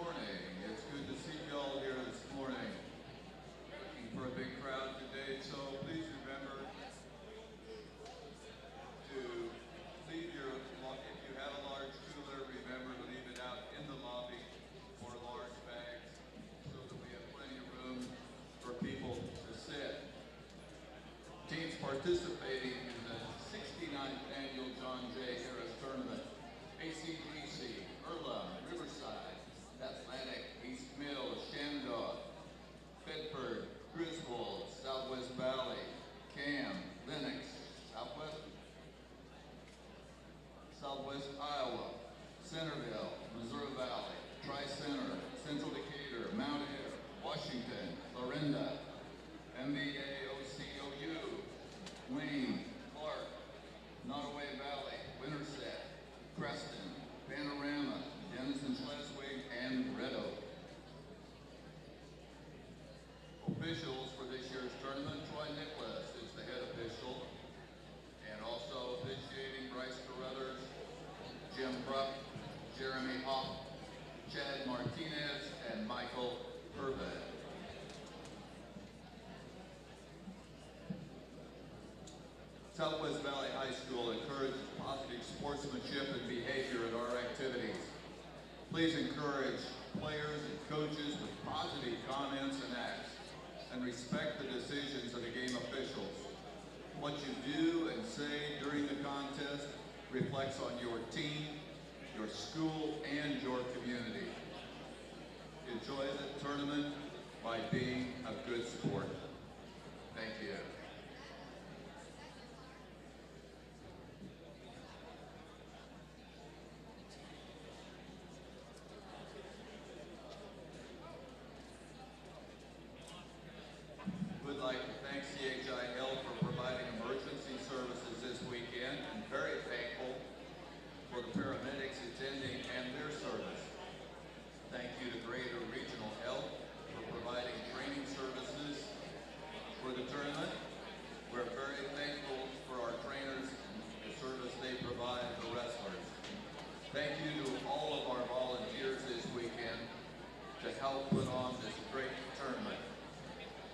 morning. It's good to see you all here this morning. Looking for a big crowd today, so please remember to leave your, if you have a large cooler, remember to leave it out in the lobby or large bags so that we have plenty of room for people to sit. Teams participating in the 69th Annual John J. Harris Tournament: ACDC, Earlham, Riverside, Atlantic, East Mills, Shenandoah, Bedford, Griswold, Southwest Valley, Cam, Lennox, Southwest Iowa, Centerville, Missouri Valley, Tri-Center, Central Decatur, Mount Ayr, Washington, Clarinda, MBA, OCOU, Wayne, Clark, Nottoway Valley, Winterset, Creston, Panorama, Denison, Schleswig, and Red Oak. Officials for this year's tournament: Troy Nicholas is the head official, and also officiating Bryce Carruthers, Jim Bruck, Jeremy Hoff, Chad Martinez, and Michael Herved. Southwest Valley High School encourages positive sportsmanship and behavior at our activities. Please encourage players and coaches with positive comments and acts, and respect the decisions of the game officials. What you do and say during the contest reflects on your team, your school, and your community. Enjoy the tournament by being a good sport. Thank you. Would like to thank CHI Health for providing emergency services this weekend, and very thankful for the paramedics attending and their service. Thank you to Greater Regional Health for providing training services for the tournament. We're very thankful for our trainers and the service they provide the wrestlers. Thank you to all of our volunteers this weekend to help put on this great tournament.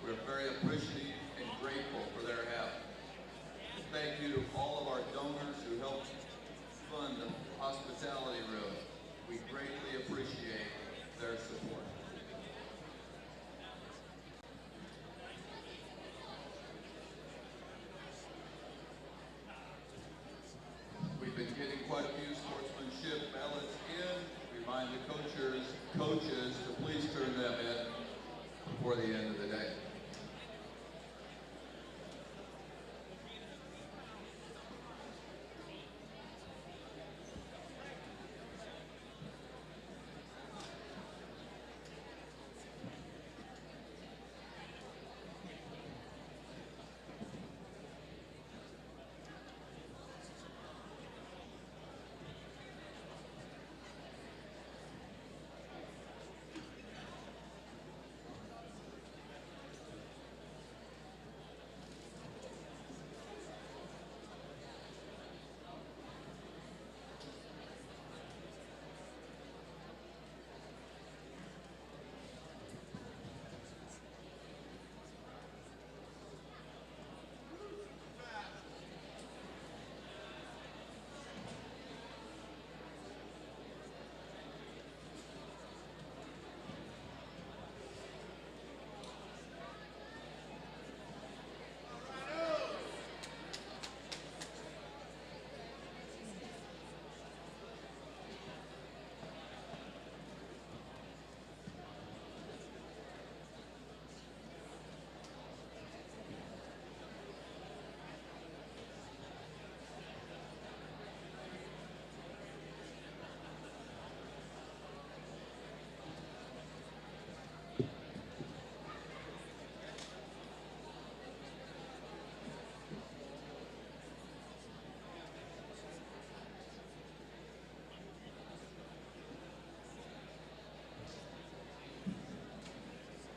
We're very appreciative and grateful for their help. Thank you to all of our donors who helped fund the hospitality room. We greatly appreciate their support. We've been getting quite a few sportsmanship ballots in. Remind the coaches to please turn them in before the end of the day.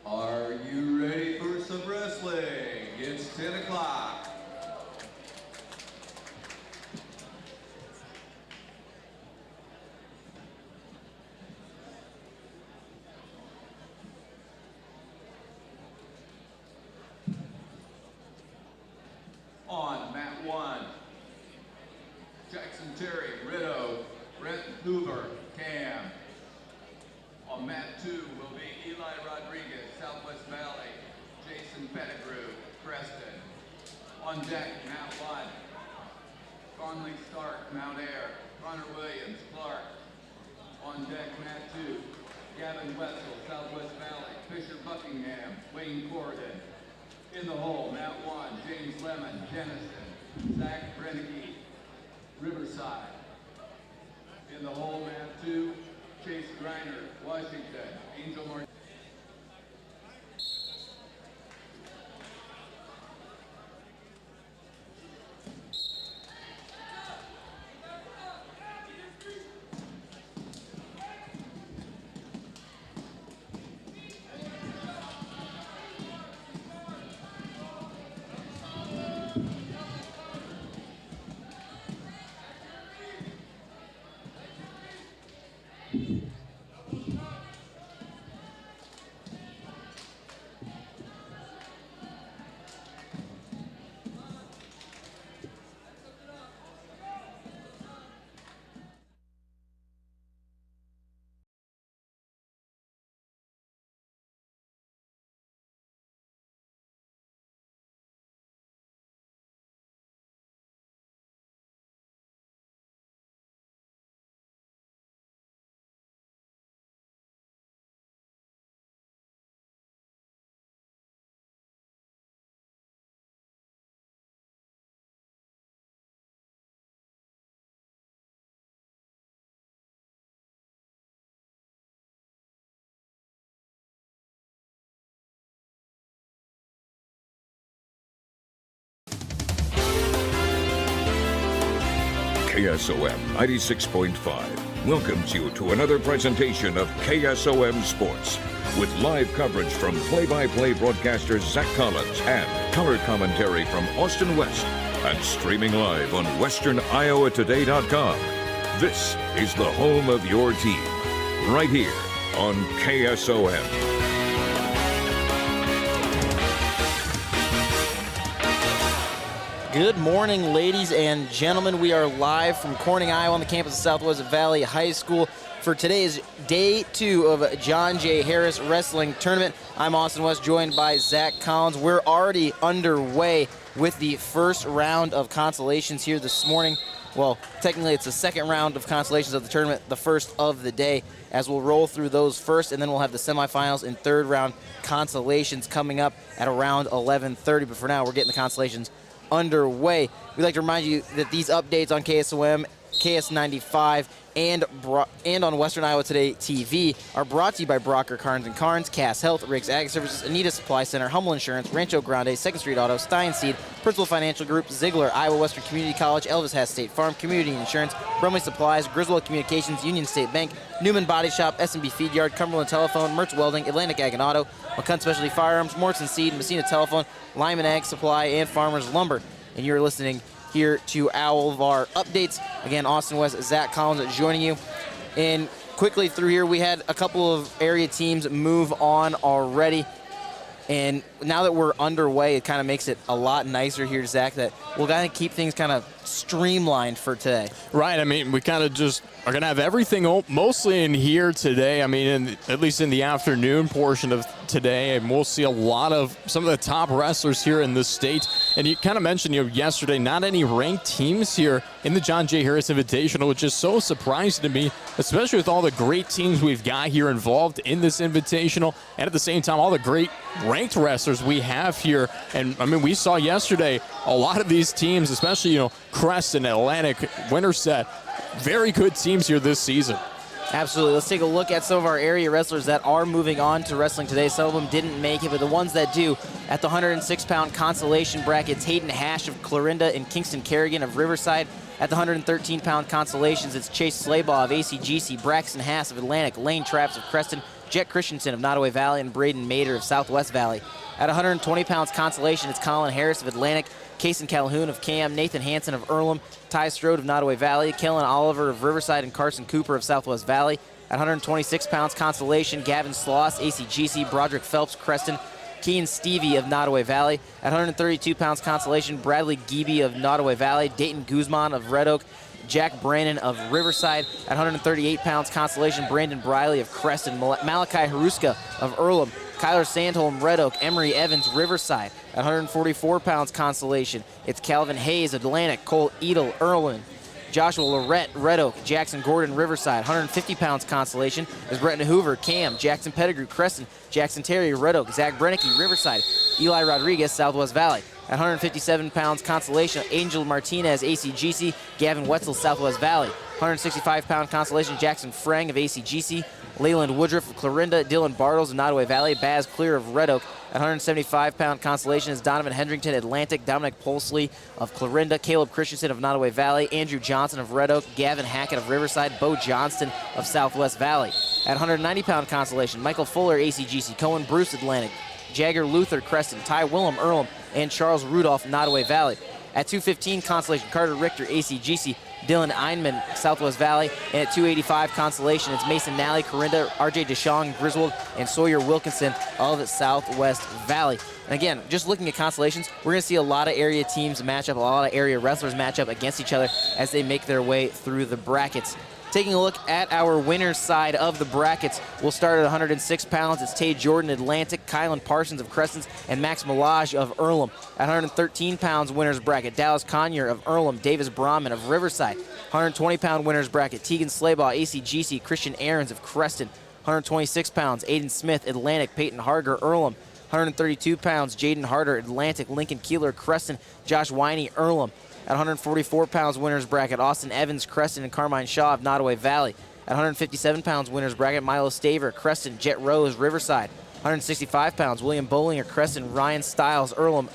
Are you ready for some wrestling? It's 10 o'clock. Pettigrew, Creston. On deck, Matt Watt. Conley Stark, Mount Air. Connor Williams, Clark. On deck, Matt 2. Gavin Wetzel, Southwest Valley. Fisher Buckingham, Wayne Corrigan. In the hole, Matt 1, James Lemon, Jennison. Zach Brennicky, Riverside. In the hole, Matt 2, Chase Griner, Washington. Angel Martinez. KSOM 96.5 welcomes you to another presentation of KSOM Sports with live coverage from play-by-play broadcasters Zach Collins and color commentary from Austin West and streaming live on westerniowatoday.com. This is the home of your team, right here on KSOM. Good morning, ladies and gentlemen. We are live from Corning, Iowa on the campus of Southwest Valley High School for today's day 2 of John J. Harris Wrestling Tournament. I'm Austin West, joined by Zach Collins. We're already underway with the first round of consolations here this morning. Well, technically it's the second round of consolations of the tournament, the first of the day, as we'll roll through those first, and then we'll have the semifinals and third round consolations coming up at around 11:30. But for now, we're getting the consolations underway. We'd like to remind you that these updates on KSOM, KS95, and on Western Iowa Today TV are brought to you by Brocker Carnes & Carnes, Cass Health, Riggs Ag Services, Anita Supply Center, Hummel Insurance, Rancho Grande, 2nd Street Auto, Stein Seed, Principal Financial Group, Ziegler, Iowa Western Community College, Elvis Hess State Farm, Community Insurance, Brumley Supplies, Griswold Communications, Union State Bank, Newman Body Shop, S&B Feed Yard, Cumberland Telephone, Mertz Welding, Atlantic Ag and Auto, McCunn Specialty Firearms, Morrison Seed, Messina Telephone, Lyman Ag Supply, and Farmers Lumber. And you're listening here to all of our updates. Again, Austin West, Zach Collins joining you. And quickly through here, we had a couple of area teams move on already. And now that we're underway, it kind of makes it a lot nicer here, Zach, that we'll kind of keep things kind of streamlined for today. Right. I mean, we kind of just are going to have everything mostly in here today. I mean, at least in the afternoon portion of today, and we'll see a lot of some of the top wrestlers here in the state. And you kind of mentioned, yesterday, not any ranked teams here in the John J. Harris Invitational, which is so surprising to me, especially with all the great teams we've got here involved in this Invitational, and at the same time, all the great ranked wrestlers we have here. And I mean, we saw yesterday a lot of these teams, especially, Creston, Atlantic, Winterset, very good teams here this season. Absolutely. Let's take a look at some of our area wrestlers that are moving on to wrestling today. Some of them didn't make it, but the ones that do, at the 106-pound consolation brackets, Hayden Hash of Clarinda and Kingston Kerrigan of Riverside. At the 113-pound consolations, it's Chase Slaybaugh of ACGC, Braxton Hass of Atlantic, Lane Traps of Creston, Jet Christensen of Nottoway Valley, and Braden Mader of Southwest Valley. At 120 pounds consolation, it's Colin Harris of Atlantic, Kason Calhoun of Cam, Nathan Hansen of Earlham, Ty Strode of Nottoway Valley, Kellen Oliver of Riverside, and Carson Cooper of Southwest Valley. At 126 pounds consolation, Gavin Sloss, ACGC, Broderick Phelps, Creston, Kean Stevie of Nottoway Valley. At 132 pounds consolation, Bradley Geeby of Nottoway Valley, Dayton Guzman of Red Oak, Jack Brannon of Riverside. At 138 pounds consolation, Brandon Briley of Creston, Malachi Haruska of Earlham, Kyler Sandholm, Red Oak. Emery Evans, Riverside. At 144 pounds consolation, it's Calvin Hayes, Atlantic. Cole Edel, Erlin. Joshua Lorette, Red Oak. Jackson Gordon, Riverside. 150 pounds consolation is Bretton Hoover, Cam. Jackson Pettigrew, Crescent. Jackson Terry, Red Oak. Zach Brennicky, Riverside. Eli Rodriguez, Southwest Valley. At 157 pounds consolation, Angel Martinez, ACGC. Gavin Wetzel, Southwest Valley. 165 pound consolation, Jackson Frang of ACGC. Leyland Woodruff of Clarinda. Dylan Bartles of Nottoway Valley. Baz Clear of Red Oak. At 175 pound consolation is Donovan Hendrington, Atlantic. Dominic Polsley of Clarinda. Caleb Christensen of Nottoway Valley. Andrew Johnson of Red Oak. Gavin Hackett of Riverside. Bo Johnston of Southwest Valley. At 190 pound consolation, Michael Fuller, ACGC. Cohen Bruce, Atlantic. Jagger Luther, Creston. Ty Willem, Earlham. And Charles Rudolph, Nottoway Valley. At 215 consolation, Carter Richter, ACGC. Dylan Einman, Southwest Valley. And at 285 consolation, it's Mason Nally, Corinda, RJ DeShong, Griswold, and Sawyer Wilkinson of Southwest Valley. And again, just looking at consolations, we're going to see a lot of area teams match up, a lot of area wrestlers match up against each other as they make their way through the brackets. Taking a look at our winners side of the brackets, we'll start at 106 pounds. It's Tay Jordan, Atlantic, Kylan Parsons of Crescent, and Max Milage of Earlham. At 113 pounds winners bracket, Dallas Conyer of Earlham, Davis Brahman of Riverside. 120 pound winners bracket, Tegan Slaybaugh, ACGC, Christian Ahrens of Creston. 126 pounds, Aiden Smith, Atlantic, Peyton Harger, Earlham. 132 pounds, Jaden Harder, Atlantic, Lincoln Keeler, Creston, Josh Winey, Earlham. At 144 pounds winners bracket, Austin Evans, Creston, and Carmine Shaw of Nottoway Valley. At 157 pounds winners bracket, Milo Staver, Creston, Jet Rose, Riverside. 165 pounds, William Bowlinger, Creston, Ryan Stiles, Earlham,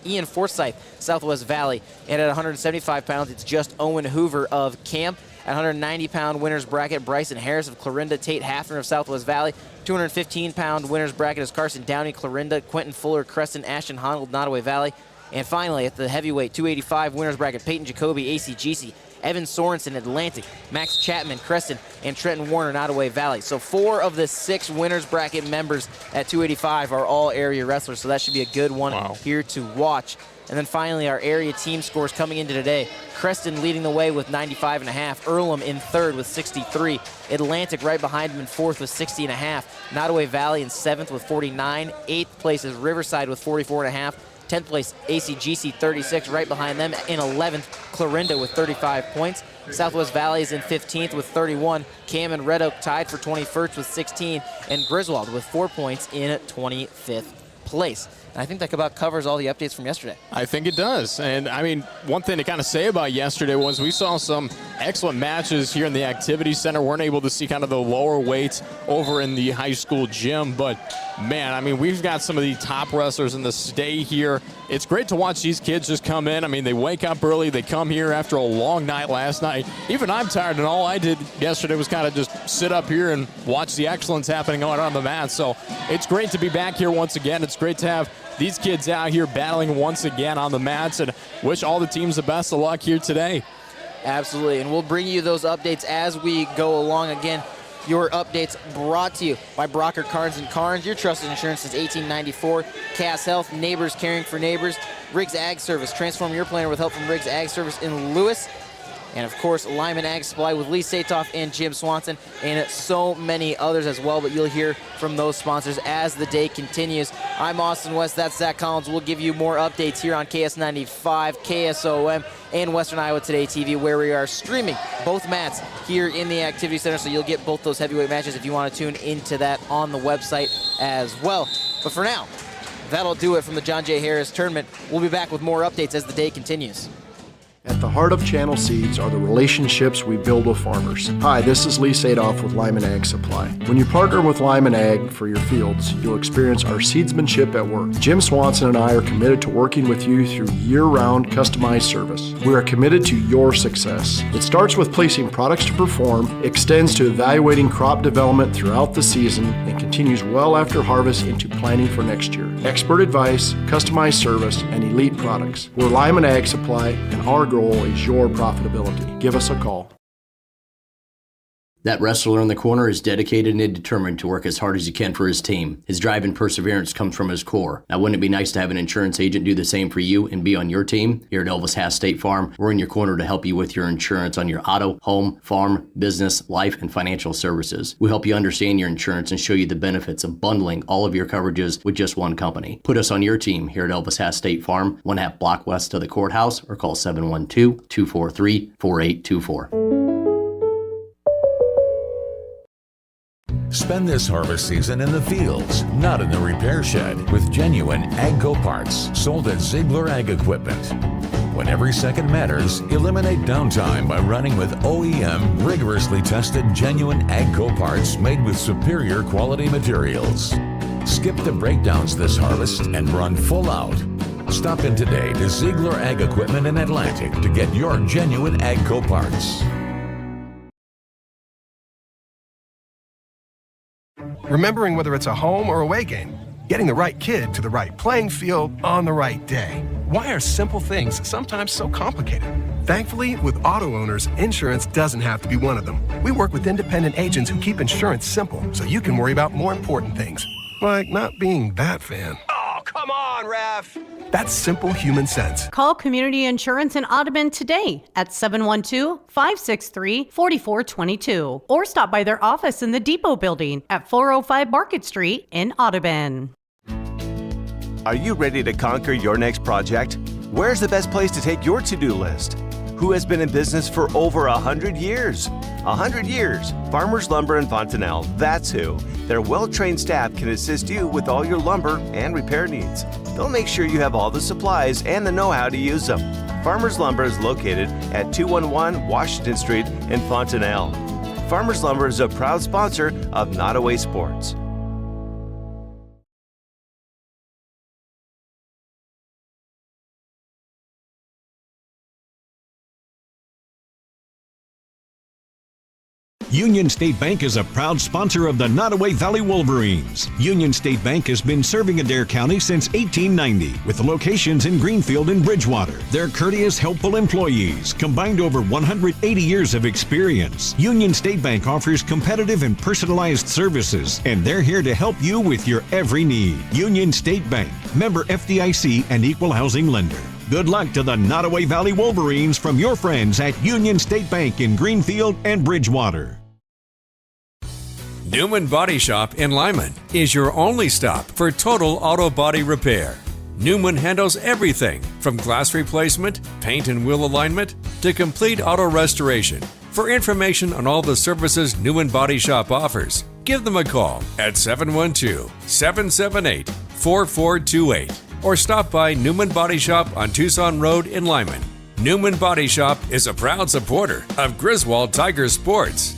Ian Forsyth, Southwest Valley. And at 175 pounds, it's just Owen Hoover of Camp. At 190 pound winners bracket, Bryson Harris of Clarinda, Tate Hafner of Southwest Valley. 215 pound winners bracket is Carson Downey, Clarinda, Quentin Fuller, Creston, Ashton Honnold, Nottoway Valley. And finally, at the heavyweight 285 winners bracket, Peyton Jacoby, ACGC, Evan Sorensen, Atlantic, Max Chapman, Creston, and Trenton Warner, Nottoway Valley. So 4 of the 6 winners bracket members at 285 are all area wrestlers, so that should be a good one here to watch. And then finally, our area team scores coming into today. Creston leading the way with 95.5. Earlham in third with 63. Atlantic right behind him in fourth with 60.5. Nottoway Valley in seventh with 49. 8th place is Riverside with 44.5. 10th place, ACGC 36, right behind them. In 11th, Clarinda with 35 points. Southwest Valley is in 15th with 31. Cam and Red Oak tied for 21st with 16. And Griswold with 4 points in 25th place. And I think that about covers all the updates from yesterday. I think it does. And, I mean, one thing to kind of say about yesterday was we saw some excellent matches here in the Activity Center. Weren't able to see kind of the lower weights over in the high school gym. But, man, I mean, we've got some of the top wrestlers in the state here. It's great to watch these kids just come in. I mean, they wake up early. They come here after a long night last night. Even I'm tired, and all I did yesterday was kind of just sit up here and watch the excellence happening on the mat. So it's great to be back here once again. It's great to have these kids out here battling once again on the mats, and wish all the teams the best of luck here today. Absolutely, and we'll bring you those updates as we go along. Again, your updates brought to you by Brocker Carnes & Carnes, your trusted insurance since 1894. Cass Health, Neighbors Caring for Neighbors. Riggs Ag Service, transform your planner with help from Riggs Ag Service in Lewis. And, of course, Lyman Ag Supply with Lee Satoff and Jim Swanson, and so many others as well. But you'll hear from those sponsors as the day continues. I'm Austin West. That's Zach Collins. We'll give you more updates here on KS95, KSOM, and Western Iowa Today TV, where we are streaming both mats here in the Activity Center. So you'll get both those heavyweight matches if you want to tune into that on the website as well. But for now, that'll do it from the John J. Harris Tournament. We'll be back with more updates as the day continues. At the heart of Channel Seeds are the relationships we build with farmers. Hi, this is Lee Sadoff with Lyman Ag Supply. When you partner with Lyman Ag for your fields, you'll experience our seedsmanship at work. Jim Swanson and I are committed to working with you through year-round customized service. We are committed to your success. It starts with placing products to perform, extends to evaluating crop development throughout the season, and continues well after harvest into planning for next year. Expert advice, customized service, and elite products. We're Lyman Ag Supply, and our goal is your profitability. Give us a call. That wrestler in the corner is dedicated and determined to work as hard as he can for his team. His drive and perseverance comes from his core. Now, wouldn't it be nice to have an insurance agent do the same for you and be on your team? Here at Elvis Haas State Farm, we're in your corner to help you with your insurance on your auto, home, farm, business, life, and financial services. We help you understand your insurance and show you the benefits of bundling all of your coverages with just one company. Put us on your team here at Elvis Haas State Farm, 1/2 block west of the courthouse, or call 712-243-4824. Spend this harvest season in the fields, not in the repair shed, with genuine AGCO parts sold at Ziegler Ag Equipment. When every second matters, eliminate downtime by running with OEM rigorously tested genuine AGCO parts made with superior quality materials. Skip the breakdowns this harvest and run full out. Stop in today to Ziegler Ag Equipment in Atlantic to get your genuine AGCO parts. Remembering whether it's a home or away game, getting the right kid to the right playing field on the right day. Why are simple things sometimes so complicated? Thankfully, with auto owners, insurance doesn't have to be one of them. We work with independent agents who keep insurance simple so you can worry about more important things, like not being that fan. Oh, come on, ref! That's simple human sense. Call Community Insurance in Audubon today at 712-563-4422 or stop by their office in the Depot Building at 405 Market Street in Audubon. Are you ready to conquer your next project? Where's the best place to take your to-do list? Who has been in business for over 100 years? 100 years. Farmers Lumber in Fontanelle, that's who. Their well-trained staff can assist you with all your lumber and repair needs. They'll make sure you have all the supplies and the know-how to use them. Farmers Lumber is located at 211 Washington Street in Fontanelle. Farmers Lumber is a proud sponsor of Nottoway Sports. Union State Bank is a proud sponsor of the Nottoway Valley Wolverines. Union State Bank has been serving Adair County since 1890 with locations in Greenfield and Bridgewater. Their courteous, helpful employees combined over 180 years of experience. Union State Bank offers competitive and personalized services, and they're here to help you with your every need. Union State Bank, member FDIC and equal housing lender. Good luck to the Nottoway Valley Wolverines from your friends at Union State Bank in Greenfield and Bridgewater. Newman Body Shop in Lyman is your only stop for total auto body repair. Newman handles everything from glass replacement, paint and wheel alignment, to complete auto restoration. For information on all the services Newman Body Shop offers, give them a call at 712-778-4428 or stop by Newman Body Shop on Tucson Road in Lyman. Newman Body Shop is a proud supporter of Griswold Tiger Sports.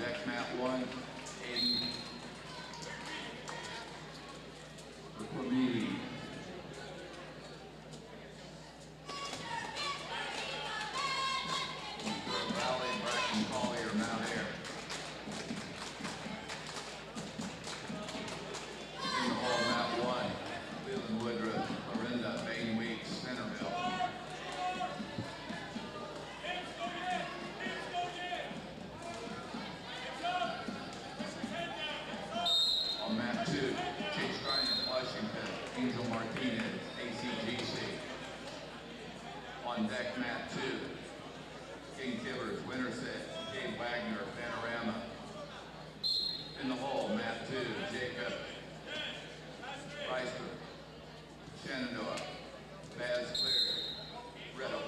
deck mat 1, Aiden Cormidi. Valley, Bracken Collier, Mount Air. In the hall, mat 1, Leland Woodruff, Clarinda, Bain Weeks, Centerville. On mat 2, Chase Steiner, Washington, Angel Martinez, ACGC. On deck mat 2, King Kibbers, Winterset, Gabe Wagner, Panorama. In the hall, mat 2, Jacob Reister, Shenandoah, Baz Cleary, Riddle.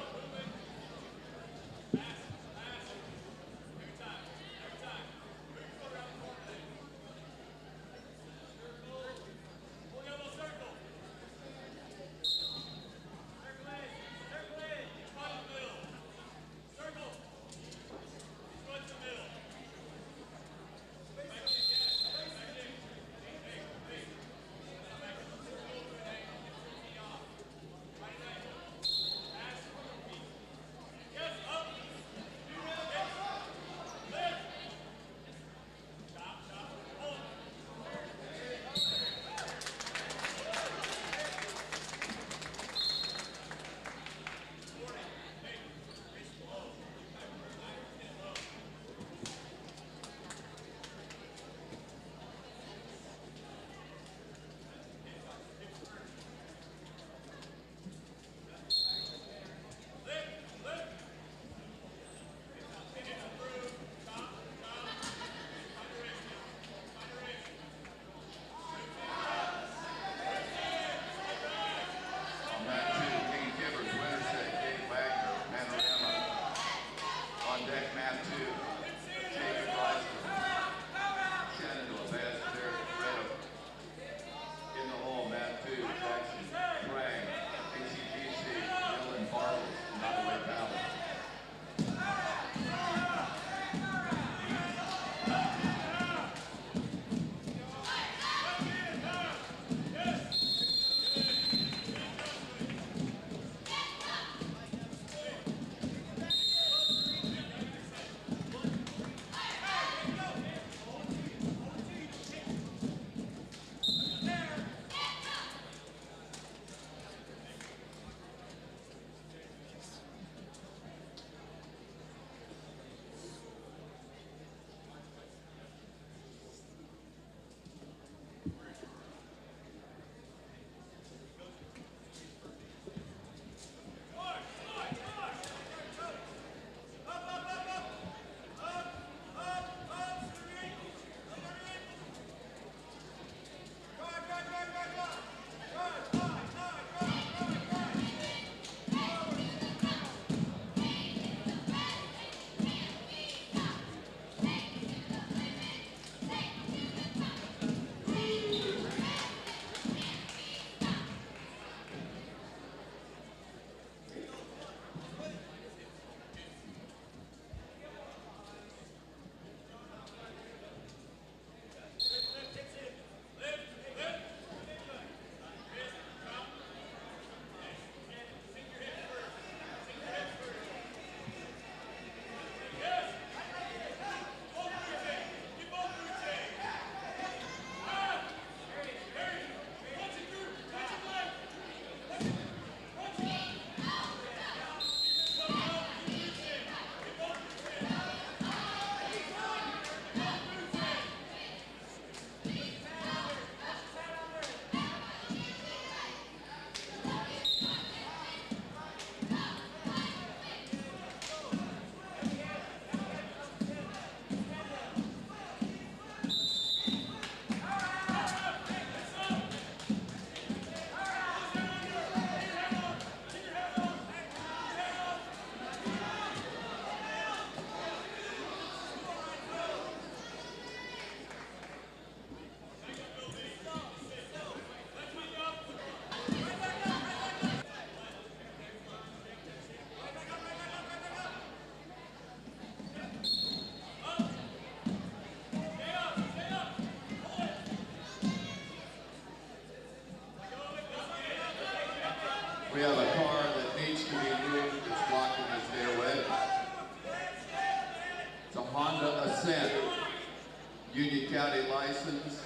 that's blocking his fairway. It's a Honda Ascent, Union County license,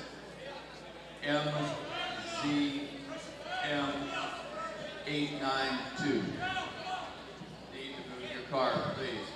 MZM892. Need to move your car, please.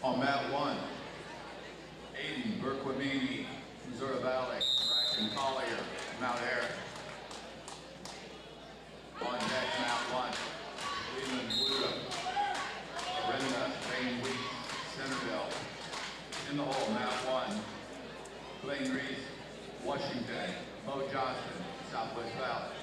On mat 1, Aiden Burkwamini, Missouri Valley, Braxton Collier, Mount Airy. On deck, mat 1, Leland Bluto, Brenda Wayne Weeks, Centerville. In the hole, mat 1, Blaine Reese, Washington, Bo Johnston, Southwest Valley.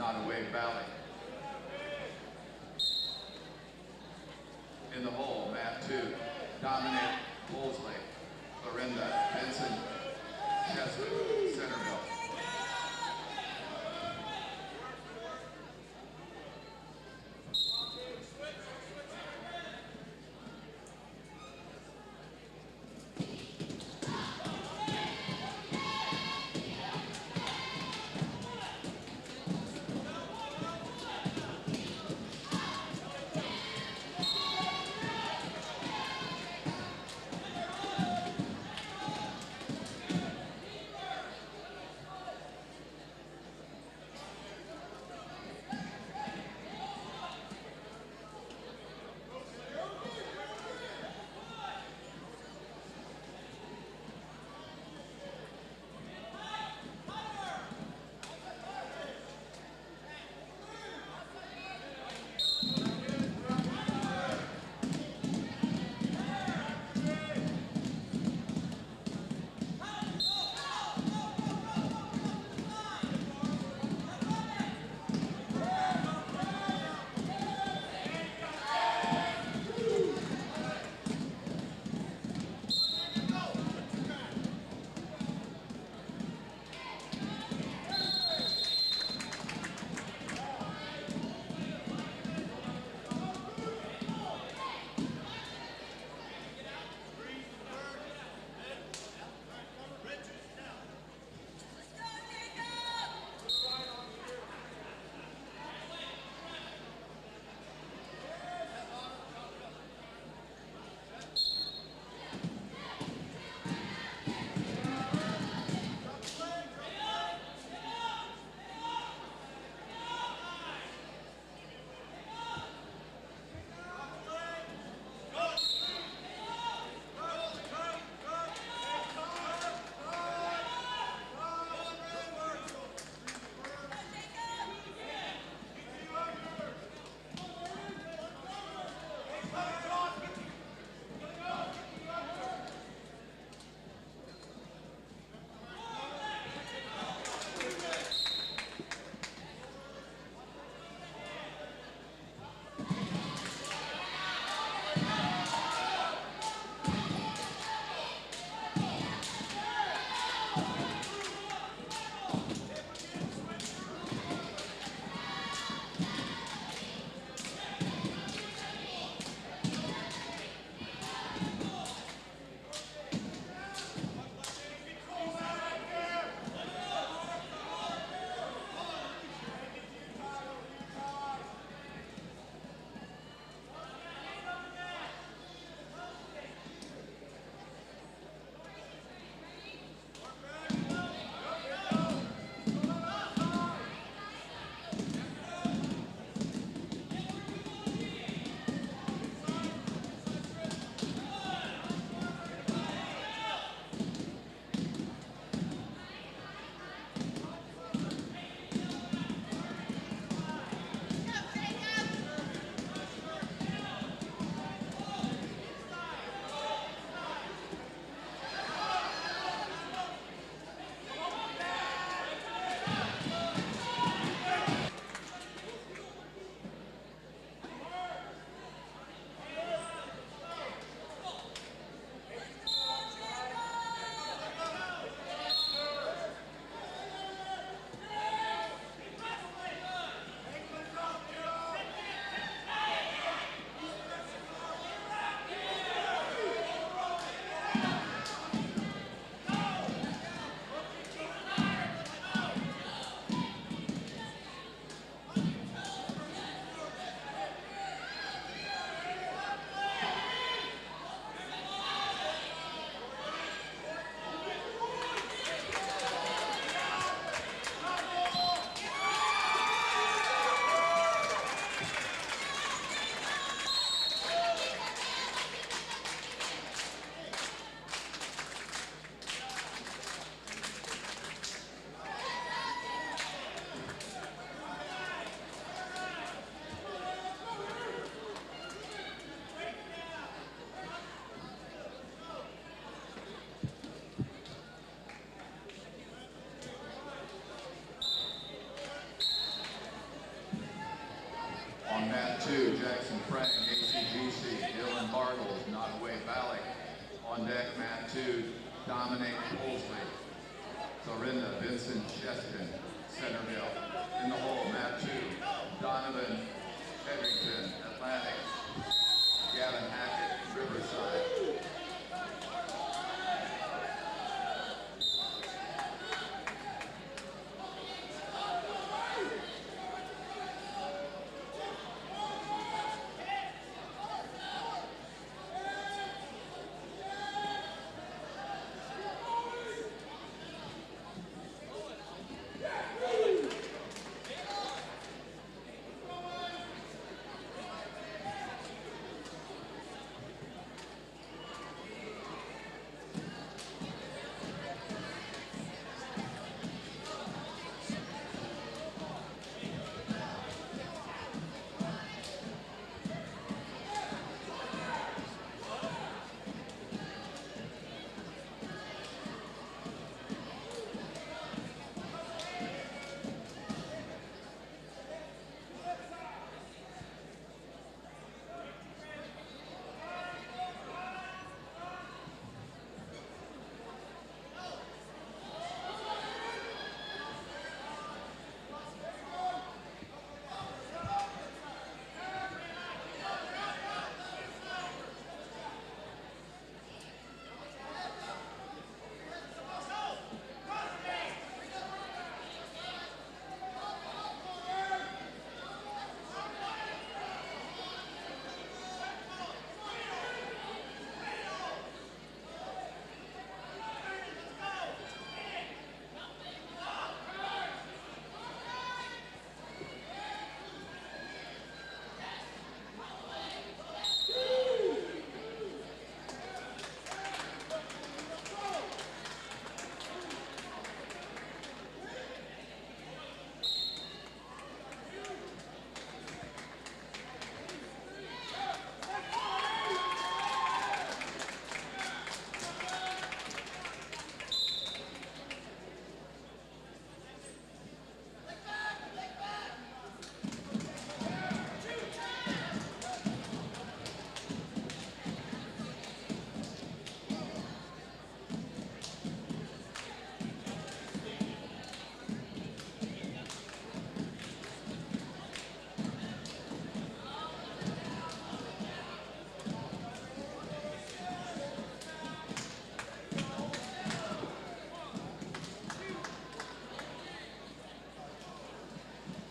Nottoway Valley. In the hole, mat 2, Dominic Mosley, Florinda Benson, Cheswick, Centerville. Jackson Frank, ACGC, Dylan Bartles, Nottoway Valley. On deck, mat 2, Dominic Wolseley. Florinda Vincent Cheston, Centerville. In the hole, mat 2, Donovan Hedrington, Atlantic. Gavin Hackett, Riverside.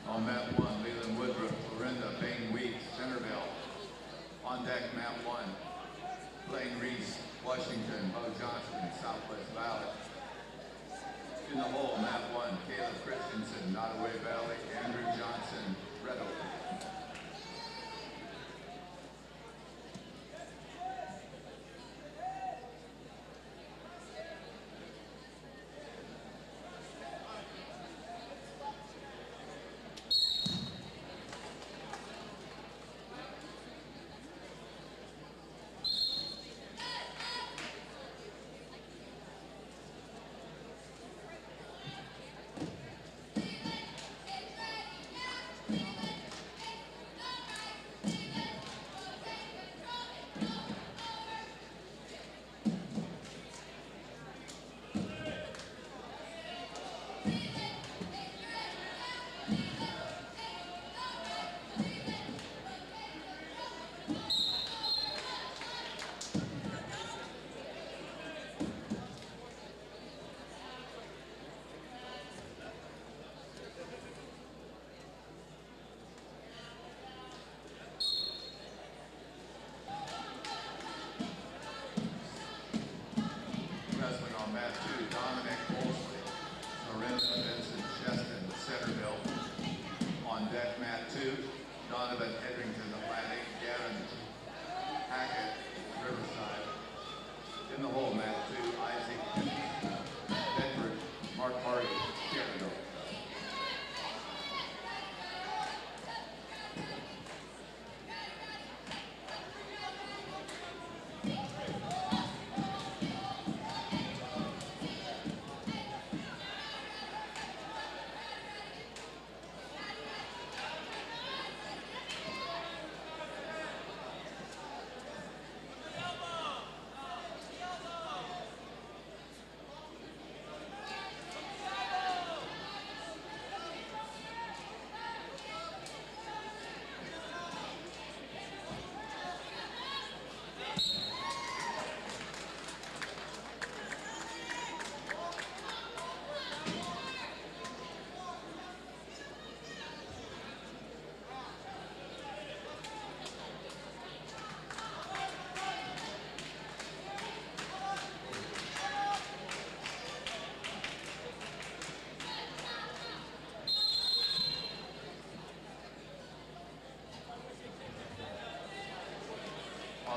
On mat 1, Leland Woodruff, Florinda Bain Weeks, Centerville. On deck, mat 1, Blaine Reese, Washington, Bo Johnston, Southwest Valley. In the hole, mat 1, Caleb Christensen, Nottoway Valley, Andrew Johnson, Red Oak. Wrestling on mat 2, Dominic Wolseley, Florinda Vincent Cheston, Centerville. On deck, mat 2, Donovan Hedrington, Atlantic, Gavin Hackett, Riverside. In the hole, mat 2, Isaac Bedford, Mark Hardy, Canada.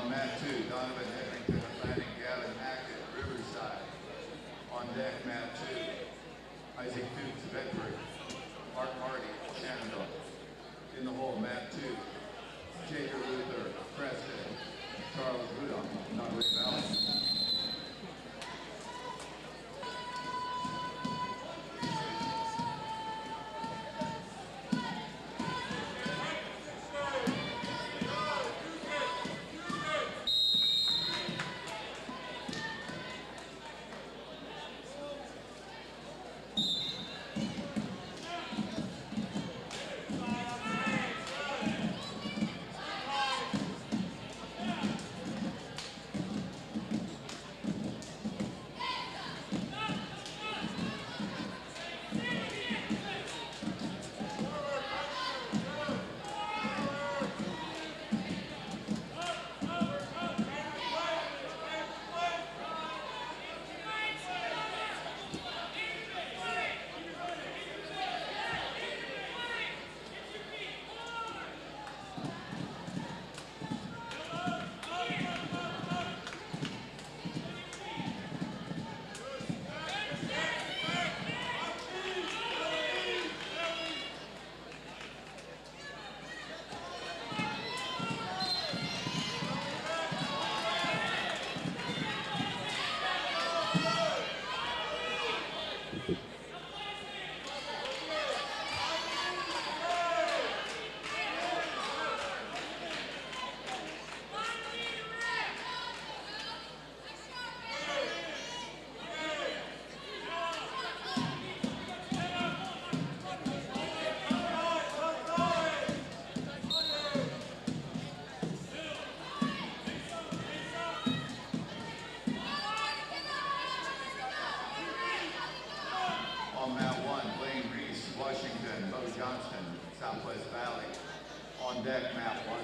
On mat 2, Donovan Hedrington, Atlantic, Gavin Hackett, Riverside. On deck, mat 2, Isaac Dukes, Bedford, Mark Hardy, Shenandoah. In the hole, mat 2, Jacob Luther, Preston, Charles Rudolph, Nottoway Valley. On mat 1, Blaine Reese, Washington, Bo Johnston, Southwest Valley. On deck, mat 1,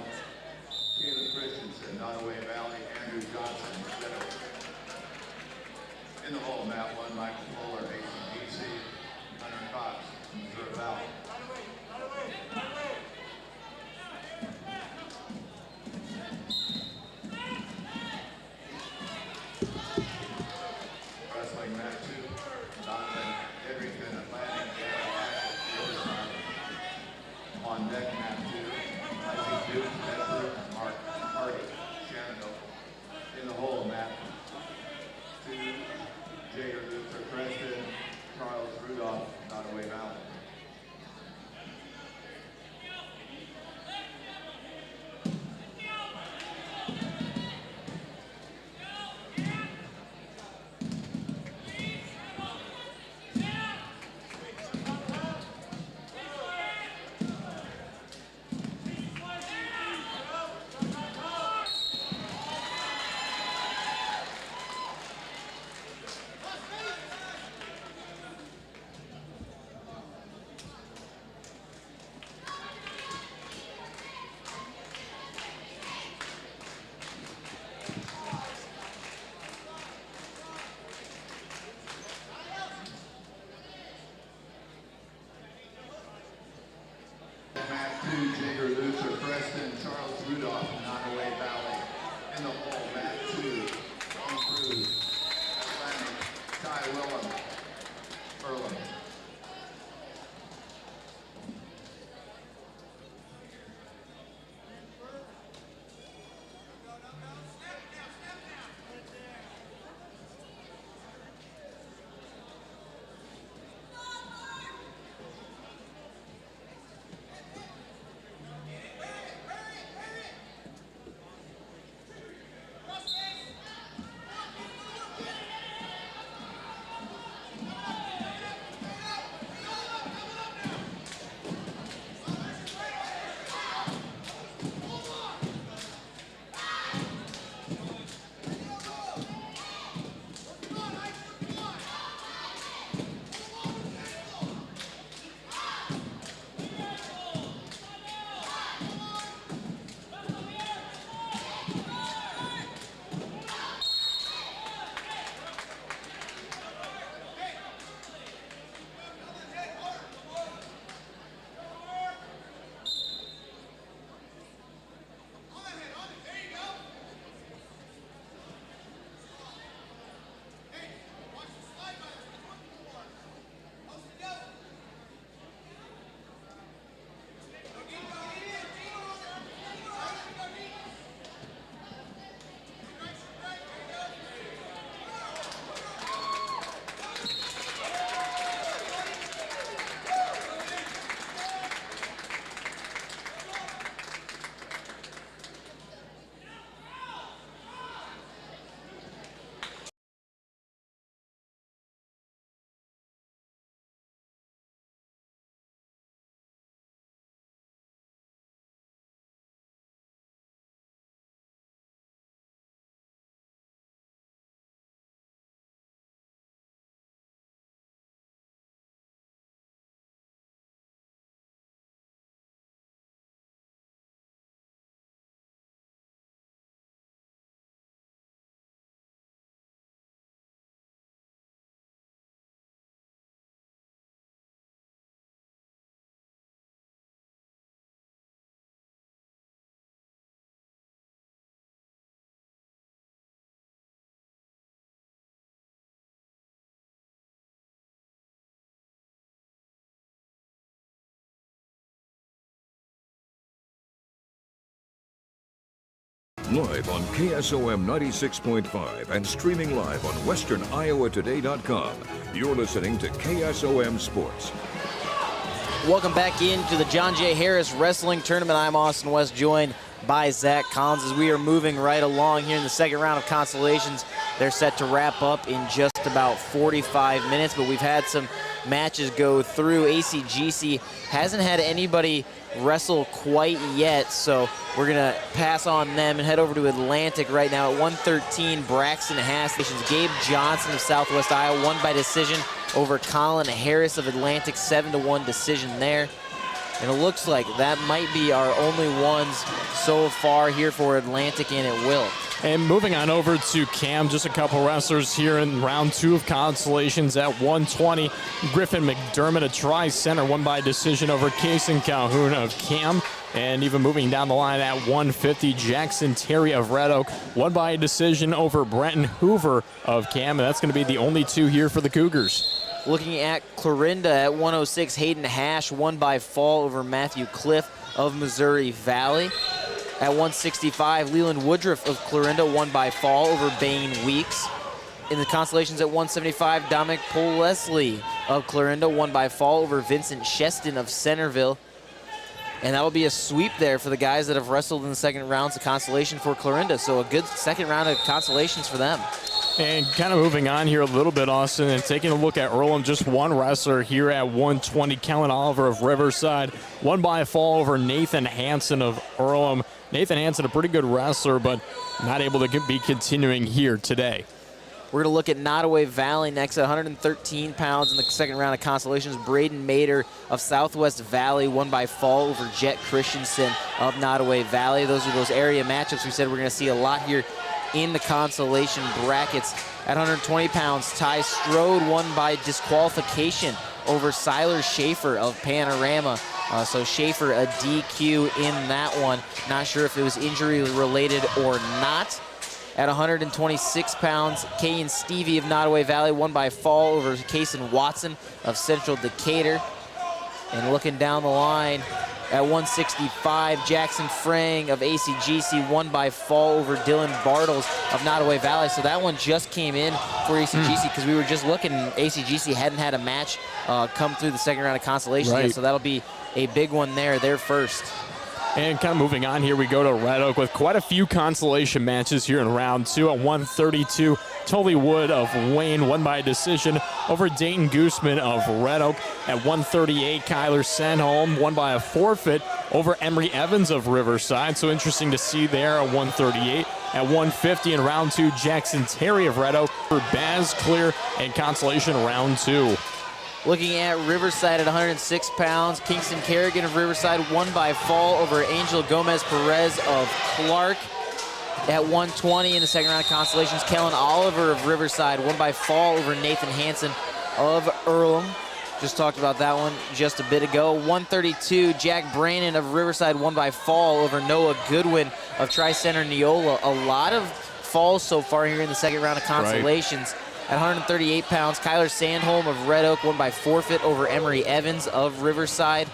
Caleb Christensen, Nottoway Valley, Andrew Johnson, Center. In the hole, mat 1, Michael Fuller, ACDC, Hunter Cox, Missouri Valley. Wrestling mat 2, Donovan Hedrington, Atlantic, Gavin Hackett, Riverside. On deck, mat 2, Isaac Dukes, Bedford, Mark Hardy, Shenandoah. In the hole, mat 2, Jacob Luther, Preston, Charles Rudolph, Nottoway Valley. Live on KSOM 96.5 and streaming live on westerniowatoday.com. You're listening to KSOM Sports. Welcome back into the John J. Harris Wrestling Tournament. I'm Austin West, joined by Zach Collins as we are moving right along here in the second round of consolations. They're set to wrap up in just about 45 minutes, but we've had some matches go through. ACGC hasn't had anybody wrestle quite yet, so we're going to pass on them and head over to Atlantic right now at 113. Braxton Haas, Gabe Johnson of Southwest Iowa won by decision over Colin Harris of Atlantic, 7-1 decision there. And it looks like that might be our only ones so far here for Atlantic, and it will. And moving on over to Cam, just a couple wrestlers here in round 2 of consolations at 120. Griffin McDermott, a tri-center, won by decision over Kason Calhoun of Cam. And even moving down the line at 150, Jackson Terry of Red Oak won by a decision over Brenton Hoover of Cam. And that's going to be the only 2 here for the Cougars. Looking at Clarinda at 106, Hayden Hash won by fall over Matthew Cliff of Missouri Valley. At 165, Leland Woodruff of Clarinda won by fall over Bain Weeks. In the consolations at 175, Dominic Poleslie of Clarinda won by fall over Vincent Sheston of Centerville. And that will be a sweep there for the guys that have wrestled in the second rounds of consolation for Clarinda. So a good second round of consolations for them. And kind of moving on here a little bit, Austin, and taking a look at Earlham, just one wrestler here at 120, Kellen Oliver of Riverside, won by a fall over Nathan Hansen of Earlham. Nathan Hansen, a pretty good wrestler, but not able to be continuing here today. We're going to look at Nottoway Valley next at 113 pounds in the second round of consolations. Braden Mader of Southwest Valley won by fall over Jet Christensen of Nottoway Valley. Those are those area matchups we said we're going to see a lot here in the consolation brackets. At 120 pounds, Ty Strode won by disqualification over Siler Schaefer of Panorama. So Schaefer a DQ in that one. Not sure if it was injury related or not. At 126 pounds, Kayan Stevie of Nottoway Valley won by fall over Kason Watson of Central Decatur. And looking down the line, at 165, Jackson Frang of ACGC won by fall over Dylan Bartles of Nottoway Valley. So that one just came in for ACGC because we were just looking. ACGC hadn't had a match come through the second round of consolation yet, so that'll be a big one there. They're first. And kind of moving on here, we go to Red Oak with quite a few consolation matches here in round 2. At 132, Tully Wood of Wayne won by a decision over Dayton Gooseman of Red Oak. At 138, Kyler Sandholm won by a forfeit over Emery Evans of Riverside. So interesting to see there at 138. At 150 in round 2, Jackson Terry of Red Oak for Baz Clear and consolation round 2. Looking at Riverside at 106 pounds, Kingston Kerrigan of Riverside won by fall over Angel Gomez Perez of Clark. At 120 in the second round of consolations, Kellen Oliver of Riverside won by fall over Nathan Hansen of Earlham. Just talked about that one just a bit ago. 132, Jack Brannon of Riverside won by fall over Noah Goodwin of Tri-Center Neola. A lot of falls so far here in the second round of consolations. Right. At 138 pounds, Kyler Sandholm of Red Oak won by forfeit over Emery Evans of Riverside.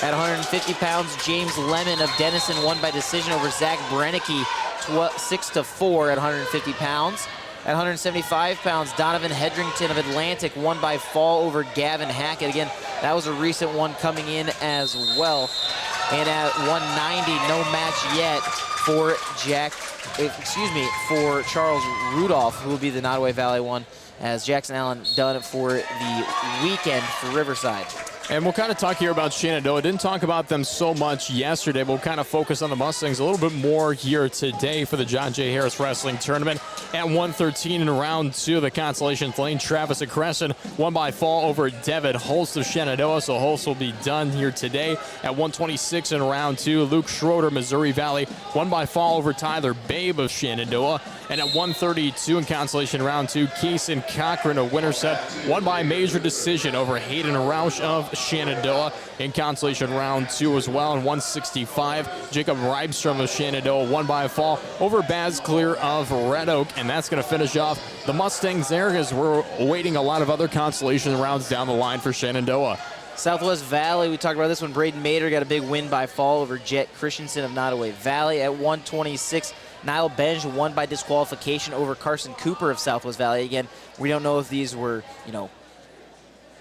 At 150 pounds, James Lemon of Denison won by decision over Zach Brennicky, 6-4 at 150 pounds. At 175 pounds, Donovan Hedrington of Atlantic won by fall over Gavin Hackett. Again, that was a recent one coming in as well. And at 190, no match yet for for Charles Rudolph, who will be the Nottoway Valley one, as Jackson Allen done it for the weekend for Riverside. And we'll kind of talk here about Shenandoah. Didn't talk about them so much yesterday, but we'll kind of focus on the Mustangs a little bit more here today for the John J. Harris Wrestling Tournament. At 113 in round 2 of the consolation, Lane Travis of Crescent won by fall over Devitt Holst of Shenandoah, so Holst will be done here today. At 126 in round 2, Luke Schroeder, Missouri Valley, won by fall over Tyler Babe of Shenandoah. And at 132 in consolation round 2, Kaysen Cochran of Winterset won by major decision over Hayden Roush of Shenandoah in consolation round 2 as well. And 165, Jacob Reibstrom of Shenandoah won by a fall over Baz Clear of Red Oak. And that's going to finish off the Mustangs there, as we're awaiting a lot of other consolation rounds down the line for Shenandoah. Southwest Valley, we talked about this one. Braden Mader got a big win by fall over Jet Christensen of Nottoway Valley at 126. Niall Benj won by disqualification over Carson Cooper of Southwest Valley. Again, we don't know if these were,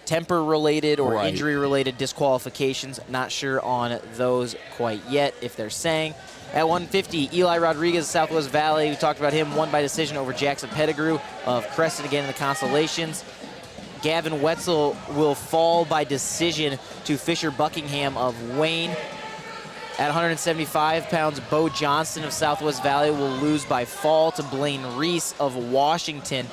temper-related or injury-related disqualifications. Not sure on those quite yet, if they're saying. At 150, Eli Rodriguez, Southwest Valley, we talked about him, won by decision over Jackson Pettigrew of Crescent again in the consolations. Gavin Wetzel will fall by decision to Fisher Buckingham of Wayne. At 175 pounds, Bo Johnston of Southwest Valley will lose by fall to Blaine Reese of Washington.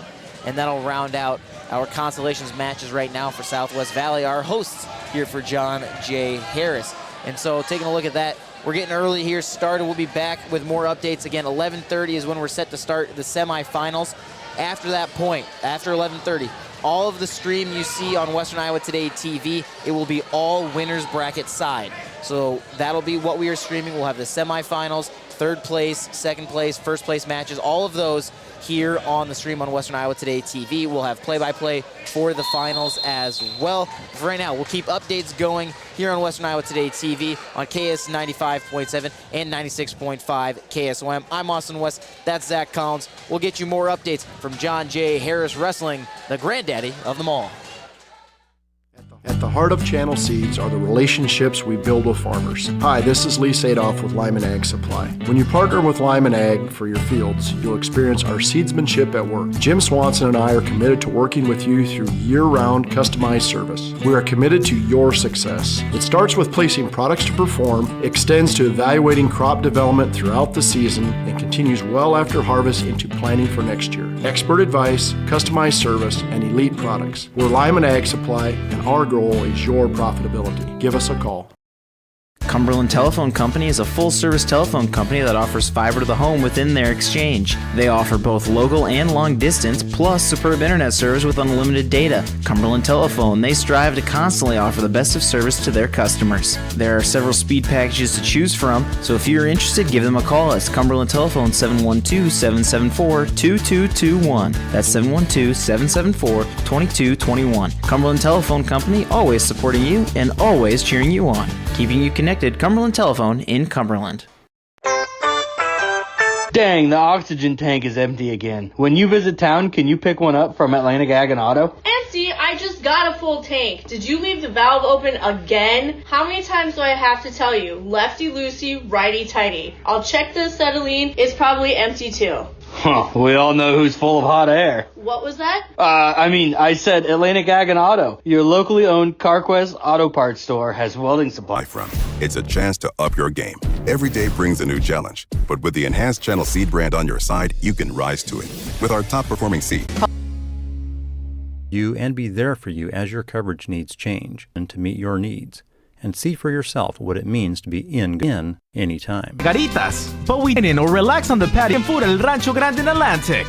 And that'll round out our consolations matches right now for Southwest Valley, our hosts here for John J. Harris. And so taking a look at that, we're getting early here started. We'll be back with more updates. Again, 11:30 is when we're set to start the semifinals. After that point, after 11:30, all of the stream you see on Western Iowa Today TV, it will be all winners bracket side. So that'll be what we are streaming. We'll have the semifinals, third place, second place, first place matches, all of those here on the stream on Western Iowa Today TV. We'll have play-by-play for the finals as well. For right now, we'll keep updates going here on Western Iowa Today TV on KS 95.7 and 96.5 KSOM. I'm Austin West. That's Zach Collins. We'll get you more updates from John J. Harris Wrestling, the granddaddy of them all. At the heart of Channel Seeds are the relationships we build with farmers. Hi, this is Lee Sadoff with Lyman Ag Supply. When you partner with Lyman Ag for your fields, you'll experience our seedsmanship at work. Jim Swanson and I are committed to working with you through year-round customized service. We are committed to your success. It starts with placing products to perform, extends to evaluating crop development throughout the season, and continues well after harvest into planning for next year. Expert advice, customized service, and elite products. We're Lyman Ag Supply, and our goal is your profitability. Give us a call. Cumberland Telephone Company is a full-service telephone company that offers fiber to the home within their exchange. They offer both local and long-distance, plus superb internet service with unlimited data. Cumberland Telephone, they strive to constantly offer the best of service to their customers. There are several speed packages to choose from, so if you're interested, give them a call. It's Cumberland Telephone 712-774-2221. That's 712-774-2221. Cumberland Telephone Company, always supporting you and always cheering you on. Keeping you connected, Cumberland Telephone in Cumberland. Dang, the oxygen tank is empty again. When you visit town, can you pick one up from Atlantic Ag and Auto? Empty? I just got a full tank. Did you leave the valve open again? How many times do I have to tell you? Lefty loosey, righty tighty. I'll check the acetylene. It's probably empty too. Huh, we all know who's full of hot air. What was that? I said Atlantic Ag and Auto. Your locally owned CarQuest Auto Parts store has welding supply. It's a chance to up your game. Every day brings a new challenge, but with the enhanced Channel Seed brand on your side, you can rise to it. With our top-performing seed. You and be there for you as your coverage needs change and to meet your needs. And see for yourself what it means to be in anytime. Garitas, but we in or relax on the patio and food at El Rancho Grande in Atlantic.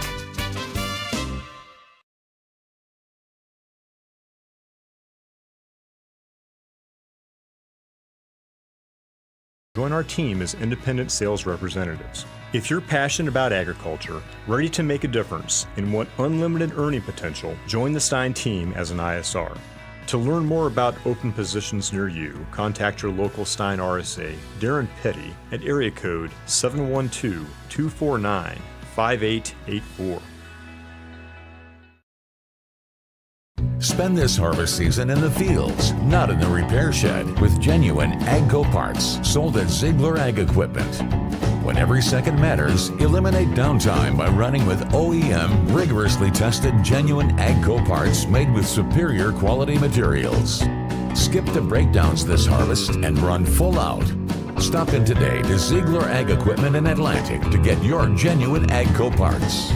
Join our team as independent sales representatives. If you're passionate about agriculture, ready to make a difference, and want unlimited earning potential, join the Stein team as an ISR. To learn more about open positions near you, contact your local Stein RSA, Darren Petty, at area code 712-249-5884. Spend this harvest season in the fields, not in the repair shed, with genuine AGCO parts sold at Ziegler Ag Equipment. When every second matters, eliminate downtime by running with OEM, rigorously tested, genuine AGCO parts made with superior quality materials. Skip the breakdowns this harvest and run full out. Stop in today to Ziegler Ag Equipment in Atlantic to get your genuine AGCO parts.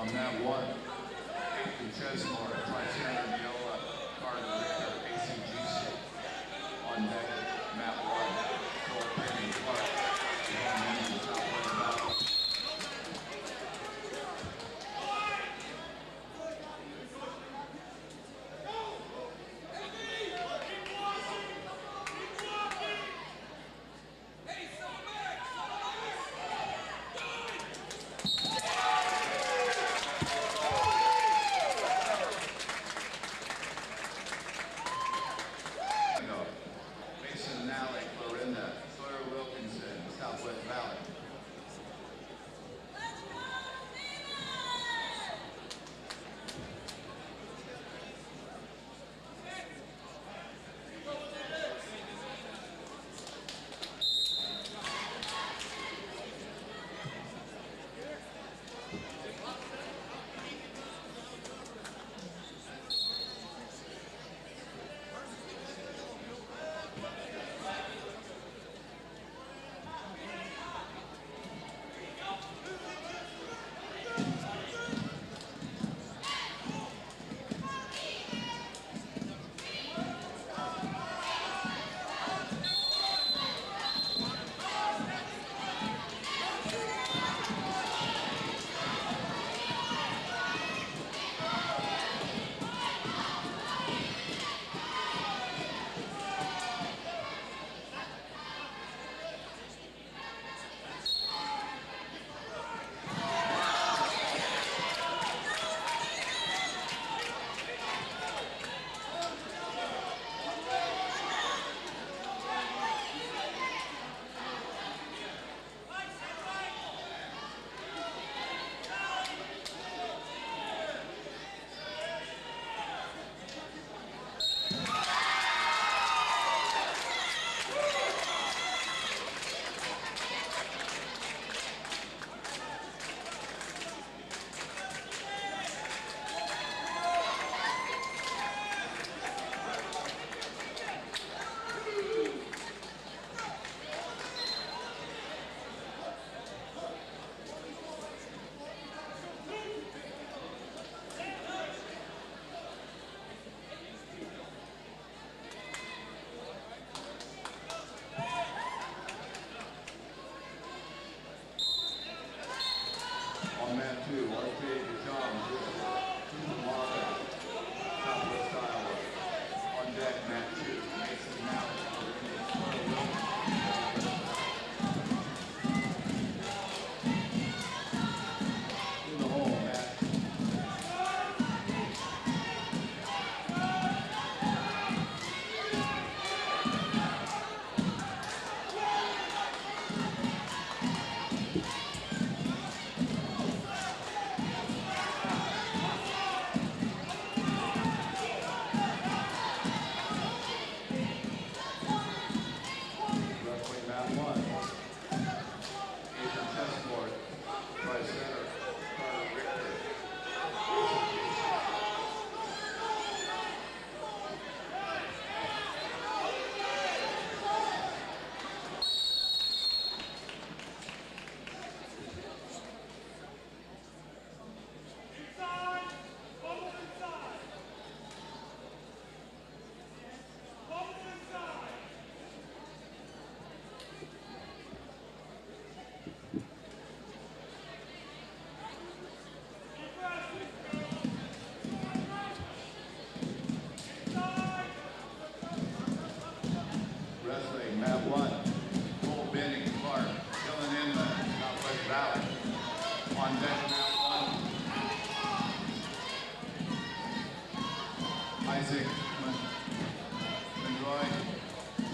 On mat 1, Ethan Chesmore, Tri-Center, Neola, Carter Richter, ACGC. On deck, mat 1, Cole Penny, Clark, John Mendes, Southwest Valley. Mason Nally, Florinda, Sawyer Wilkinson, Southwest Valley. On mat 2, RJ DeJong, Marvin, Southwest Iowa. On deck, mat 2, Mason Nally, in the hole, mat. Wrestling mat 1. Ethan Chesmore, Tri-Center, Carter Richter. Wrestling, mat 1. Cole Benning, Clark, Dylan Inman, Southwest Valley. On deck, mat 1. Isaac Monroy,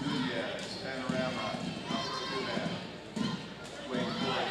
Nunez, Panorama, Albert Goudet, Wayne Ford.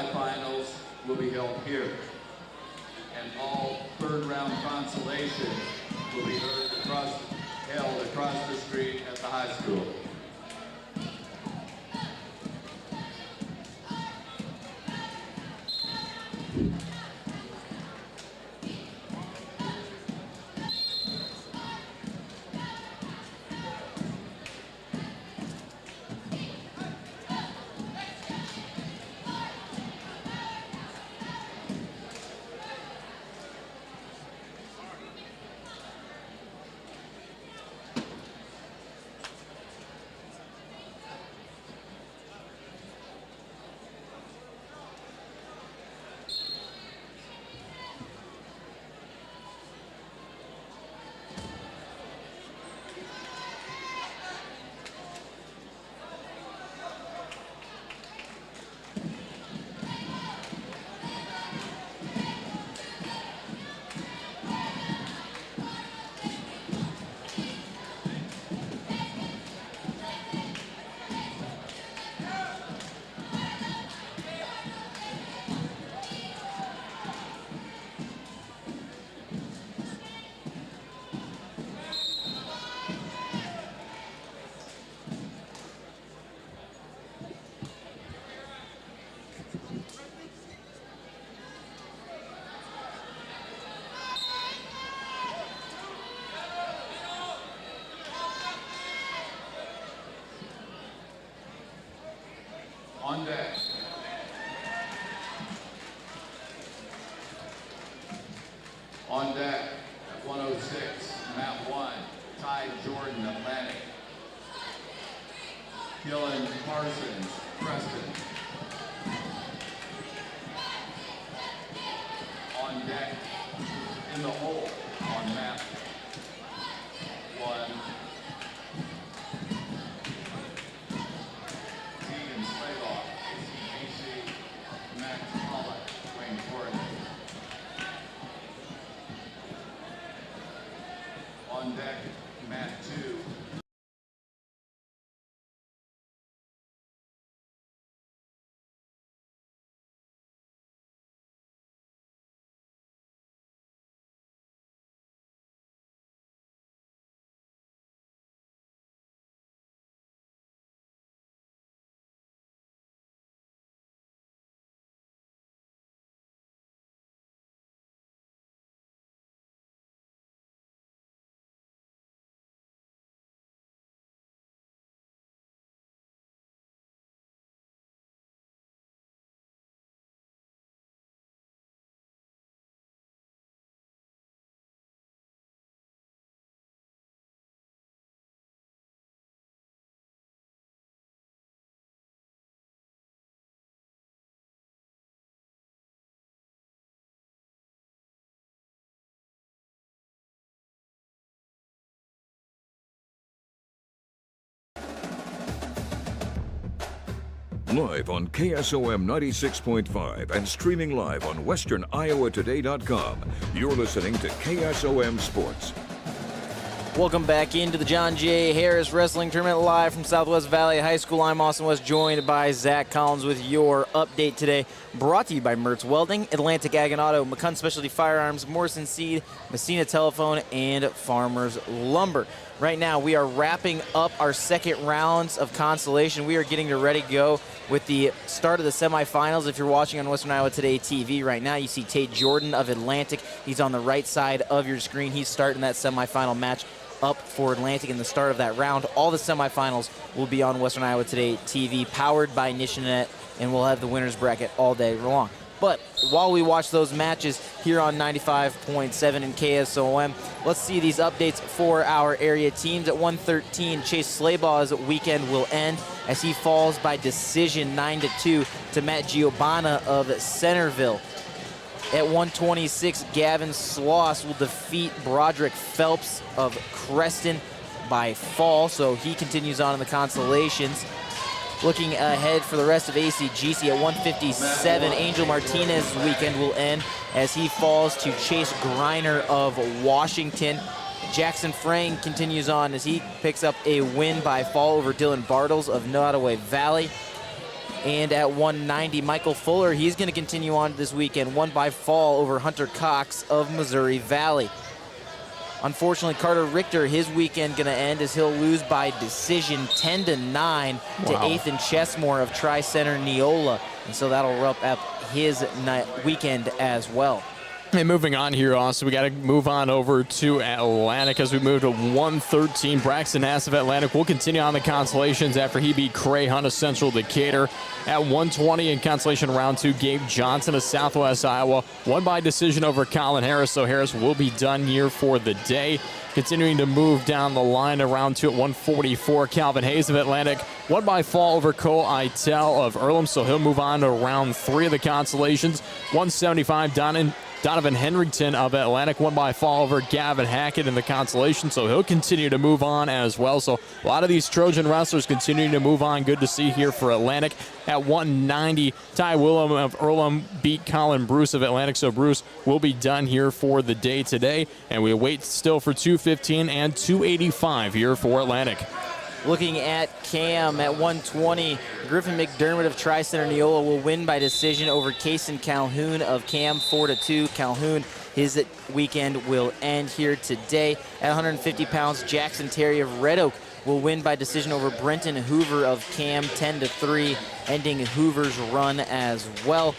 semifinals will be held here. And all third-round consolation will be held across the street at the high school. On deck. On deck at 106, Map 1, Ty Jordan, Atlantic. Killen Parsons, Preston. On deck, in the hole, on Map 1. On deck, Mat 2. Live on KSOM 96.5 and streaming live on westerniowatoday.com. You're listening to KSOM Sports. Welcome back into the John J. Harris Wrestling Tournament live from Southwest Valley High School. I'm Austin West, joined by Zach Collins with your update today. Brought to you by Mertz Welding, Atlantic Ag and Auto, McCunn Specialty Firearms, Morrison Seed, Messina Telephone, and Farmers Lumber. Right now, we are wrapping up our second rounds of consolation. We are getting ready to go with the start of the semifinals. If you're watching on Western Iowa Today TV right now, you see Tate Jordan of Atlantic. He's on the right side of your screen. He's starting that semifinal match up for Atlantic in the start of that round. All the semifinals will be on Western Iowa Today TV, powered by Nishanet, and we'll have the winner's bracket all day long. But while we watch those matches here on 95.7 and KSOM, let's see these updates for our area teams. At 1:13, Chase Slaybaw's weekend will end as he falls by decision 9-2 to Matt Giovanna of Centerville. At 1:26, Gavin Sloss will defeat Broderick Phelps of Creston by fall, so he continues on in the consolations. Looking ahead for the rest of ACGC at 1:57, Angel Martinez's weekend will end as he falls to Chase Griner of Washington. Jackson Frang continues on as he picks up a win by fall over Dylan Bartles of Nottoway Valley. And at 190, Michael Fuller, he's going to continue on this weekend, won by fall over Hunter Cox of Missouri Valley. Unfortunately, Carter Richter, his weekend going to end as he'll lose by decision 10-9 to Ethan Chesmore of Tri-Center Neola. And so that'll wrap up his weekend as well. And moving on here, also, we got to move on over to Atlantic as we move to 113. Braxton Hass of Atlantic will continue on the consolations after he beat Cray Hunt of Central Decatur. At 120 in consolation round 2, Gabe Johnson of Southwest Iowa won by decision over Colin Harris, so Harris will be done here for the day. Continuing to move down the line to round 2 at 144, Calvin Hayes of Atlantic won by fall over Cole Itel of Earlham, so he'll move on to round 3 of the consolations. 175, Donovan Henrington of Atlantic won by fall over Gavin Hackett in the consolation, so he'll continue to move on as well. So a lot of these Trojan wrestlers continuing to move on. Good to see here for Atlantic. At 190, Ty Willem of Earlham beat Colin Bruce of Atlantic, so Bruce will be done here for the day today. And we wait still for 215 and 285 here for Atlantic. Looking at Cam at 120, Griffin McDermott of Tri-Center Neola will win by decision over Kason Calhoun of Cam 4-2. Calhoun, his weekend will end here today. At 150 pounds, Jackson Terry of Red Oak will win by decision over Brenton Hoover of Cam 10-3, ending Hoover's run as well.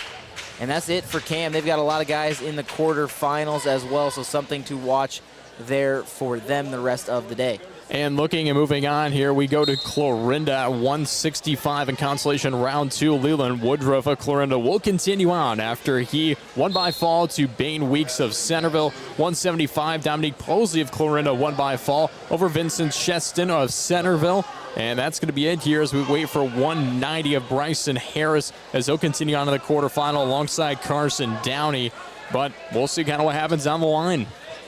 And that's it for Cam. They've got a lot of guys in the quarterfinals as well, so something to watch there for them the rest of the day. And looking and moving on here, we go to Clorinda at 165 in consolation round 2. Leland Woodruff of Clorinda will continue on after he won by fall to Bain Weeks of Centerville. 175, Dominique Posey of Clorinda won by fall over Vincent Cheston of Centerville. And that's going to be it here as we wait for 190 of Bryson Harris as he'll continue on to the quarterfinal alongside Carson Downey. But we'll see kind of what happens down the line.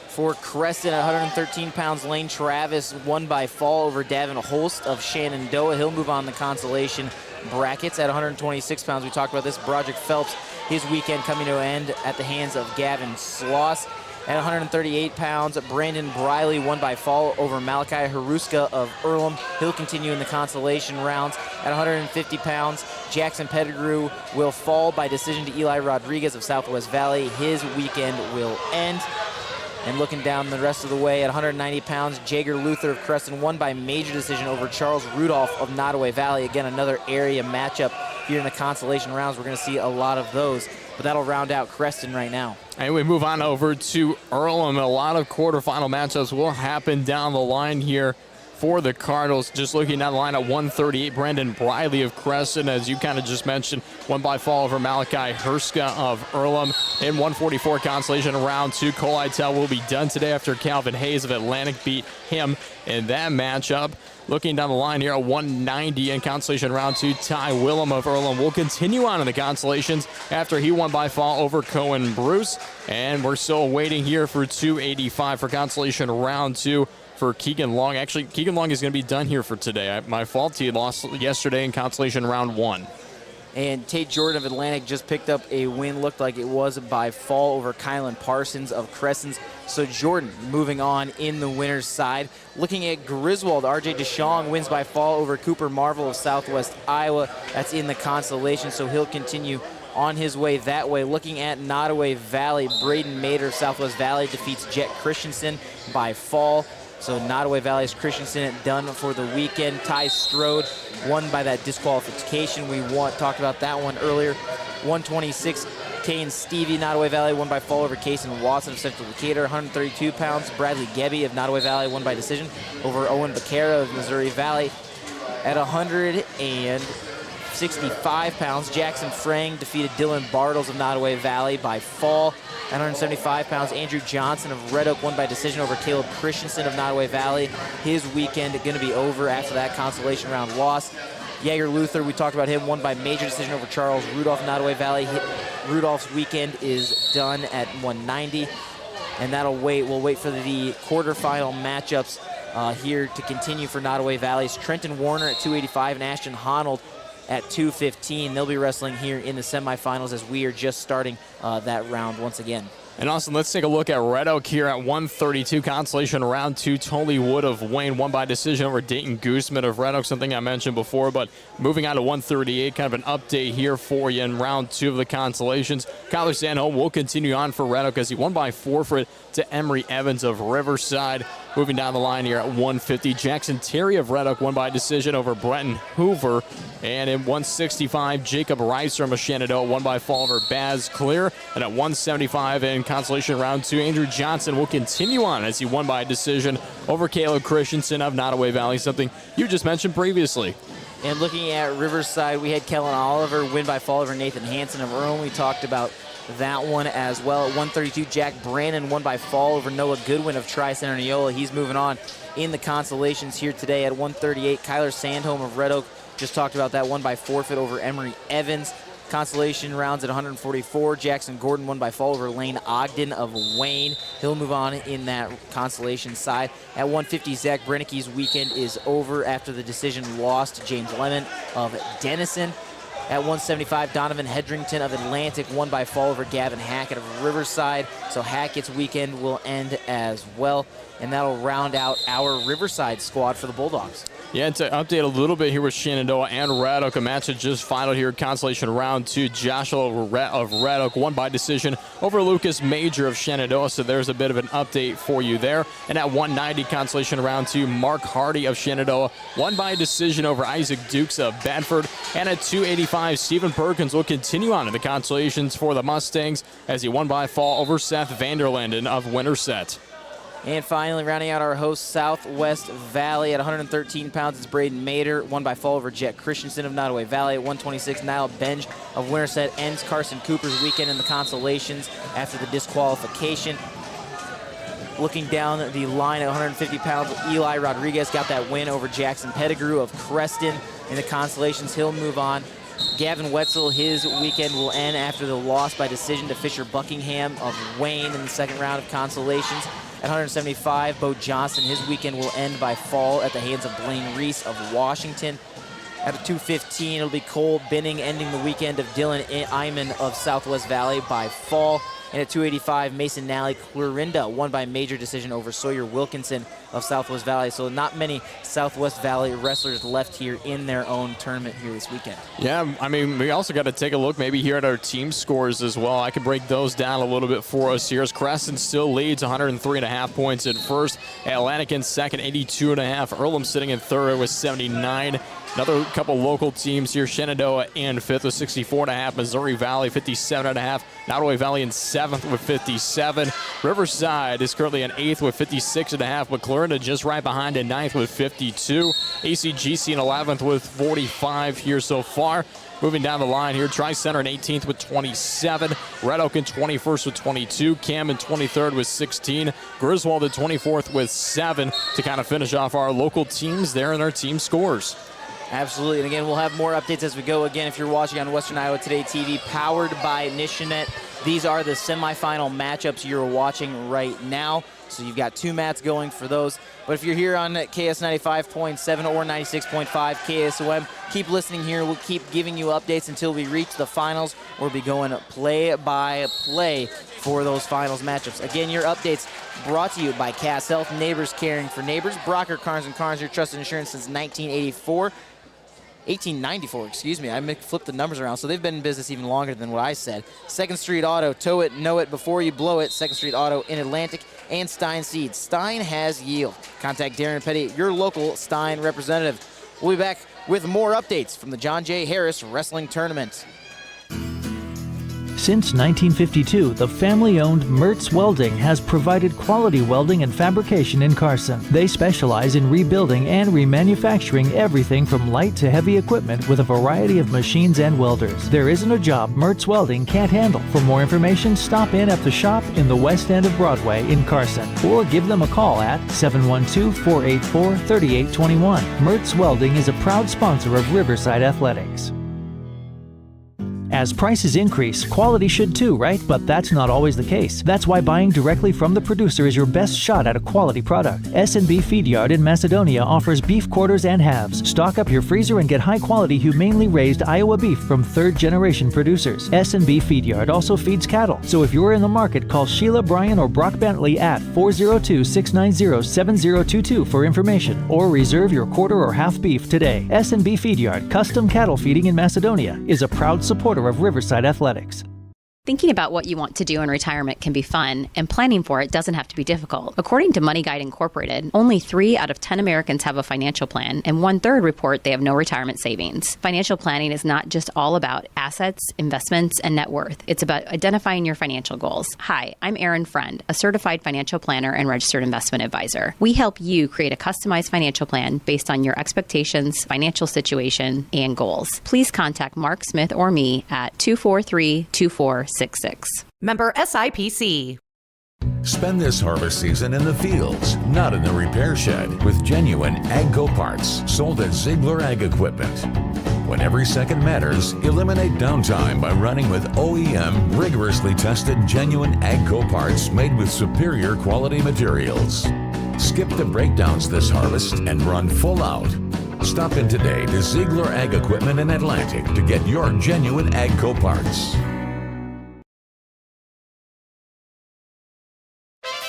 For Creston at 113 pounds, Lane Travis won by fall over Davin Holst of Shenandoah. He'll move on the consolation brackets. At 126 pounds, we talked about this, Broderick Phelps, his weekend coming to an end at the hands of Gavin Sloss. At 138 pounds, Brandon Briley won by fall over Malachi Haruska of Earlham. He'll continue in the consolation rounds. At 150 pounds, Jackson Pettigrew will fall by decision to Eli Rodriguez of Southwest Valley. His weekend will end. And looking down the rest of the way, at 190 pounds, Jager Luther of Creston won by major decision over Charles Rudolph of Nottoway Valley. Again, another area matchup here in the consolation rounds. We're going to see a lot of those, but that'll round out Creston right now. And we move on over to Earlham. A lot of quarterfinal matchups will happen down the line here for the Cardinals. Just looking down the line at 138, Brandon Briley of Creston, as you kind of just mentioned, won by fall over Malachi Herska of Earlham. In 144 consolation round 2, Cole Itel will be done today after Calvin Hayes of Atlantic beat him in that matchup. Looking down the line here at 190 in consolation round 2, Ty Willem of Earlham will continue on in the consolations after he won by fall over Cohen Bruce. And we're still waiting here for 285 for consolation round 2. For Keegan Long. Actually, Keegan Long is going to be done here for today. My fault. He lost yesterday in consolation round 1. And Tate Jordan of Atlantic just picked up a win. Looked like it was by fall over Kylan Parsons of Crescent. So Jordan moving on in the winner's side. Looking at Griswold, RJ DeShong wins by fall over Cooper Marvel of Southwest Iowa. That's in the consolation, so he'll continue on his way that way. Looking at Nottoway Valley, Braden Mader of Southwest Valley defeats Jet Christensen by fall. So Nottoway Valley's Christensen done for the weekend. Ty Strode won by that disqualification. We talked about that one earlier. 126, Kane Stevie, Nottoway Valley won by fall over Kason Watson of Central Decatur. 132 pounds, Bradley Gebbe of Nottoway Valley won by decision over Owen Becerra of Missouri Valley. At 165 pounds, Jackson Frang defeated Dylan Bartles of Nottoway Valley by fall. At 175 pounds, Andrew Johnson of Red Oak won by decision over Caleb Christensen of Nottoway Valley. His weekend going to be over after that consolation round loss. Jager Luther, we talked about him, won by major decision over Charles Rudolph of Nottoway Valley. Rudolph's weekend is done at 190. And we'll wait for the quarterfinal matchups here to continue for Nottoway Valley's Trenton Warner at 285 and Ashton Honnold at 215. They'll be wrestling here in the semifinals as we are just starting that round once again. And Austin, let's take a look at Red Oak here at 132 consolation round 2. Tully Wood of Wayne won by decision over Dayton Gooseman of Red Oak, something I mentioned before. But moving on to 138, kind of an update here for you in round 2 of the consolations. Kyler Sandholm will continue on for Red Oak as he won by forfeit to Emery Evans of Riverside. Moving down the line here at 150, Jackson Terry of Red Oak won by decision over Brenton Hoover. And in 165, Jacob Reiser of Shenandoah won by fall over Baz Clear. And at 175 in consolation round 2, Andrew Johnson will continue on as he won by decision over Caleb Christensen of Nottoway Valley, something you just mentioned previously. And looking at Riverside, we had Kellen Oliver win by fall over Nathan Hansen of Earl. We talked about that one as well. At 132, Jack Brandon won by fall over Noah Goodwin of Tri-Center Neola. He's moving on in the consolations here today. At 138, Kyler Sandholm of Red Oak, just talked about that, won by forfeit over Emery Evans. Consolation rounds at 144, Jackson Gordon won by fall over Lane Ogden of Wayne. He'll move on in that consolation side. At 150, Zach Brennicke's weekend is over after the decision loss to James Lemon of Denison. At 175, Donovan Hedrington of Atlantic won by fall over Gavin Hackett of Riverside. So Hackett's weekend will end as well. And that'll round out our Riverside squad for the Bulldogs. Yeah, and to update a little bit here with Shenandoah and Red Oak, a match that just final here, consolation round 2. Joshua of Red Oak won by decision over Lucas Major of Shenandoah, so there's a bit of an update for you there. And at 190, consolation round 2, Mark Hardy of Shenandoah won by decision over Isaac Dukes of Bedford. And at 285, Stephen Perkins will continue on in the consolations for the Mustangs as he won by fall over Seth Vanderlanden of Winterset. And finally, rounding out our host, Southwest Valley at 113 pounds, it's Braden Mader, won by fall over Jet Christensen of Nottoway Valley. At 126, Niall Benj of Winterset ends Carson Cooper's weekend in the consolations after the disqualification. Looking down the line at 150 pounds, Eli Rodriguez got that win over Jackson Pettigrew of Creston in the consolations. He'll move on. Gavin Wetzel, his weekend will end after the loss by decision to Fisher Buckingham of Wayne in the second round of consolations. At 175, Bo Johnson, his weekend will end by fall at the hands of Blaine Reese of Washington. At 215, it'll be Cole Binning ending the weekend of Dylan Iman of Southwest Valley by fall. And at 285, Mason Nally Clorinda won by major decision over Sawyer Wilkinson of Southwest Valley. So not many Southwest Valley wrestlers left here in their own tournament here this weekend. Yeah, I mean, we also got to take a look maybe here at our team scores as well. I can break those down a little bit for us here. As Creston still leads 103.5 points at first. Atlantic in second, 82.5. Earlham sitting in third with 79. Another couple local teams here, Shenandoah in fifth with 64.5. Missouri Valley, 57.5. Nottoway Valley in seventh with 57. Riverside is currently in eighth with 56.5, but Clarinda just right behind in ninth with 52. ACGC in 11th with 45 here so far. Moving down the line here, Tri-Center in 18th with 27. Red Oak in 21st with 22. Cam in 23rd with 16. Griswold in 24th with 7 to kind of finish off our local teams there in our team scores. Absolutely, and again, we'll have more updates as we go. Again, if you're watching on Western Iowa Today TV, powered by Nishanet, these are the semifinal matchups you're watching right now. So you've got two mats going for those. But if you're here on KS 95.7 or 96.5 KSOM, keep listening here. We'll keep giving you updates until we reach the finals. We'll be going play by play for those finals matchups. Again, your updates brought to you by Cass Health, Neighbors Caring for Neighbors, Brocker Carnes & Carnes, your trusted insurance since 1894, excuse me. I flipped the numbers around, so they've been in business even longer than what I said. 2nd Street Auto, tow it, know it before you blow it. 2nd Street Auto in Atlantic, and Stein Seeds. Stein has yield. Contact Darren Petty, your local Stein representative. We'll be back with more updates from the John J. Harris Wrestling Tournament. Since 1952, the family-owned Mertz Welding has provided quality welding and fabrication in Carson. They specialize in rebuilding and remanufacturing everything from light to heavy equipment with a variety of machines and welders. There isn't a job Mertz Welding can't handle. For more information, stop in at the shop in the west end of Broadway in Carson or give them a call at 712-484-3821. Mertz Welding is a proud sponsor of Riverside Athletics. As prices increase, quality should too, right? But that's not always the case. That's why buying directly from the producer is your best shot at a quality product. S&B Feed Yard in Macedonia offers beef quarters and halves. Stock up your freezer and get high-quality, humanely raised Iowa beef from third-generation producers. S&B Feed Yard also feeds cattle. So if you're in the market, call Sheila, Bryan, or Brock Bentley at 402-690-7022 for information, or reserve your quarter or half beef today. S&B Feed Yard, custom cattle feeding in Macedonia, is a proud supporter of Riverside Athletics. Thinking about what you want to do in retirement can be fun, and planning for it doesn't have to be difficult. According to Money Guide Incorporated, only 3 out of 10 Americans have a financial plan, and 1/3 report they have no retirement savings. Financial planning is not just all about assets, investments, and net worth. It's about identifying your financial goals. Hi, I'm Erin Friend, a certified financial planner and registered investment advisor. We help you create a customized financial plan based on your expectations, financial situation, and goals. Please contact Mark Smith or me at 243-2466. Member SIPC. Spend this harvest season in the fields, not in the repair shed, with genuine AGCO parts sold at Ziegler Ag Equipment. When every second matters, eliminate downtime by running with OEM rigorously tested genuine AGCO parts made with superior quality materials. Skip the breakdowns this harvest and run full out. Stop in today to Ziegler Ag Equipment in Atlantic to get your genuine AGCO parts.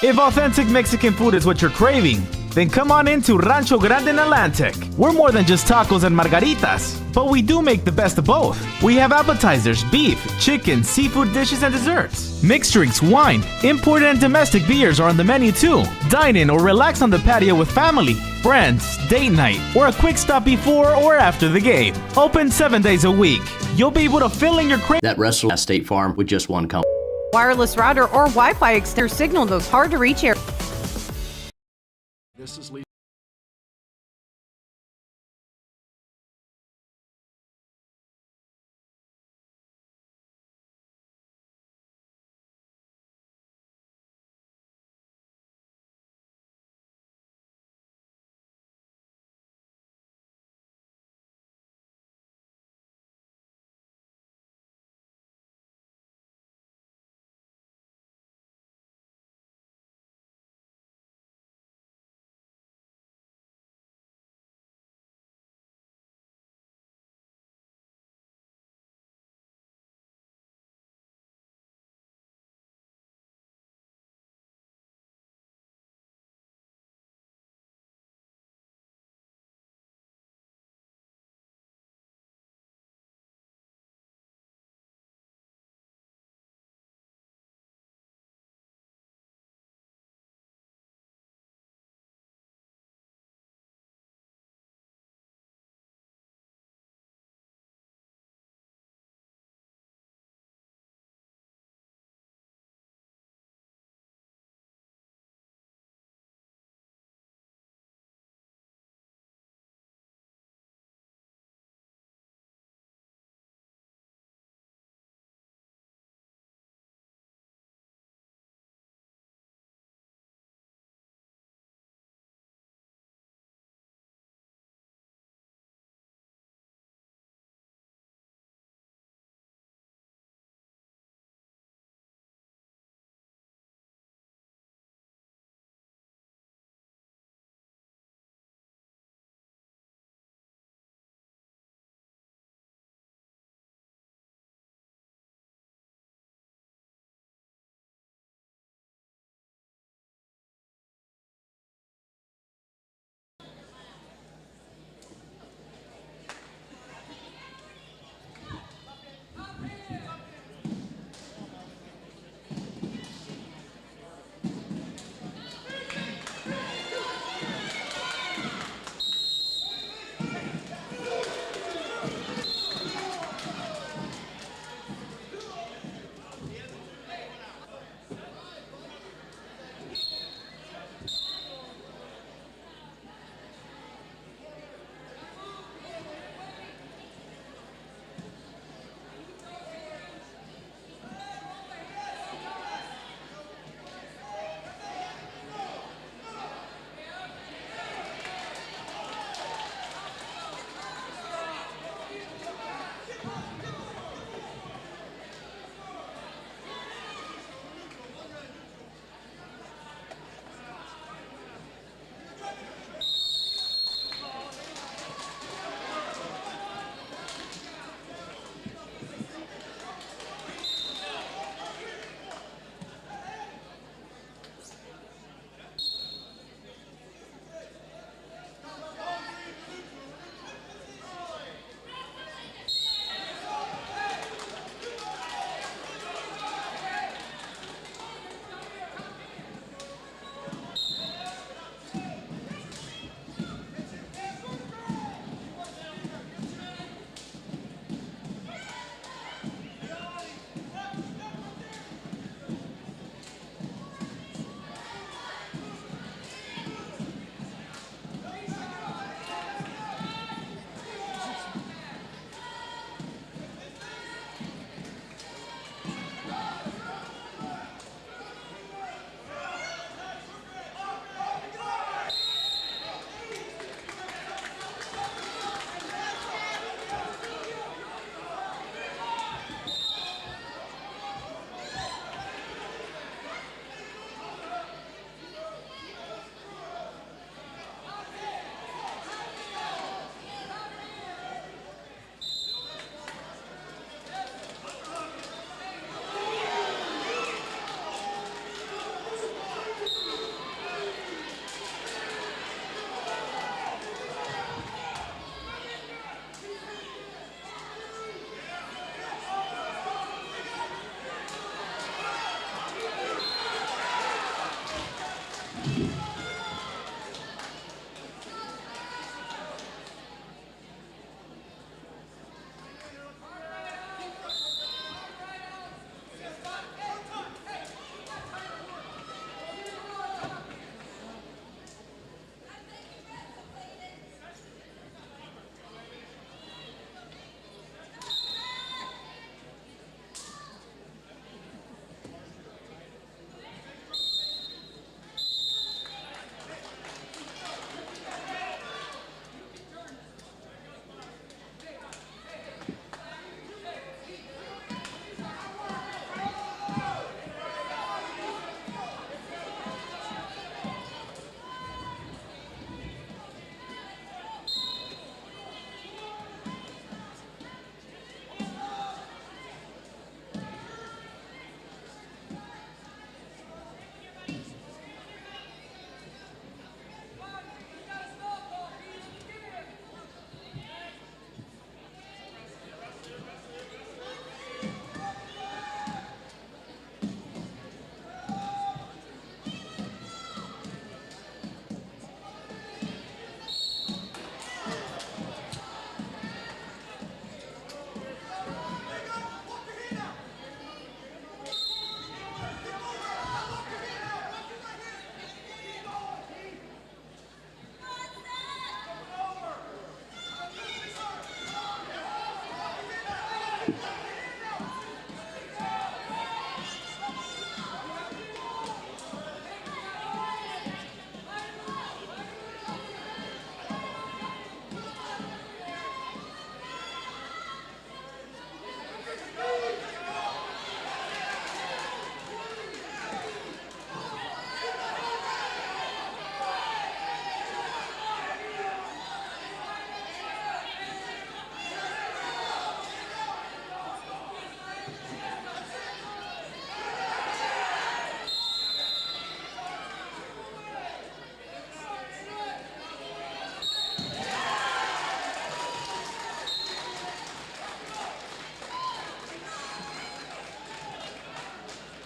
If authentic Mexican food is what you're craving, then come on into Rancho Grande in Atlantic. We're more than just tacos and margaritas, but we do make the best of both. We have appetizers, beef, chicken, seafood dishes, and desserts. Mixed drinks, wine, imported and domestic beers are on the menu too. Dine in or relax on the patio with family, friends, date night, or a quick stop before or after the game. Open 7 days a week. You'll be able to fill in your crate. That wrestler at State Farm with just one company. Wireless router or Wi-Fi extender signal in those hard-to-reach areas. This is Lisa.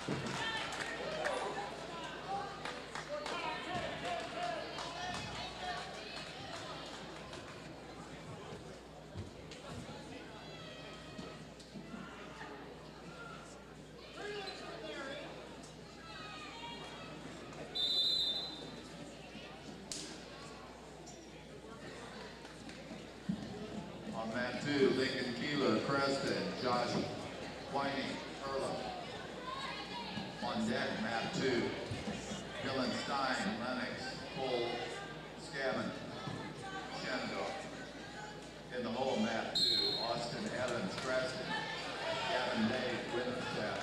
On mat 2, Lincoln Keeler, Creston, Josh Whiting, Erla. On deck, mat 2, Dylan Stein, Lennox, Cole, Scammon, Shenandoah. In the hole, mat 2, Austin Evans, Creston, Gavin Day, Winterstaff.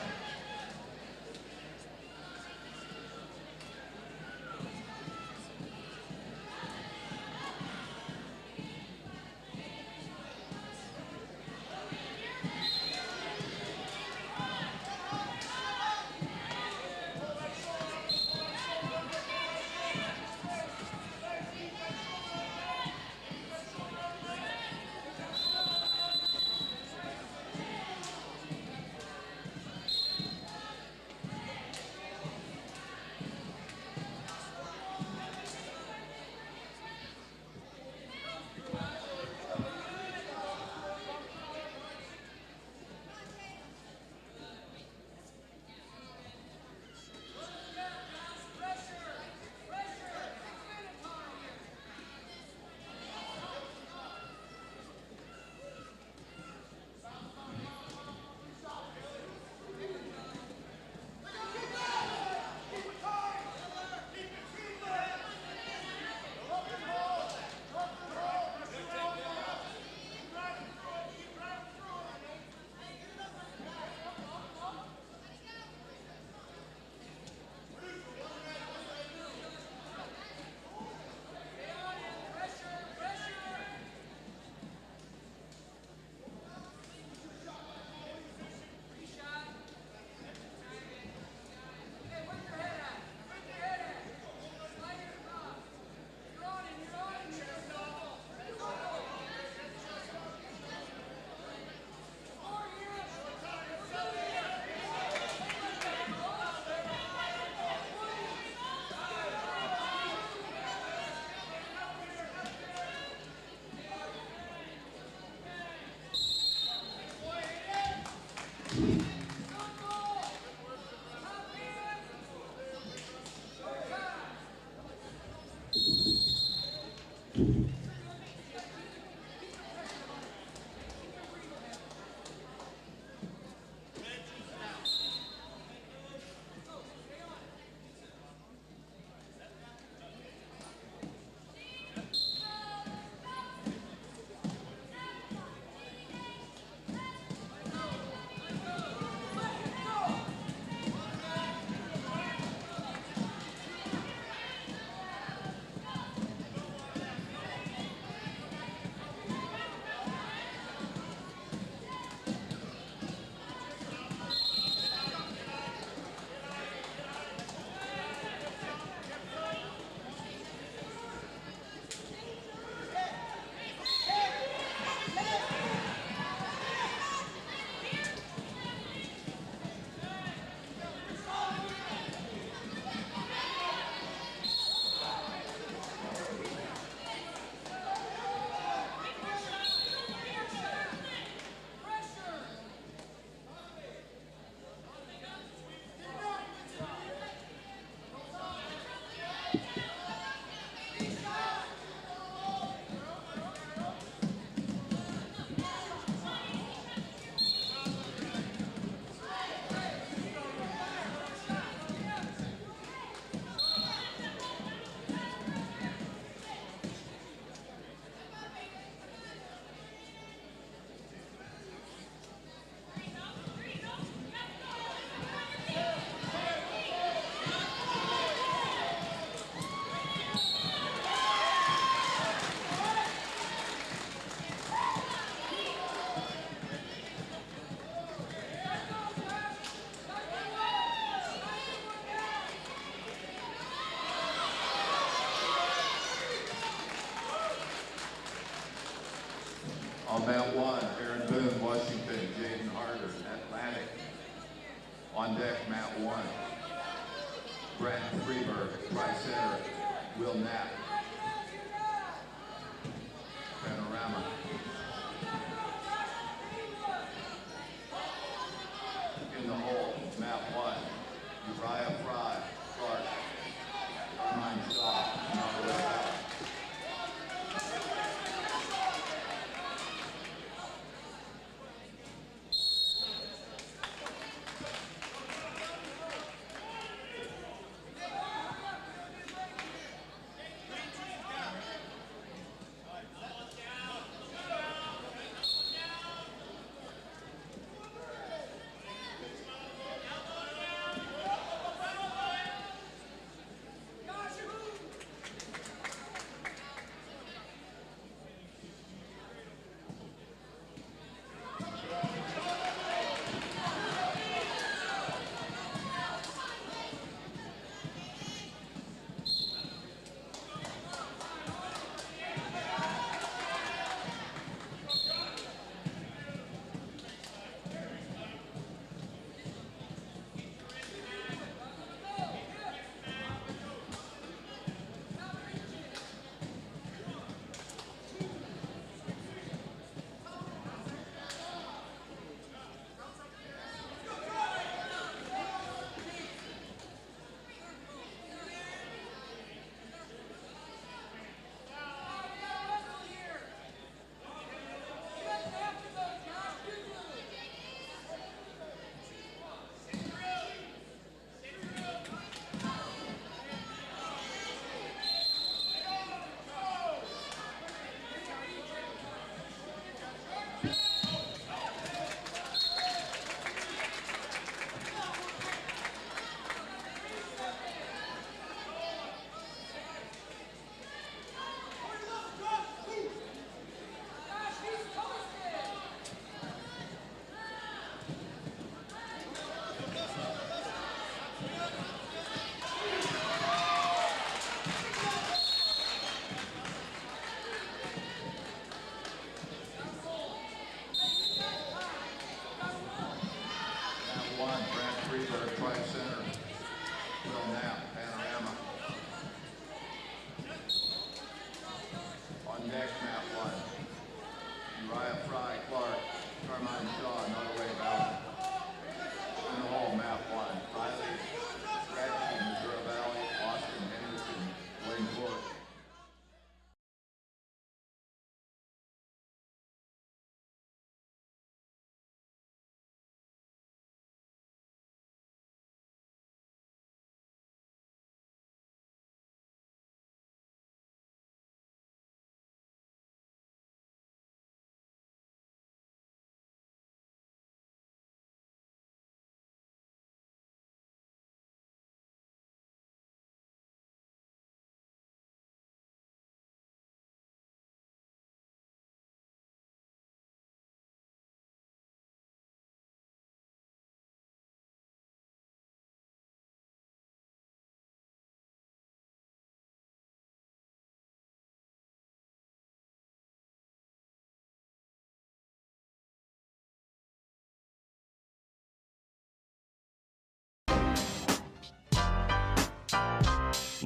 On deck, Matt 1. Brent Freeberg, right center. Will Knapp. Panorama. In the hole, Matt 1. Uriah Fry, Clark. Ryan Shaw, not away out.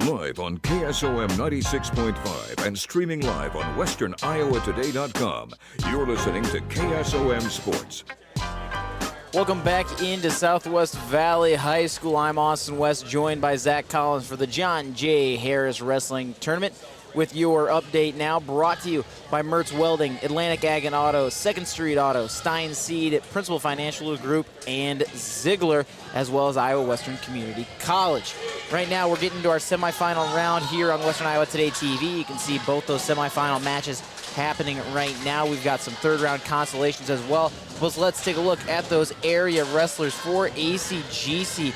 Live on KSOM 96.5 and streaming live on westerniowatoday.com. You're listening to KSOM Sports. Welcome back into Southwest Valley High School. I'm Austin West, joined by Zach Collins for the John J. Harris Wrestling Tournament. With your update now, brought to you by Mertz Welding, Atlantic Ag and Auto, 2nd Street Auto, Stein Seed, Principal Financial Group, and Ziegler, as well as Iowa Western Community College. Right now, we're getting to our semifinal round here on Western Iowa Today TV. You can see both those semifinal matches happening right now. We've got some third-round consolations as well. But let's take a look at those area wrestlers for ACGC.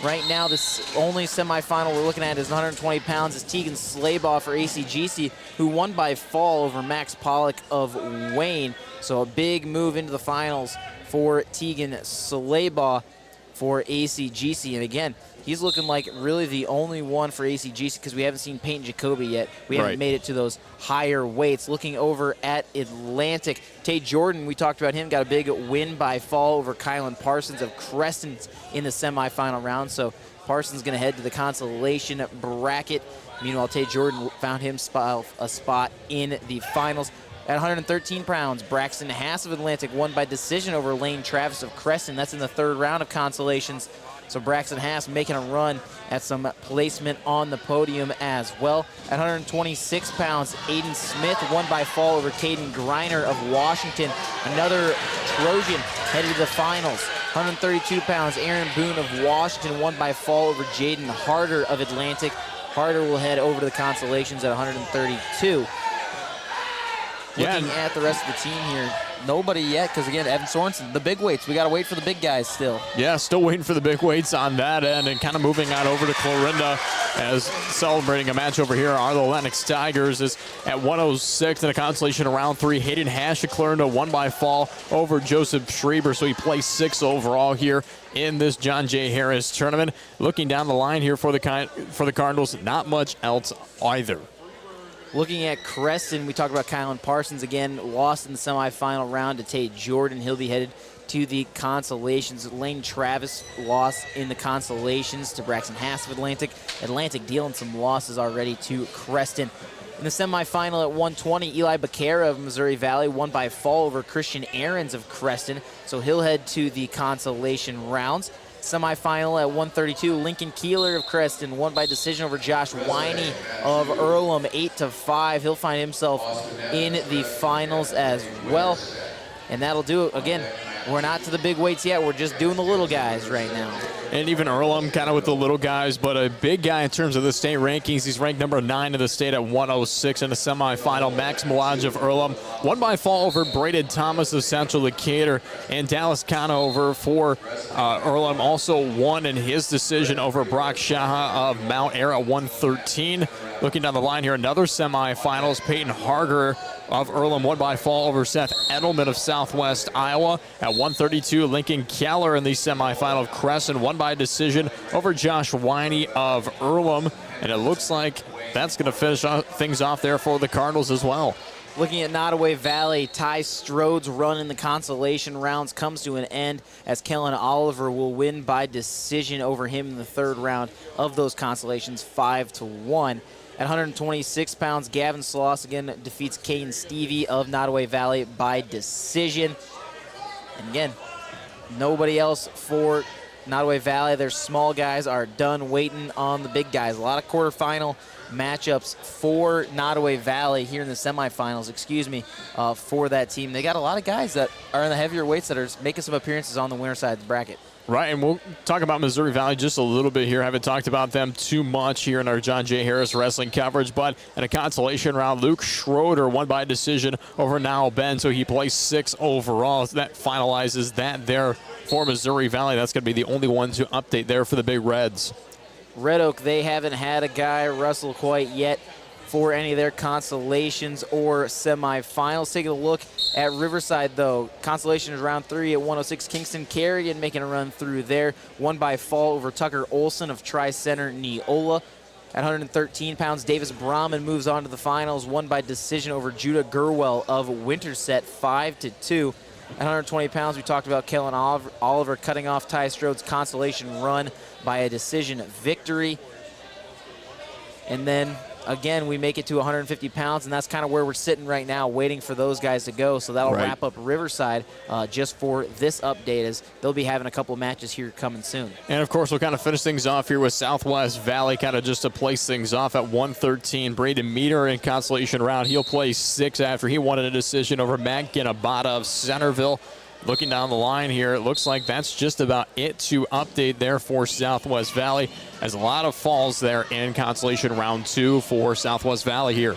Right now, this only semifinal we're looking at is 120 pounds. Is Tegan Slaybaugh for ACGC, who won by fall over Max Pollock of Wayne. So a big move into the finals for Tegan Slaybaugh. for ACGC. And again, he's looking like really the only one for ACGC because we haven't seen Peyton Jacoby yet. We haven't made it to those higher weights. Looking over at Atlantic, Tate Jordan, we talked about him, got a big win by fall over Kylan Parsons of Creston in the semifinal round. So Parsons going to head to the consolation bracket. Meanwhile, Tate Jordan found himself a spot in the finals. At 113 pounds, Braxton Haas of Atlantic won by decision over Lane Travis of Creston. That's in the third round of consolations. So Braxton Haas making a run at some placement on the podium as well. At 126 pounds, Aiden Smith won by fall over Caden Griner of Washington. Another Trojan headed to the finals. 132 pounds, Aaron Boone of Washington won by fall over Jaden Harder of Atlantic. Harder will head over to the consolations at 132. Looking at the rest of the team here, nobody yet, because again, Evan Sorensen, the big weights. We got to wait for the big guys still. Yeah, still waiting for the big weights on that end, and kind of moving on over to Clarinda as celebrating a match over here are the Lennox Tigers. Is at 106 in a consolation of round 3. Hayden Hash of Clarinda won by fall over Joseph Schreiber, so he placed 6th overall here in this John J. Harris tournament. Looking down the line here for the Cardinals, not much else either. Looking at Creston, we talked about Kylan Parsons again, lost in the semifinal round to Tate Jordan. He'll be headed to the consolations. Lane Travis lost in the consolations to Braxton Haas of Atlantic. Atlantic dealing some losses already to Creston. In the semifinal at 120, Eli Becerra of Missouri Valley won by fall over Christian Ahrens of Creston, so he'll head to the consolation rounds. Semifinal at 132, Lincoln Keeler of Creston won by decision over Josh Winey of Earlham, 8-5. He'll find himself in the finals as well. And that'll do it. Again, we're not to the big weights yet. We're just doing the little guys right now. And even Earlham kind of with the little guys, but a big guy in terms of the state rankings. He's ranked number 9 in the state at 106 in the semifinal. Max Milage of Earlham won by fall over Braden Thomas of Central Decatur, and Dallas Conover for Earlham also won in his decision over Brock Shaha of Mount Air at 113. Looking down the line here, another semifinals. Peyton Harger of Earlham won by fall over Seth Edelman of Southwest Iowa. At 132, Lincoln Keller in the semifinal of Crescent won by decision over Josh Winey of Earlham. And it looks like that's going to finish things off there for the Cardinals as well. Looking at Nottoway Valley, Ty Strode's run in the consolation rounds comes to an end as Kellen Oliver will win by decision over him in the third round of those consolations, 5-1. At 126 pounds, Gavin Sloss again defeats Caden Stevie of Nottoway Valley by decision. And again, nobody else for Nottoway Valley. Their small guys are done waiting on the big guys. A lot of quarterfinal matchups for Nottoway Valley here in the semifinals, for that team. They got a lot of guys that are in the heavier weights that are making some appearances on the winner side of the bracket. Right, and we'll talk about Missouri Valley just a little bit here. Haven't talked about them too much here in our John J. Harris wrestling coverage, but in a consolation round, Luke Schroeder won by decision over Niall Ben, so he placed 6th overall. So that finalizes that there for Missouri Valley. That's going to be the only one to update there for the Big Reds. Red Oak, they haven't had a guy wrestle quite yet for any of their consolations or semifinals. Taking a look at Riverside, though. Consolation is round 3 at 106. Kingston Carrigan making a run through there. Won by fall over Tucker Olson of Tri-Center Neola. At 113 pounds, Davis Brahman moves on to the finals. Won by decision over Judah Gerwell of Winterset, 5-2. At 120 pounds, we talked about Kellen Oliver cutting off Ty Strode's consolation run by a decision victory. And then again, we make it to 150 pounds, and that's kind of where we're sitting right now, waiting for those guys to go. So that'll wrap up Riverside just for this update, as they'll be having a couple matches here coming soon. And, of course, we'll kind of finish things off here with Southwest Valley, kind of just to place things off at 113. Braden Meter in consolation round. He'll play 6 after he won a decision over Matt Ginabata of Centerville. Looking down the line here, it looks like that's just about it to update there for Southwest Valley, as a lot of falls there in consolation round 2 for Southwest Valley here.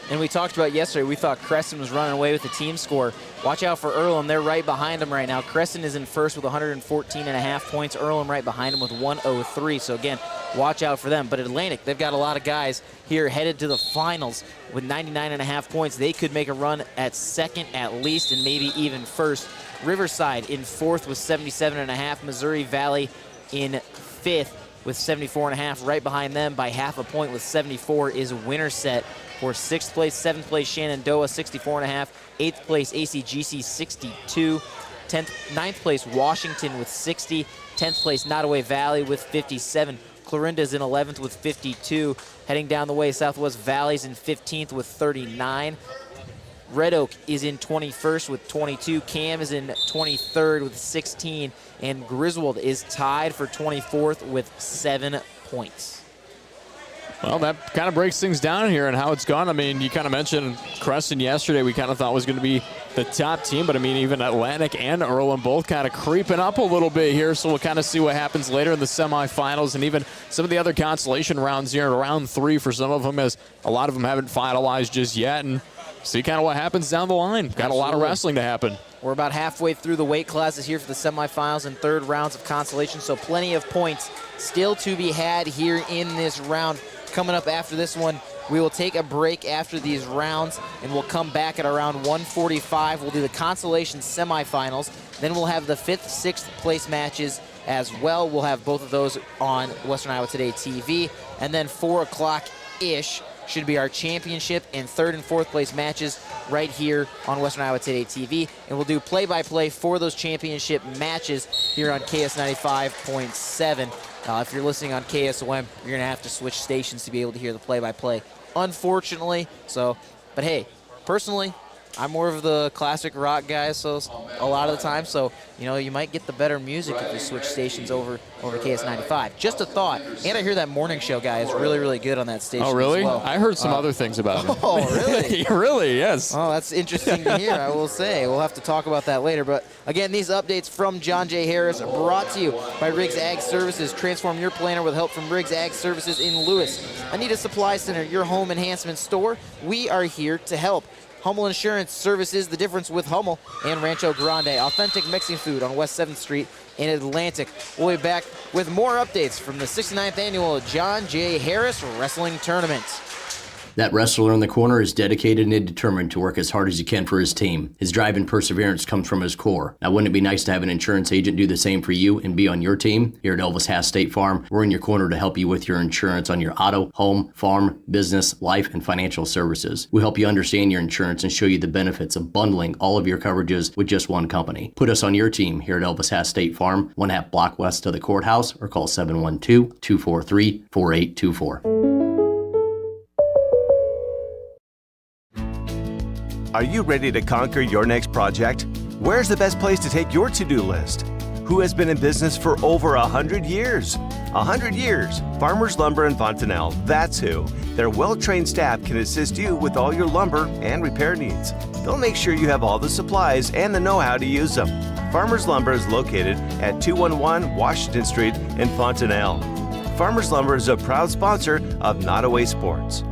And we talked about yesterday, we thought Creston was running away with the team score. Watch out for Earlham. They're right behind him right now. Creston is in first with 114.5 points. Earlham right behind him with 103. So again, watch out for them. But Atlantic, they've got a lot of guys here headed to the finals with 99.5 points. They could make a run at second at least, and maybe even first. Riverside in fourth with 77.5. Missouri Valley in fifth with 74.5. Right behind them by half a point with 74 is Winterset. For sixth place, seventh place Shenandoah, 64.5. Eighth place ACGC, 62. Ninth place Washington with 60. 10th place Nottoway Valley with 57. Clarinda's in 11th with 52. Heading down the way, Southwest Valley's in 15th with 39. Red Oak is in 21st with 22. Cam is in 23rd with 16. And Griswold is tied for 24th with 7 points. Well, that kind of breaks things down here and how it's gone. I mean, you kind of mentioned Creston yesterday we kind of thought was going to be the top team, but I mean, even Atlantic and Irwin both kind of creeping up a little bit here, so we'll kind of see what happens later in the semifinals and even some of the other consolation rounds here, round 3 for some of them, as a lot of them haven't finalized just yet, and see kind of what happens down the line. Got a lot of wrestling to happen. We're about halfway through the weight classes here for the semifinals and third rounds of consolation, so plenty of points still to be had here in this round. Coming up after this one, we will take a break after these rounds, and we'll come back at around 1:45. We'll do the consolation semifinals. Then we'll have the 5th, 6th place matches as well. We'll have both of those on Western Iowa Today TV. And then 4 o'clock-ish should be our championship and 3rd and 4th place matches right here on Western Iowa Today TV. And we'll do play-by-play for those championship matches here on KS 95.7. If you're listening on KSOM, you're going to have to switch stations to be able to hear the play-by-play, unfortunately. But hey, personally, I'm more of the classic rock guy, so a lot of the time, so you might get the better music if you switch stations over KS95. Just a thought. And I hear that morning show guy is really, really good on that station. Oh, really? As well. I heard some other things about him. Oh, really? Really, yes. Oh, that's interesting to hear, I will say. We'll have to talk about that later. But again, these updates from John J. Harris brought to you by Riggs Ag Services. Transform your planter with help from Riggs Ag Services in Lewis. Anita Supply Center, your home enhancement store. We are here to help. Hummel Insurance Services, the difference with Hummel, and Rancho Grande, authentic Mexican food on West 7th Street in Atlantic. We'll be back with more updates from the 69th annual John J. Harris Wrestling Tournament. That wrestler in the corner is dedicated and determined to work as hard as he can for his team. His drive and perseverance comes from his core. Now, wouldn't it be nice to have an insurance agent do the same for you and be on your team? Here at Elvis Hass State Farm, we're in your corner to help you with your insurance on your auto, home, farm, business, life, and financial services. We help you understand your insurance and show you the benefits of bundling all of your coverages with just one company. Put us on your team here at Elvis Hass State Farm, 1/2 block west of the courthouse, or call 712-243-4824. Are you ready to conquer your next project? Where's the best place to take your to-do list? Who has been in business for over 100 years? 100 years. Farmers Lumber in Fontanelle, that's who. Their well-trained staff can assist you with all your lumber and repair needs. They'll make sure you have all the supplies and the know-how to use them. Farmers Lumber is located at 211 Washington Street in Fontanelle. Farmers Lumber is a proud sponsor of Nottoway Sports.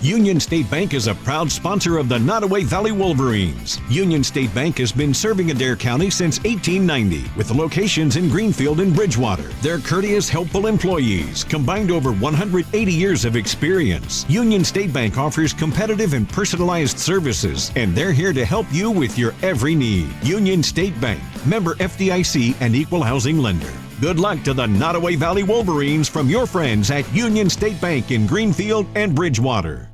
Union State Bank is a proud sponsor of the Nottoway Valley Wolverines. Union State Bank has been serving Adair County since 1890, with locations in Greenfield and Bridgewater. Their courteous, helpful employees, combined over 180 years of experience. Union State Bank offers competitive and personalized services, and they're here to help you with your every need. Union State Bank, member FDIC and equal housing lender. Good luck to the Nottoway Valley Wolverines from your friends at Union State Bank in Greenfield and Bridgewater.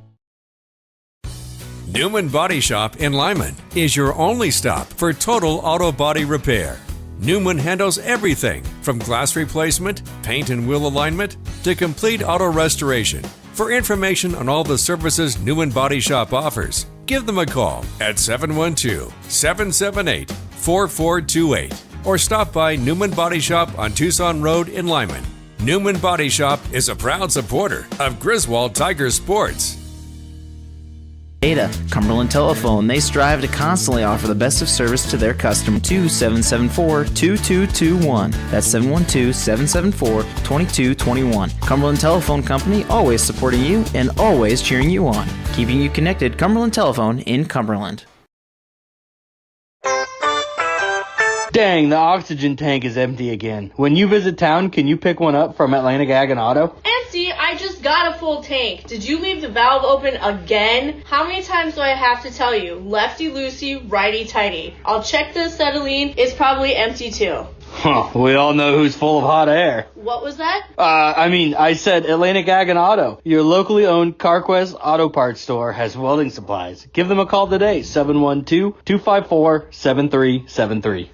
Newman Body Shop in Lyman is your only stop for total auto body repair. Newman handles everything from glass replacement, paint and wheel alignment, to complete auto restoration. For information on all the services Newman Body Shop offers, give them a call at 712-778-4428 or stop by Newman Body Shop on Tucson Road in Lyman. Newman Body Shop is a proud supporter of Griswold Tiger Sports. Data, Cumberland Telephone. They strive to constantly offer the best of service to their customer. 774-2221. That's 712-774-2221. Cumberland Telephone Company, always supporting you and always cheering you on. Keeping you connected, Cumberland Telephone in Cumberland. Dang, the oxygen tank is empty again. When you visit town, can you pick one up from Atlantic Ag and Auto? Empty? I just got a full tank. Did you leave the valve open again? How many times do I have to tell you? Lefty loosey, righty tighty. I'll check the acetylene. It's probably empty too. Huh, we all know who's full of hot air. What was that? I said Atlantic Ag and Auto. Your locally owned CarQuest Auto Parts store has welding supplies. Give them a call today, 712-254-7373.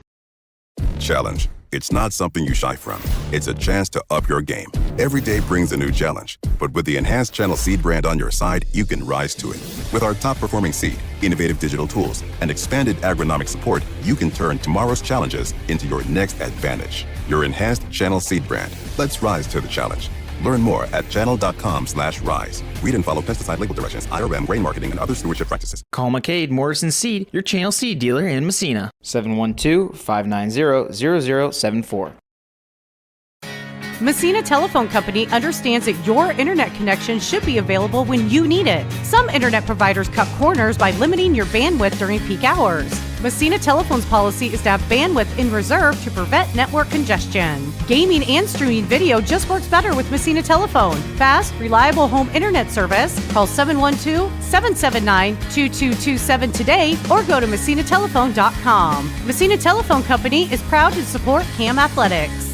Challenge. It's not something you shy from. It's a chance to up your game. Every day brings a new challenge, but with the enhanced Channel Seed brand on your side, you can rise to it. With our top-performing seed, innovative digital tools, and expanded agronomic support, you can turn tomorrow's challenges into your next advantage. Your enhanced Channel Seed brand. Let's rise to the challenge. Learn more at channel.com/rise. Read and follow pesticide label directions, IRM, grain marketing, and other stewardship practices. Call McCade Morrison Seed, your Channel Seed dealer in Messina. 712-590-0074. Messina Telephone Company understands that your internet connection should be available when you need it. Some internet providers cut corners by limiting your bandwidth during peak hours. Messina Telephone's policy is to have bandwidth in reserve to prevent network congestion. Gaming and streaming video just works better with Messina Telephone. Fast, reliable home internet service. Call 712-779-2227 today or go to messinatelephone.com. Messina Telephone Company is proud to support CAM Athletics.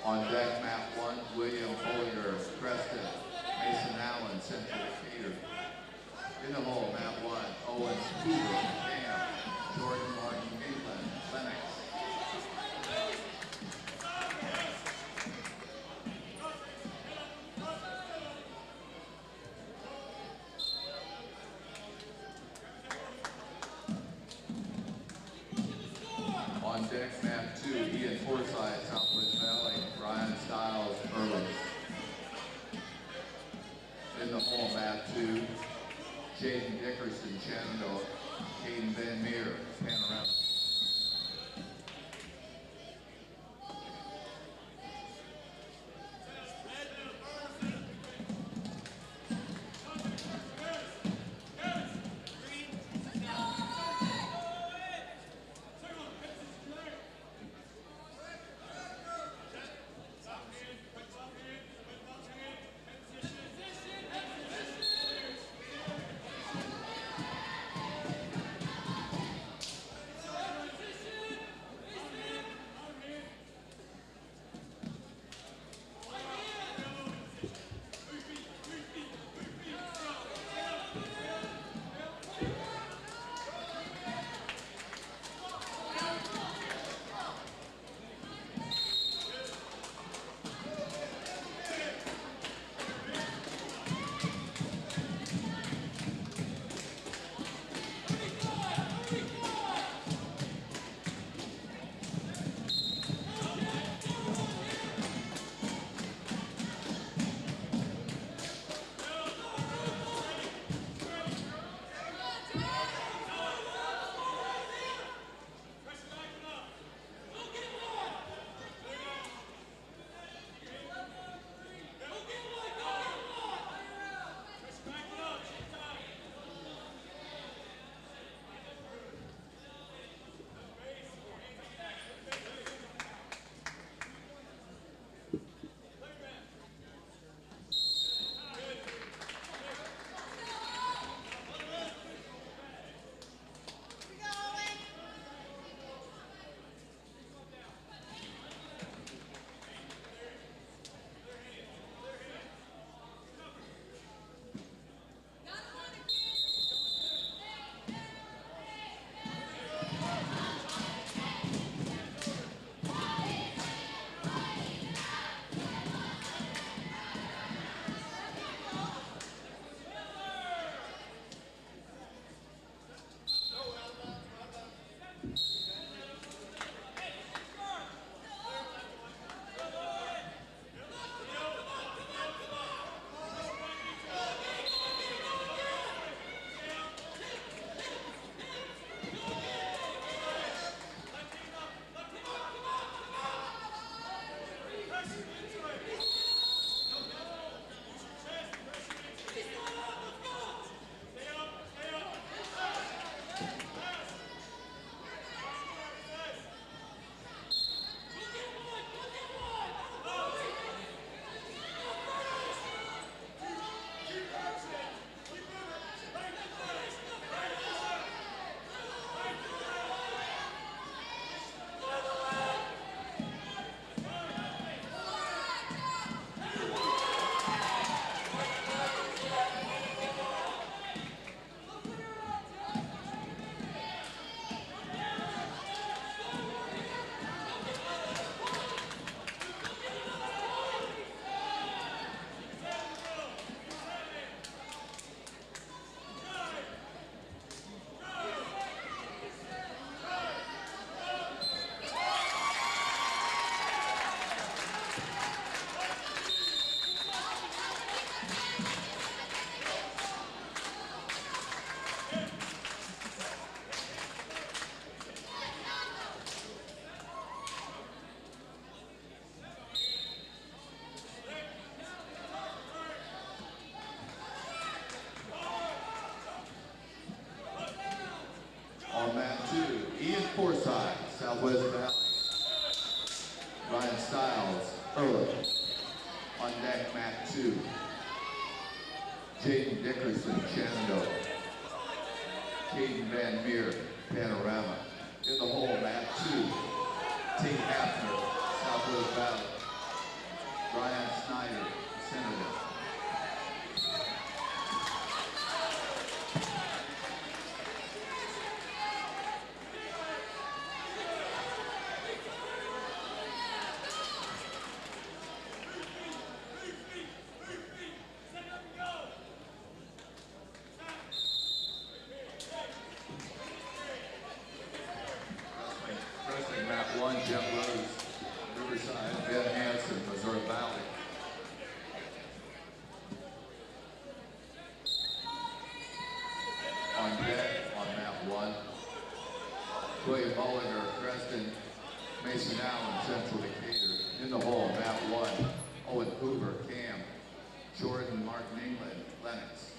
On deck, map 1, William Bollinger, Preston, Mason Allen, Central Decatur. In the hole, map 1, Owens, Hoover, Cam, Jordan Martin, Cleveland, Lennox. On deck, map 2, Ian Forsyth, Southwest Valley, Brian Stiles, Early. In the hole, map 2, Jaden Dickerson, Shenandoah, Caden Van Meer, Panorama. Forsyth, Southwest Valley. Ryan Stiles, Early. On deck, mat 2. Jaden Dickerson, Shenandoah. Caden Van Meer, Panorama. In the hole, mat 2. Tate Hafner, Southwest Valley. Brian Snyder, Senator. Wrestling map 1, Jim Rose, Riverside, Ben Hanson, Missouri Valley. On deck, on map 1, William Bollinger, Preston, Mason Allen, Central Decatur. In the hall, map 1, Owen Hoover, Cam, Jordan, Martin England, Lennox.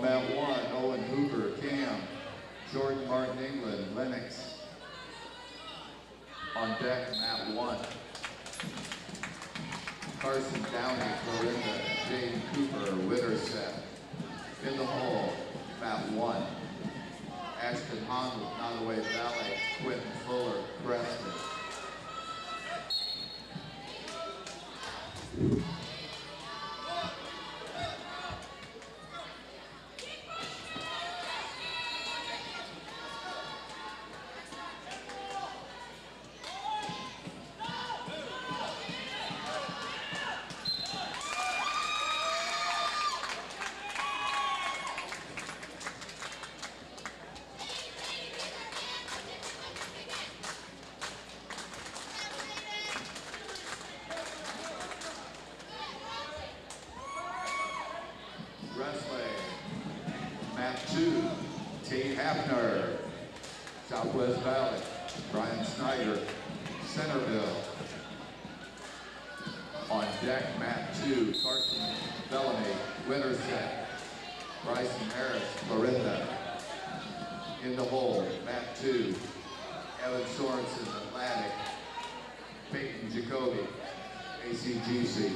On mat 1, Owen Hoover, Cam. Jordan Martin, England, Lennox. On deck, mat 1. Carson Downey, Florinda, Jane Cooper, Winterset. In the hole, mat 1. Ashton Hahn with Nottoway Valley, Quentin Fuller, Preston. Wrestling, mat 2, Tate Hafner, Southwest Valley, Brian Snyder, Centerville. On deck, mat 2, Carson Bellamy, Winterset, Bryson Harris, Florinda. In the hole, mat 2, Evan Sorensen, Atlantic, Peyton Jacoby, ACGC.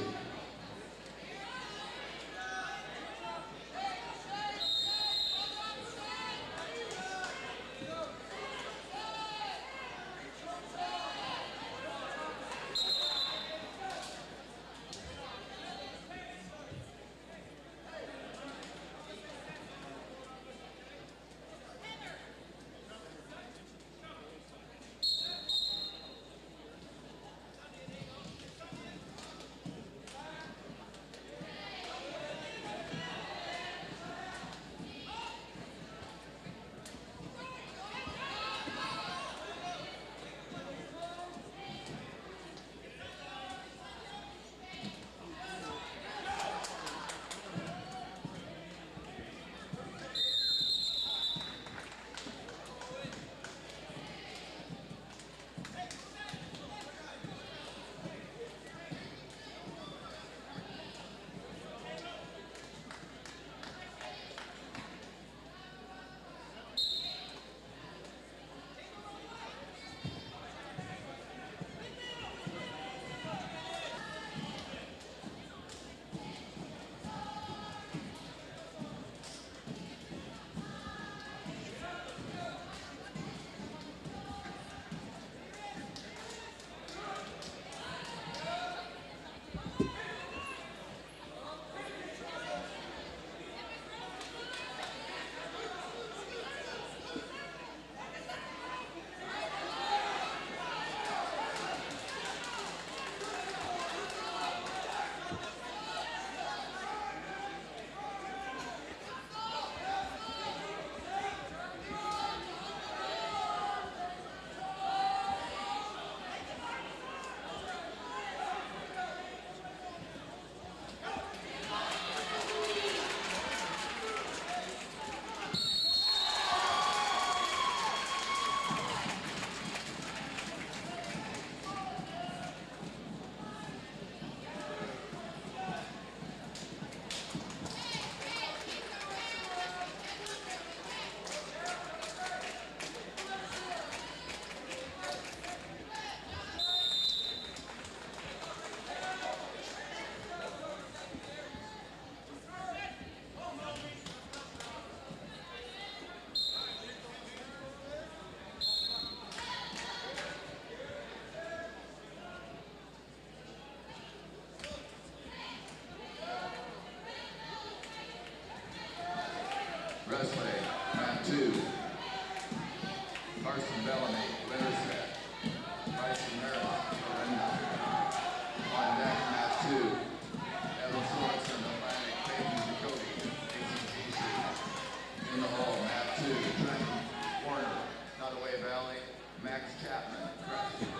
Wrestling, mat 2. Carson Bellamy, Winterset. Bryson Harris, Florinda. On deck, mat 2. Evan Sorensen, Atlantic, Peyton Jacoby, ACGC. In the hall, mat 2. Trenton Warner, Nottoway Valley, Max Chapman, Preston.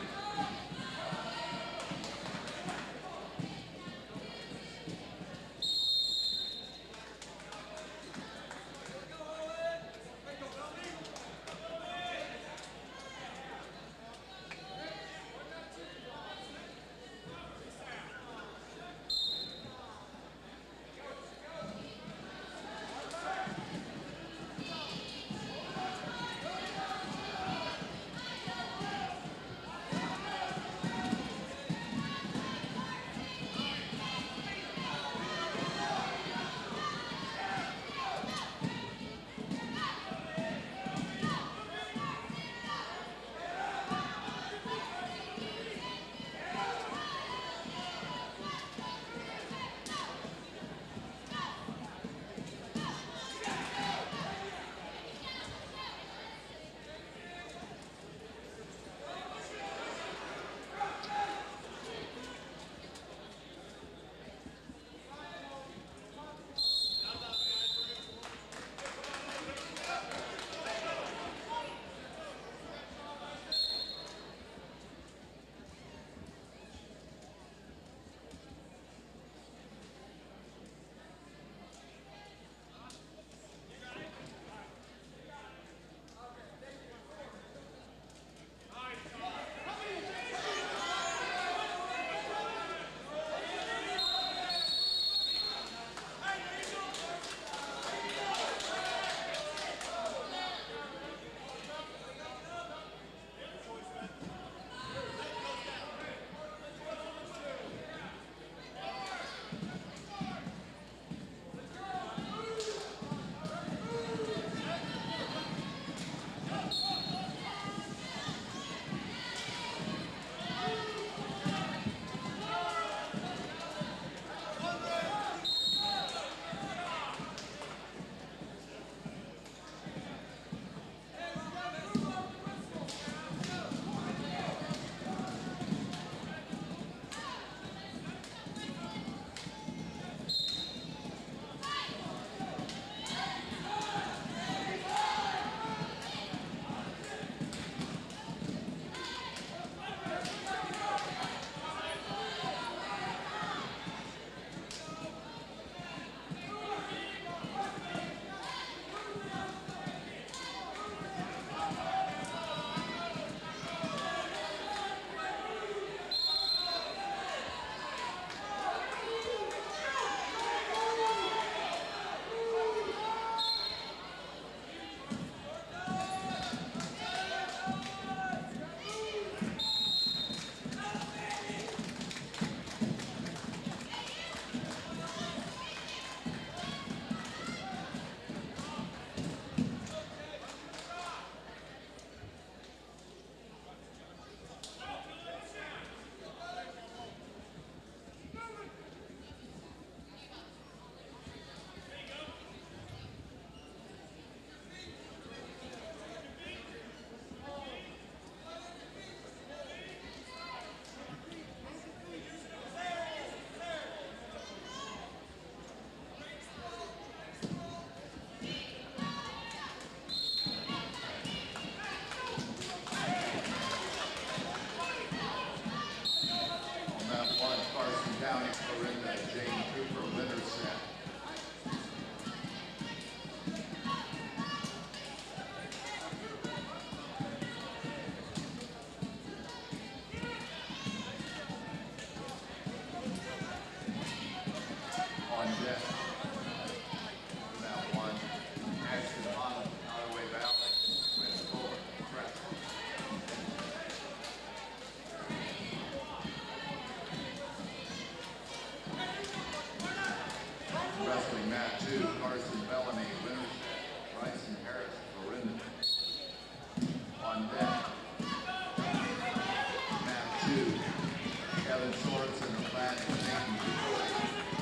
Kevin Sorensen of Planet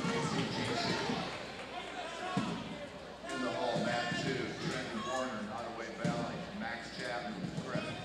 KCGC. In the hall, Matt 2, Trenton Warner, Nottoway Valley, Max Chapman, Crescent.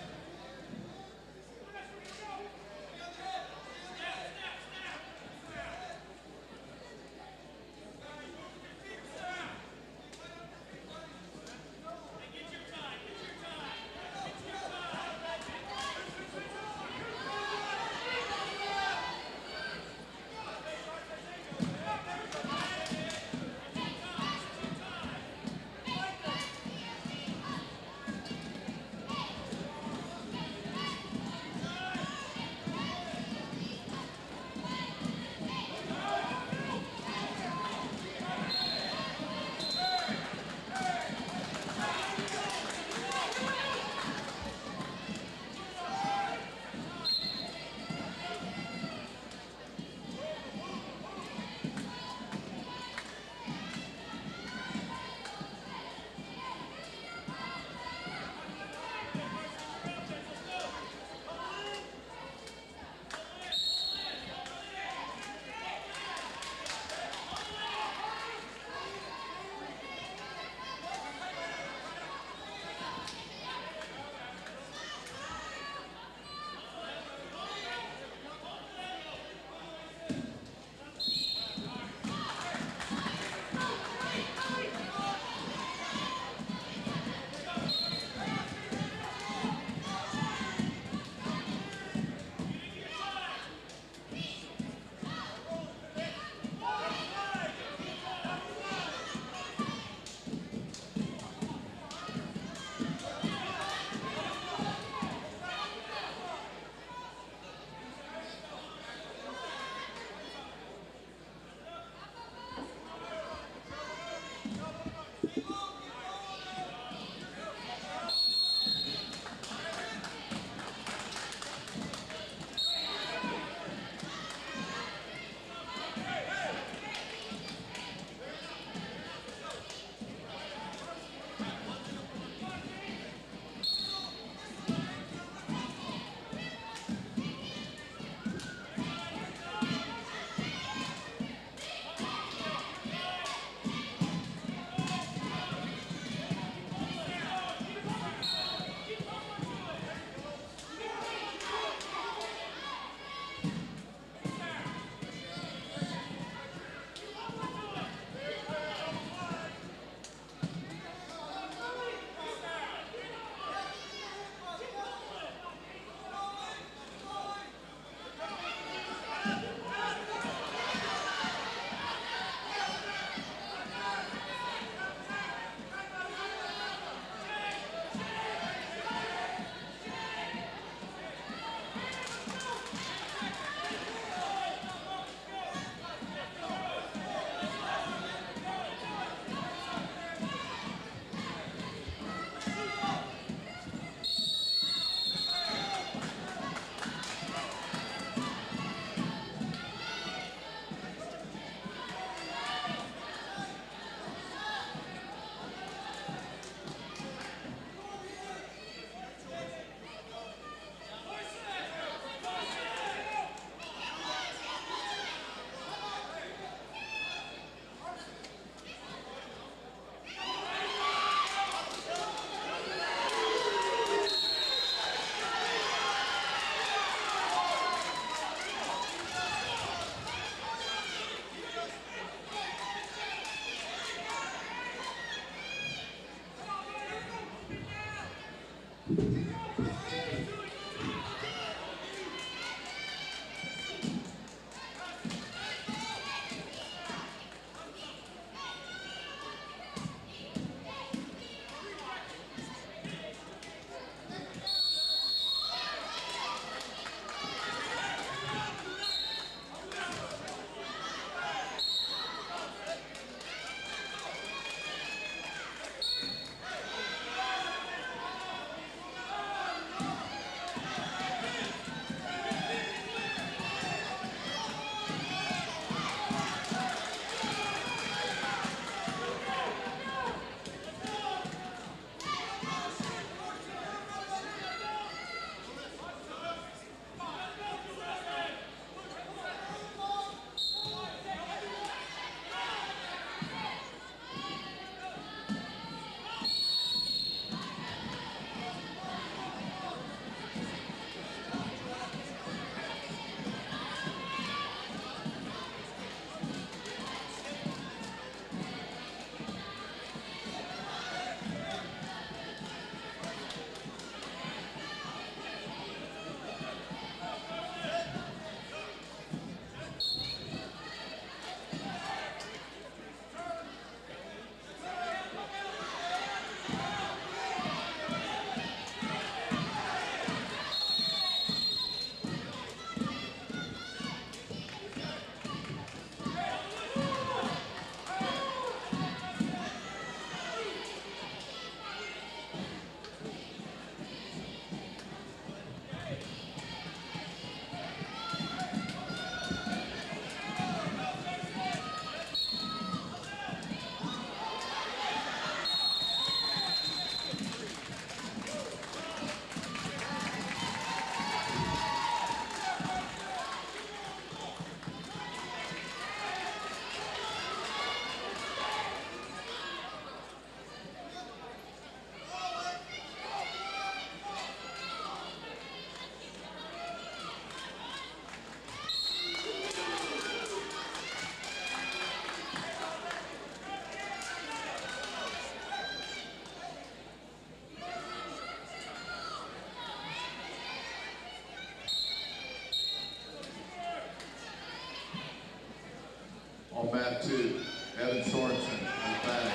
2, Evan Sorensen, Atlantic.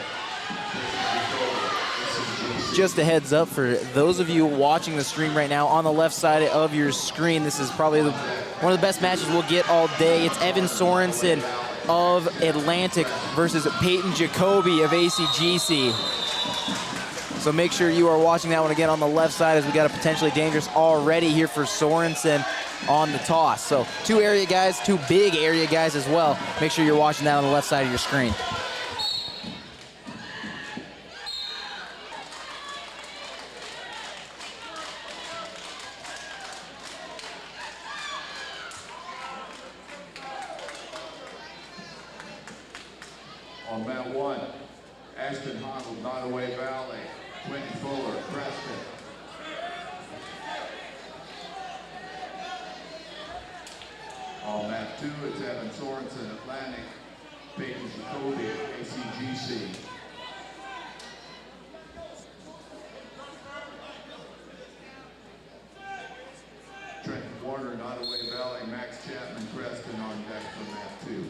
Just a heads up for those of you watching the stream right now, on the left side of your screen, this is probably one of the best matches we'll get all day. It's Evan Sorensen of Atlantic versus Peyton Jacoby of ACGC. So make sure you are watching that one again on the left side, as we got a potentially dangerous already here for Sorensen on the toss. So 2 area guys, 2 big area guys as well. Make sure you're watching that on the left side of your screen. On mat 1, Ashton Honnold, Nottoway Valley, Quentin Fuller, Preston. On mat 2, it's Evan Sorensen, Atlantic, Peyton Jacoby, ACGC. Trenton Warner, Nottoway Valley, Max Chapman, Preston on deck for mat 2.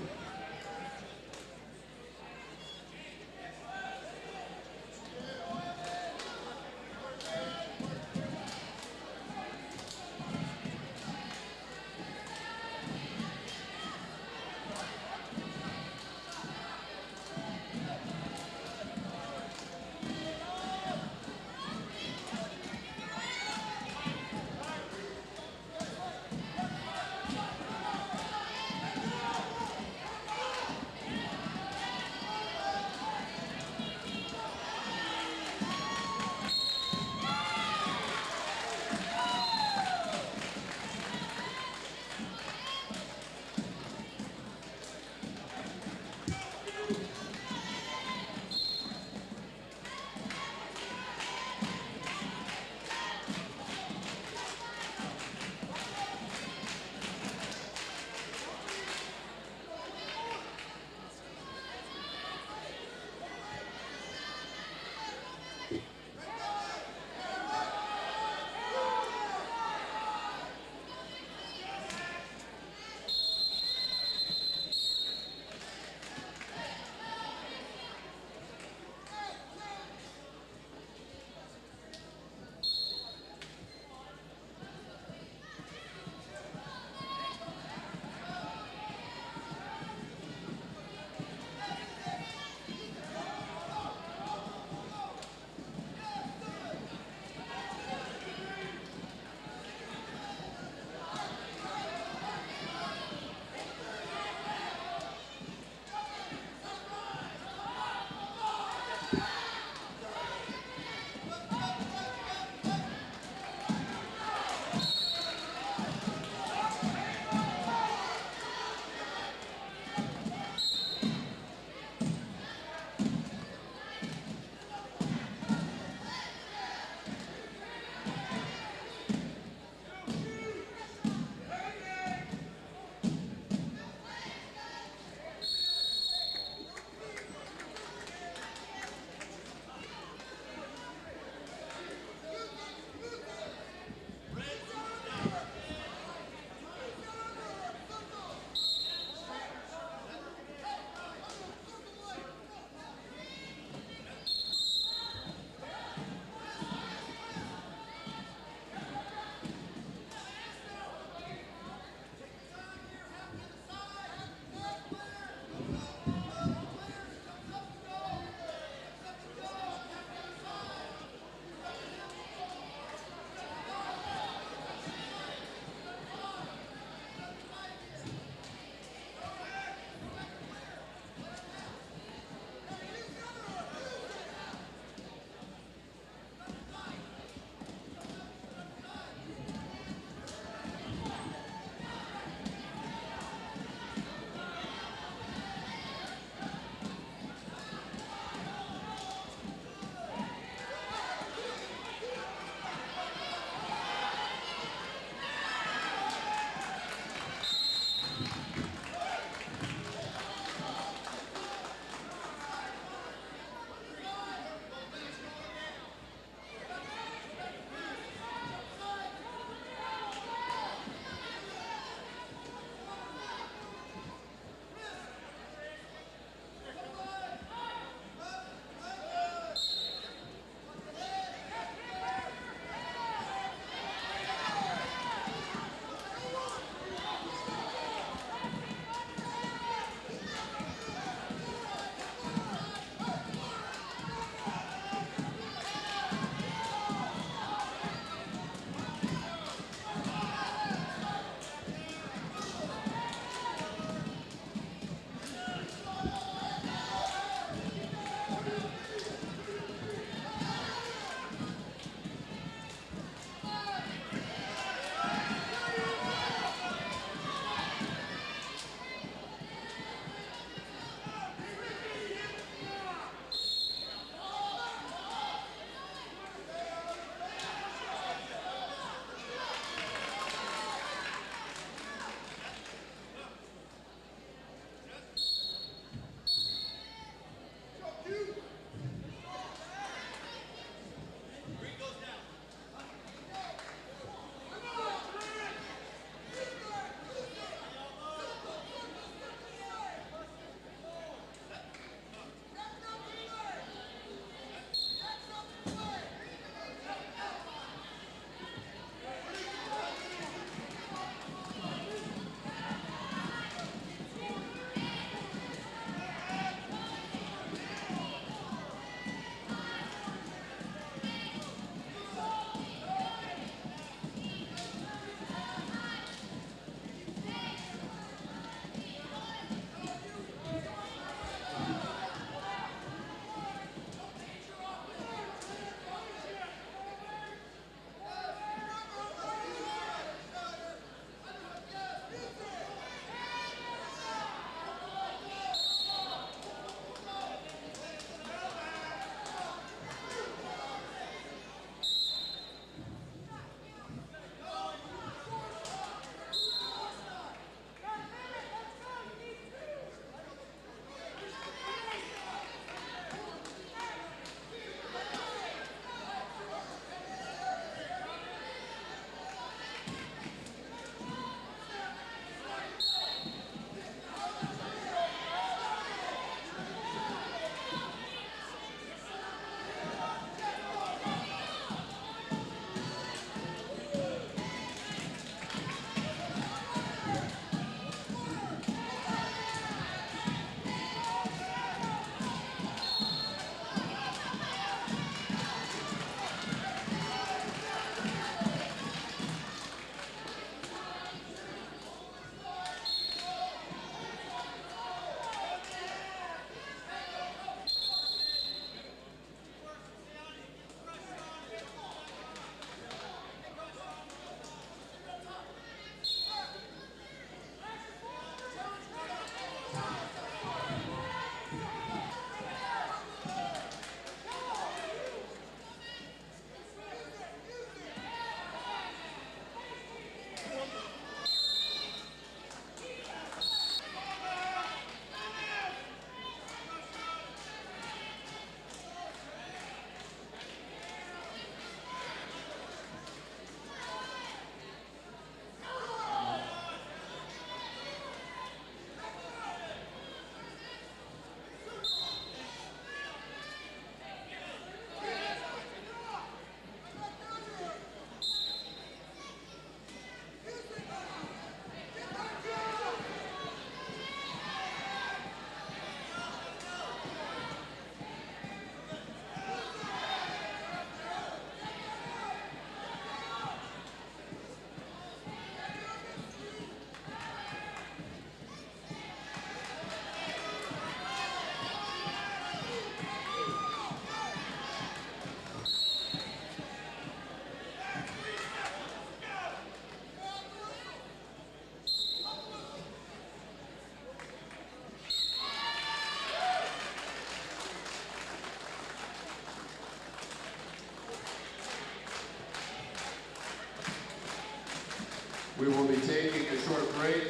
We will be taking a short break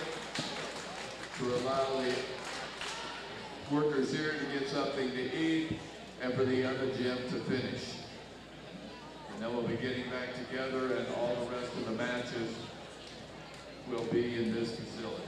to allow the workers here to get something to eat and for the other gym to finish. And then we'll be getting back together, and all the rest of the matches will be in this facility.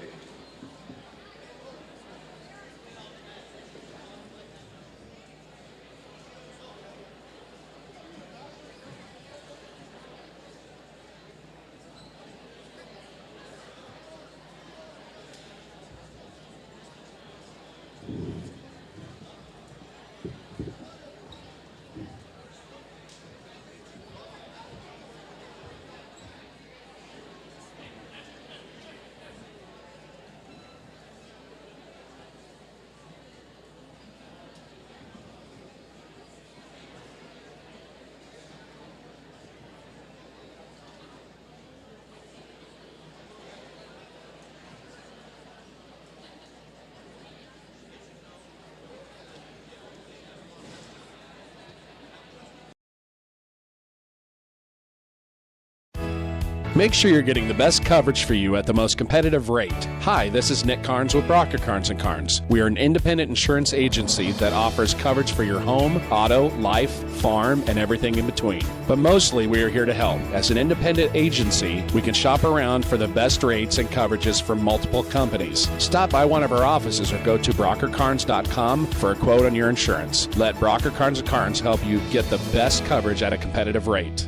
Make sure you're getting the best coverage for you at the most competitive rate. Hi, this is Nick Carnes with Brocker Carnes & Carnes. We are an independent insurance agency that offers coverage for your home, auto, life, farm, and everything in between. But mostly we are here to help. As an independent agency, we can shop around for the best rates and coverages from multiple companies. Stop by one of our offices or go to brockercarnes.com for a quote on your insurance. Let Brocker Carnes & Carnes help you get the best coverage at a competitive rate.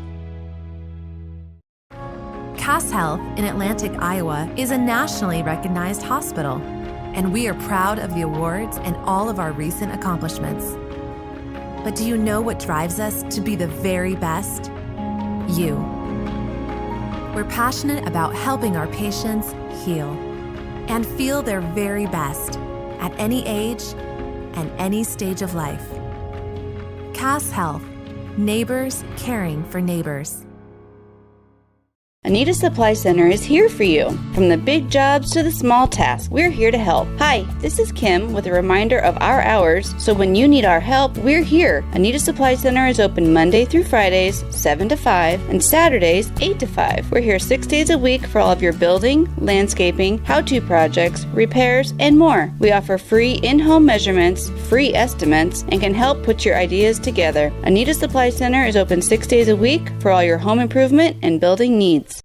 Cass Health in Atlantic, Iowa is a nationally recognized hospital, and we are proud of the awards and all of our recent accomplishments. But do you know what drives us to be the very best? You. We're passionate about helping our patients heal and feel their very best at any age and any stage of life. Cass Health, neighbors caring for neighbors. Anita Supply Center is here for you. From the big jobs to the small tasks, we're here to help. Hi, this is Kim with a reminder of our hours, so when you need our help, we're here. Anita Supply Center is open Monday through Fridays, 7 to 5, and Saturdays, 8 to 5. We're here 6 days a week for all of your building, landscaping, how-to projects, repairs, and more. We offer free in-home measurements, free estimates, and can help put your ideas together. Anita Supply Center is open 6 days a week for all your home improvement and building needs.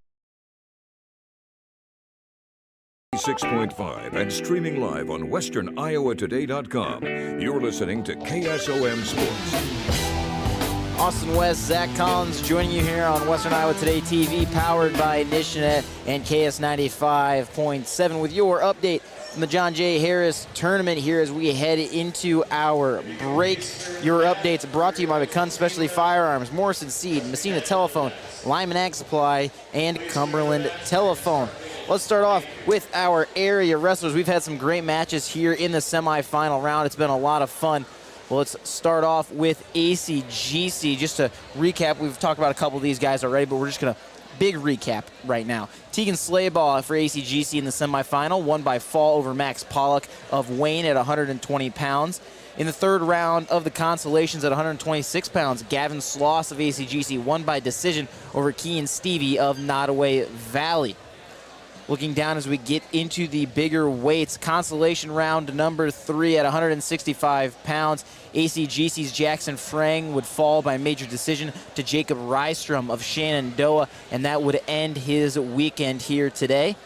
6.5 and streaming live on westerniowatoday.com. You're listening to KSOM Sports. Austin West, Zach Collins joining you here on Western Iowa Today TV, powered by Nishanet and KS 95.7 with your update from the John J. Harris tournament here as we head into our break. Your updates brought to you by McCunn Specialty Firearms, Morrison Seed, Messina Telephone, Lyman Ag Supply, and Cumberland Telephone. Let's start off with our area wrestlers. We've had some great matches here in the semifinal round. It's been a lot of fun. Well, let's start off with ACGC. Just to recap, we've talked about a couple of these guys already, but we're just going to big recap right now. Tegan Slaybaugh for ACGC in the semifinal, won by fall over Max Pollock of Wayne at 120 pounds. In the third round of the consolations at 126 pounds, Gavin Sloss of ACGC won by decision over Kean Stevie of Nottoway Valley. Looking down as we get into the bigger weights, consolation round number 3 at 165 pounds. ACGC's Jackson Frang would fall by major decision to Jacob Rystrom of Shenandoah, and that would end his weekend here today.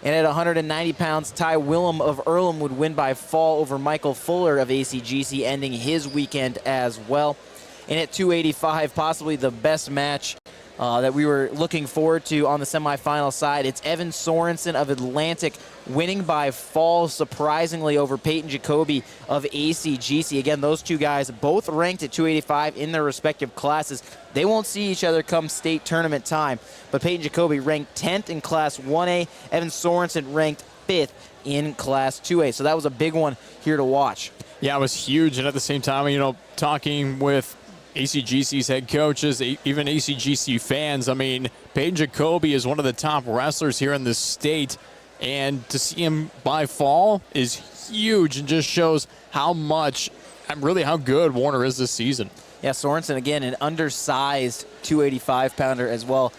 And at 190 pounds, Ty Willem of Earlham would win by fall over Michael Fuller of ACGC, ending his weekend as well. And at 285, possibly the best match that we were looking forward to on the semifinal side. It's Evan Sorensen of Atlantic winning by fall, surprisingly, over Peyton Jacoby of ACGC. Again, those two guys both ranked at 285 in their respective classes. They won't see each other come state tournament time, but Peyton Jacoby ranked 10th in Class 1A. Evan Sorensen ranked 5th in Class 2A. So that was a big one here to watch. Yeah, it was huge. And at the same time, talking with ACGC's head coaches, even ACGC fans, Peyton Jacoby is one of the top wrestlers here in the state, and to see him by fall is huge and just shows how good Warner is this season. Yeah, Sorensen, again, an undersized 285-pounder as well.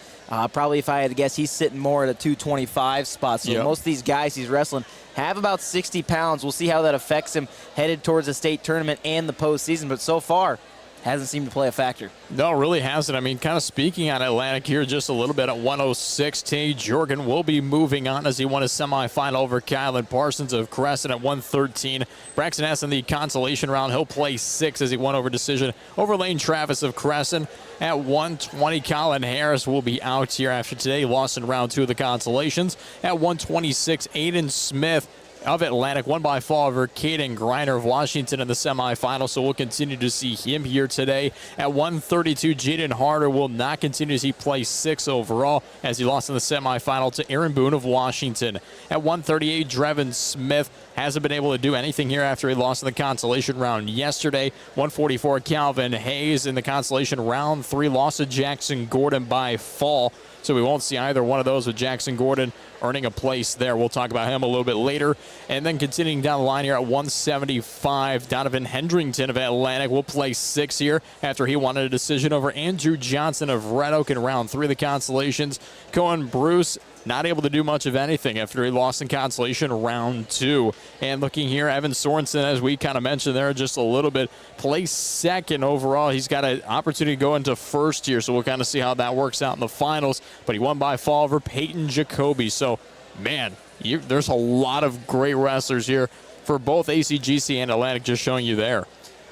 Probably, if I had to guess, he's sitting more at a 225 spot. So Yep. most of these guys he's wrestling have about 60 pounds. We'll see how that affects him headed towards the state tournament and the postseason. But so far, hasn't seemed to play a factor. No, it really hasn't. I mean, kind of speaking on Atlantic here just a little bit at 106, Tay Jorgen will be moving on as he won his semifinal over Kylan Parsons of Crescent at 113. Braxton Hess in the consolation round. He'll play 6 as he won over decision over Lane Travis of Crescent at 120. Colin Harris will be out here after today. He lost in round 2 of the consolations. At 126, Aiden Smith of Atlantic won by fall over Caden Griner of Washington in the semifinal, so we'll continue to see him here today. At 132, Jaden Harder will not continue as he plays 6 overall as he lost in the semifinal to Aaron Boone of Washington. At 138, Drevin Smith hasn't been able to do anything here after he lost in the consolation round yesterday. 144, Calvin Hayes in the consolation round 3 lost to Jackson Gordon by fall. So we won't see either one of those, with Jackson Gordon earning a place there. We'll talk about him a little bit later. And then continuing down the line here at 175, Donovan Hendrington of Atlantic will play 6 here after he won a decision over Andrew Johnson of Red Oak in round 3 of the consolations. Cohen Bruce not able to do much of anything after he lost in consolation round 2. And looking here, Evan Sorensen, as we kind of mentioned there just a little bit, placed 2nd overall. He's got an opportunity to go into 1st here, so we'll kind of see how that works out in the finals. But he won by fall over Peyton Jacoby. So, man, there's a lot of great wrestlers here for both ACGC and Atlantic, just showing you there.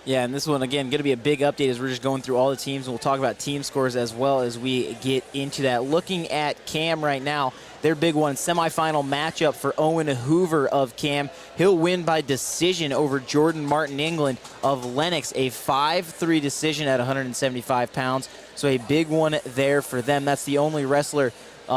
Yeah, and this one, again, going to be a big update as we're just going through all the teams. We'll talk about team scores as well as we get into that. Looking at Cam right now, their big one, semifinal matchup for Owen Hoover of Cam. He'll win by decision over Jordan Martin England of Lennox, a 5-3 decision at 175 pounds. So a big one there for them. That's the only wrestler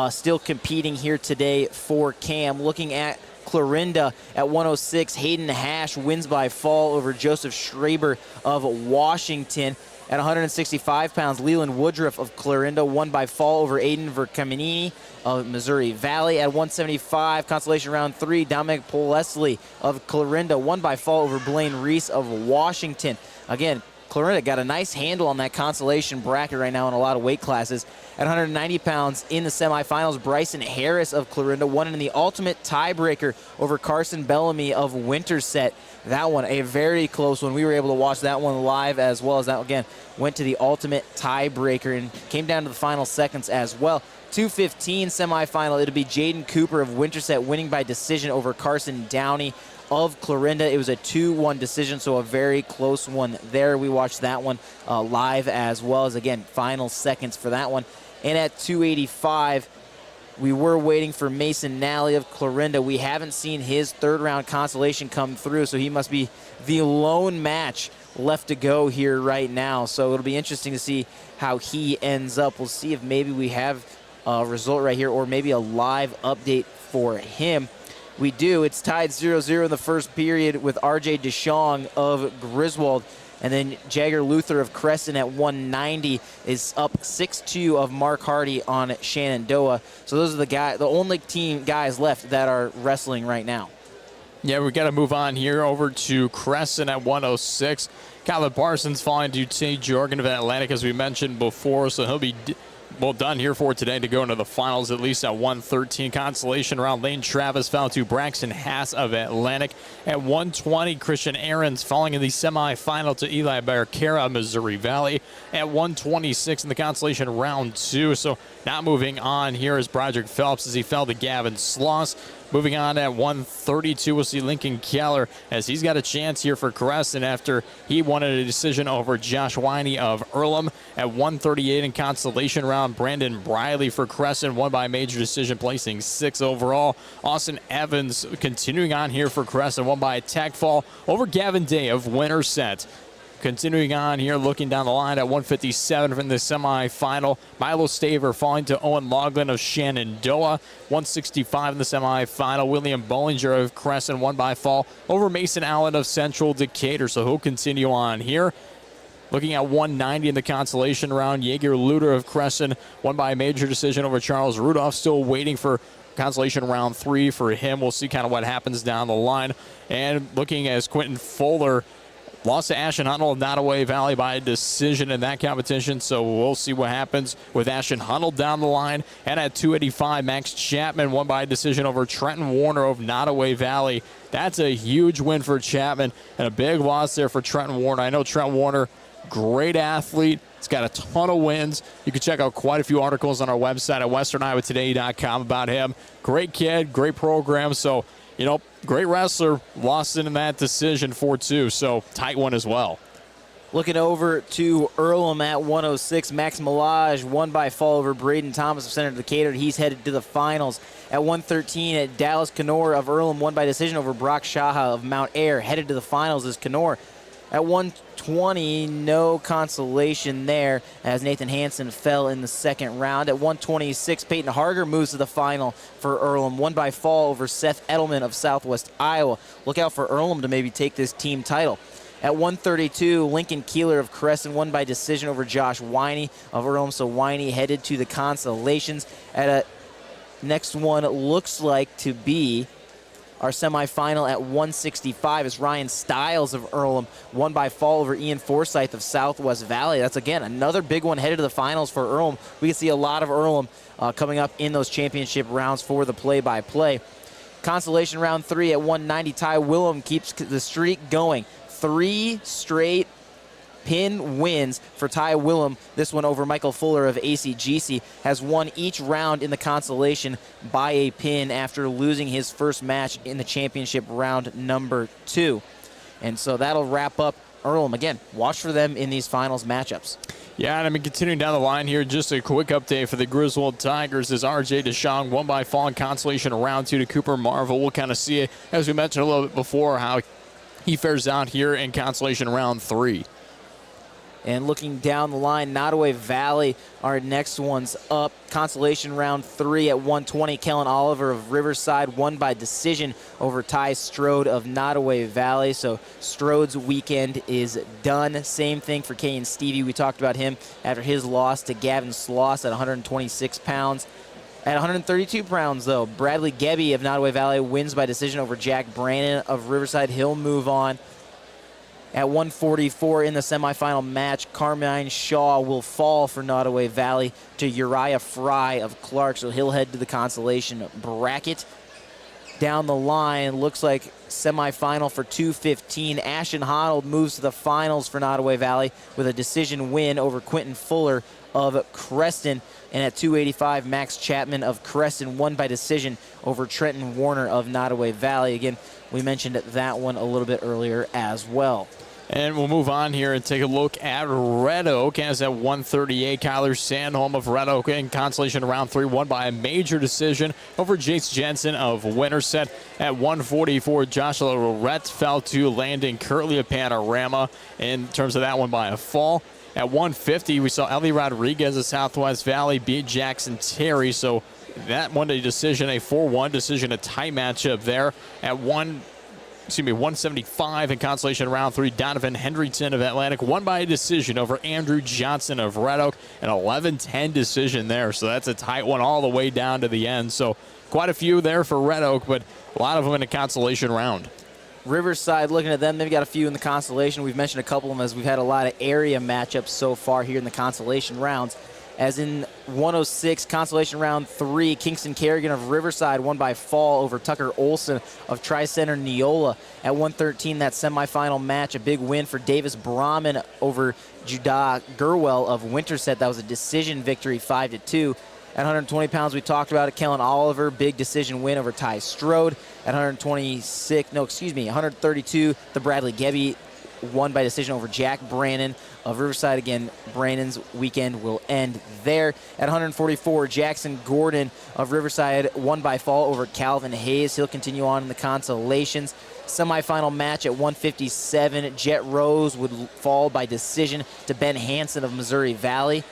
still competing here today for Cam. Looking at Clarinda at 106, Hayden Hash wins by fall over Joseph Schraber of Washington. At 165 pounds, Leland Woodruff of Clarinda won by fall over Aiden Vercaminini of Missouri Valley. At 175, consolation round 3, Dominic Polesky of Clarinda won by fall over Blaine Reese of Washington. Again, Clarinda got a nice handle on that consolation bracket right now in a lot of weight classes. At 190 pounds in the semifinals, Bryson Harris of Clarinda won in the ultimate tiebreaker over Carson Bellamy of Winterset. That one, a very close one. We were able to watch that one live, as well as that, again, went to the ultimate tiebreaker and came down to the final seconds as well. 215 semifinal, it'll be Jaden Cooper of Winterset winning by decision over Carson Downey of Clarinda. It was a 2-1 decision, so a very close one there. We watched that one live, as well as, again, final seconds for that one. And at 285, we were waiting for Mason Nally of Clarinda. We haven't seen his third-round consolation come through, so he must be the lone match left to go here right now. So it'll be interesting to see how he ends up. We'll see if maybe we have a result right here or maybe a live update for him. We do. It's tied 0-0 in the first period with R.J. DeShong of Griswold. And then Jagger Luther of Crescent at 190 is up 6-2 of Mark Hardy on Shenandoah. So those are the only team guys left that are wrestling right now. Yeah, we got to move on here over to Crescent at 106. Colin Parsons falling to St. Jorgen of Atlantic, as we mentioned before, so he'll be done here for today to go into the finals, at least at 113. Consolation round, Lane Travis fell to Braxton Haas of Atlantic. At 120, Christian Ahrens falling in the semifinal to Eli Barcara of Missouri Valley. At 126 in the consolation round 2, so not moving on here is Broderick Phelps as he fell to Gavin Sloss. Moving on at 132, we'll see Lincoln Keller as he's got a chance here for Crescent after he won a decision over Josh Winey of Earlham. At 138 in consolation round, Brandon Briley for Crescent won by major decision, placing 6 overall. Austin Evans continuing on here for Crescent, won by a tag fall over Gavin Day of Winterset. Continuing on here, looking down the line at 157 from the semifinal, Milo Staver falling to Owen Loughlin of Shenandoah. 165 in the semifinal, William Bollinger of Crescent won by fall over Mason Allen of Central Decatur, so he'll continue on here. Looking at 190 in the consolation round, Jaeger Luter of Crescent won by a major decision over Charles Rudolph, still waiting for consolation round 3 for him. We'll see kind of what happens down the line. And looking as Quentin Fuller lost to Ashton Hunnell of Nottoway Valley by a decision in that competition, so we'll see what happens with Ashton Hunnell down the line. And at 285, Max Chapman won by a decision over Trenton Warner of Nottoway Valley. That's a huge win for Chapman and a big loss there for Trenton Warner. I know Trenton Warner, great athlete. He's got a ton of wins. You can check out quite a few articles on our website at westerniowatoday.com about him. Great kid, great program. So, great wrestler, lost in that decision 4-2. So, tight one as well. Looking over to Earlham at 106, Max Milage won by fall over Braden Thomas of Senator Decatur. He's headed to the finals. At 113, at Dallas Kenor of Earlham won by decision over Brock Shaha of Mount Ayr. Headed to the finals is Kenor. At 120, no consolation there as Nathan Hansen fell in the second round. At 126, Peyton Harger moves to the final for Earlham. Won by fall over Seth Edelman of Southwest Iowa. Look out for Earlham to maybe take this team title. At 132, Lincoln Keeler of Crescent won by decision over Josh Winey of Earlham. So Winey headed to the consolations. At a next one looks like to be our semifinal at 165 is Ryan Stiles of Earlham, won by fall over Ian Forsyth of Southwest Valley. That's, again, another big one headed to the finals for Earlham. We can see a lot of Earlham coming up in those championship rounds for the play-by-play. Consolation round 3 at 190, Ty Willem keeps the streak going. 3 straight pin wins for Ty Willem. This one over Michael Fuller of ACGC, has won each round in the consolation by a pin after losing his first match in the championship round number 2. And so that'll wrap up Earlham. Again, watch for them in these finals matchups. Yeah, and continuing down the line here, just a quick update for the Griswold Tigers as RJ DeShong won by fall in consolation round 2 to Cooper Marvel. We'll kind of see it, as we mentioned a little bit before, how he fares out here in consolation round 3. And looking down the line, Nottoway Valley, our next one's up. Consolation round 3 at 120. Kellen Oliver of Riverside won by decision over Ty Strode of Nottoway Valley. So Strode's weekend is done. Same thing for Kay and Stevie. We talked about him after his loss to Gavin Sloss at 126 pounds. At 132 pounds, though, Bradley Gebbe of Nottoway Valley wins by decision over Jack Brannon of Riverside. He'll move on. At 144 in the semifinal match, Carmine Shaw will fall for Nottoway Valley to Uriah Fry of Clark, so he'll head to the consolation bracket. Down the line, looks like semifinal for 215. Ashton Honnold moves to the finals for Nottoway Valley with a decision win over Quentin Fuller of Creston. And at 285, Max Chapman of Creston won by decision over Trenton Warner of Nottoway Valley. Again, we mentioned that one a little bit earlier as well. And we'll move on here and take a look at Red Oak. As at 138, Kyler Sandholm of Red Oak in consolation round 3 won by a major decision over Jace Jensen of Winterset. At 144, Joshua Lorette fell to Landon Kirtley of Panorama in terms of that one by a fall. At 150, we saw Ellie Rodriguez of Southwest Valley beat Jackson Terry. So that one a decision, a 4-1 decision, a tight matchup there. At 175 in consolation round 3, Donovan Hendrickson of Atlantic won by a decision over Andrew Johnson of Red Oak. An 11-10 decision there. So that's a tight one all the way down to the end. So quite a few there for Red Oak, but a lot of them in a consolation round. Riverside, looking at them, they've got a few in the consolation. We've mentioned a couple of them as we've had a lot of area matchups so far here in the consolation rounds. As in 106, consolation round 3, Kingston Kerrigan of Riverside won by fall over Tucker Olson of Tri-Center Neola. At 113, that semifinal match, a big win for Davis Brahman over Judah Gerwell of Winterset. That was a decision victory, 5-2. At 120 pounds, we talked about it. Kellen Oliver, big decision win over Ty Strode. At 132, the Bradley Gebbe won by decision over Jack Brannon of Riverside. Again, Brannon's weekend will end there. At 144, Jackson Gordon of Riverside won by fall over Calvin Hayes. He'll continue on in the consolations. Semifinal match at 157, Jet Rose would fall by decision to Ben Hansen of Missouri Valley.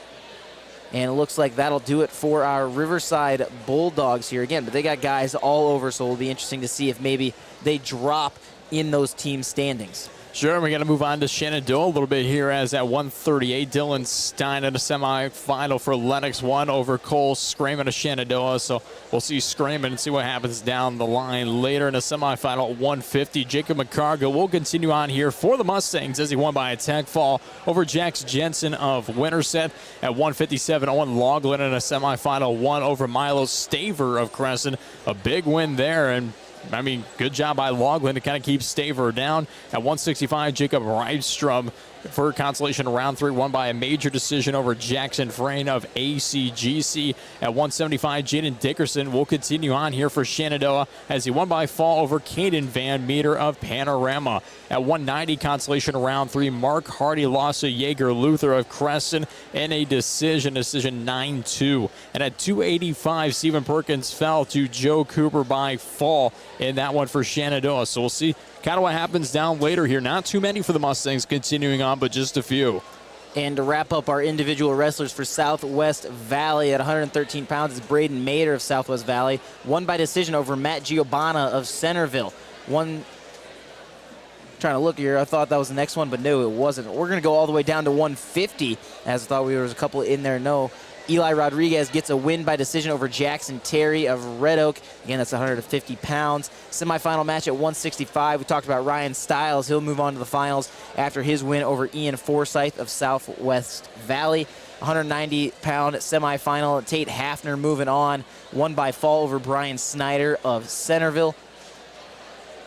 And it looks like that'll do it for our Riverside Bulldogs here again. But they got guys all over, so it'll be interesting to see if maybe they drop in those team standings. Sure, we got to move on to Shenandoah a little bit here as at 138, Dylan Stein in the semifinal for Lennox 1 over Cole Scraman of Shenandoah. So we'll see Scraman and see what happens down the line later in the semifinal at 150. Jacob McCargo will continue on here for the Mustangs as he won by a tech fall over Jax Jensen of Winterset. At 157, Owen Loughlin in a semifinal 1 over Milo Staver of Crescent. A big win there, and I mean, good job by Loughlin to kind of keep Staver down. At 165, Jacob Rydstrom for consolation round 3, won by a major decision over Jackson Frayne of ACGC. At 175, Jaden Dickerson will continue on here for Shenandoah as he won by fall over Caden Van Meter of Panorama. At 190, consolation round 3, Mark Hardy lost to Jaeger Luther of Crescent in a decision 9-2. And at 285, Stephen Perkins fell to Joe Cooper by fall in that one for Shenandoah. So we'll see kind of what happens down later here. Not too many for the Mustangs continuing on, but just a few. And to wrap up our individual wrestlers for Southwest Valley at 113 pounds is Braden Mader of Southwest Valley. Won by decision over Matt Giovanna of Centerville. Trying to look here, I thought that was the next one, but no, it wasn't. We're going to go all the way down to 150, as I thought there was a couple in there. No. Eli Rodriguez gets a win by decision over Jackson Terry of Red Oak. Again, that's 150 pounds. Semifinal match at 165. We talked about Ryan Stiles. He'll move on to the finals after his win over Ian Forsyth of Southwest Valley. 190-pound semifinal. Tate Hafner moving on. Won by fall over Brian Snyder of Centerville.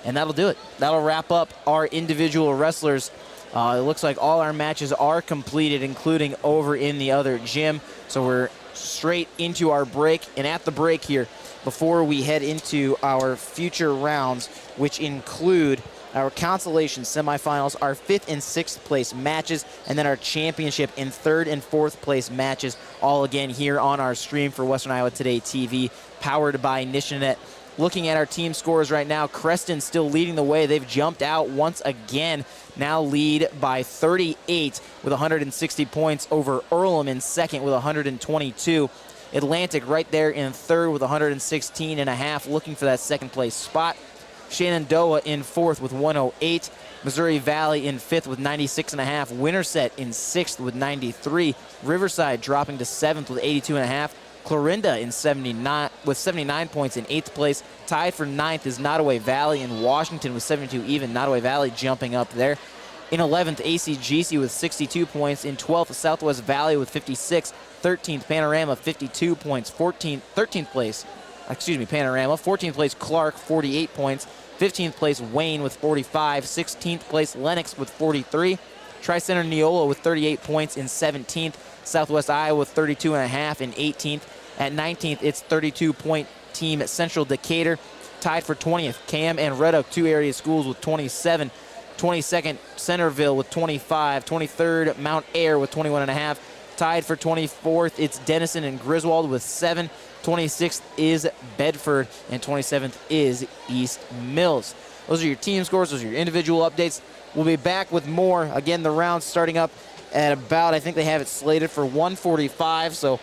And that'll do it. That'll wrap up our individual wrestlers. It looks like all our matches are completed, including over in the other gym. So we're straight into our break. And at the break here, before we head into our future rounds, which include our consolation semifinals, our 5th and 6th place matches, and then our championship in 3rd and 4th place matches, all again here on our stream for Western Iowa Today TV, powered by Nishanet. Looking at our team scores right now, Creston still leading the way. They've jumped out once again. Now lead by 38 with 160 points over Earlham in 2nd with 122. Atlantic right there in 3rd with 116.5, looking for that 2nd place spot. Shenandoah in 4th with 108. Missouri Valley in 5th with 96.5. Winterset in 6th with 93. Riverside dropping to 7th with 82.5. Clarinda in 79 with 79 points in 8th place. Tied for 9th is Nottoway Valley in Washington with 72 even. Nottoway Valley jumping up there. In 11th, ACGC with 62 points. In 12th, Southwest Valley with 56. 13th, Panorama 52 points. 13th place, Panorama. 14th place, Clark 48 points. 15th place, Wayne with 45. 16th place, Lennox with 43. Tri-Center Neola with 38 points in 17th. Southwest Iowa with 32.5 in 18th. At 19th, it's 32-point team at Central Decatur. Tied for 20th, Cam and Red Oak, 2 area schools with 27. 22nd, Centerville with 25. 23rd, Mount Ayr with 21.5. Tied for 24th, it's Denison and Griswold with 7. 26th is Bedford, and 27th is East Mills. Those are your team scores. Those are your individual updates. We'll be back with more. Again, the round starting up at about, I think they have it slated for 1:45, so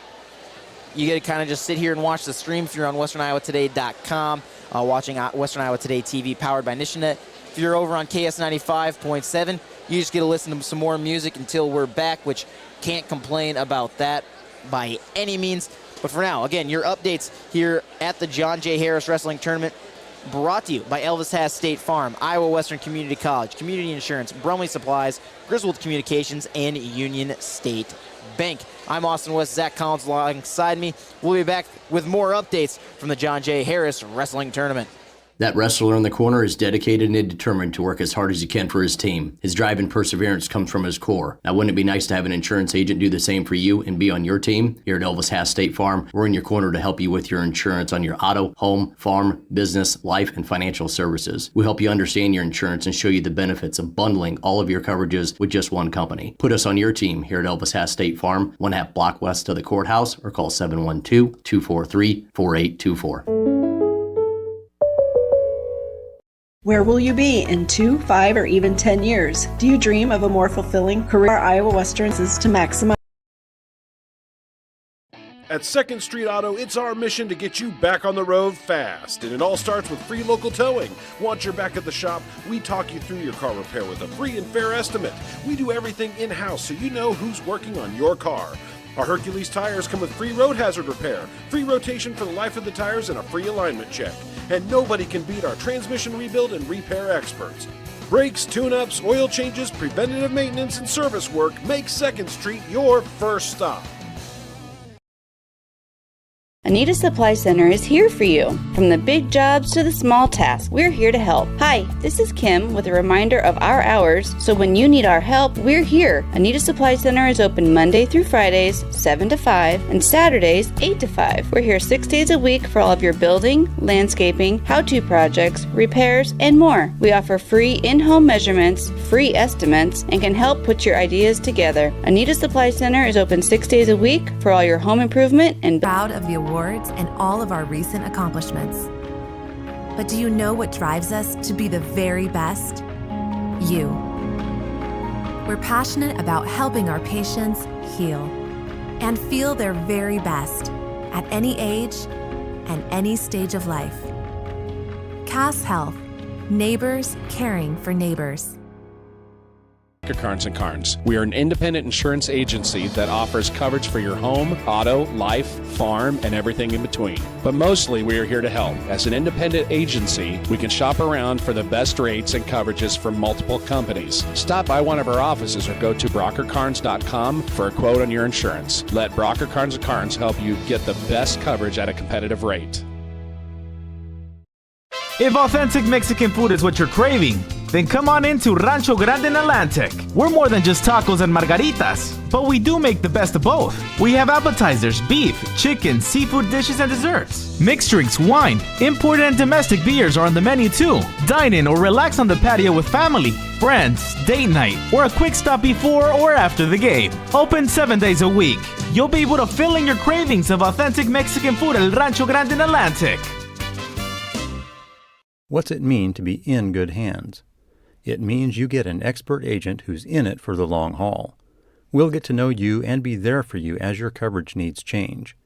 you get to kind of just sit here and watch the stream if you're on westerniowatoday.com, watching Western Iowa Today TV powered by Nishanet. If you're over on KS 95.7, you just get to listen to some more music until we're back, which can't complain about that by any means. But for now, again, your updates here at the John J. Harris Wrestling Tournament, brought to you by Elvis Haas State Farm, Iowa Western Community College, Community Insurance, Brumley Supplies, Griswold Communications, and Union State Bank. I'm Austin West, Zach Collins alongside me. We'll be back with more updates from the John J. Harris Wrestling Tournament. That wrestler in the corner is dedicated and determined to work as hard as he can for his team. His drive and perseverance comes from his core. Now, wouldn't it be nice to have an insurance agent do the same for you and be on your team? Here at Elvis Haas State Farm, we're in your corner to help you with your insurance on your auto, home, farm, business, life, and financial services. We help you understand your insurance and show you the benefits of bundling all of your coverages with just one company. Put us on your team here at Elvis Haas State Farm, 1/2 block west of the courthouse, or call 712-243-4824. Where will you be in 2, 5, or even 10 years? Do you dream of a more fulfilling career? Iowa Westerns is to maximize. At 2nd Street Auto, it's our mission to get you back on the road fast. And it all starts with free local towing. Once you're back at the shop, we talk you through your car repair with a free and fair estimate. We do everything in-house so you know who's working on your car. Our Hercules tires come with free road hazard repair, free rotation for the life of the tires, and a free alignment check. And nobody can beat our transmission rebuild and repair experts. Brakes, tune-ups, oil changes, preventative maintenance, and service work make 2nd Street your first stop. Anita Supply Center is here for you. From the big jobs to the small tasks, we're here to help. Hi, this is Kim with a reminder of our hours, so when you need our help, we're here. Anita Supply Center is open Monday through Fridays, 7 to 5, and Saturdays, 8 to 5. We're here 6 days a week for all of your building, landscaping, how-to projects, repairs, and more. We offer free in-home measurements, free estimates, and can help put your ideas together. Anita Supply Center is open 6 days a week for all your home improvement and Proud of the awards and all of our recent accomplishments. But do you know what drives us to be the very best? You. We're passionate about helping our patients heal and feel their very best at any age and any stage of life. Cass Health. Neighbors caring for neighbors. Carnes & Carnes. We are an independent insurance agency that offers coverage for your home, auto, life, farm, and everything in between. But mostly we are here to help. As an independent agency, we can shop around for the best rates and coverages from multiple companies. Stop by one of our offices or go to brockercarnes.com for a quote on your insurance. Let Brocker Carnes & Carnes help you get the best coverage at a competitive rate. If authentic Mexican food is what you're craving, then come on into Rancho Grande in Atlantic. We're more than just tacos and margaritas, but we do make the best of both. We have appetizers, beef, chicken, seafood dishes, and desserts. Mixed drinks, wine, imported and domestic beers are on the menu too. Dine in or relax on the patio with family, friends, date night, or a quick stop before or after the game. Open 7 days a week. You'll be able to fill in your cravings of authentic Mexican food at Rancho Grande in Atlantic. What's it mean to be in good hands? It means you get an expert agent who's in it for the long haul. We'll get to know you and be there for you as your coverage needs change.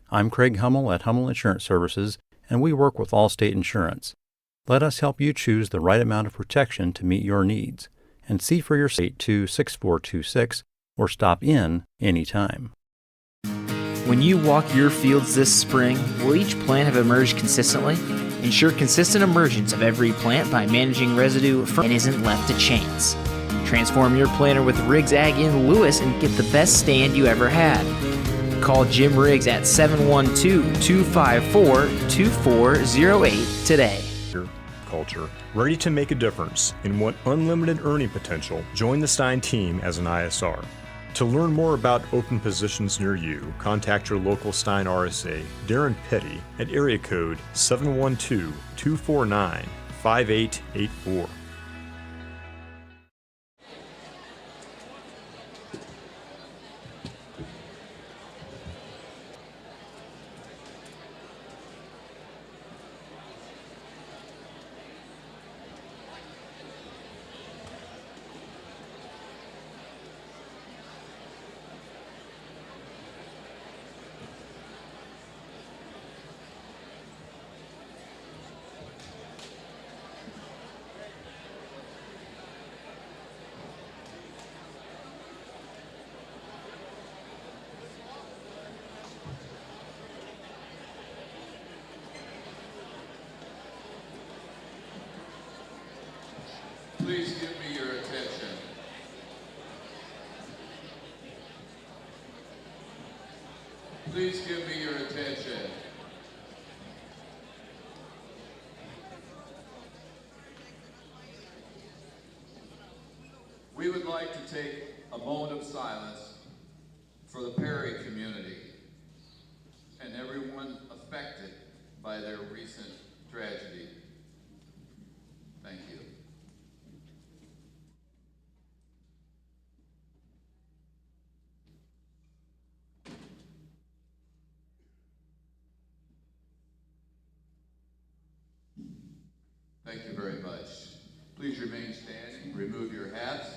I'm Craig Hummel at Hummel Insurance Services, and we work with Allstate Insurance. Let us help you choose the right amount of protection to meet your needs, and see for your state 26426 or stop in anytime. When you walk your fields this spring, will each plant have emerged consistently? Ensure consistent emergence of every plant by managing residue and isn't left to chance. Transform your planter with Riggs Ag in Lewis and get the best stand you ever had. Call Jim Riggs at 712-254-2408 today. Culture. Ready to make a difference and want unlimited earning potential? Join the Stein team as an ISR. To learn more about open positions near you, contact your local Stein RSA, Darren Petty, at area code 712-249-5884. Please give me your attention. Please give me your attention. We would like to take a moment of silence for the Perry community and everyone affected by their recent tragedy. Thank you. Thank you very much. Please remain standing. Remove your hats.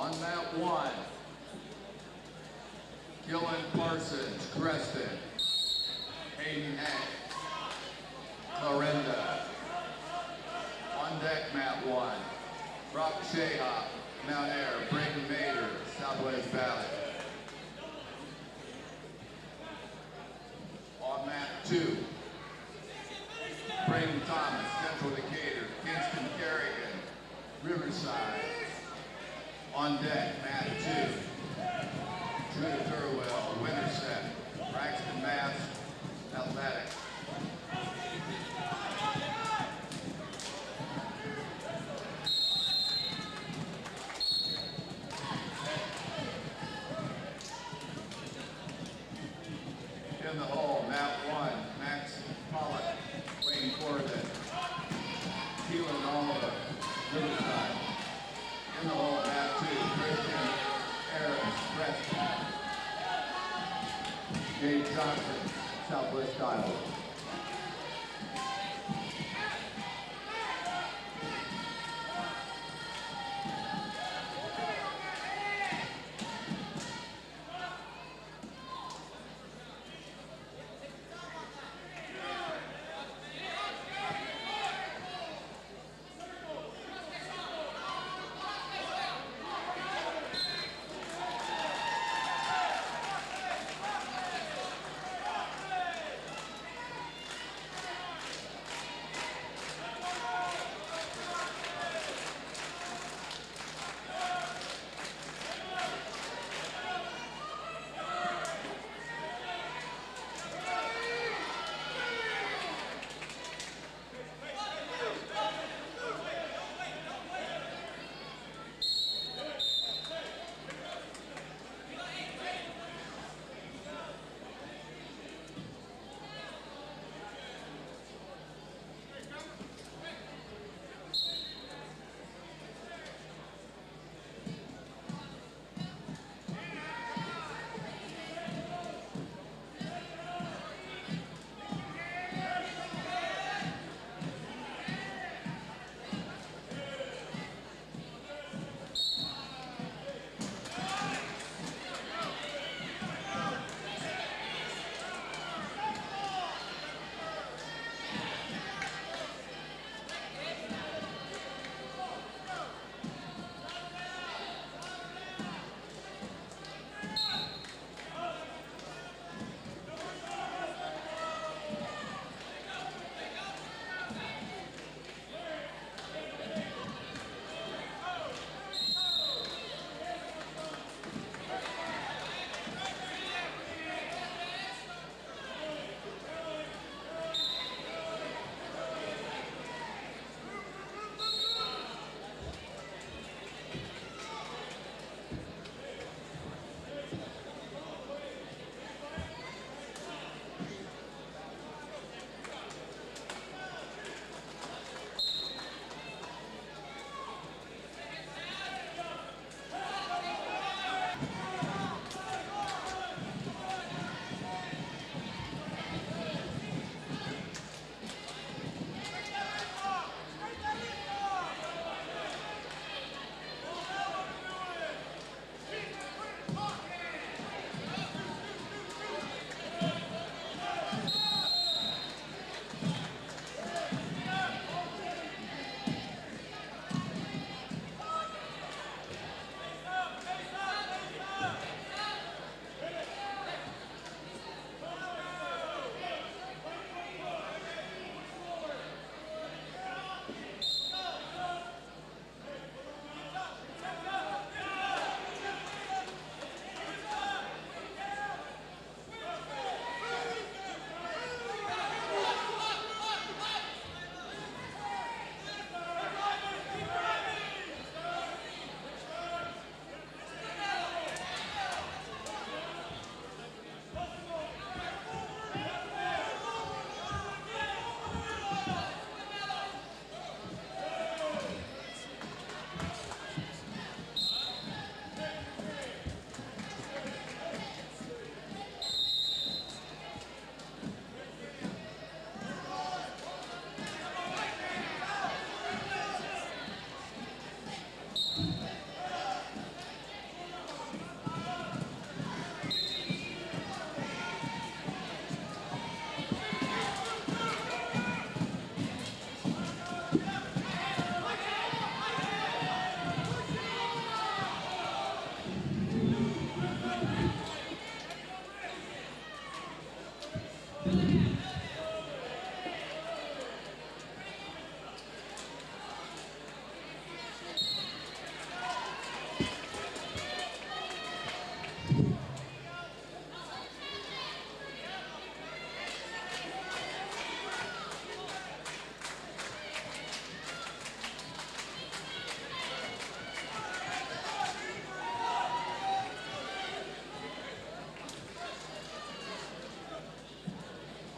On mat 1, Gillen Parsons, Creston. Hayden Heck, Clarinda. On deck, mat 1, Brock Shayhop, Mount Air, Braden Mader, Southwest Valley. On mat 2, Braden Thomas, Central Decatur, Kingston Kerrigan, Riverside. On deck, mat 2, Judah Thurwell, Winterset, Braxton Mass, Athletics. In the hole, mat 1, Max Pollock, Wayne Corbett, Keelan Oliver, Riverside. In the hole, mat 2, Christian Harris, Preston. Gabe Johnson, Southwest Iowa.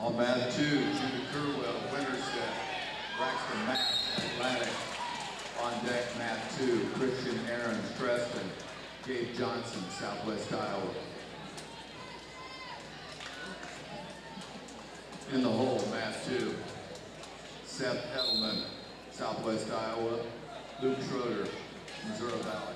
On mat 2, Judah Kerwell, Winterset, Braxton Mass, Atlantic. On deck, mat 2, Christian Aaron, Streston, Gabe Johnson, Southwest Iowa. In the hole, mat 2, Seth Edelman, Southwest Iowa, Luke Schroeder, Missouri Valley.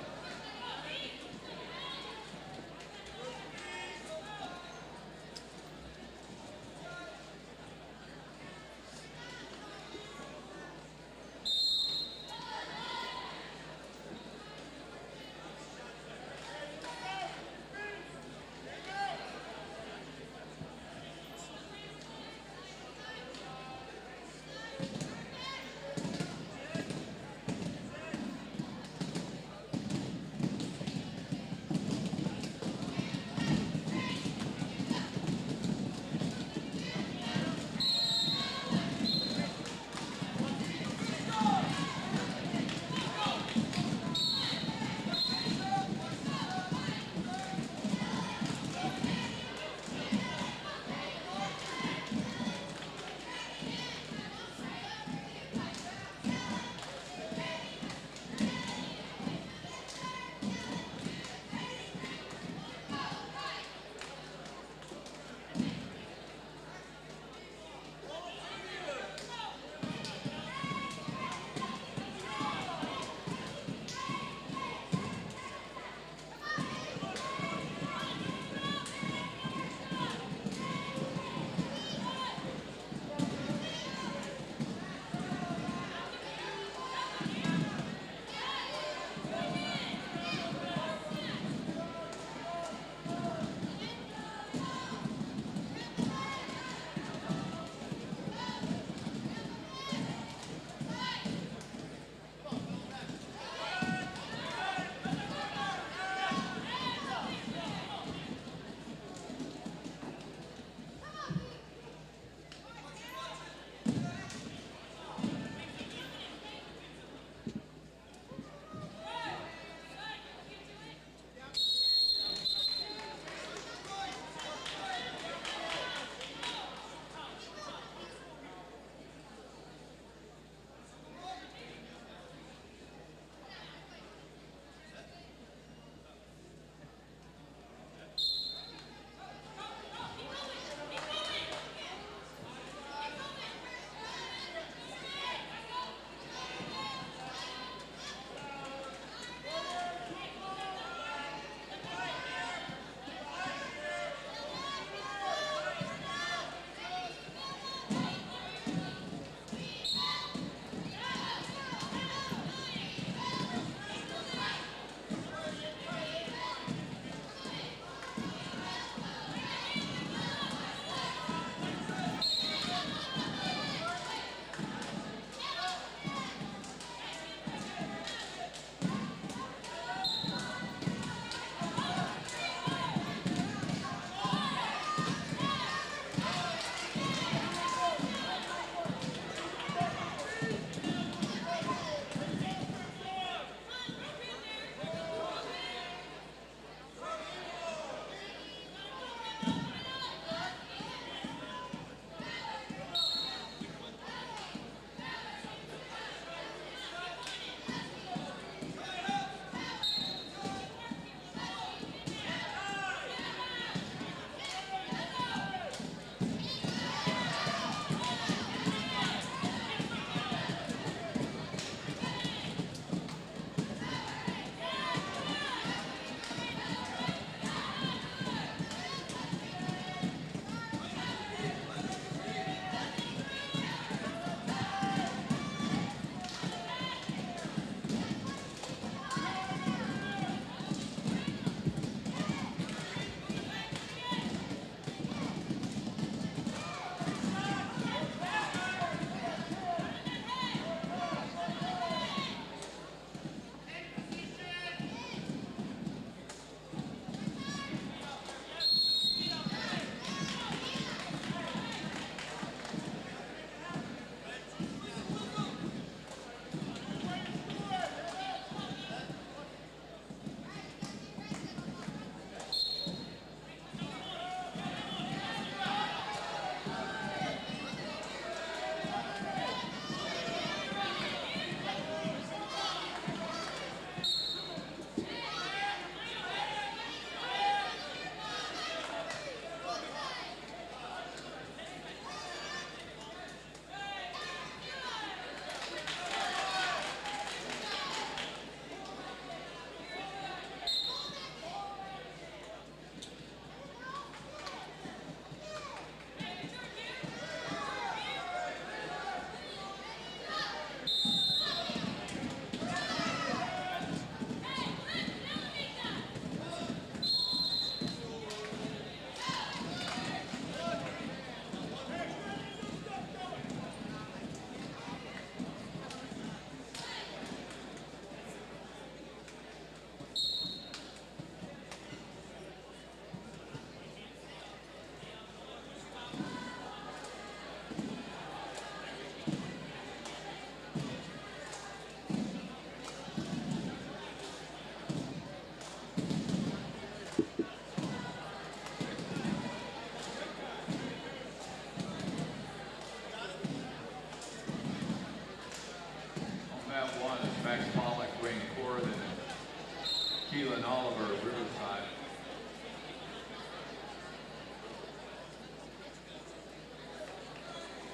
Keelan Oliver, Riverside.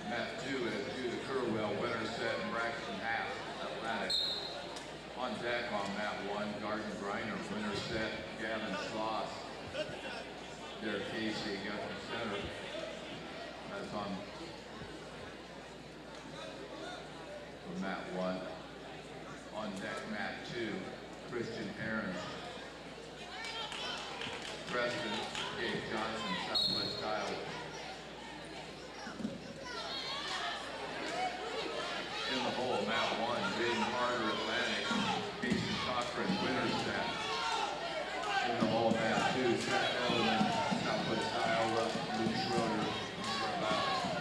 Mat 2 is Judah Kerwell, winner set, and Braxton Haas, Atlantic. On deck on Mat 1, Garden Griner, winner set, Gavin Schloss. Derek Casey, got the center. That's on for Mat 1. On deck, Mat 2, Christian Ahrens. Preston, Gabe Johnson, Southwest Iowa. In the hole, Mat 1, Jaden Carter, Atlantic. Jason Cochran, winner's set. In the hole, Mat 2, Seth Elderman, Southwest Iowa. Luke Schroeder, Valley.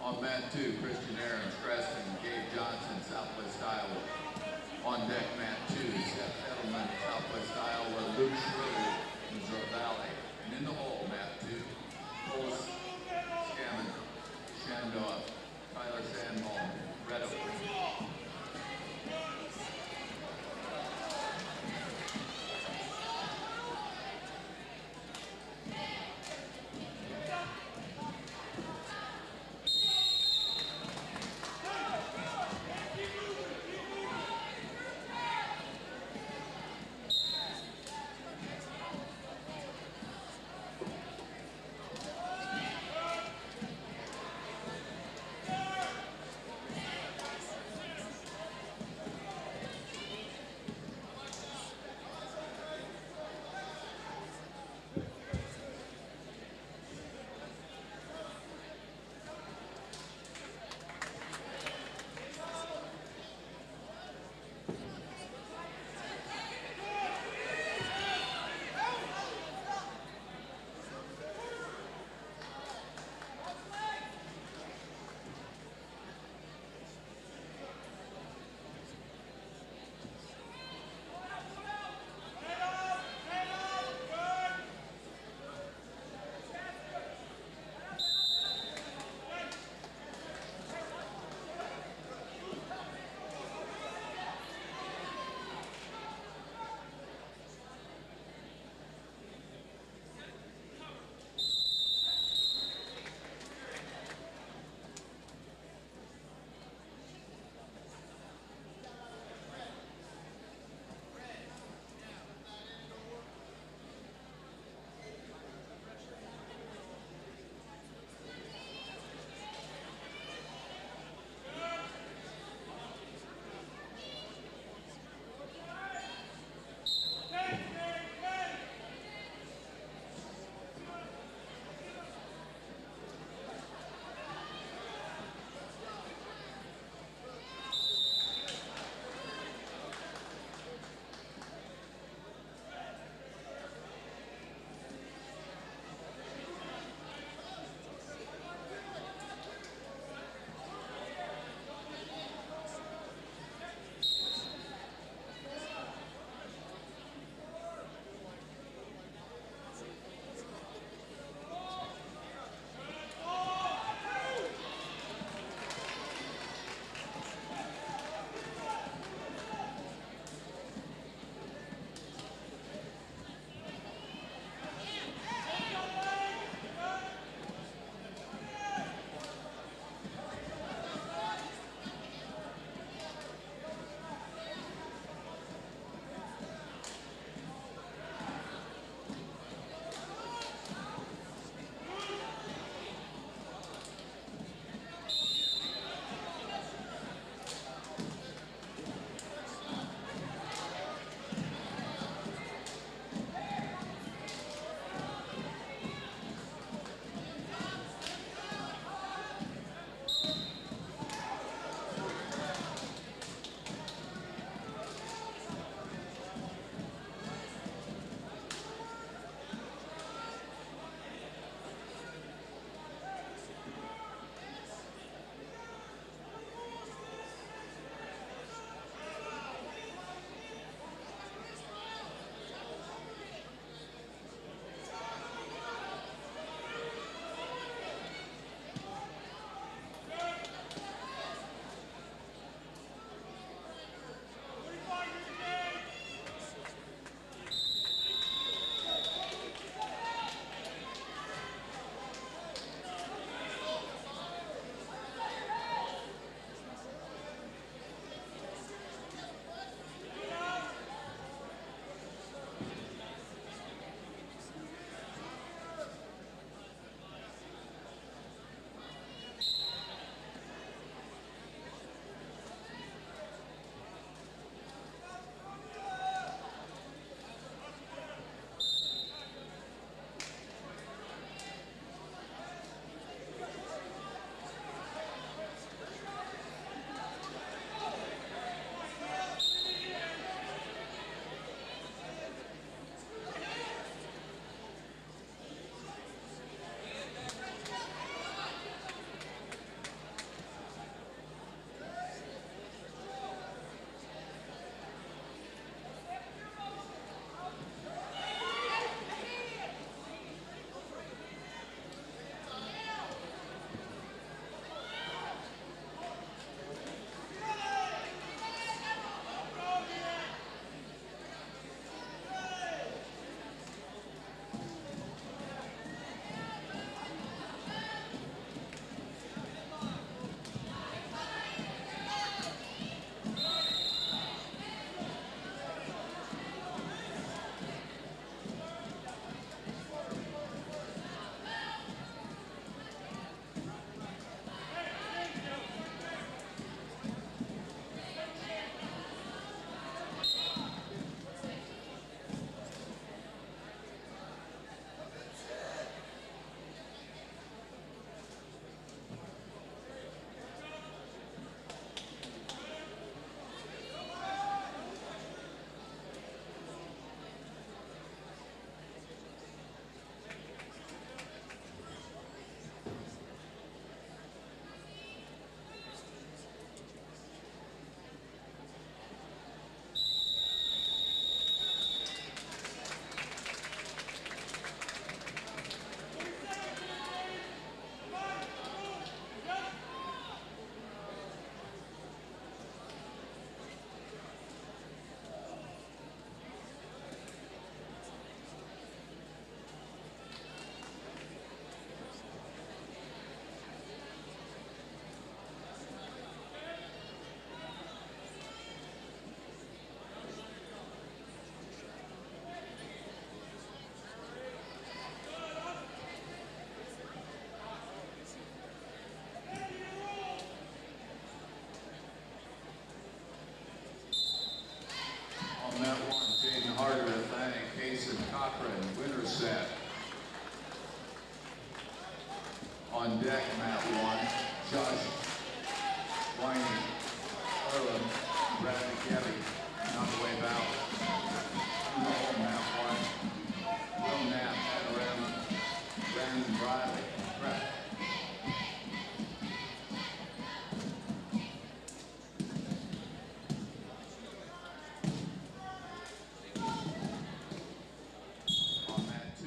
On Mat 2, Christian Ahrens, Creston, Gabe Johnson, Southwest Iowa. On deck, Mat 2, Seth Edelman, Southwest Iowa, Luke Schroeder, Missouri Valley. And in the hole, Mat 2, Cole Scammon, Shandoff, Tyler Sandholm, Red Oak. Cochran, winner set. On deck, mat 1, Josh Whining, Erlen, Bradley Kelly, on the way out. Mat 1, Will Knapp, Adoram, Brandon Briley, Brett. On mat 2.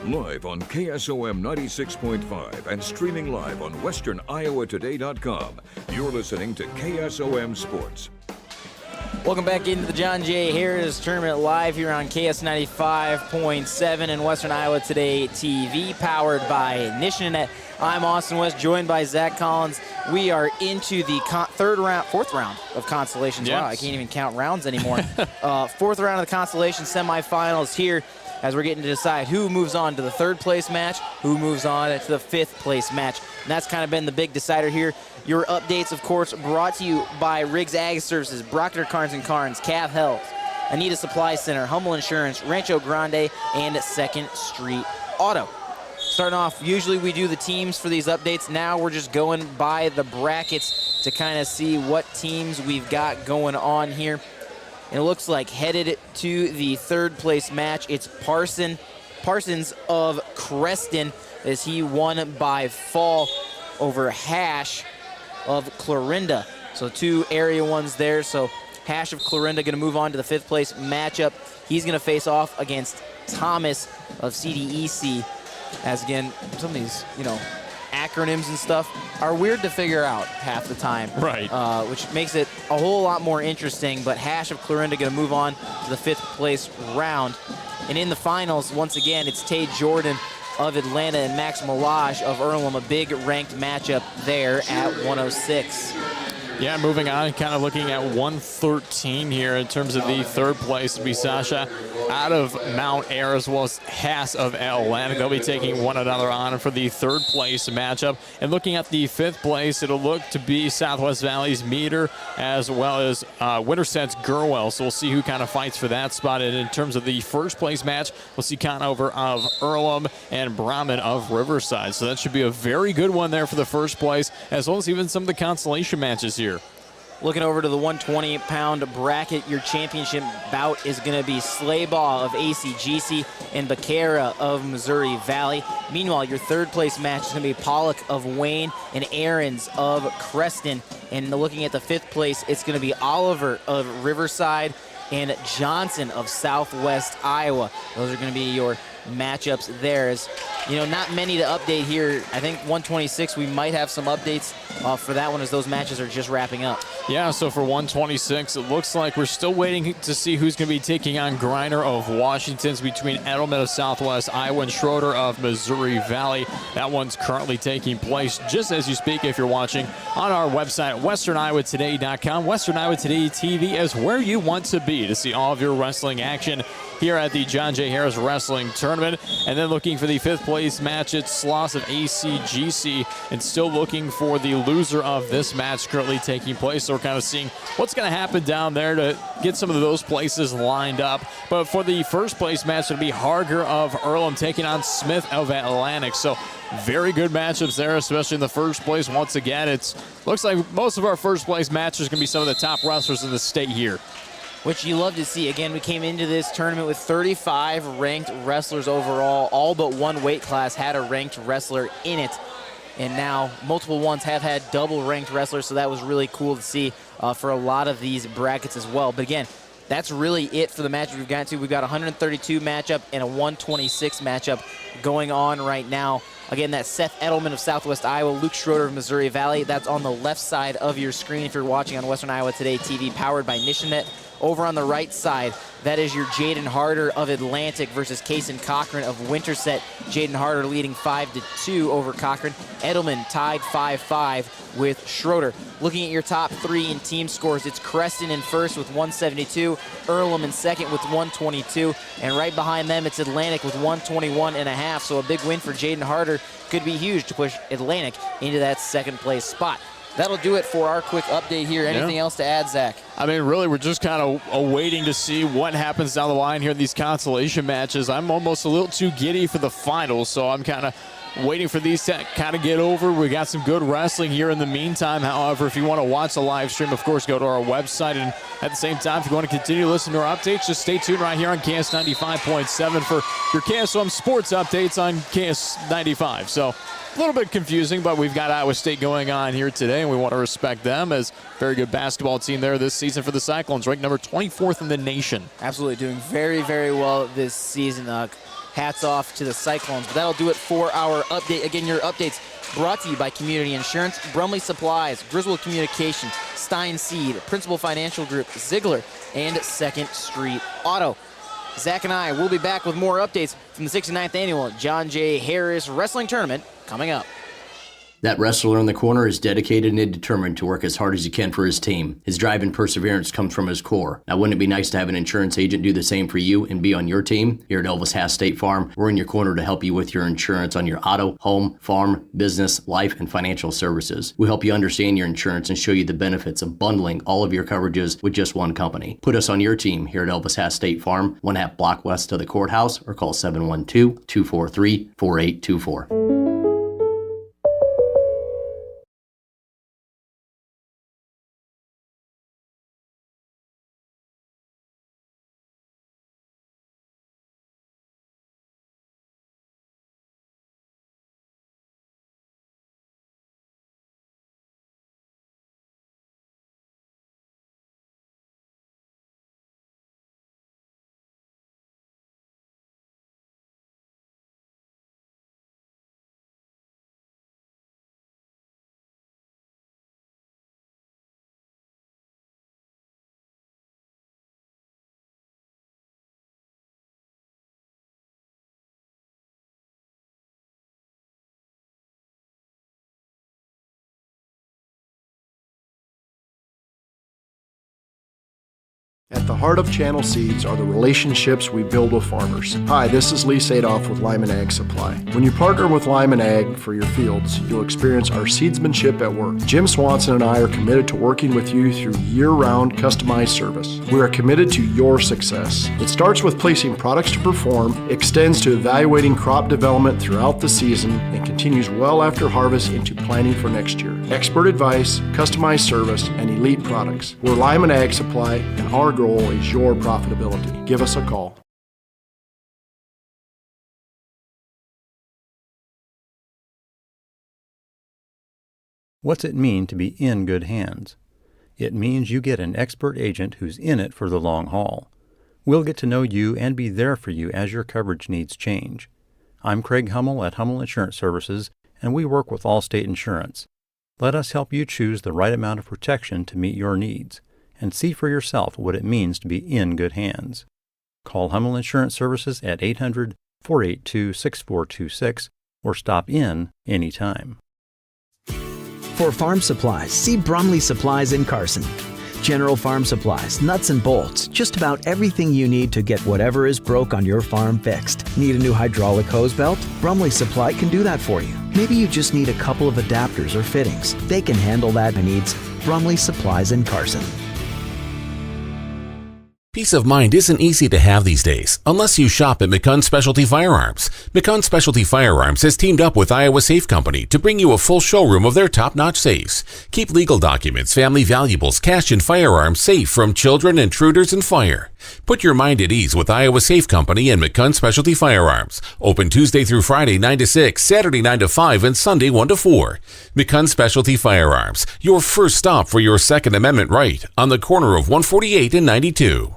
Live on KSOM 96.5 and streaming live on westerniowatoday.com. You're listening to KSOM Sports. Welcome back into the John J. Harris Tournament live here on KS 95.7 and Western Iowa Today TV, powered by Nishanet. I'm Austin West, joined by Zach Collins. We are into the fourth round of Constellations. Yes. Wow, I can't even count rounds anymore. Fourth round of the Constellation semifinals here, as we're getting to decide who moves on to the third place match, who moves on to the fifth place match. And that's kind of been the big decider here. Your updates, of course, brought to you by Riggs Ag Services, Brockner Carnes & Carnes, Cav Health, Anita Supply Center, Hummel Insurance, Rancho Grande, and 2nd Street Auto. Starting off, usually we do the teams for these updates. Now we're just going by the brackets to kind of see what teams we've got going on here. And it looks like headed to the third place match, it's Parsons of Creston, as he won by fall over Hash of Clarinda. So 2 area ones there. So Hash of Clarinda going to move on to the fifth place matchup. He's going to face off against Thomas of CDEC. As again, some of these, acronyms and stuff are weird to figure out half the time. Right. Which makes it a whole lot more interesting. But Hash of Clarinda going to move on to the fifth place round. And in the finals, once again, it's Tay Jordan of Atlanta and Max Milage of Earlham, a big ranked matchup there at 106. Yeah, moving on, kind of looking at 113 here in terms of the third place. It'll be Sasha out of Mount Air, as well as Haas of Atlanta. They'll be taking one another on for the third place matchup. And looking at the fifth place, it'll look to be Southwest Valley's Meter, as well as Winterset's Gerwell. So we'll see who kind of fights for that spot. And in terms of the first place match, we'll see Conover of Earlham and Brahman of Riverside. So that should be a very good one there for the first place, as well as even some of the consolation matches here. Looking over to the 120-pound bracket, your championship bout is going to be Slaybaugh of ACGC and Becerra of Missouri Valley. Meanwhile, your third place match is going to be Pollock of Wayne and Aarons of Creston. And looking at the fifth place, it's going to be Oliver of Riverside and Johnson of Southwest Iowa. Those are going to be your matchups there. As not many to update here. I think 126, we might have some updates for that one, as those matches are just wrapping up. Yeah, so for 126, it looks like we're still waiting to see who's going to be taking on Griner of Washington's between Edelman of Southwest Iowa and Schroeder of Missouri Valley. That one's currently taking place just as you speak if you're watching on our website, westerniowatoday.com. Western Iowa Today TV is where you want to be to see all of your wrestling action here at the John J. Harris Wrestling Tournament. And then looking for the fifth place match, it's Sloss of ACGC, and still looking for the loser of this match currently taking place. So we're kind of seeing what's going to happen down there to get some of those places lined up. But for the first place match, it'll be Harger of Earlham taking on Smith of Atlantic. So very good matchups there, especially in the first place. Once again, it looks like most of our first place matches are going to be some of the top wrestlers in the state here, which you love to see. Again, we came into this tournament with 35 ranked wrestlers overall. All but one weight class had a ranked wrestler in it. And now multiple ones have had double ranked wrestlers, so that was really cool to see for a lot of these brackets as well. But again, that's really it for the matches we've gotten to. We've got a 132 matchup and a 126 matchup going on right now. Again, that's Seth Edelman of Southwest Iowa, Luke Schroeder of Missouri Valley. That's on the left side of your screen if you're watching on Western Iowa Today TV, powered by Nishanet. Over on the right side, that is your Jaden Harder of Atlantic versus Kason Cochran of Winterset. Jaden Harder leading 5-2 over Cochran. Edelman tied 5-5 with Schroeder. Looking at your top three in team scores, it's Creston in first with 172, Earlham in second with 122, and right behind them it's Atlantic with 121.5. So a big win for Jaden Harder could be huge to push Atlantic into that second place spot. That'll do it for our quick update here. Anything else to add, Zach? I mean, really, we're just kind of waiting to see what happens down the line here in these consolation matches. I'm almost a little too giddy for the finals, so I'm kind of waiting for these to kind of get over. We got some good wrestling here in the meantime. However, if you want to watch the live stream, of course, go to our website. And at the same time, if you want to continue to listen to our updates, just stay tuned right here on KS 95.7 for your KSOM sports updates on KS 95. So a little bit confusing, but we've got Iowa State going on here today, and we want to respect them as a very good basketball team there this season for the Cyclones, ranked number 24th in the nation. Absolutely, doing very, very well this season. Hats off to the Cyclones. But that'll do it for our update. Again, your updates brought to you by Community Insurance, Brumley Supplies, Griswold Communication, Stein Seed, Principal Financial Group, Ziegler, and 2nd Street Auto. Zach and I will be back with more updates from the 69th Annual John J. Harris Wrestling Tournament coming up. That wrestler in the corner is dedicated and determined to work as hard as he can for his team. His drive and perseverance comes from his core. Now, wouldn't it be nice to have an insurance agent do the same for you and be on your team? Here at Elvis Hass State Farm, we're in your corner to help you with your insurance on your auto, home, farm, business, life, and financial services. We help you understand your insurance and show you the benefits of bundling all of your coverages with just one company. Put us on your team here at Elvis Hass State Farm, 1/2 block west of the courthouse, or call 712-243-4824. At the heart of Channel Seeds are the relationships we build with farmers. Hi, this is Lee Sadoff with Lyman Ag Supply. When you partner with Lyman Ag for your fields, you'll experience our seedsmanship at work. Jim Swanson and I are committed to working with you through year-round customized service. We are committed to your success. It starts with placing products to perform, extends to evaluating crop development throughout the season, and continues well after harvest into planning for next year. Expert advice, customized service, and elite products. We're Lyman Ag Supply, and our goal is your profitability. Give us a call. What's it mean to be in good hands? It means you get an expert agent who's in it for the long haul. We'll get to know you and be there for you as your coverage needs change. I'm Craig Hummel at Hummel Insurance Services, and we work with Allstate Insurance. Let us help you choose the right amount of protection to meet your needs, and see for yourself what it means to be in good hands. Call Hummel Insurance Services at 800-482-6426 or stop in anytime. For farm supplies, see Brumley Supplies in Carson. General farm supplies, nuts and bolts, just about everything you need to get whatever is broke on your farm fixed. Need a new hydraulic hose belt? Brumley Supply can do that for you. Maybe you just need a couple of adapters or fittings. They can handle that needs. Brumley Supplies in Carson. Peace of mind isn't easy to have these days, unless you shop at McCunn Specialty Firearms. McCunn Specialty Firearms has teamed up with Iowa Safe Company to bring you a full showroom of their top-notch safes. Keep legal documents, family valuables, cash, and firearms safe from children, intruders, and fire. Put your mind at ease with Iowa Safe Company and McCunn Specialty Firearms. Open Tuesday through Friday 9 to 6, Saturday 9 to 5, and Sunday 1 to 4. McCunn Specialty Firearms, your first stop for your Second Amendment right, on the corner of 148 and 92.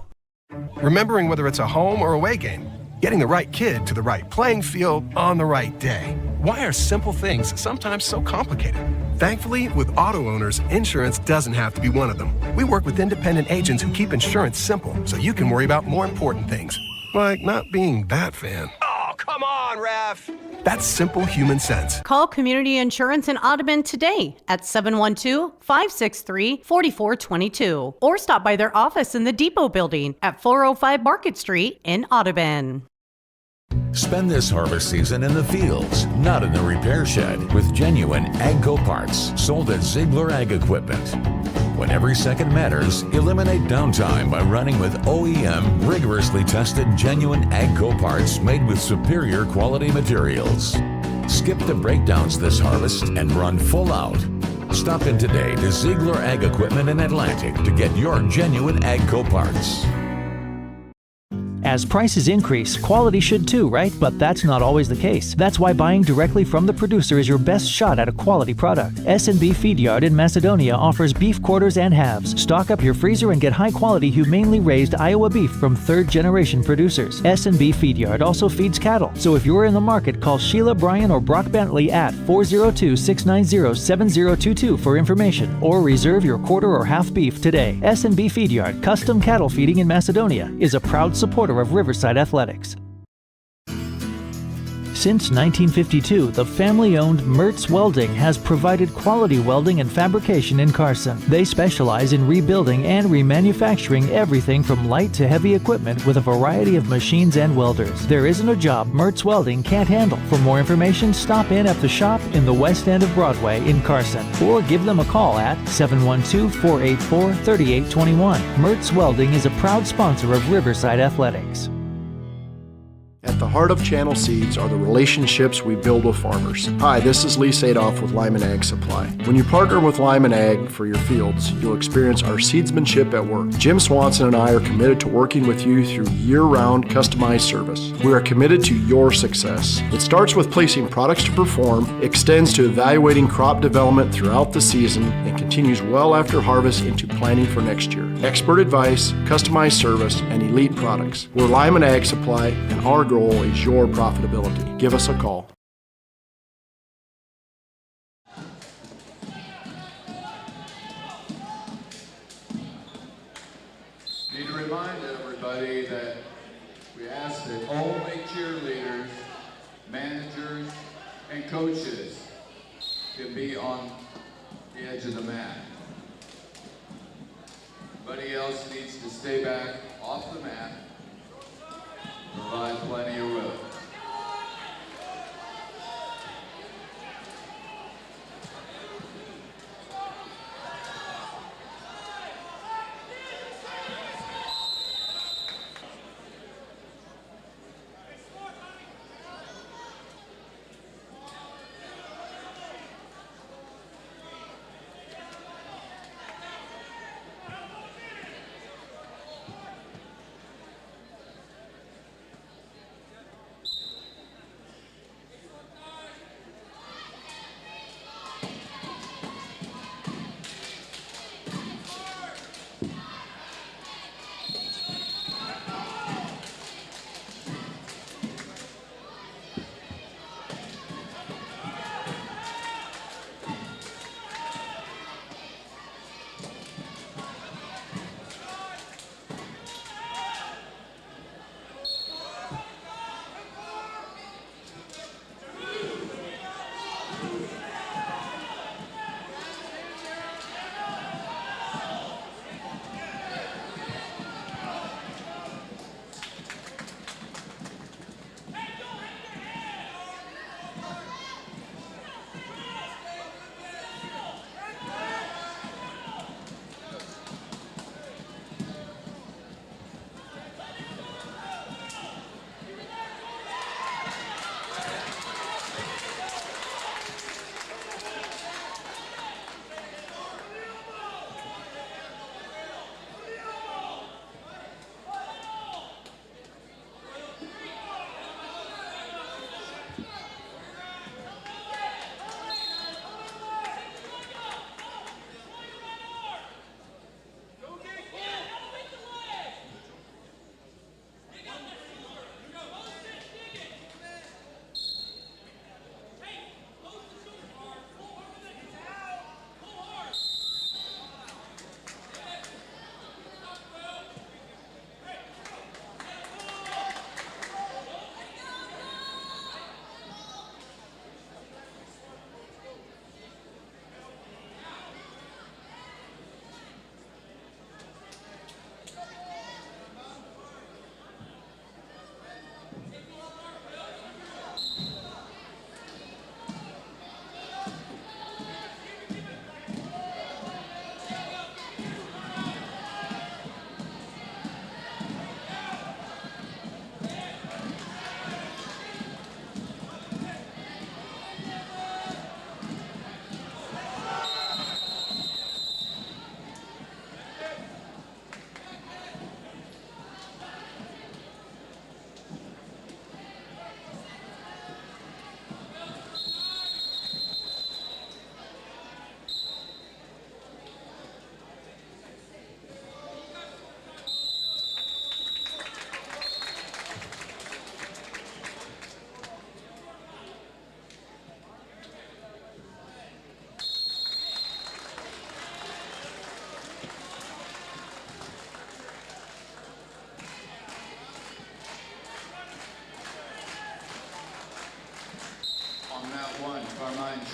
remembering whether it's a home or away game, getting the right kid to the right playing field on the right day. Why are simple things sometimes so complicated? Thankfully, with auto owners, insurance doesn't have to be one of them. We work with independent agents who keep insurance simple so you can worry about more important things, like not being that fan. Oh, come on, ref! That's simple human sense. Call Community Insurance in Audubon today at 712-563-4422 or stop by their office in the Depot Building at 405 Market Street in Audubon. Spend this harvest season in the fields, not in the repair shed, with genuine AGCO parts sold at Ziegler Ag Equipment. When every second matters, eliminate downtime by running with OEM rigorously tested genuine AGCO parts made with superior quality materials. Skip the breakdowns this harvest and run full out. Stop in today to Ziegler Ag Equipment in Atlantic to get your genuine AGCO parts. As prices increase, quality should too, right? But that's not always the case. That's why buying directly from the producer is your best shot at a quality product. S&B Feed Yard in Macedonia offers beef quarters and halves. Stock up your freezer and get high-quality, humanely raised Iowa beef from third-generation producers. S&B Feed Yard also feeds cattle. So if you're in the market, call Sheila, Bryan, or Brock Bentley at 402-690-7022 for information, or reserve your quarter or half beef today. S&B Feed Yard, custom cattle feeding in Macedonia, is a proud supporter of Riverside Athletics. Since 1952, the family-owned Mertz Welding has provided quality welding and fabrication in Carson. They specialize in rebuilding and remanufacturing everything from light to heavy equipment with a variety of machines and welders. There isn't a job Mertz Welding can't handle. For more information, stop in at the shop in the west end of Broadway in Carson, or give them a call at 712-484-3821. Mertz Welding is a proud sponsor of Riverside Athletics. At the heart of Channel Seeds are the relationships we build with farmers. Hi, this is Lee Sadoff with Lyman Ag Supply. When you partner with Lyman Ag for your fields, you'll experience our seedsmanship at work. Jim Swanson and I are committed to working with you through year-round customized service. We are committed to your success. It starts with placing products to perform, extends to evaluating crop development throughout the season, and continues well after harvest into planning for next year. Expert advice, customized service, and elite products. We're Lyman Ag Supply, and our goal is your profitability. Give us a call. Need to remind everybody that we ask that only cheerleaders, managers, and coaches can be on the edge of the mat. Everybody else needs to stay back off the mat. Provide plenty of room.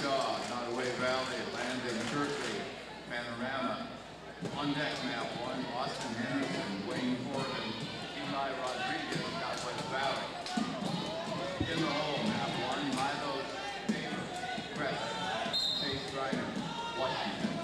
Shaw, Nottoway Valley, Landon Kirkley, Panorama. On deck, map 1, Austin Henderson, Wayne Corbin, Eli Rodriguez, Southwest Valley. In the hole, map 1, Milo Taylor, Preston, Chase Reiner, Washington.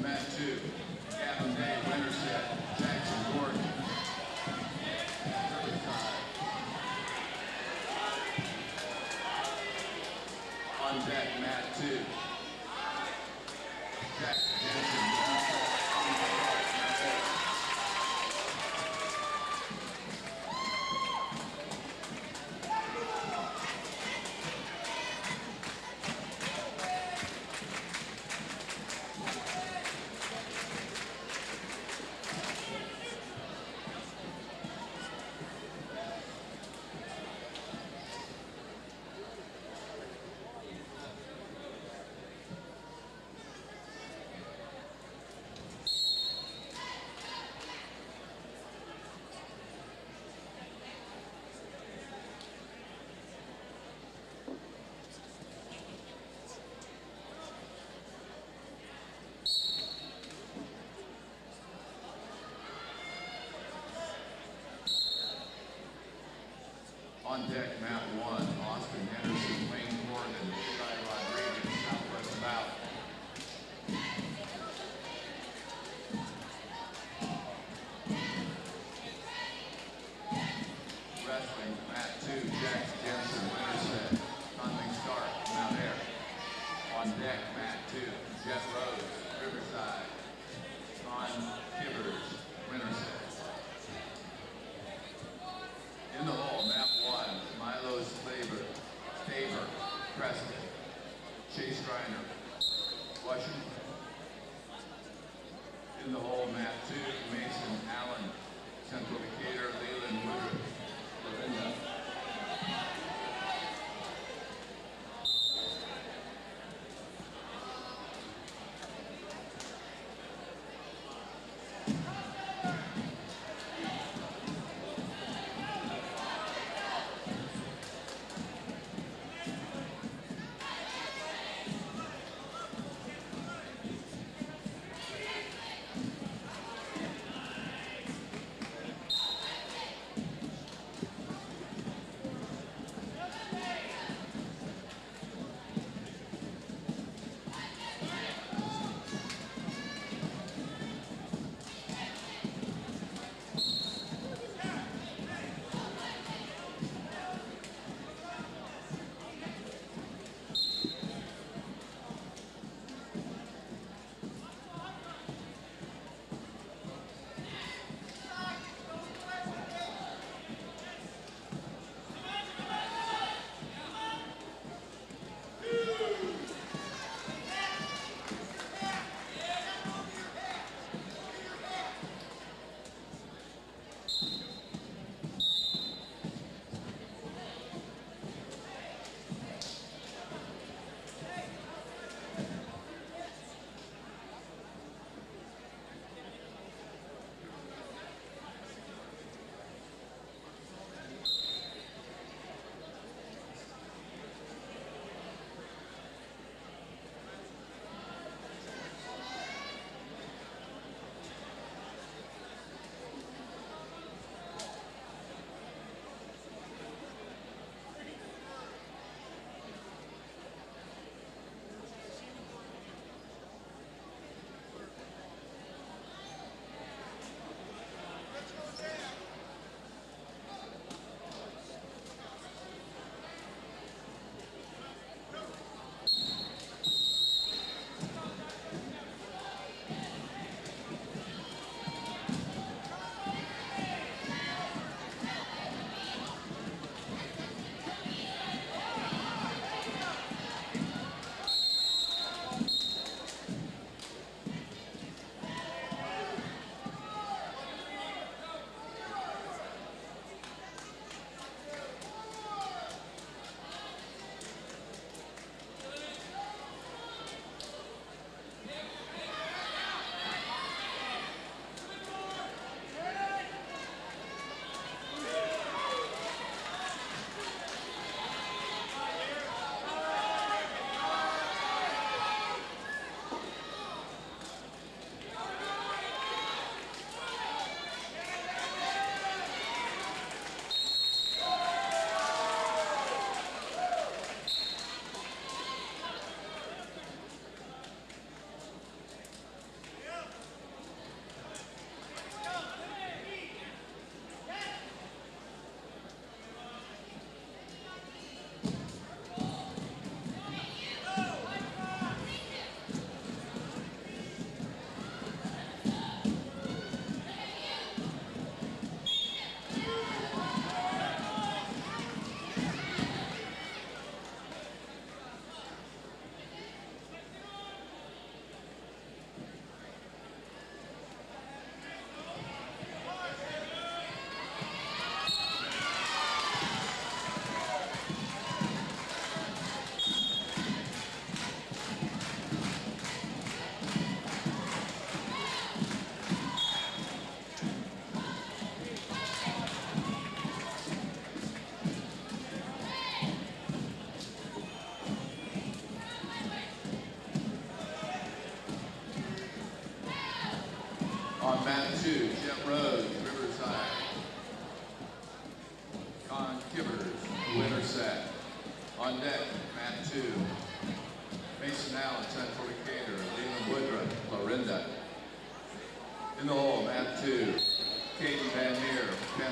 Mat 2, Gavin Day, Winterset, Jackson Gordon. On deck, Mat 2. Jackson Jensen, on deck, Mat 1, Austin Henderson, Wayne Gordon, Eli Rodriguez, Southwest Valley. Wrestling, Mat 2, Jackson Jensen, Winterset, Conley Stark, Mount Air. On deck, Mat 2, Jeff Rose, Riverside, Con Kibbers, Winterset. In the hole, map 1, Milo Staver, Preston, Chase Reiner, Washington. In the hole, map 2, Mason Allen, Central Decatur, Leland Woodruff, Lorinda.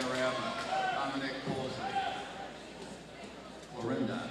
Panorama, Dominic Colsley. Florinda.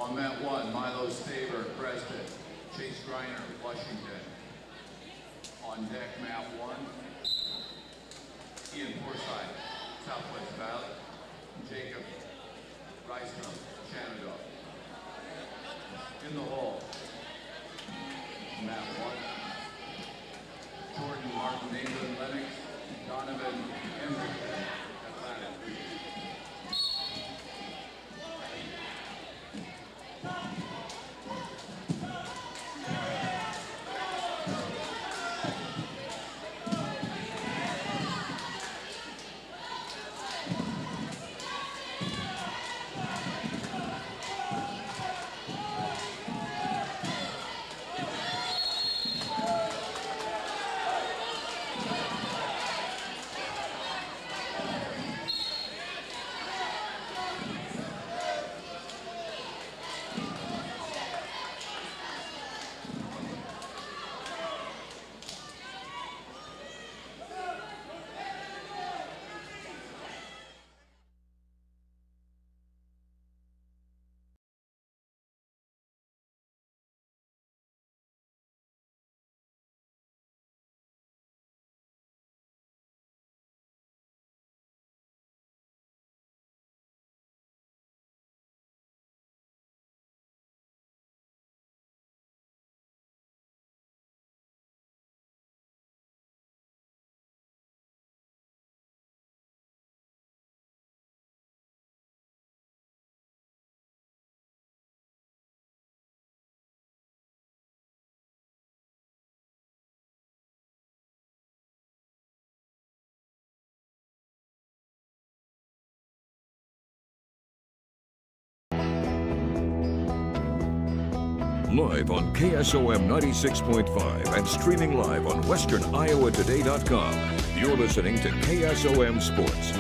On mat 1, Milo Staver, Creston. Chase Griner, Washington. On deck, mat 1, Ian Forsyth, Southwest Valley. Jacob Rystrom, Shenandoah. In the hole, mat 1, Jordan Martin, Nathan Lennox, Donovan Hendrickson, Atlanta. Live on KSOM 96.5 and streaming live on westerniowatoday.com. You're listening to KSOM Sports.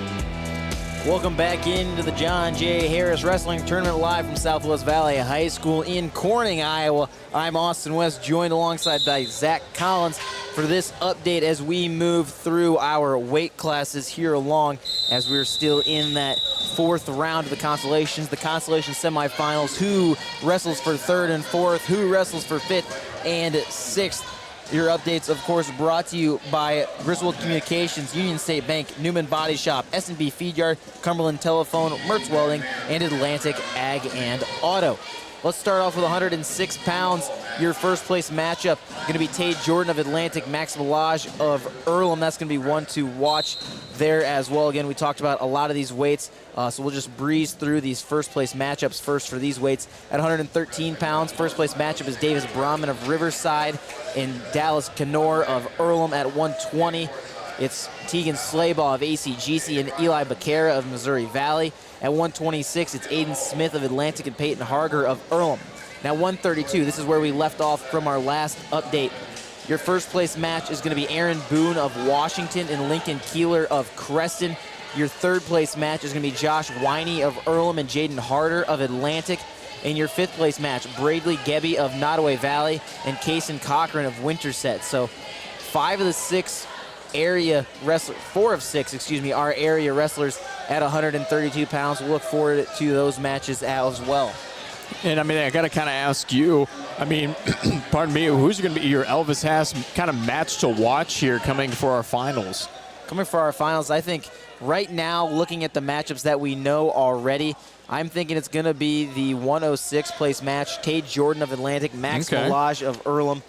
Welcome back into the John J. Harris Wrestling Tournament live from Southwest Valley High School in Corning, Iowa. I'm Austin West, joined alongside by Zach Collins for this update as we move through our weight classes here along as we're still in that fourth round of the Constellations semifinals. Who wrestles for third and fourth? Who wrestles for fifth and sixth? Your updates, of course, brought to you by Griswold Communications, Union State Bank, Newman Body Shop, S&B Feed Yard, Cumberland Telephone, Mertz Welding, and Atlantic Ag and Auto. Let's start off with 106 pounds. Your first place matchup going to be Tate Jordan of Atlantic, Max Milage of Earlham. That's going to be one to watch there as well. Again, we talked about a lot of these weights, so we'll just breeze through these first place matchups first for these weights. At 113 pounds, first place matchup is Davis Brahman of Riverside and Dallas Kenor of Earlham. At 120, it's Tegan Slaybaugh of ACGC and Eli Becerra of Missouri Valley. At 126, it's Aiden Smith of Atlantic and Peyton Harger of Earlham. Now 132, this is where we left off from our last update. Your first place match is going to be Aaron Boone of Washington and Lincoln Keeler of Creston. Your third place match is going to be Josh Winey of Earlham and Jaden Harder of Atlantic. In your fifth place match, Bradley Gebbe of Nottoway Valley and Kaysen Cochran of Winterset. So 4 of 6 are area wrestlers at 132 pounds. We'll look forward to those matches as well. And I mean, I got to kind of ask you, I mean, pardon me, who's going to be your Elvis Haas kind of match to watch here coming for our finals? Coming for our finals, I think right now, looking at the matchups that we know already, I'm thinking it's going to be the 106 place match, Tate Jordan of Atlantic, Max Milage of Earlham.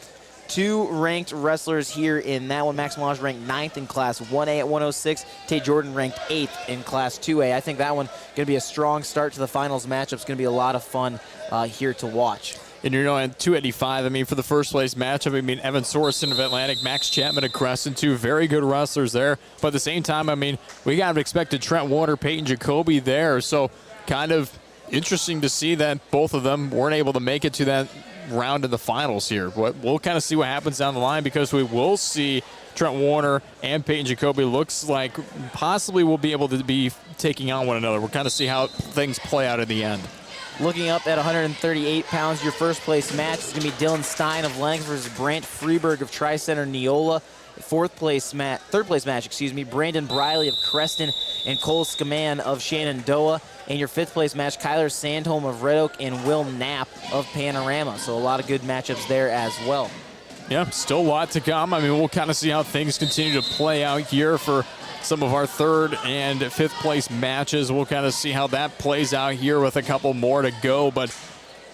2 ranked wrestlers here in that one. Max Milage ranked 9th in Class 1A at 106. Tate Jordan ranked 8th in Class 2A. I think that one going to be a strong start to the finals matchup. It's going to be a lot of fun here to watch. And you know, at 285, I mean, for the first place matchup, I mean, Evan Sorensen of Atlantic, Max Chapman of Creston, 2 very good wrestlers there. But at the same time, I mean, we got to expect Trent Warner, Peyton Jacoby there. So kind of interesting to see that both of them weren't able to make it to that round of the finals here. But we'll kind of see what happens down the line, because we will see Trent Warner and Peyton Jacoby looks like possibly will be able to be taking on one another. We'll kind of see how things play out at the end. Looking up at 138 pounds, your first place match is going to be Dylan Stein of Lennox versus Brant Freeberg of Tri-Center Neola. Third place match, Brandon Briley of Creston and Cole Scaman of Shenandoah. In your 5th place match, Kyler Sandholm of Red Oak and Will Knapp of Panorama. So a lot of good matchups there as well. Yeah, still a lot to come. I mean, we'll kind of see how things continue to play out here for some of our 3rd and 5th place matches. We'll kind of see how that plays out here with a couple more to go. But,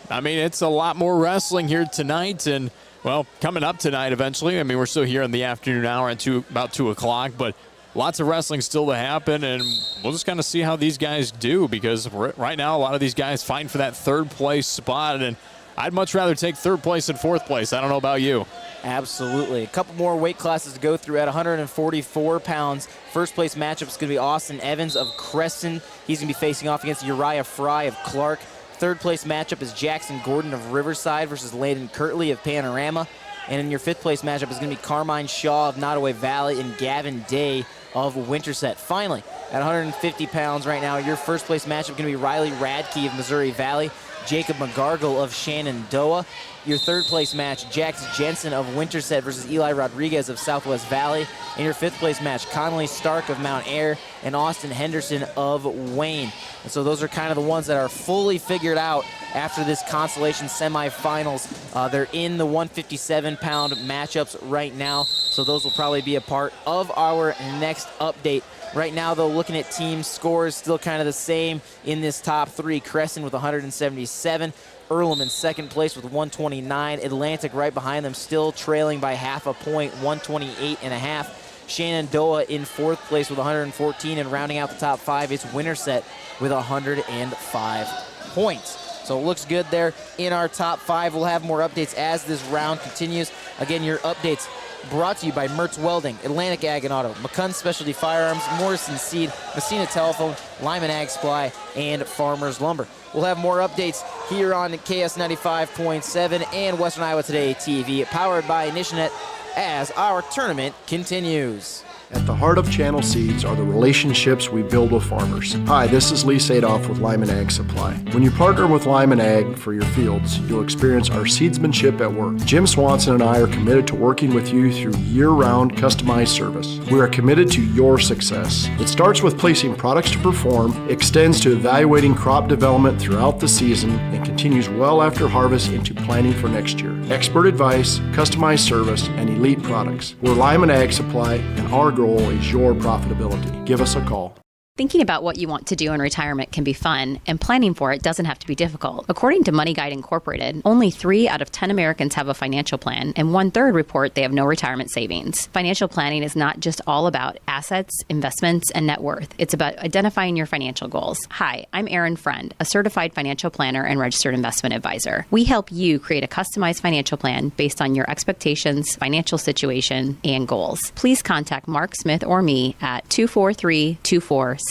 I mean, it's a lot more wrestling here tonight. And, well, coming up tonight eventually. I mean, we're still here in the afternoon hour at about 2 o'clock. But lots of wrestling still to happen. And we'll just kind of see how these guys do. Because right now, a lot of these guys fighting for that 3rd place spot. And I'd much rather take 3rd place than 4th place. I don't know about you. Absolutely. A couple more weight classes to go through at 144 pounds. 1st place matchup is going to be Austin Evans of Creston. He's going to be facing off against Uriah Fry of Clark. 3rd place matchup is Jackson Gordon of Riverside versus Landon Kirtley of Panorama. And in your 5th place matchup is going to be Carmine Shaw of Nottoway Valley and Gavin Day of Winterset. Finally, at 150 pounds right now, your 1st place matchup is going to be Riley Radke of Missouri Valley, Jacob McGargle of Shenandoah. Your 3rd place match, Jax Jensen of Winterset versus Eli Rodriguez of Southwest Valley. In your 5th place match, Connolly Stark of Mount Ayr and Austin Henderson of Wayne. And so those are kind of the ones that are fully figured out after this consolation semifinals. They're in the 157-pound matchups right now, so those will probably be a part of our next update. Right now, though, looking at team scores, still kind of the same in this top 3. Crescent with 177. Earlham in 2nd place with 129. Atlantic right behind them, still trailing by half a point, 128.5. Shenandoah in 4th place with 114, and rounding out the top 5, it's Winterset with 105 points. So it looks good there in our top 5. We'll have more updates as this round continues. Again, your updates brought to you by Mertz Welding, Atlantic Ag and Auto, McCunn Specialty Firearms, Morrison Seed, Messina Telephone, Lyman Ag Supply, and Farmers Lumber. We'll have more updates here on KS 95.7 and Western Iowa Today TV, powered by Nishanet, as our tournament continues. At the heart of Channel Seeds are the relationships we build with farmers. Hi, this is Lee Sadoff with Lyman Ag Supply. When you partner with Lyman Ag for your fields, you'll experience our seedsmanship at work. Jim Swanson and I are committed to working with you through year-round customized service. We are committed to your success. It starts with placing products to perform, extends to evaluating crop development throughout the season, and continues well after harvest into planning for next year. Expert advice, customized service, and elite products. We're Lyman Ag Supply, and our goal is your profitability. Give us a call. Thinking about what you want to do in retirement can be fun, and planning for it doesn't have to be difficult. According to Money Guide Incorporated, only 3 out of 10 Americans have a financial plan, and 1/3 report they have no retirement savings. Financial planning is not just all about assets, investments, and net worth. It's about identifying your financial goals. Hi, I'm Erin Friend, a certified financial planner and registered investment advisor. We help you create a customized financial plan based on your expectations, financial situation, and goals. Please contact Mark Smith or me at 243-2466.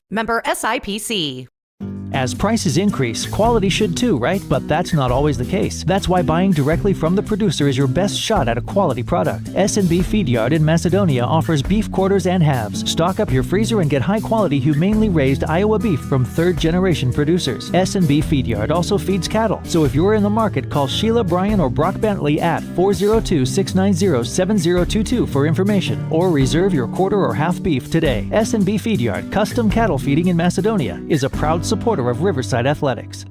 Member SIPC. As prices increase, quality should too, right? But that's not always the case. That's why buying directly from the producer is your best shot at a quality product. S&B Feed Yard in Macedonia offers beef quarters and halves. Stock up your freezer and get high-quality, humanely raised Iowa beef from third-generation producers. S&B Feed Yard also feeds cattle. So if you're in the market, call Sheila Bryan or Brock Bentley at 402-690-7022 for information, or reserve your quarter or half beef today. S&B Feed Yard, custom cattle feeding in Macedonia, is a proud supporter of Riverside Athletics.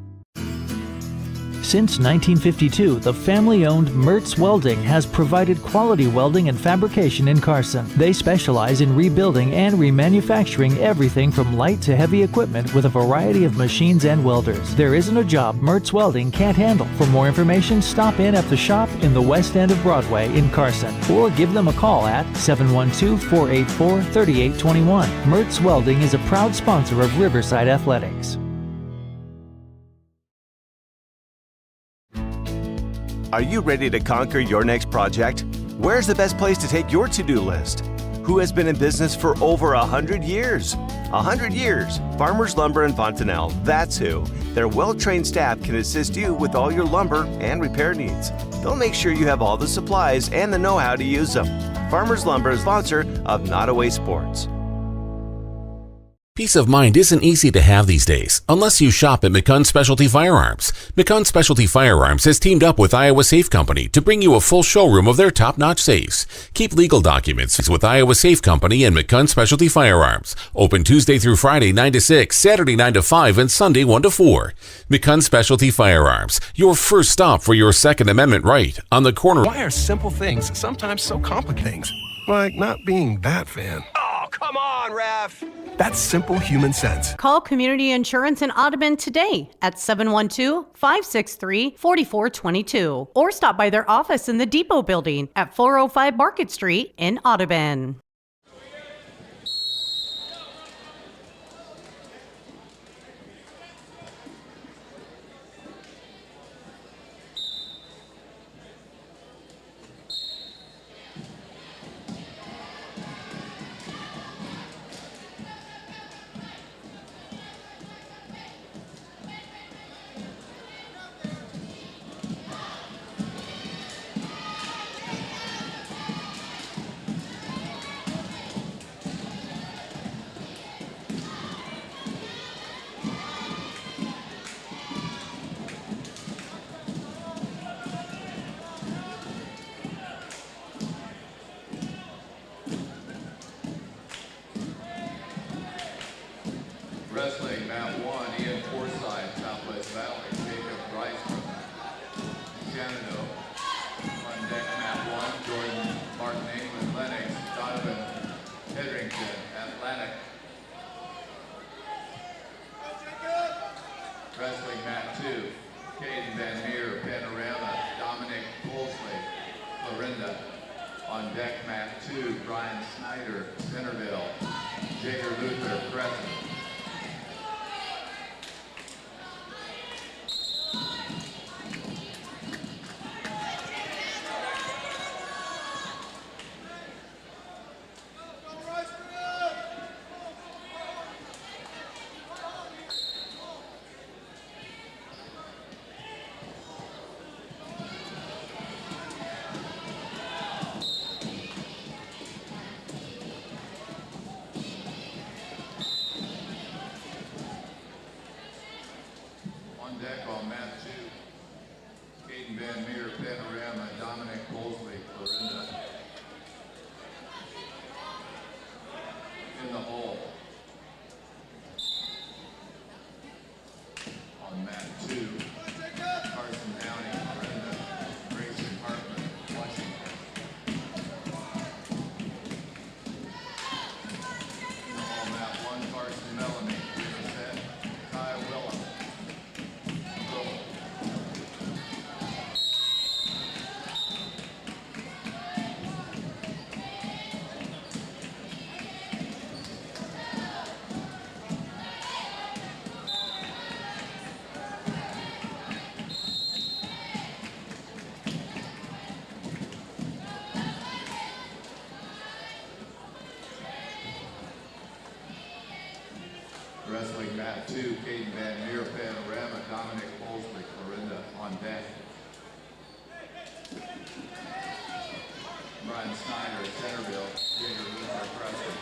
Since 1952, the family-owned Mertz Welding has provided quality welding and fabrication in Carson. They specialize in rebuilding and remanufacturing everything from light to heavy equipment with a variety of machines and welders. There isn't a job Mertz Welding can't handle. For more information, stop in at the shop in the west end of Broadway in Carson, or give them a call at 712-484-3821. Mertz Welding is a proud sponsor of Riverside Athletics. Are you ready to conquer your next project? Where's the best place to take your to-do list? Who has been in business for over 100 years? 100 years. Farmers Lumber in Fontanelle, that's who. Their well-trained staff can assist you with all your lumber and repair needs. They'll make sure you have all the supplies and the know-how to use them. Farmers Lumber is sponsor of Nottoway Sports. Peace of mind isn't easy to have these days, unless you shop at McCunn Specialty Firearms. McCunn Specialty Firearms has teamed up with Iowa Safe Company to bring you a full showroom of their top-notch safes. Keep legal documents with Iowa Safe Company and McCunn Specialty Firearms. Open Tuesday through Friday 9 to 6, Saturday 9 to 5, and Sunday 1 to 4. McCunn Specialty Firearms, your first stop for your Second Amendment right on the corner. Why are simple things sometimes so complicated? Like not being that fan. Oh, come on, ref! That's simple human sense. Call Community Insurance in Audubon today at 712-563-4422 or stop by their office in the Depot Building at 405 Market Street in Audubon. Wrestling, Mount 1, Ian Forsyth, Southwest Valley, Jacob Rice from Shenandoah. On deck, Mount 1, Jordan Martin, England, Lennox, Donovan Hedrington, Atlantic. Wrestling, Mount 2, Caden Van Meer, Panorama, Dominic Wolseley, Florinda. On deck, Mount 2, Brian Snyder, Centerville, Jager Luther, Crescent. On deck on map 2, Caden Van Meer, Panorama, Dominic Wolseley, Florinda. In the hole. On map 2, Carson Downey, Florinda, Grayson Hartman, Washington. In the hole, map 1, Carson Melanie, Riverside, Ty Willem. Wrestling mat 2, Caden Van Meer, Panorama, Dominic Wolseley, Florinda on deck. Brian Snyder, Centerville, Jager Luther, Crescent.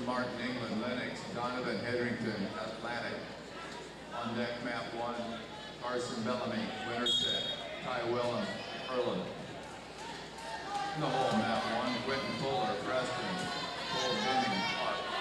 Martin England, Lennox, Donovan Hedrington, Atlantic. On deck, map 1, Carson Bellamy, Winterset, Ty Willem, Erlen. In the hole, map 1, Quentin Fuller, Preston, Cole Jennings, Park.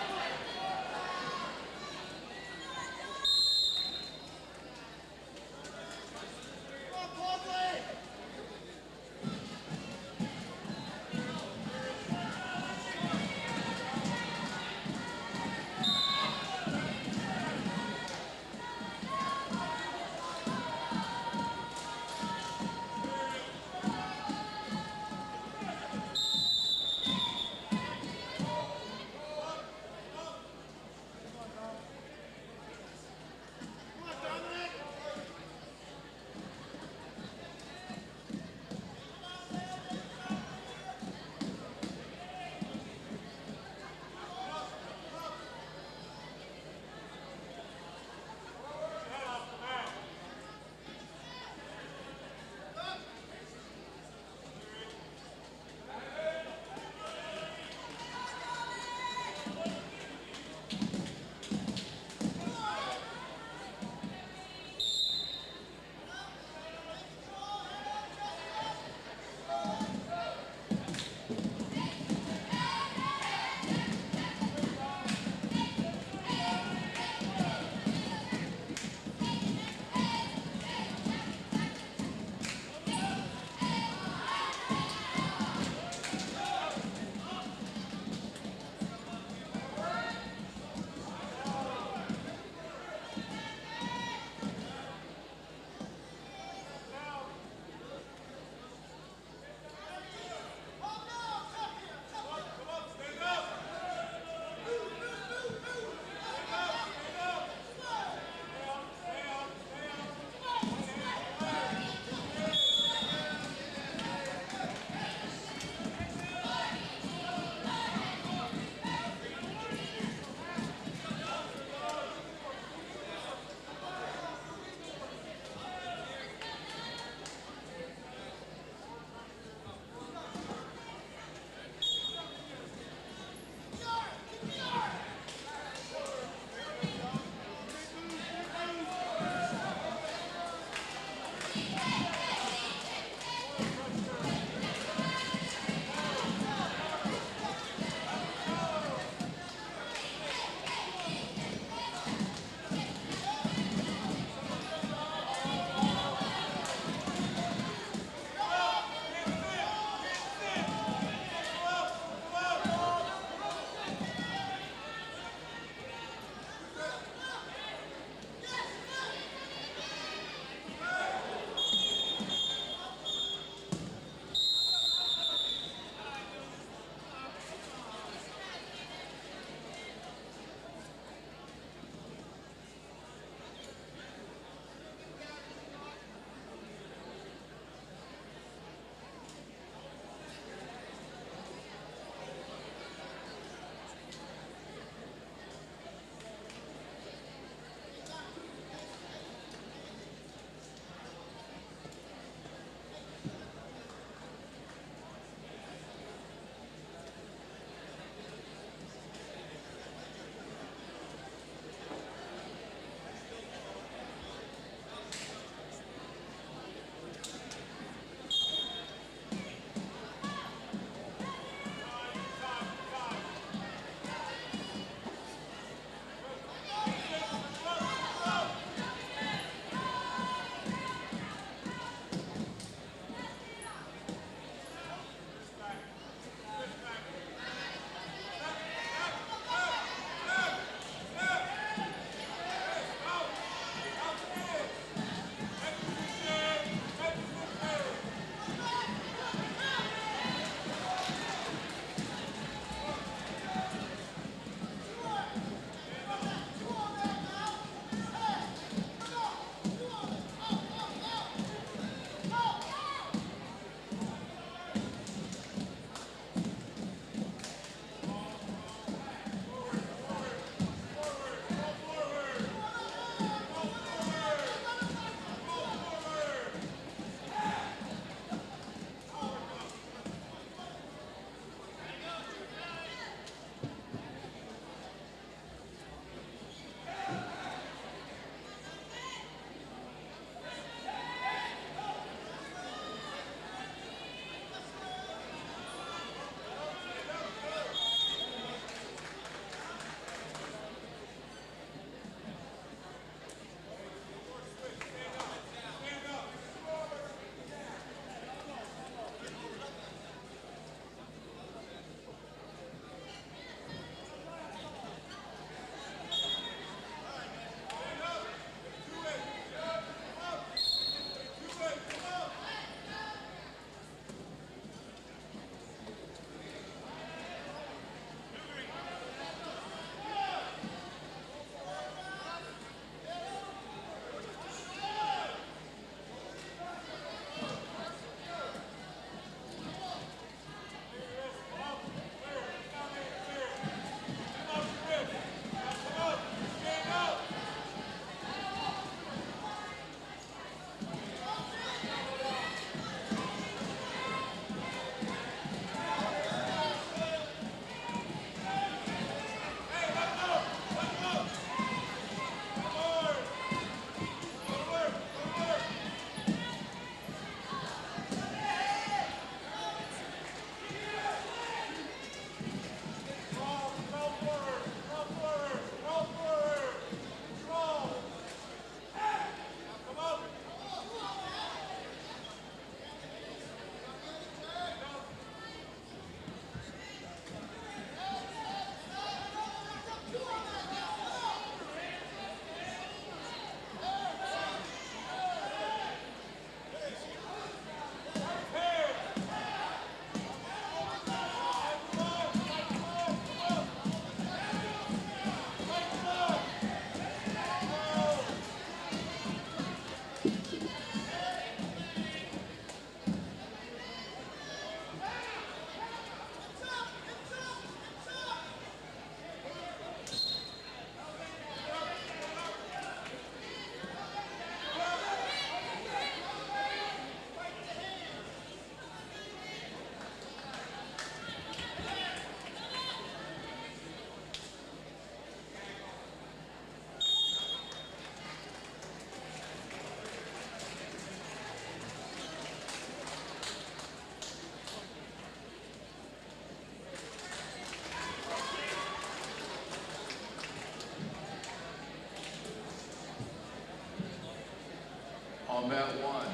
On mat 1,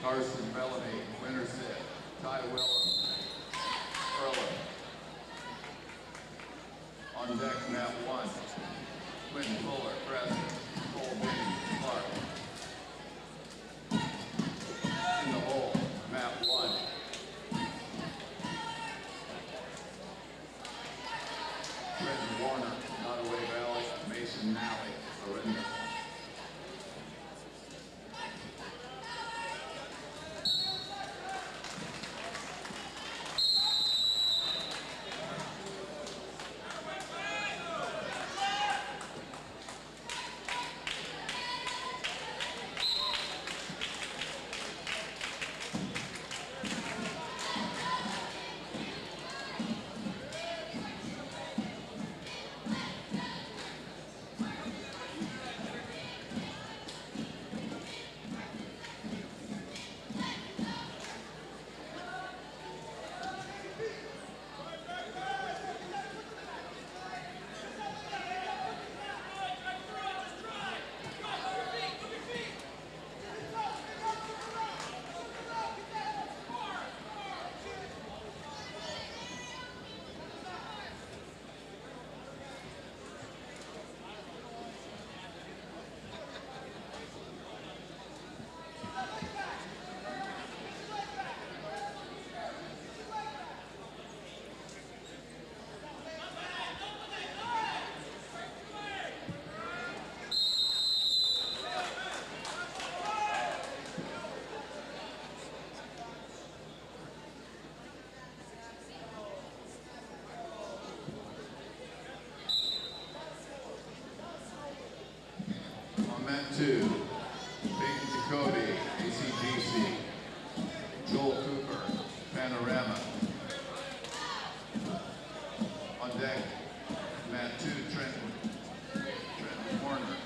Carson Bellamy, winner sit. Ty Willem, Erlen. On deck, mat 1, Quinn Fuller, Preston, Cole Benny, Clark. In the hole, mat 1. Trenton Warner, Nottoway Valley, Mason Nally, Lorinda. On mat 2, Peyton Jacoby, ACGC. Joel Cooper, Panorama. On deck, mat 2, Trenton Warner,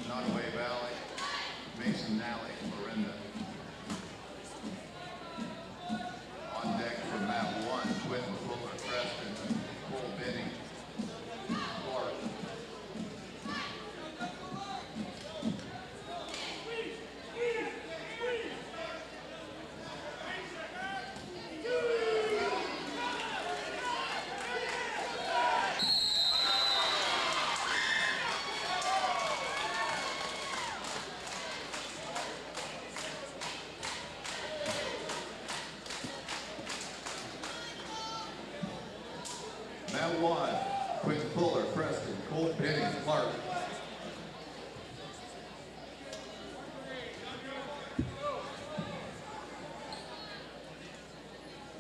Nottoway Valley, Mason Nally, Lorinda. On deck for mat 1, Quentin Fuller, Preston, Cole Benny, Clark. Mat 1, Quentin Fuller, Preston, Cole Benny, Clark.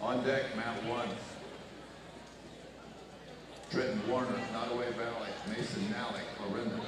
On deck, mat 1, Trenton Warner, Nottoway Valley, Mason Nally, Lorinda.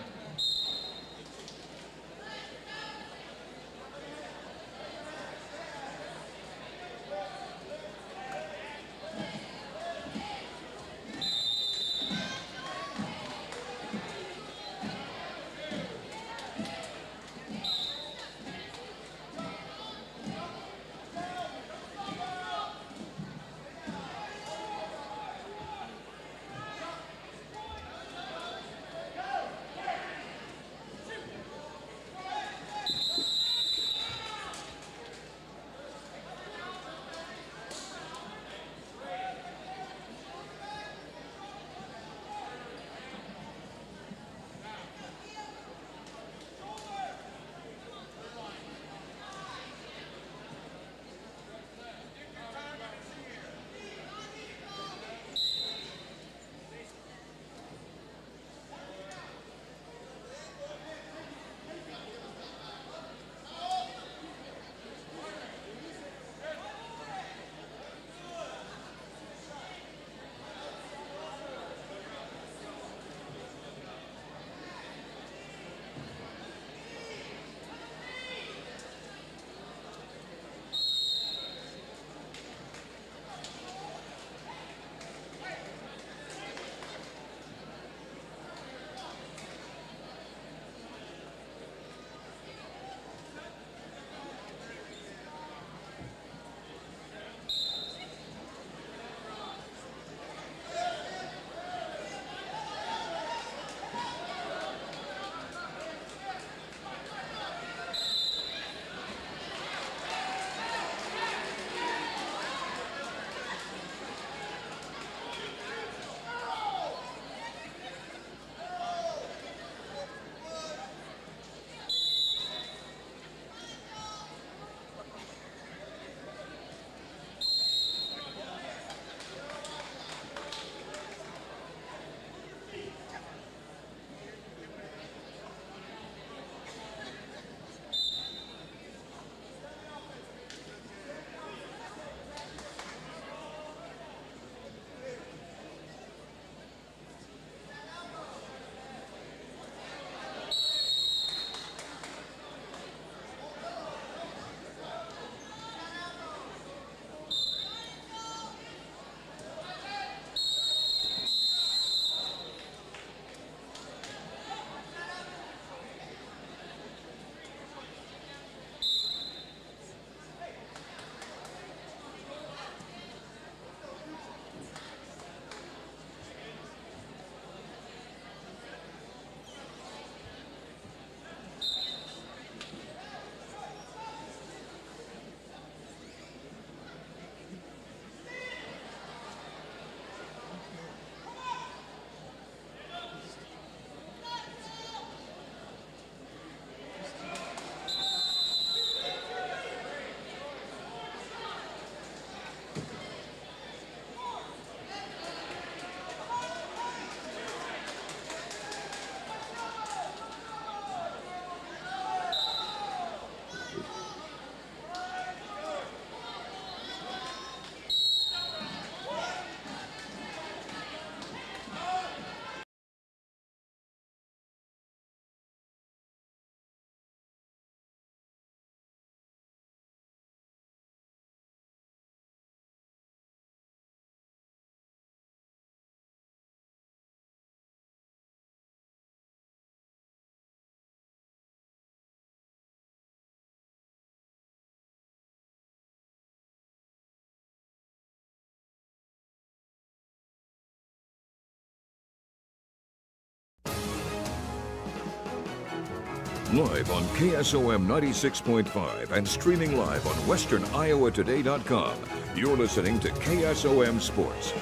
Live on KSOM 96.5 and streaming live on westerniowatoday.com. You're listening to KSOM Sports.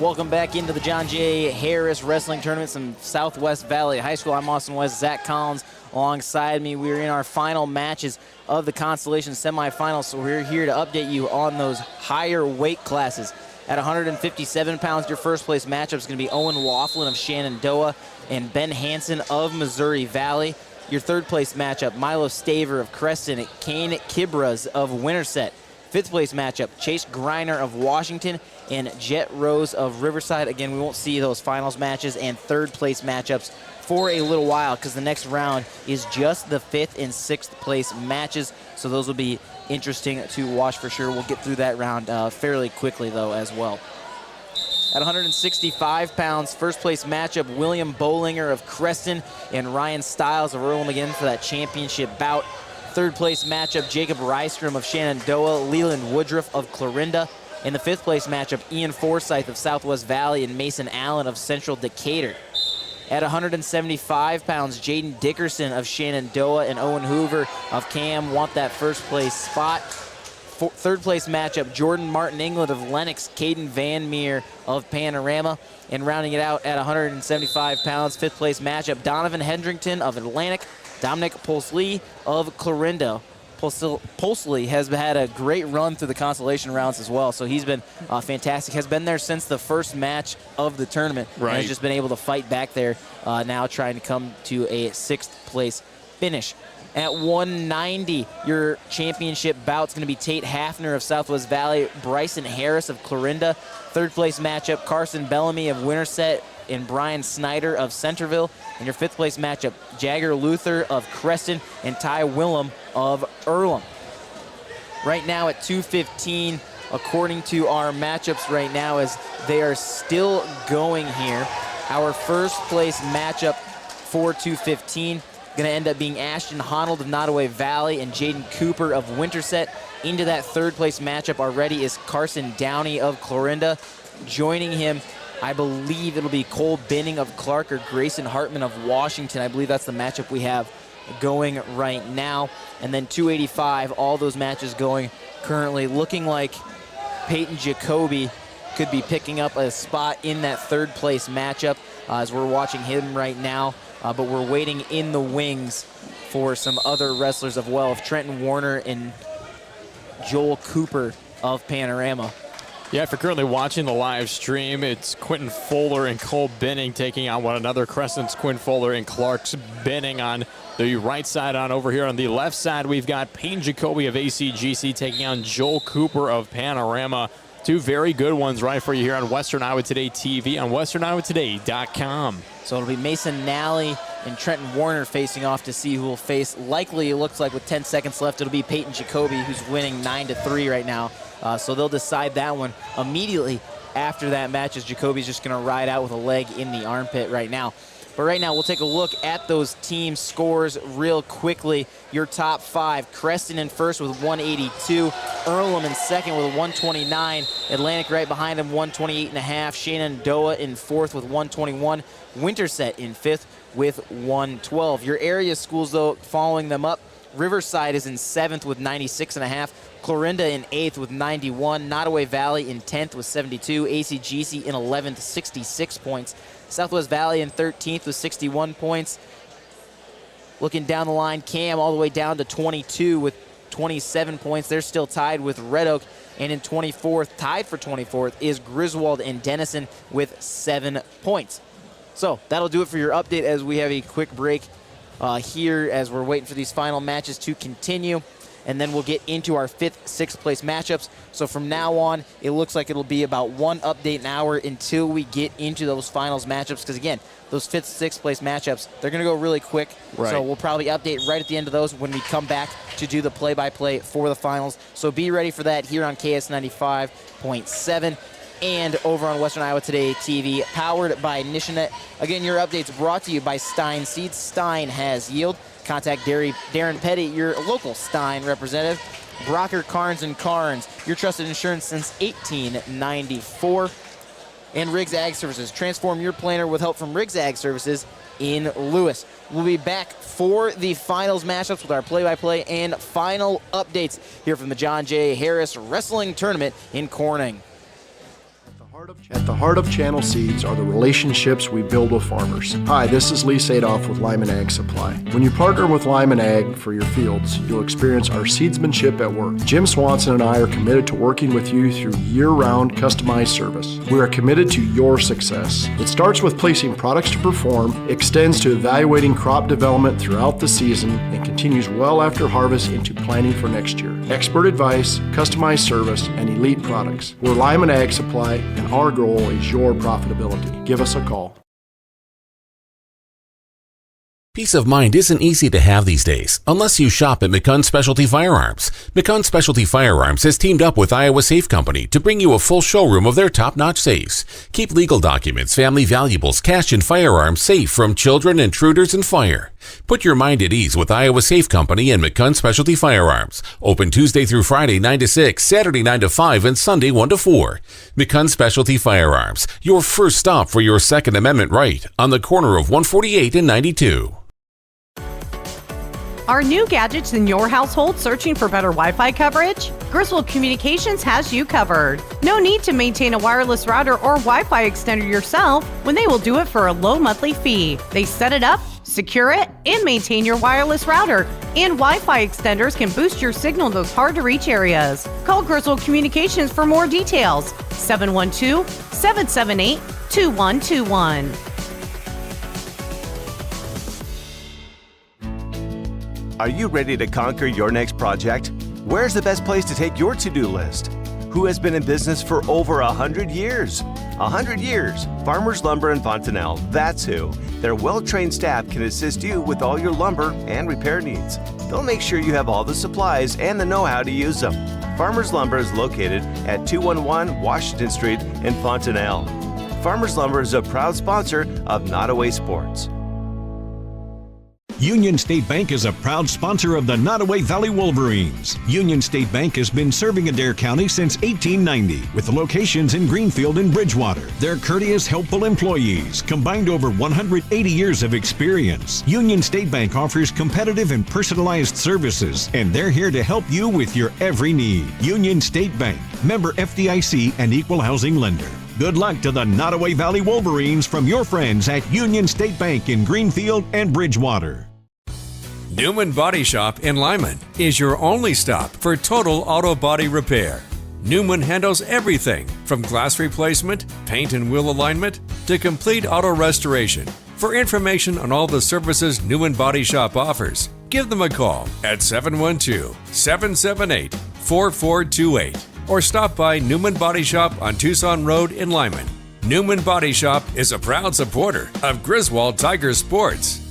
Welcome back into the John J. Harris Wrestling Tournament from Southwest Valley High School. I'm Austin West. Zach Collins alongside me. We're in our final matches of the Constellation semifinals, so we're here to update you on those higher weight classes. At 157 pounds, your first place matchup is going to be Owen Laughlin of Shenandoah and Ben Hansen of Missouri Valley. Your third place matchup, Milo Staver of Creston and Kane Kibras of Winterset. Fifth place matchup, Chase Greiner of Washington and Jet Rose of Riverside. Again, we won't see those finals matches and third place matchups for a little while because the next round is just the fifth and sixth place matches. So those will be interesting to watch for sure. We'll get through that round fairly quickly, though, as well. At 165 pounds, first place matchup, William Bollinger of Creston and Ryan Stiles of Earlham again for that championship bout. Third place matchup, Jacob Rystrom of Shenandoah, Leland Woodruff of Clarinda. In the fifth place matchup, Ian Forsyth of Southwest Valley and Mason Allen of Central Decatur. At 175 pounds, Jaden Dickerson of Shenandoah and Owen Hoover of Cam want that first place spot. Third place matchup, Jordan Martin England of Lennox, Caden Van Meer of Panorama. And rounding it out at 175 pounds, fifth place matchup, Donovan Hendrington of Atlantic, Dominic Polsley of Clarinda. Polsley has had a great run through the consolation rounds as well, so he's been fantastic. Has been there since the first match of the tournament. Right. And has just been able to fight back there, now trying to come to a sixth place finish. At 190, your championship bout's going to be Tate Hafner of Southwest Valley, Bryson Harris of Clarinda. Third place matchup, Carson Bellamy of Winterset and Brian Snyder of Centerville. And your fifth place matchup, Jagger Luther of Creston and Ty Willem of Earlham. Right now at 215, according to our matchups right now, as they are still going here, our first place matchup for 215 going to end up being Ashton Honnold of Nottoway Valley and Jaden Cooper of Winterset. Into that third place matchup already is Carson Downey of Clarinda. Joining him, I believe it'll be Cole Binning of Clark or Grayson Hartman of Washington. I believe that's the matchup we have going right now. And then 285, all those matches going currently, looking like Peyton Jacoby could be picking up a spot in that third place matchup as we're watching him right now. But we're waiting in the wings for some other wrestlers as well, of Trenton Warner and Joel Cooper of Panorama. Yeah, if you're currently watching the live stream, it's Quentin Fuller and Cole Binning taking on one another. Crescent's Quinn Fuller and Clark's Binning on the right side. On over here on the left side, we've got Payne Jacoby of ACGC taking on Joel Cooper of Panorama. Two very good ones right for you here on Western Iowa Today TV on westerniowatoday.com. So it'll be Mason Nally and Trenton Warner facing off to see who will face. Likely, it looks like with 10 seconds left, it'll be Peyton Jacoby, who's winning 9-3 right now. So they'll decide that one immediately after that match, as Jacoby's just going to ride out with a leg in the armpit right now. But right now, we'll take a look at those team scores real quickly. Your top five: Creston in first with 182, Earlham in second with 129, Atlantic right behind him 128.5, Shenandoah in fourth with 121, Winterset in fifth with 112. Your area schools, though, following them up: Riverside is in seventh with 96.5, Clarinda in eighth with 91, Nottoway Valley in 10th with 72, ACGC in 11th, 66 points. Southwest Valley in 13th with 61 points. Looking down the line, Cam all the way down to 22 with 27 points. They're still tied with Red Oak. And in 24th, tied for 24th, is Griswold and Denison with 7 points. So that'll do it for your update as we have a quick break here as we're waiting for these final matches to continue. And then we'll get into our 5th, 6th place matchups. So from now on, it looks like it'll be about one update an hour until we get into those finals matchups. Because again, those 5th, 6th place matchups, they're going to go really quick. Right. So we'll probably update right at the end of those when we come back to do the play-by-play for the finals. So be ready for that here on KS 95.7 and over on Western Iowa Today TV, powered by Nishanet. Again, your updates brought to you by Stein Seeds. Stein has yield. Contact Darren Petty, your local Stein representative. Brocker Carnes & Carnes, your trusted insurance since 1894. And Riggs Ag Services. Transform your planter with help from Riggs Ag Services. in Lewis. We'll be back for the finals matchups with our play-by-play and final updates here from the John J. Harris Wrestling Tournament in Corning. At the heart of Channel Seeds are the relationships we build with farmers. Hi, this is Lee Sadoff with Lyman Ag Supply. When you partner with Lyman Ag for your fields, you'll experience our seedsmanship at work. Jim Swanson and I are committed to working with you through year-round customized service. We are committed to your success. It starts with placing products to perform, extends to evaluating crop development throughout the season, and continues well after harvest into planning for next year. Expert advice, customized service, and elite products. We're Lyman Ag Supply, and our goal is your profitability. Give us a call. Peace of mind isn't easy to have these days, unless you shop at McCunn Specialty Firearms. McCunn Specialty Firearms has teamed up with Iowa Safe Company to bring you a full showroom of their top-notch safes. Keep legal documents, family valuables, cash, and firearms safe from children, intruders, and fire. Put your mind at ease with Iowa Safe Company and McCunn Specialty Firearms. Open Tuesday through Friday 9 to 6, Saturday 9 to 5, and Sunday 1 to 4. McCunn Specialty Firearms, your first stop for your Second Amendment right, on the corner of 148 and 92. Are new gadgets in your household searching for better Wi-Fi coverage? Griswold Communications has you covered. No need to maintain a wireless router or Wi-Fi extender yourself when they will do it for a low monthly fee. They set it up, secure it, and maintain your wireless router. And Wi-Fi extenders can boost your signal in those hard-to-reach areas. Call Griswold Communications for more details. 712-778-2121. Are you ready to conquer your next project? Where's the best place to take your to-do list? Who has been in business for over 100 years? 100 years. Farmers Lumber in Fontanelle, that's who. Their well-trained staff can assist you with all your lumber and repair needs. They'll make sure you have all the supplies and the know-how to use them. Farmers Lumber is located at 211 Washington Street in Fontanelle. Farmers Lumber is a proud sponsor of Nottoway Sports. Union State Bank is a proud sponsor of the Nottoway Valley Wolverines. Union State Bank has been serving Adair County since 1890 with locations in Greenfield and Bridgewater. Their courteous, helpful employees combined over 180 years of experience. Union State Bank offers competitive and personalized services, and they're here to help you with your every need. Union State Bank, member FDIC and equal housing lender. Good luck to the Nottoway Valley Wolverines from your friends at Union State Bank in Greenfield and Bridgewater. Newman Body Shop in Lyman is your only stop for total auto body repair. Newman handles everything from glass replacement, paint and wheel alignment, to complete auto restoration. For information on all the services Newman Body Shop offers, give them a call at 712-778-4428 or stop by Newman Body Shop on Tucson Road in Lyman. Newman Body Shop is a proud supporter of Griswold Tiger Sports.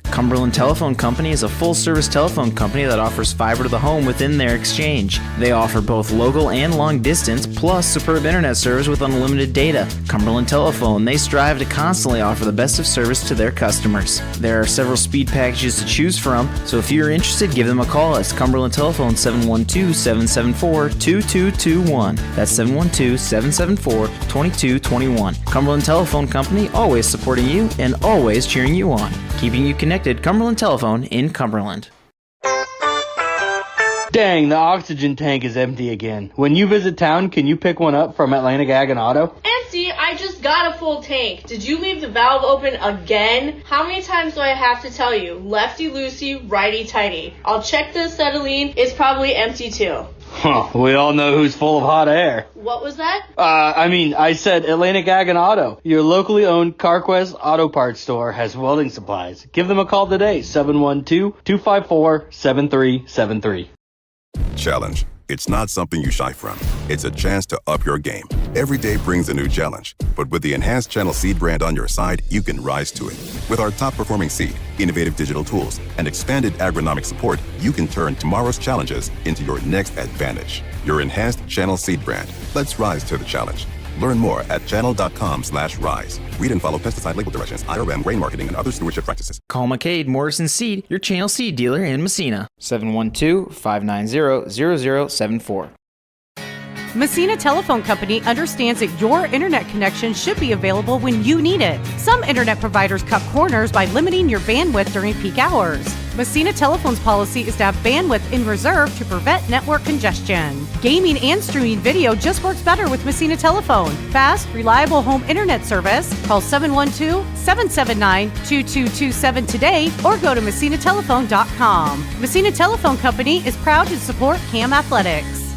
Cumberland Telephone Company is a full-service telephone company that offers fiber to the home within their exchange. They offer both local and long-distance, plus superb internet service with unlimited data. Cumberland Telephone, they strive to constantly offer the best of service to their customers. There are several speed packages to choose from, so if you're interested, give them a call. It's Cumberland Telephone, 712-774-2221. That's 712-774-2221. Cumberland Telephone Company, always supporting you and always cheering you on. Keeping you connected, Cumberland Telephone in Cumberland. Dang, the oxygen tank is empty again. When you visit town, can you pick one up from Atlantic Ag and Auto? Empty? I just got a full tank. Did you leave the valve open again? How many times do I have to tell you? Lefty-loosey, righty-tighty. I'll check the acetylene. It's probably empty too. Huh, we all know who's full of hot air. What was that? I said Atlantic Ag and Auto. Your locally owned CarQuest Auto Parts store has welding supplies. Give them a call today, 712-254-7373. Challenge. It's not something you shy from. It's a chance to up your game. Every day brings a new challenge, but with the enhanced Channel Seed brand on your side, you can rise to it. With our top-performing seed, innovative digital tools, and expanded agronomic support, you can turn tomorrow's challenges into your next advantage. Your enhanced Channel Seed brand. Let's rise to the challenge. Learn more at channel.com/rise. Read and follow pesticide label directions, IRM, grain marketing, and other stewardship practices. Call McCade Morrison Seed, your Channel Seed dealer in Messina. 712-590-0074. Messina Telephone Company understands that your internet connection should be available when you need it. Some internet providers cut corners by limiting your bandwidth during peak hours. Messina Telephone's policy is to have bandwidth in reserve to prevent network congestion. Gaming and streaming video just works better with Messina Telephone. Fast, reliable home internet service. Call 712-779-2227 today or go to messinatelephone.com. Messina Telephone Company is proud to support CAM Athletics.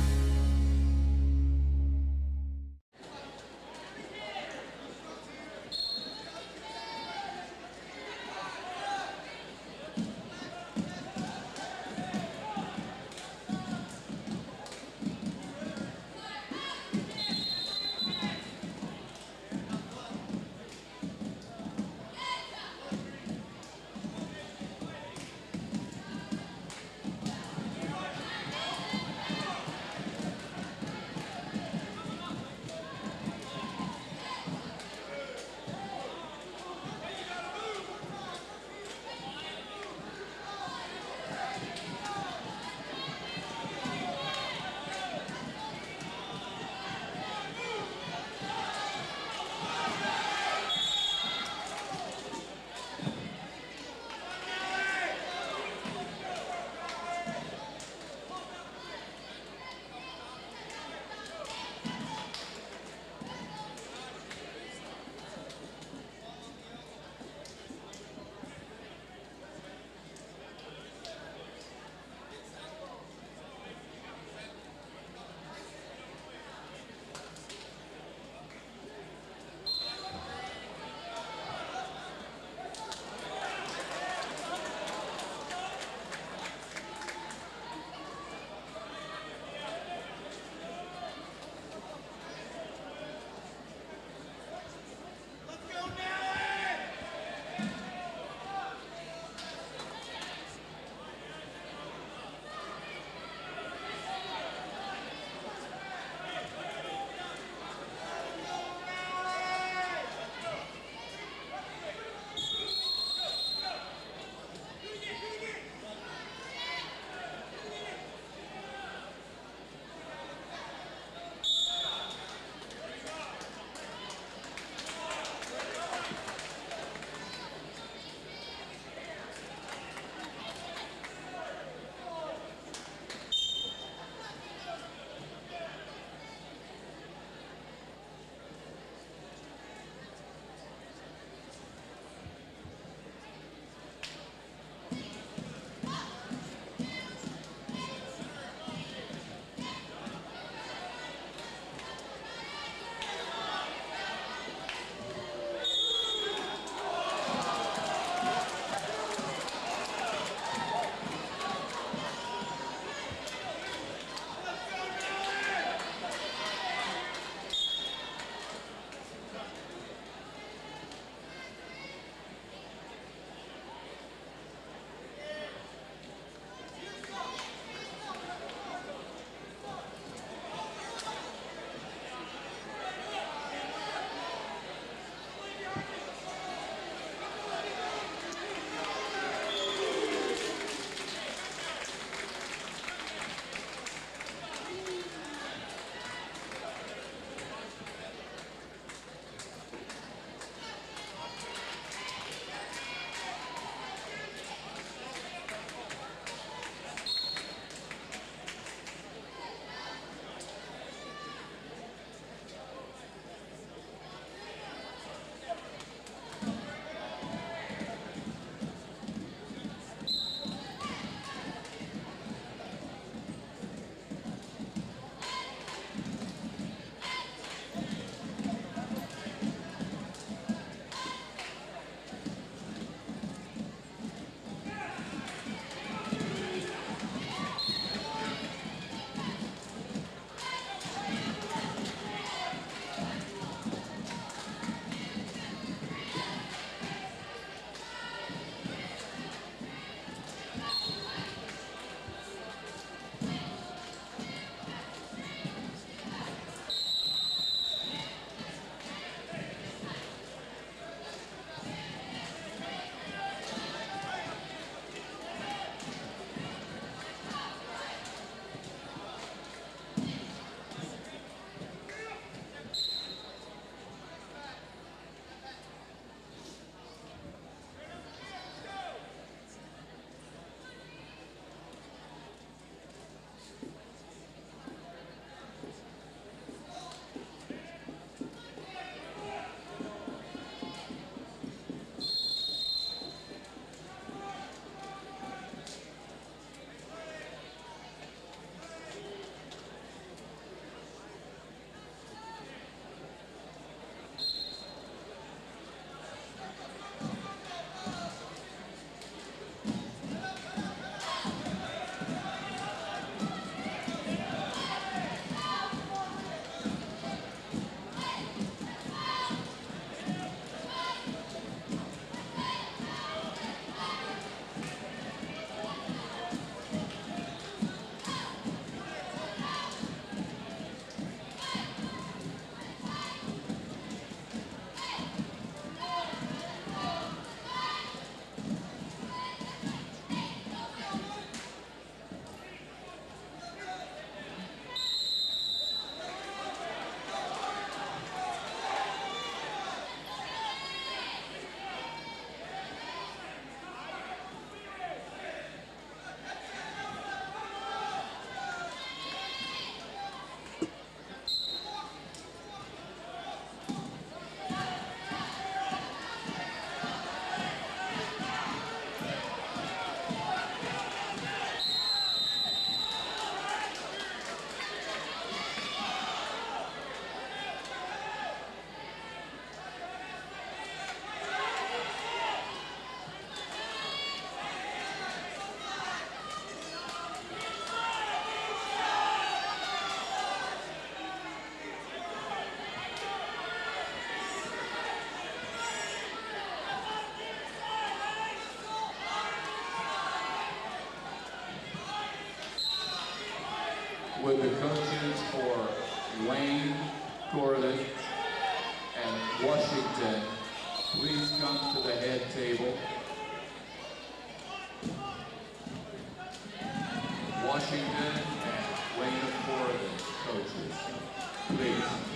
Would the coaches for Wayne, Gordon, and Washington please come to the head table? Washington and Wayne and Gordon coaches, please.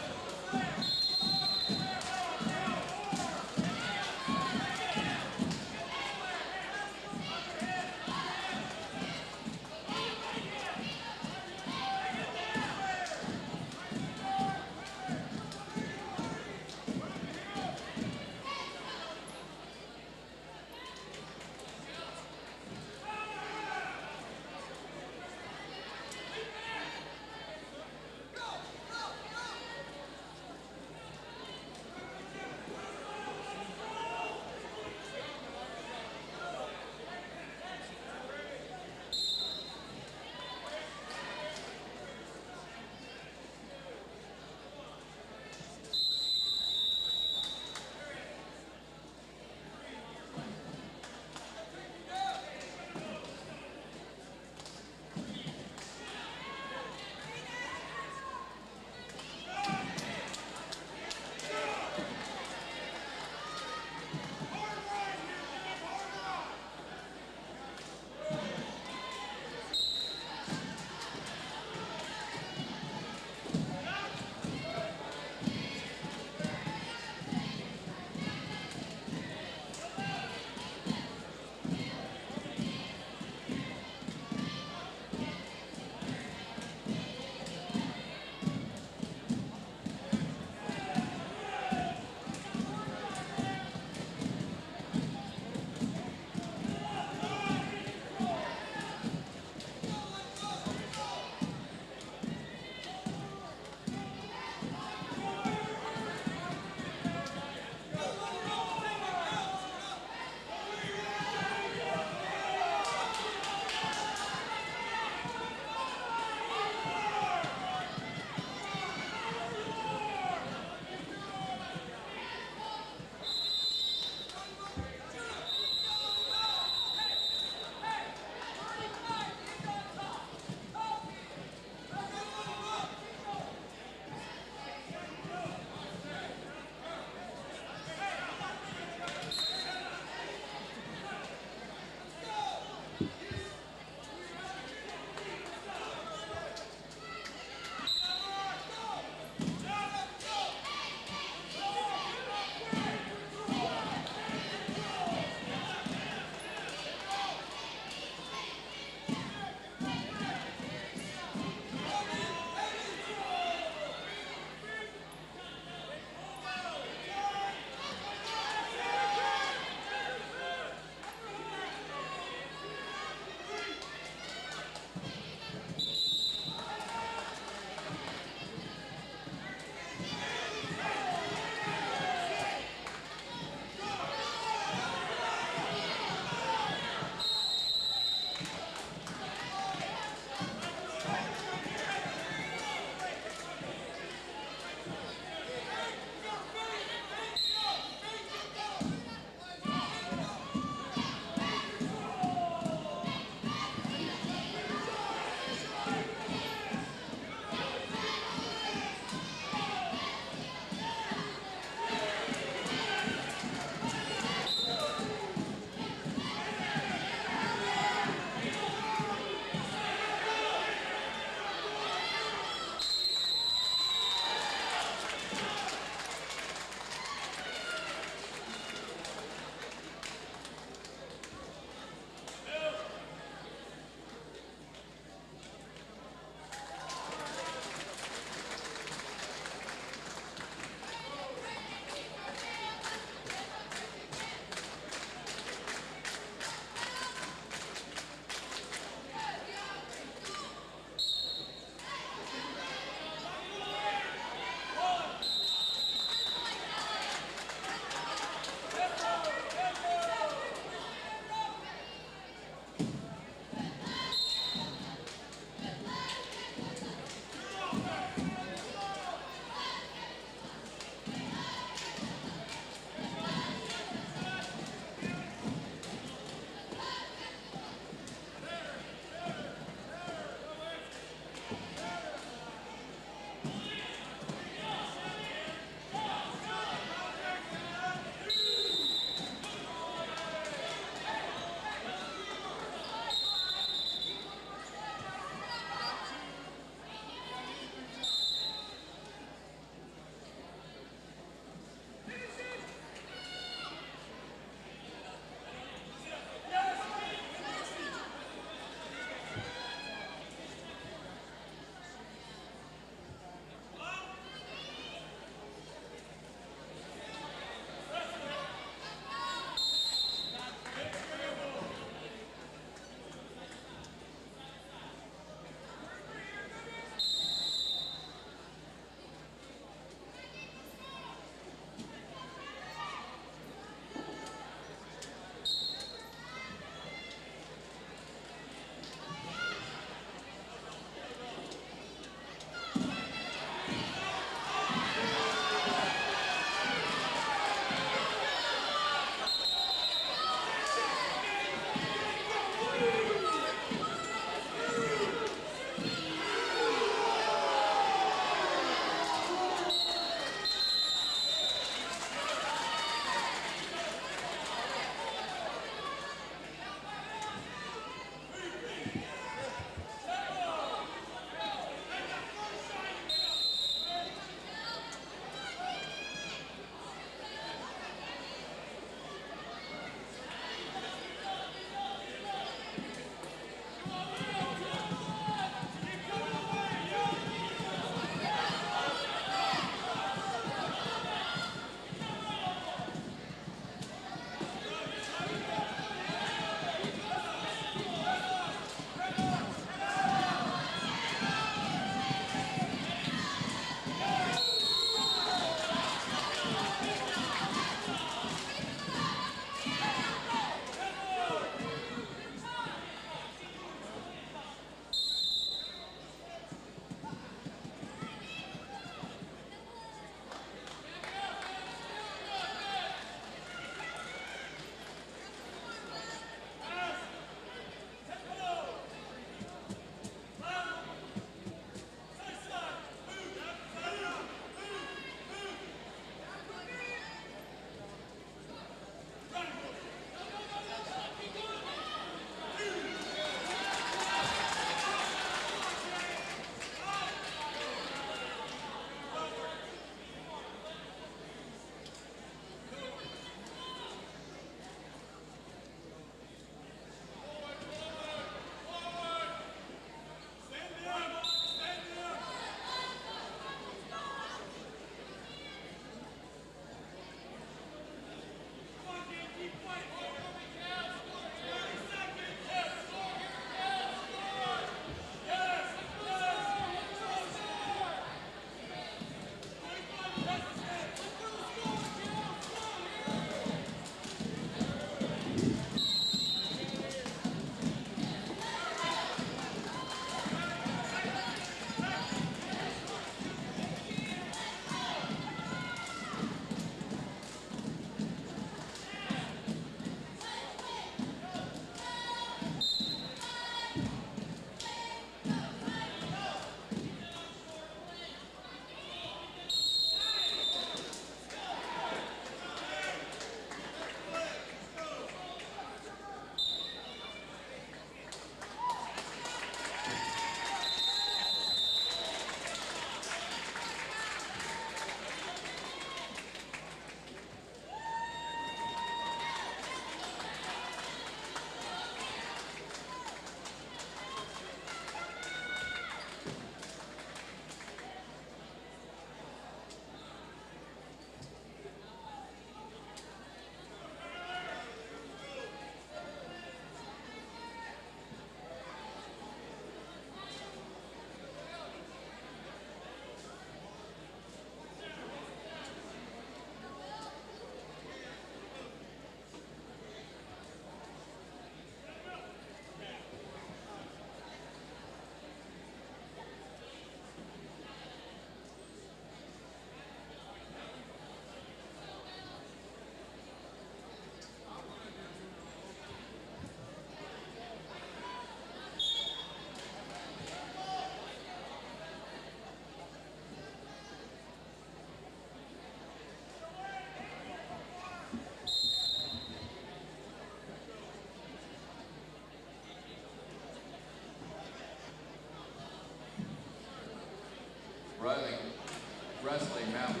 Wrestling, map 1,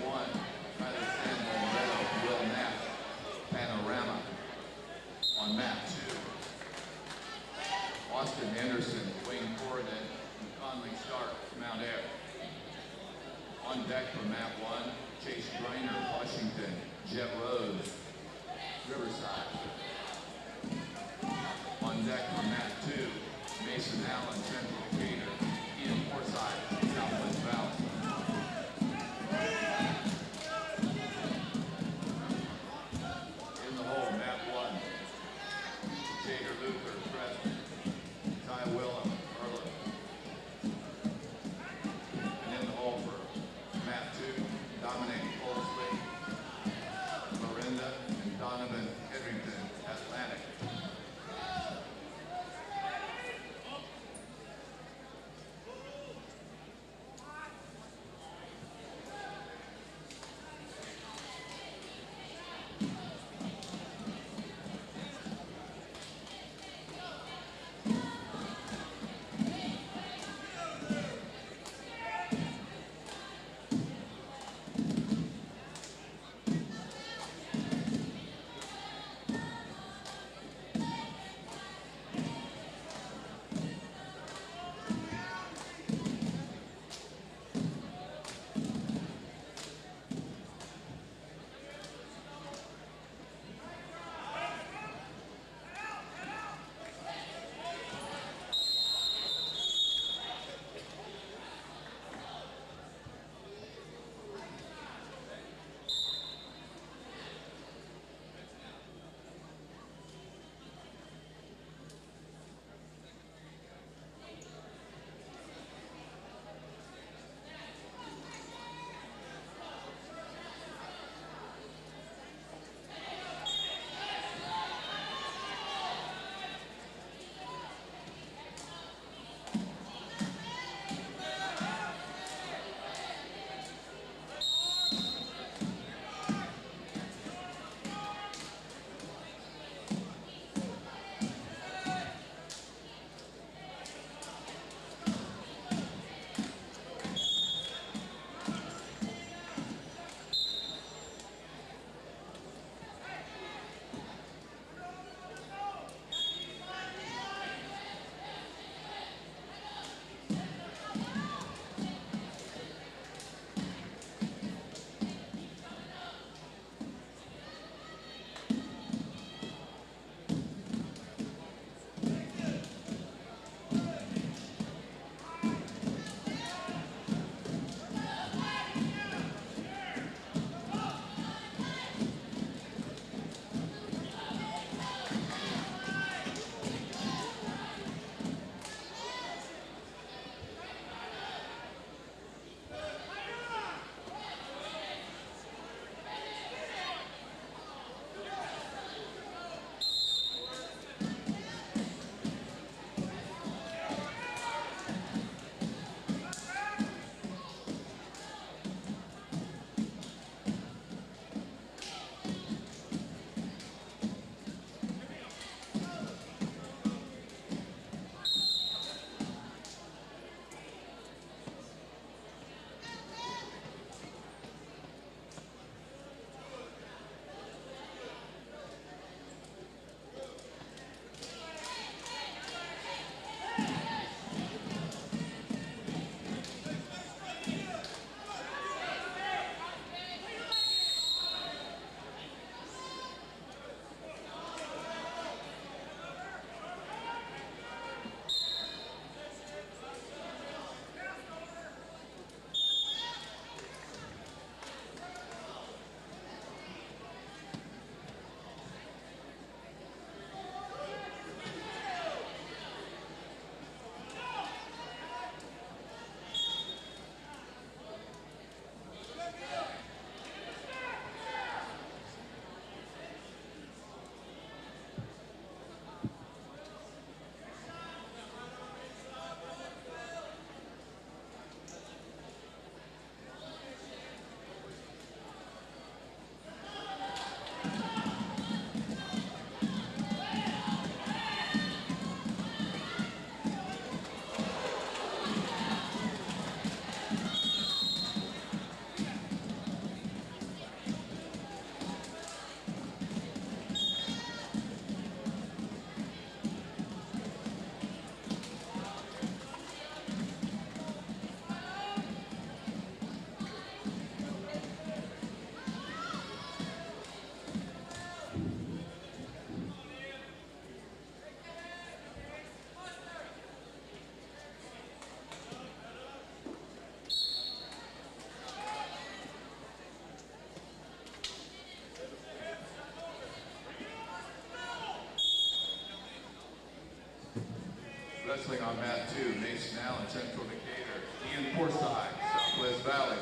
Tyler Sandman, Meadow, Will Knapp, Panorama. On map 2, Austin Henderson, Wayne Corridan, and Conley Stark, Mount Air. On deck for map 1, Chase Greiner, Washington, Jet Rose, Riverside. On deck for map 2, Mason Allen, Central Decatur, Ian Forsyth, Southwest Valley. In the hole, map 1, Jager Luther, Preston, Ty Willem, Erlen. And in the hole for map 2, Dominic Colsley, Lorinda, and Donovan Hedrington, Atlantic. Wrestling on mat 2, Mason Allen, Central Decatur. Ian Forsyth, Southwest Valley.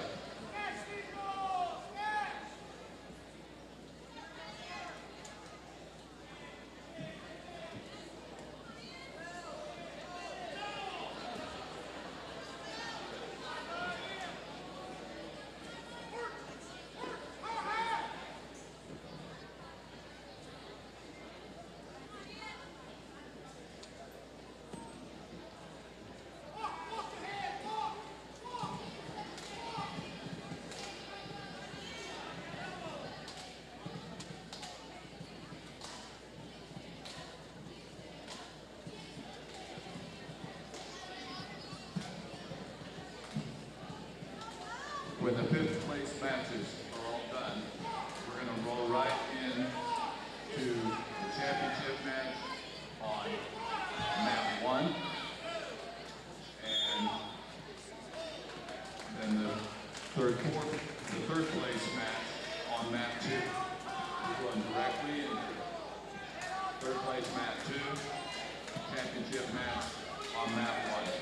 When the fifth place matches are all done, we're going to roll right in to the championship match on map 1. And then the third place match on map 2. We're going directly into third place map 2, championship match on map 1.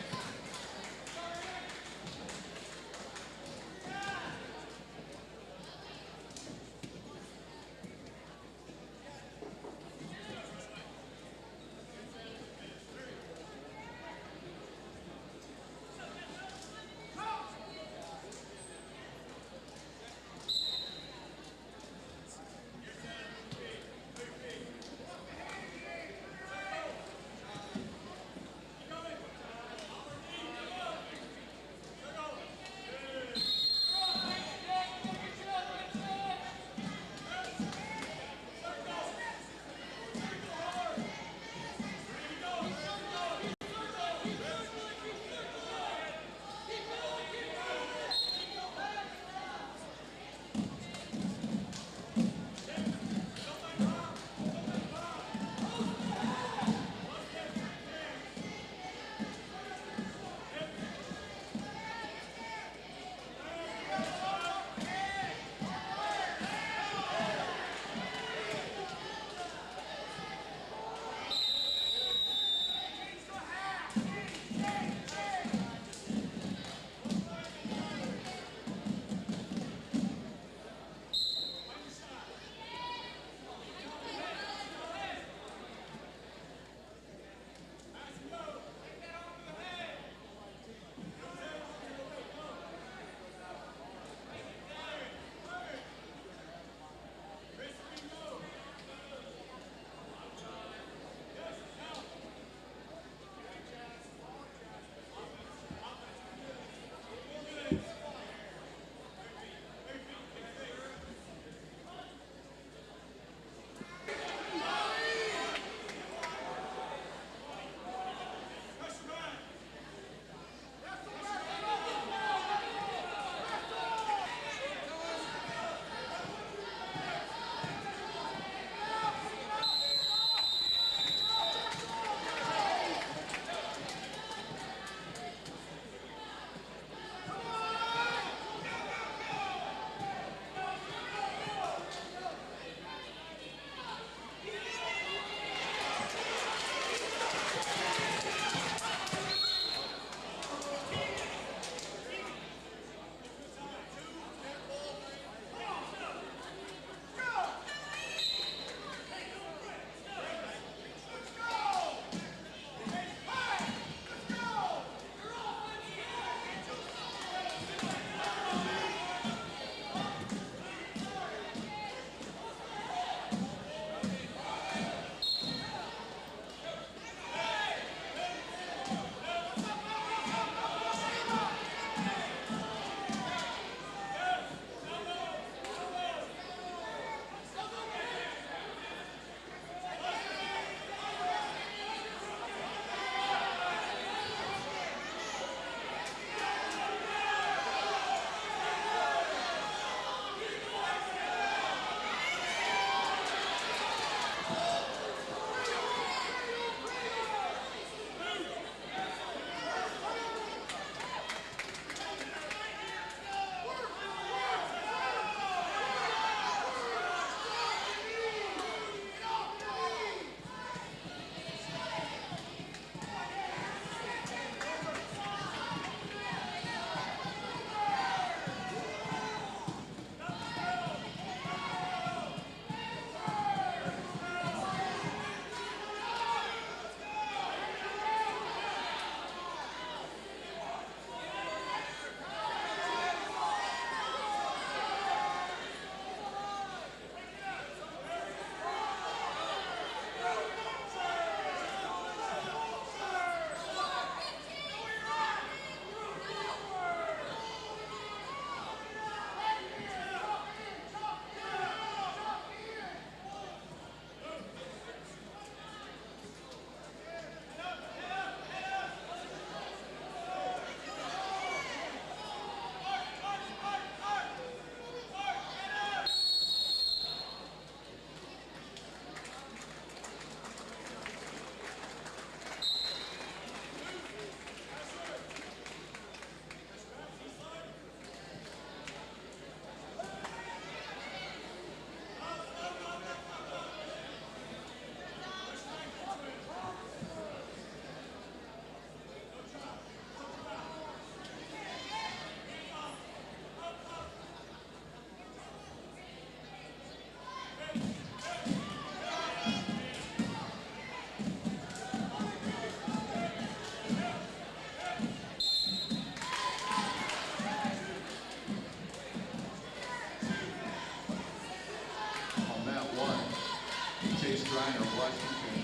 Schreiner, Washington.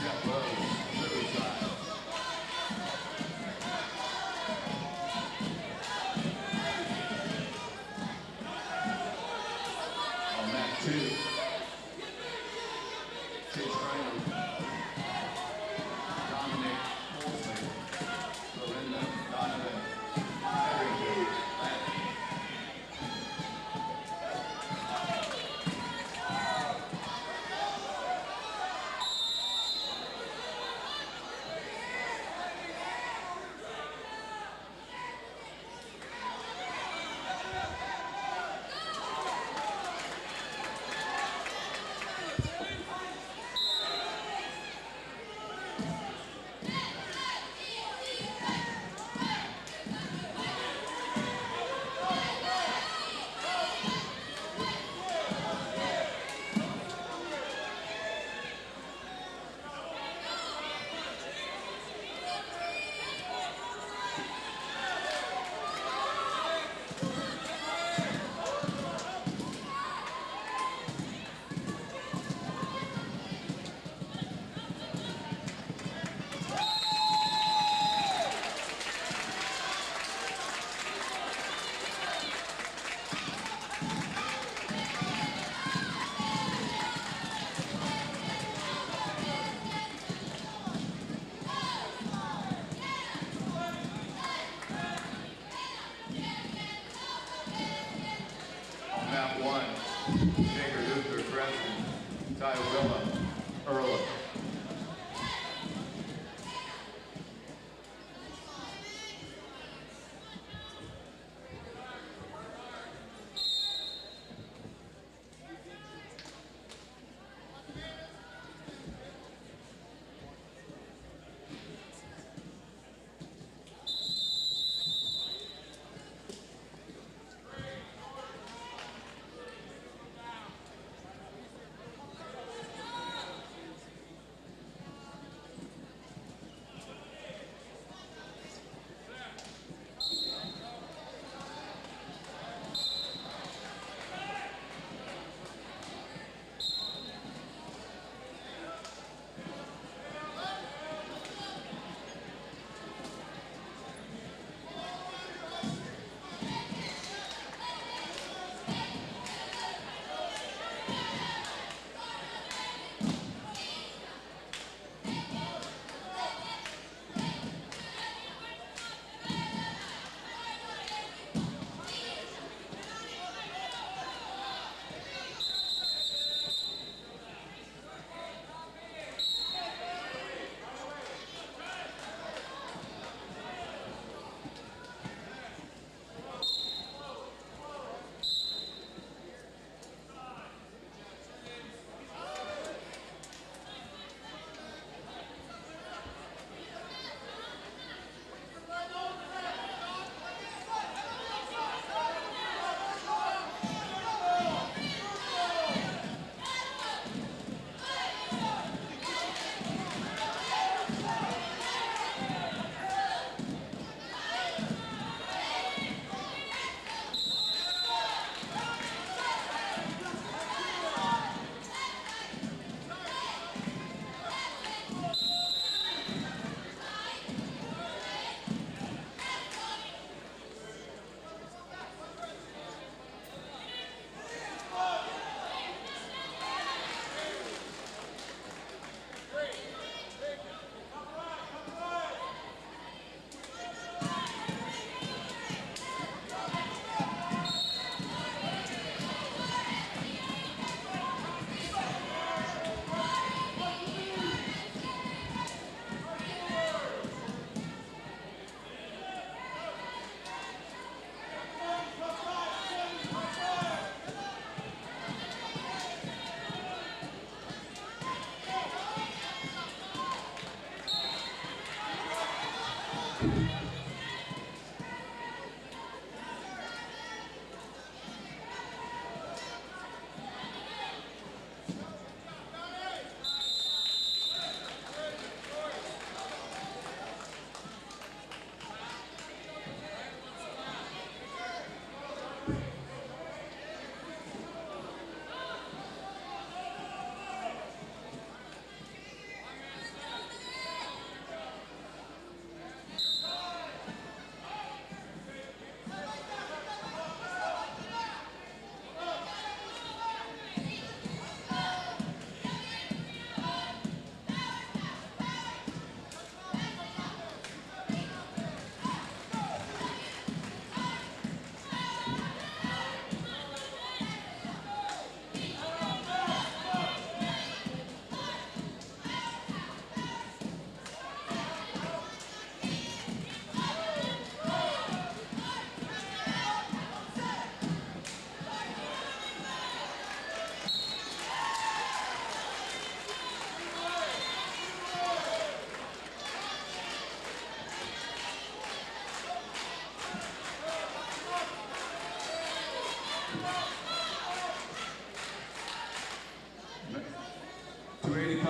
Jeff Rose, Riverside. On mat 2, Chase Schreiner, Dominic Olsen, Lorinda Donovan, Harrington, Latin. Map 1, Jager Luther Preston, Ty Willa, Early.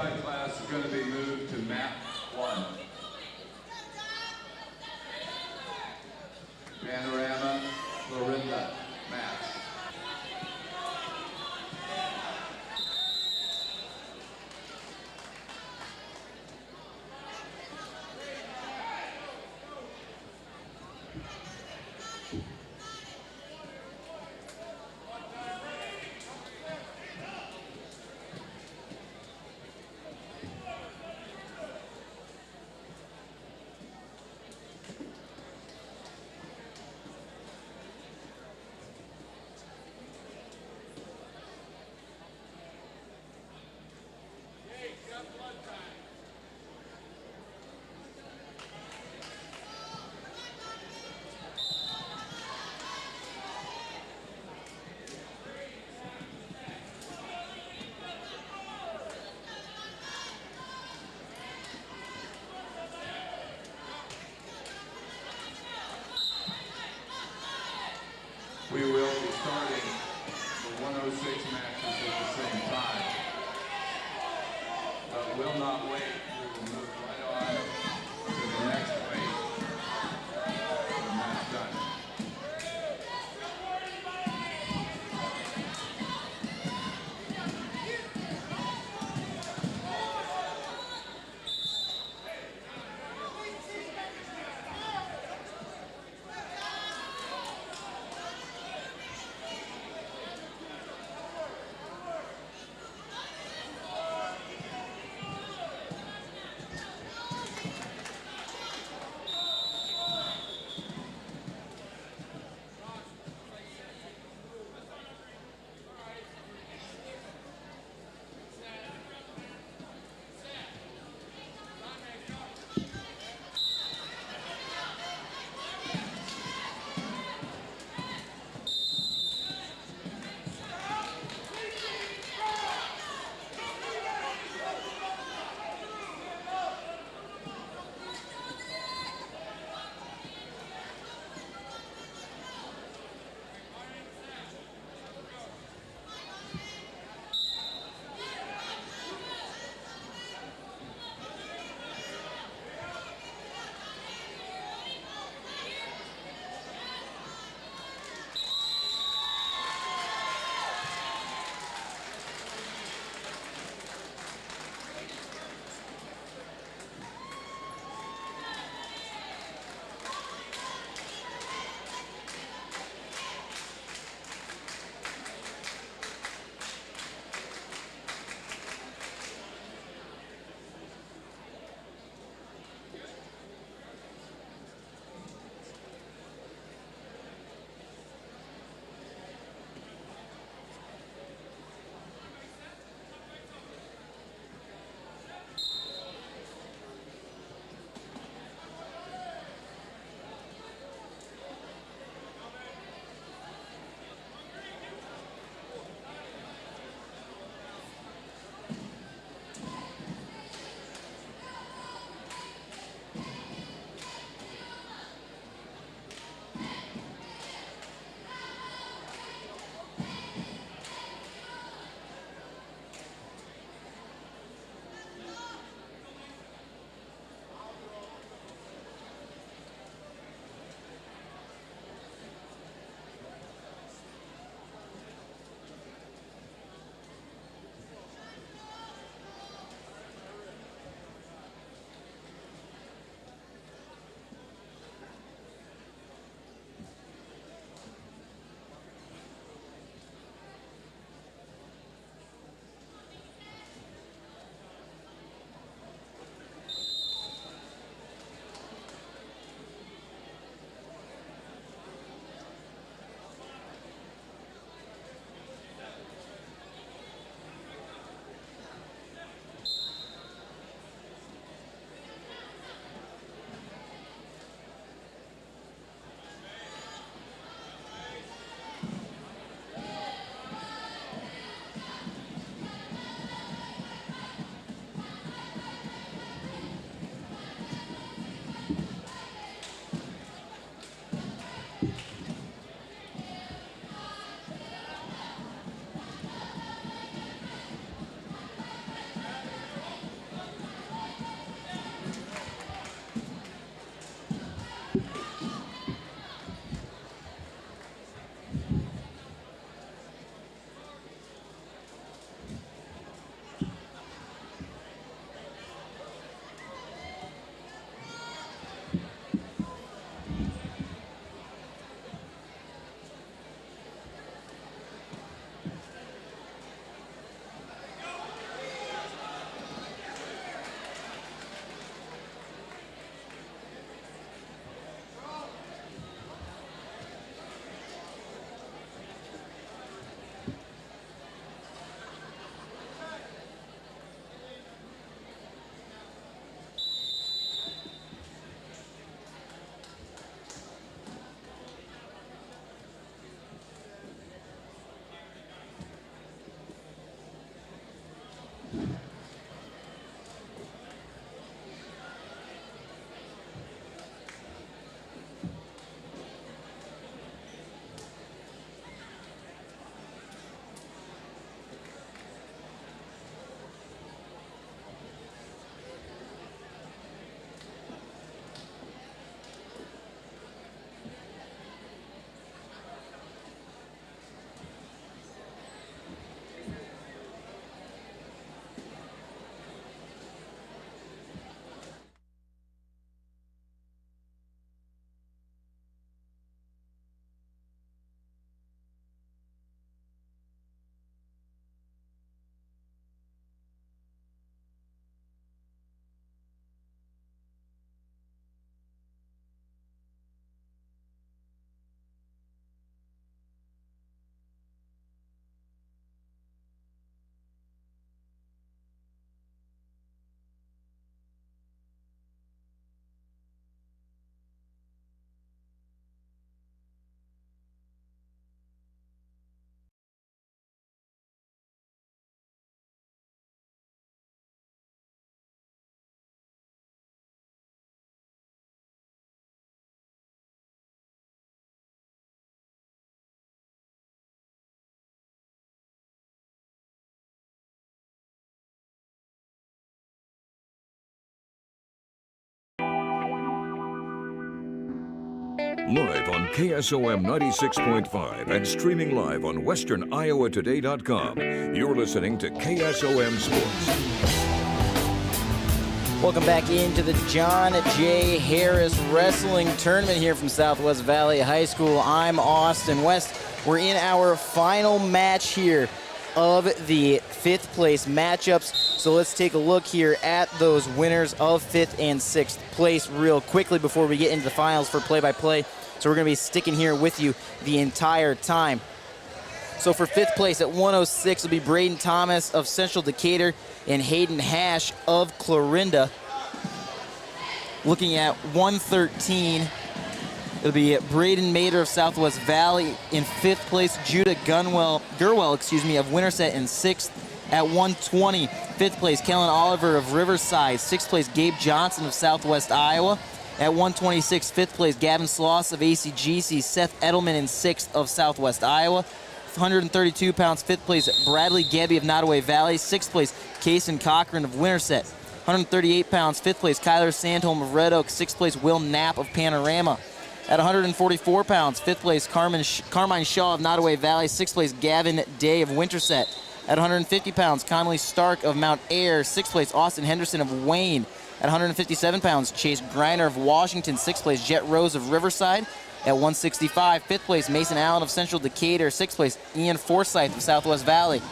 45 class is going to be moved to map 1. Panorama, Florinda, maps. We will be starting the 106 matches at the same time, but will not wait. We will move right on to the next weight when that's done. Live on KSOM 96.5 and streaming live on westerniowatoday.com. You're listening to KSOM Sports. Welcome back into the John J. Harris Wrestling Tournament here from Southwest Valley High School. I'm Austin West. We're in our final match here of the 5th place matchups. So let's take a look here at those winners of 5th and 6th place real quickly before we get into the finals for play-by-play. So we're going to be sticking here with you the entire time. So for 5th place at 106 will be Braden Thomas of Central Decatur and Hayden Hash of Clarinda. Looking at 113, it'll be Braden Mader of Southwest Valley. In 5th place, Judah Gurwell of Winterset in 6th. At 120, 5th place, Kellen Oliver of Riverside. 6th place, Gabe Johnson of Southwest Iowa. At 126, 5th place, Gavin Sloss of ACGC. Seth Edelman in 6th of Southwest Iowa. 132 pounds, 5th place, Bradley Gebbe of Nottoway Valley. 6th place, Kason Cochran of Winterset. 138 pounds, 5th place, Kyler Sandholm of Red Oak. 6th place, Will Knapp of Panorama. At 144 pounds, 5th place, Carmine Shaw of Nottoway Valley. 6th place, Gavin Day of Winterset. At 150 pounds, Connolly Stark of Mount Ayr. 6th place, Austin Henderson of Wayne. At 157 pounds, Chase Griner of Washington. 6th place, Jet Rose of Riverside. At 165, 5th place, Mason Allen of Central Decatur. 6th place, Ian Forsyth of Southwest Valley.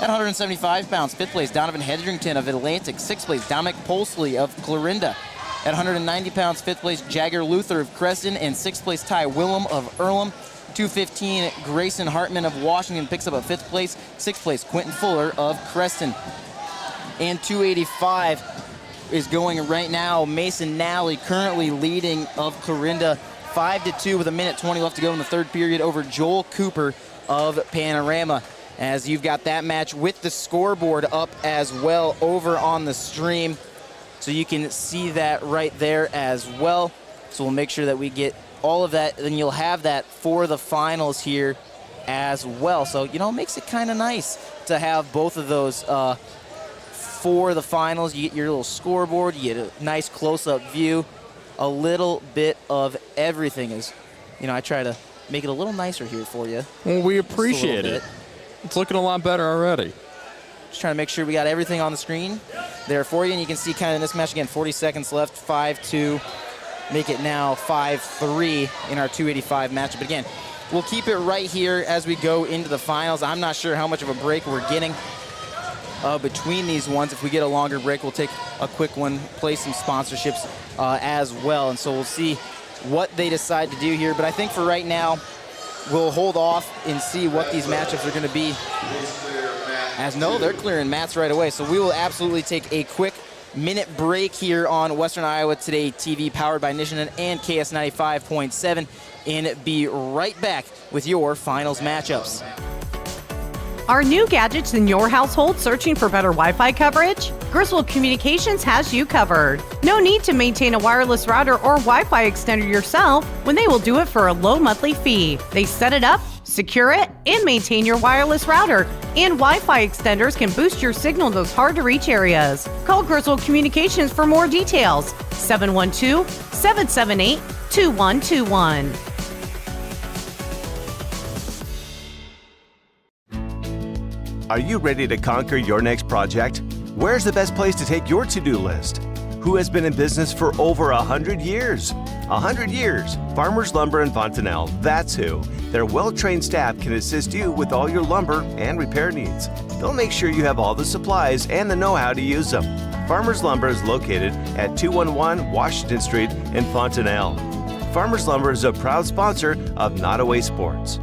At 175 pounds, 5th place, Donovan Hedrington of Atlantic. 6th place, Dominic Polsley of Clarinda. At 190 pounds, 5th place, Jagger Luther of Creston. And 6th place, Ty Willem of Earlham. 215, Grayson Hartman of Washington picks up a 5th place. 6th place, Quentin Fuller of Creston. And 285 is going right now. Mason Nally currently leading of Clarinda 5-2 with 1:20 left to go in the 3rd period over Joel Cooper of Panorama. As you've got that match with the scoreboard up as well over on the stream. So you can see that right there as well. So we'll make sure that we get all of that, then you'll have that for the finals here as well. So, you know, it makes it kind of nice to have both of those for the finals. You get your little scoreboard, you get a nice close-up view, a little bit of everything. Is, you know, I try to make it a little nicer here for you. Well, we appreciate it. It's looking a lot better already. Just trying to make sure we got everything on the screen there for you. And you can see kind of in this match, again, 40 seconds left, 5-2. Make it now 5-3 in our 285 matchup. But again, we'll keep it right here as we go into the finals. I'm not sure how much of a break we're getting between these ones. If we get a longer break, we'll take a quick one, play some sponsorships as well. And so we'll see what they decide to do here. But I think for right now, we'll hold off and see what these matchups are going to be. As no, they're clearing mats right away. So we will absolutely take a quick minute break here on Western Iowa Today TV, powered by Nishanen and KS 95.7, and be right back with your finals matchups. Are new gadgets in your household searching for better Wi-Fi coverage? Griswold Communications has you covered. No need to maintain a wireless router or Wi-Fi extender yourself when they will do it for a low monthly fee. They set it up, secure it, and maintain your wireless router. And Wi-Fi extenders can boost your signal in those hard-to-reach areas. Call Griswold Communications for more details. 712-778-2121. Are you ready to conquer your next project? Where's the best place to take your to-do list? Who has been in business for over 100 years? 100 years. Farmers Lumber in Fontanelle, that's who. Their well-trained staff can assist you with all your lumber and repair needs. They'll make sure you have all the supplies and the know-how to use them. Farmers Lumber is located at 211 Washington Street in Fontanelle. Farmers Lumber is a proud sponsor of Nottoway Sports.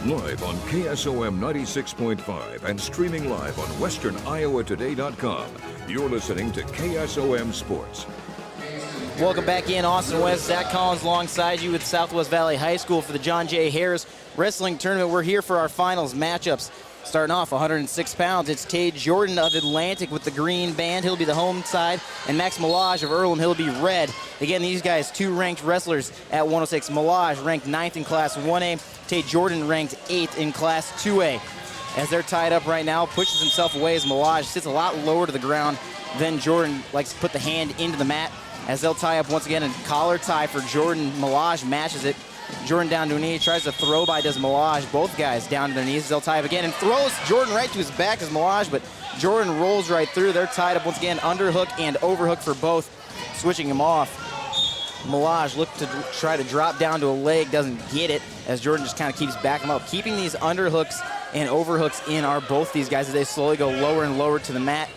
Live on KSOM 96.5 and streaming live on westerniowatoday.com. You're listening to KSOM Sports. Welcome back in, Austin West. Zach Collins alongside you with Southwest Valley High School for the John J. Harris Wrestling Tournament. We're here for our finals matchups. Starting off 106 pounds, it's Tay Jordan of Atlantic with the green band. He'll be the home side. And Max Milage of Earlham, he'll be red. Again, these guys, two ranked wrestlers at 106. Milage ranked 9th in Class 1A. Tay Jordan ranked 8th in Class 2A. as they're tied up right now. Pushes himself away as Milage sits a lot lower to the ground than Jordan likes to put the hand into the mat. As they'll tie up once again, and collar tie for Jordan. Milage matches it. Jordan down to a knee, tries to throw by, does Milage. Both guys down to their knees. They'll tie up again and throws Jordan right to his back as Milage, but Jordan rolls right through. They're tied up once again, underhook and overhook for both, switching him off. Milage looked to try to drop down to a leg, doesn't get it, as Jordan just kind of keeps backing him up. Keeping these underhooks and overhooks in are both these guys as they slowly go lower and lower to the mat.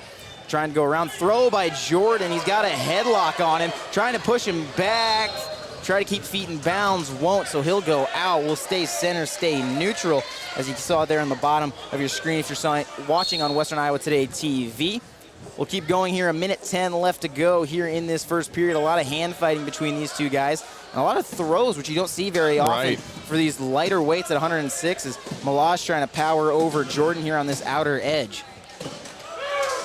Trying to go around, throw by Jordan. He's got a headlock on him, trying to push him back. Try to keep feet in bounds, won't, so he'll go out. Will stay center, stay neutral, as you saw there on the bottom of your screen if you're watching on Western Iowa Today TV. We'll keep going here, 1:10 left to go here in this first period. A lot of hand fighting between these two guys, and a lot of throws, which you don't see very often for these lighter weights at 106, as Milage trying to power over Jordan here on this outer edge.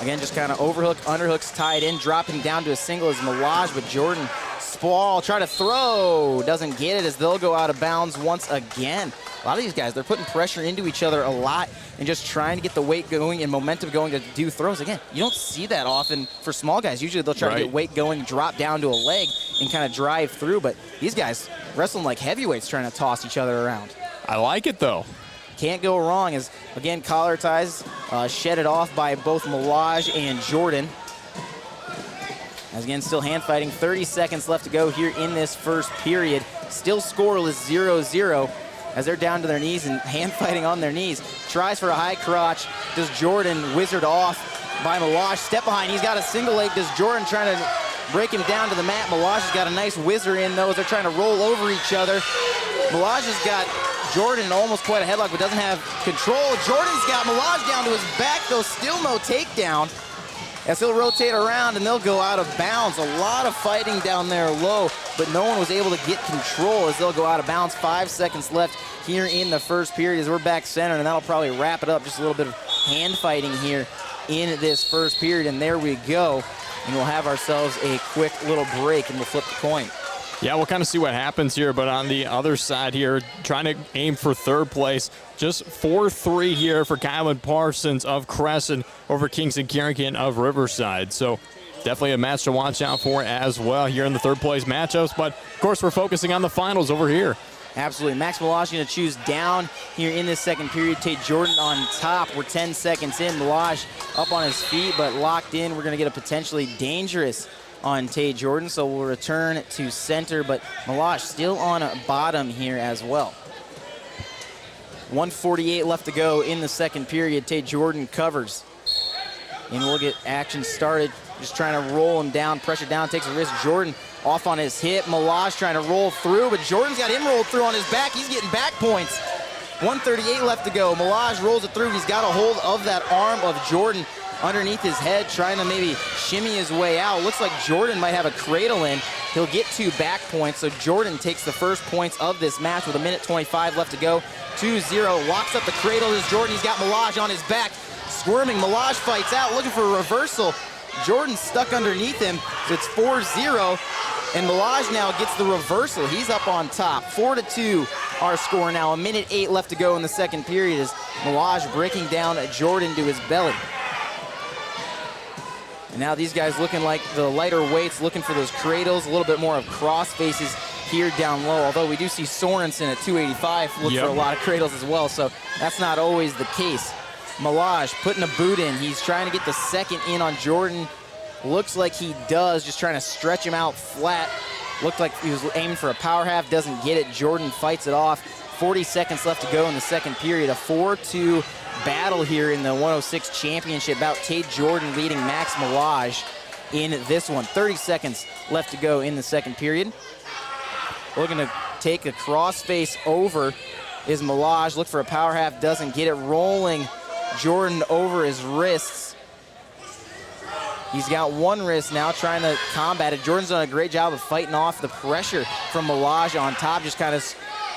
Again, just kind of overhook, underhooks tied in, dropping down to a single as Milage, but Jordan Spall try to throw, doesn't get it as they'll go out of bounds once again. A lot of these guys, they're putting pressure into each other a lot and just trying to get the weight going and momentum going to do throws. Again, you don't see that often for small guys. Usually they'll try to get weight going, drop down to a leg, and kind of drive through, but these guys wrestling like heavyweights trying to toss each other around. I like it, though. Can't go wrong as, again, collar ties shedded off by both Milage and Jordan. As again, still hand fighting, 30 seconds left to go here in this first period. Still scoreless, 0-0, as they're down to their knees and hand fighting on their knees. Tries for a high crotch, does Jordan wizard off by Milage. Step behind, he's got a single leg, does Jordan trying to break him down to the mat. Milage has got a nice whizzer in those. They're trying to roll over each other. Milage has got Jordan in almost quite a headlock, but doesn't have control. Jordan's got Milage down to his back, though, still no takedown. As he'll rotate around and they'll go out of bounds. A lot of fighting down there low, but no one was able to get control as they'll go out of bounds. 5 seconds left here in the first period as we're back center, and that'll probably wrap it up. Just a little bit of hand fighting here in this first period, and there we go. And we'll have ourselves a quick little break, and we'll flip the coin. Yeah, we'll kind of see what happens here, but on the other side here, trying to aim for third place. Just 4-3 here for Kylan Parsons of Crescent over Kingston Carrington of Riverside. So definitely a match to watch out for as well here in the third place matchups. But, of course, we're focusing on the finals over here. Absolutely. Max Milage going to choose down here in this second period. Tate Jordan on top. We're 10 seconds in. Milage up on his feet, but locked in. We're going to get a potentially dangerous on Tate Jordan, so we'll return to center, but Milage still on bottom here as well. 1:48 left to go in the second period. Tate Jordan covers, and we'll get action started. Just trying to roll him down, pressure down, takes a risk. Jordan off on his hip. Milage trying to roll through, but Jordan's got him rolled through on his back. He's getting back points. 1:38 left to go. Milage rolls it through. He's got a hold of that arm of Jordan underneath his head, trying to maybe shimmy his way out. Looks like Jordan might have a cradle in. He'll get 2 back points, so Jordan takes the first points of this match with 1:25 left to go. 2-0, locks up the cradle as Jordan. He's got Milage on his back. Squirming, Milage fights out, looking for a reversal. Jordan's stuck underneath him, so it's 4-0, and Milage now gets the reversal. He's up on top. 4-2 our score now. 1:08 left to go in the second period as Milage breaking down Jordan to his belly. And now these guys looking like the lighter weights, looking for those cradles, a little bit more of cross faces here down low, although we do see Sorensen at 285 look for a lot of cradles as well, so that's not always the case. Milage putting a boot in. He's trying to get the second in on Jordan. Looks like he does, just trying to stretch him out flat. Looked like he was aiming for a power half, doesn't get it. Jordan fights it off. 40 seconds left to go in the second period. A 4-2 battle here in the 106 championship bout. Tate Jordan leading Max Milage in this one. 30 seconds left to go in the second period. Looking to take a crossface over is Milage. Look for a power half, doesn't get it. Rolling Jordan over his wrists. He's got one wrist now, trying to combat it. Jordan's done a great job of fighting off the pressure from Milage on top, just kind of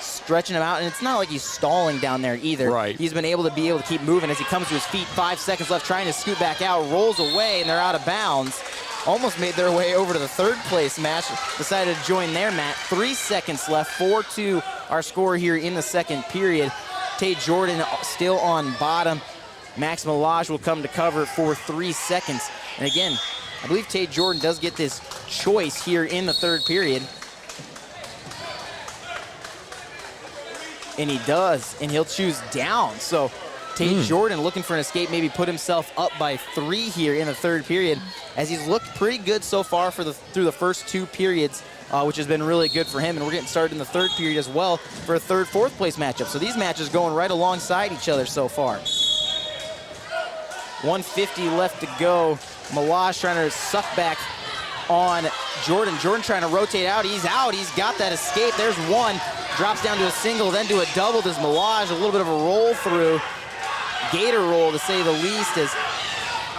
stretching him out, and it's not like he's stalling down there either. Right. He's been able to keep moving as he comes to his feet. 5 seconds left, trying to scoot back out, rolls away, and they're out of bounds. Almost made their way over to the third place match, decided to join their mat. 3 seconds left, 4-2 our score here in the second period. Tate Jordan still on bottom. Max Milage will come to cover for 3 seconds. And again, I believe Tate Jordan does get this choice here in the third period. And he does, and he'll choose down. So Tate Jordan looking for an escape, maybe put himself up by 3 here in the third period, as he's looked pretty good so far through the first 2 periods, which has been really good for him. And we're getting started in the third period as well for a third, fourth place matchup. So these matches going right alongside each other so far. 150 left to go. Milage trying to suck back on Jordan. Jordan trying to rotate out. He's out. He's got that escape. There's one. Drops down to a single, then to a double. Does Milage a little bit of a roll through. Gator roll, to say the least, as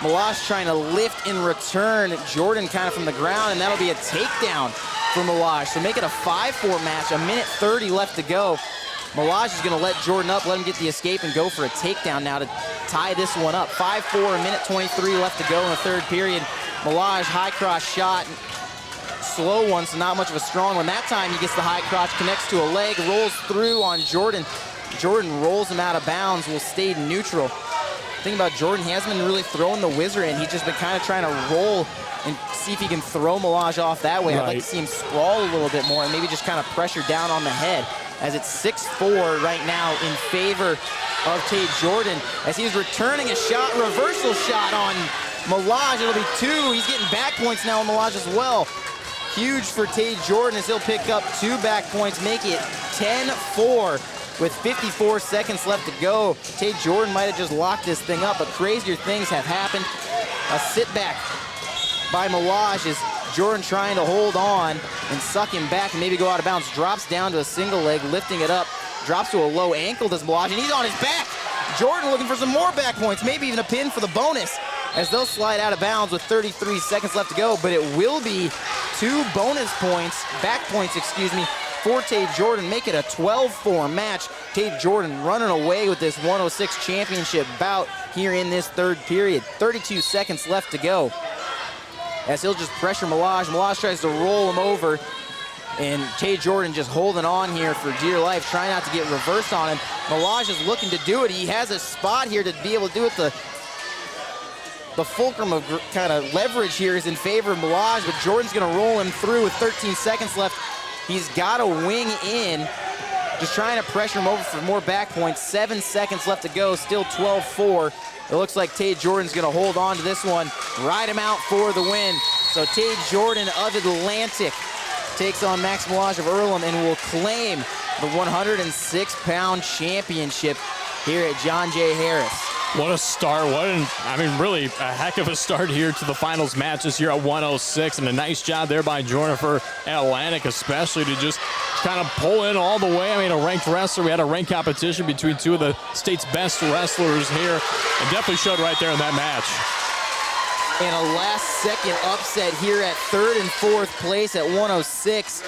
Milage trying to lift in return. Jordan kind of from the ground, and that'll be a takedown for Milage. So make it a 5-4 match. 1:30 left to go. Milage is going to let Jordan up, let him get the escape, and go for a takedown now to tie this one up. 5-4, 1:23 left to go in the third period. Milage, high cross shot. Slow one, so not much of a strong one. That time he gets the high crotch, connects to a leg, rolls through on Jordan. Jordan rolls him out of bounds, will stay neutral. The thing about Jordan, he hasn't been really throwing the whizzer in. He's just been kind of trying to roll and see if he can throw Milage off that way. I'd like to see him sprawl a little bit more and maybe just kind of pressure down on the head, as it's 6-4 right now in favor of Tate Jordan, as he's returning a shot, reversal shot on Milage. It'll be 2. He's getting back points now on Milage as well. Huge for Tate Jordan, as he'll pick up 2 back points, make it 10-4 with 54 seconds left to go. Tate Jordan might have just locked this thing up, but crazier things have happened. A sit back by Milage as Jordan trying to hold on and suck him back and maybe go out of bounds. Drops down to a single leg, lifting it up. Drops to a low ankle, does Milage, and he's on his back. Jordan looking for some more back points, maybe even a pin for the bonus, as they'll slide out of bounds with 33 seconds left to go. But it will be 2 bonus points, back points, excuse me, for Tate Jordan. Make it a 12-4 match. Tate Jordan running away with this 106 championship bout here in this third period. 32 seconds left to go, as he'll just pressure Milage. Milage tries to roll him over, and Tate Jordan just holding on here for dear life, trying not to get reversed on him. Milage is looking to do it. He has a spot here to be able to do it. The fulcrum of kind of leverage here is in favor of Milage, but Jordan's going to roll him through with 13 seconds left. He's got a wing in, just trying to pressure him over for more back points. 7 seconds left to go, still 12-4. It looks like Tate Jordan's going to hold on to this one, ride him out for the win. So Tate Jordan of Atlantic takes on Max Milage of Earlham and will claim the 106-pound championship here at John J. Harris. What a start. Really a heck of a start here to the finals matches here at 106, and a nice job there by Jordan for Atlantic, especially to just kind of pull in all the way. A ranked wrestler. We had a ranked competition between 2 of the state's best wrestlers here, and definitely showed right there in that match. And a last-second upset here at 3rd and 4th place at 106.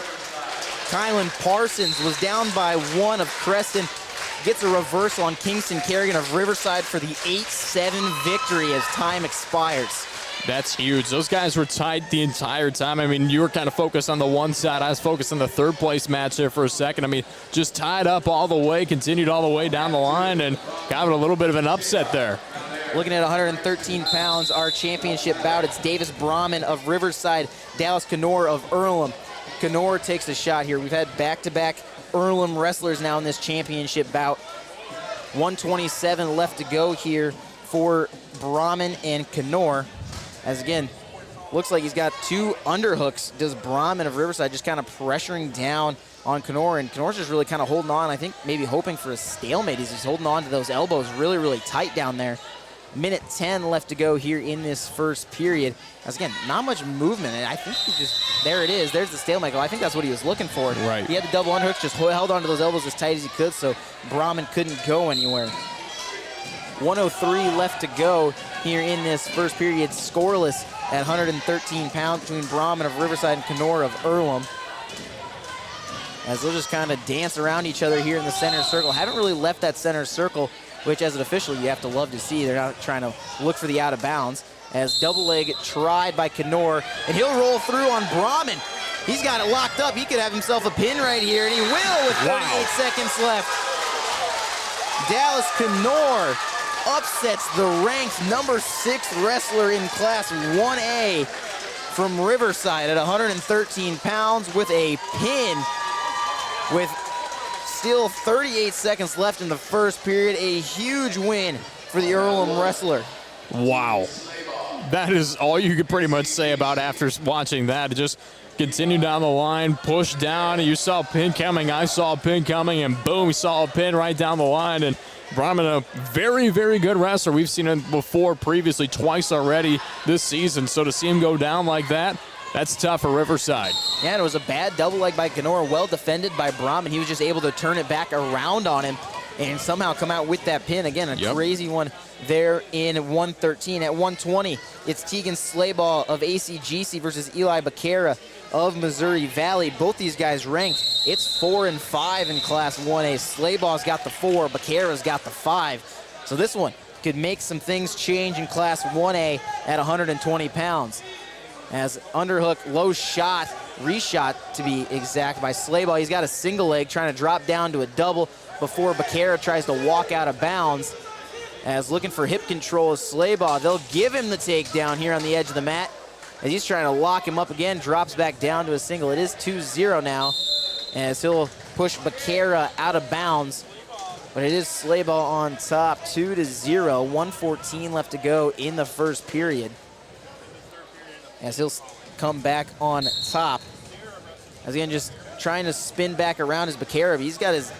Kylan Parsons was down by 1 of Creston. Gets a reversal on Kingston Kerrigan of Riverside for the 8-7 victory as time expires. That's huge. Those guys were tight the entire time. You were kind of focused on the one side. I was focused on the 3rd place match there for a second. Just tied up all the way, continued all the way down the line, and got a little bit of an upset there. Looking at 113 pounds, our championship bout, it's Davis Brahman of Riverside, Dallas Knorr of Earlham. Knorr takes a shot here. We've had back-to-back Earlham wrestlers now in this championship bout. 127 left to go here for Brahman and Knorr. As again, looks like he's got 2 underhooks. Does Brahman of Riverside just kind of pressuring down on Knorr, and Knorr's just really kind of holding on. I think maybe hoping for a stalemate. He's just holding on to those elbows really, really tight down there. 1:10 left to go here in this first period. As again, not much movement, and I think he just, there it is, there's the stalemate. I think that's what he was looking for. Right. He had the double underhooks, just held onto those elbows as tight as he could, so Brahman couldn't go anywhere. 103 left to go here in this first period, scoreless at 113 pounds between Brahman of Riverside and Knorr of Earlham. As they'll just kind of dance around each other here in the center circle. Haven't really left that center circle, which as an official you have to love to see. They're not trying to look for the out of bounds. As double leg tried by Knorr, and he'll roll through on Brahman. He's got it locked up. He could have himself a pin right here, and he will with 38 seconds left. Dallas Knorr upsets the ranked number 6 wrestler in Class 1A from Riverside at 113 pounds with a pin with still 38 seconds left in the first period. A huge win for the Earlham wrestler. Wow. That is all you could pretty much say about after watching that. Just continue down the line, push down. You saw a pin coming. I saw a pin coming, and boom, we saw a pin right down the line. And Brahman, a very, very good wrestler. We've seen him before previously twice already this season. So to see him go down like that, that's tough for Riverside. Yeah, and it was a bad double leg by Knorr, well defended by Brahman. He was just able to turn it back around on him and somehow come out with that pin. Again, a crazy one there in 113. At 120, it's Tegan Slaybaugh of ACGC versus Eli Becerra of Missouri Valley. Both these guys ranked. It's 4 and 5 in Class 1A. Slaybaugh's got the 4, Becerra's got the 5. So this one could make some things change in Class 1A at 120 pounds. As underhook, low shot, reshot to be exact by Slaybaugh. He's got a single leg trying to drop down to a double before Becerra tries to walk out of bounds. As looking for hip control is Slaybaugh. They'll give him the takedown here on the edge of the mat. As he's trying to lock him up again, drops back down to a single. It is 2-0 now, as he'll push Becerra out of bounds. But it is Slaybaugh on top, 2-0, 1:14 left to go in the first period. As he'll come back on top. As again, just trying to spin back around his Becerra. He's got his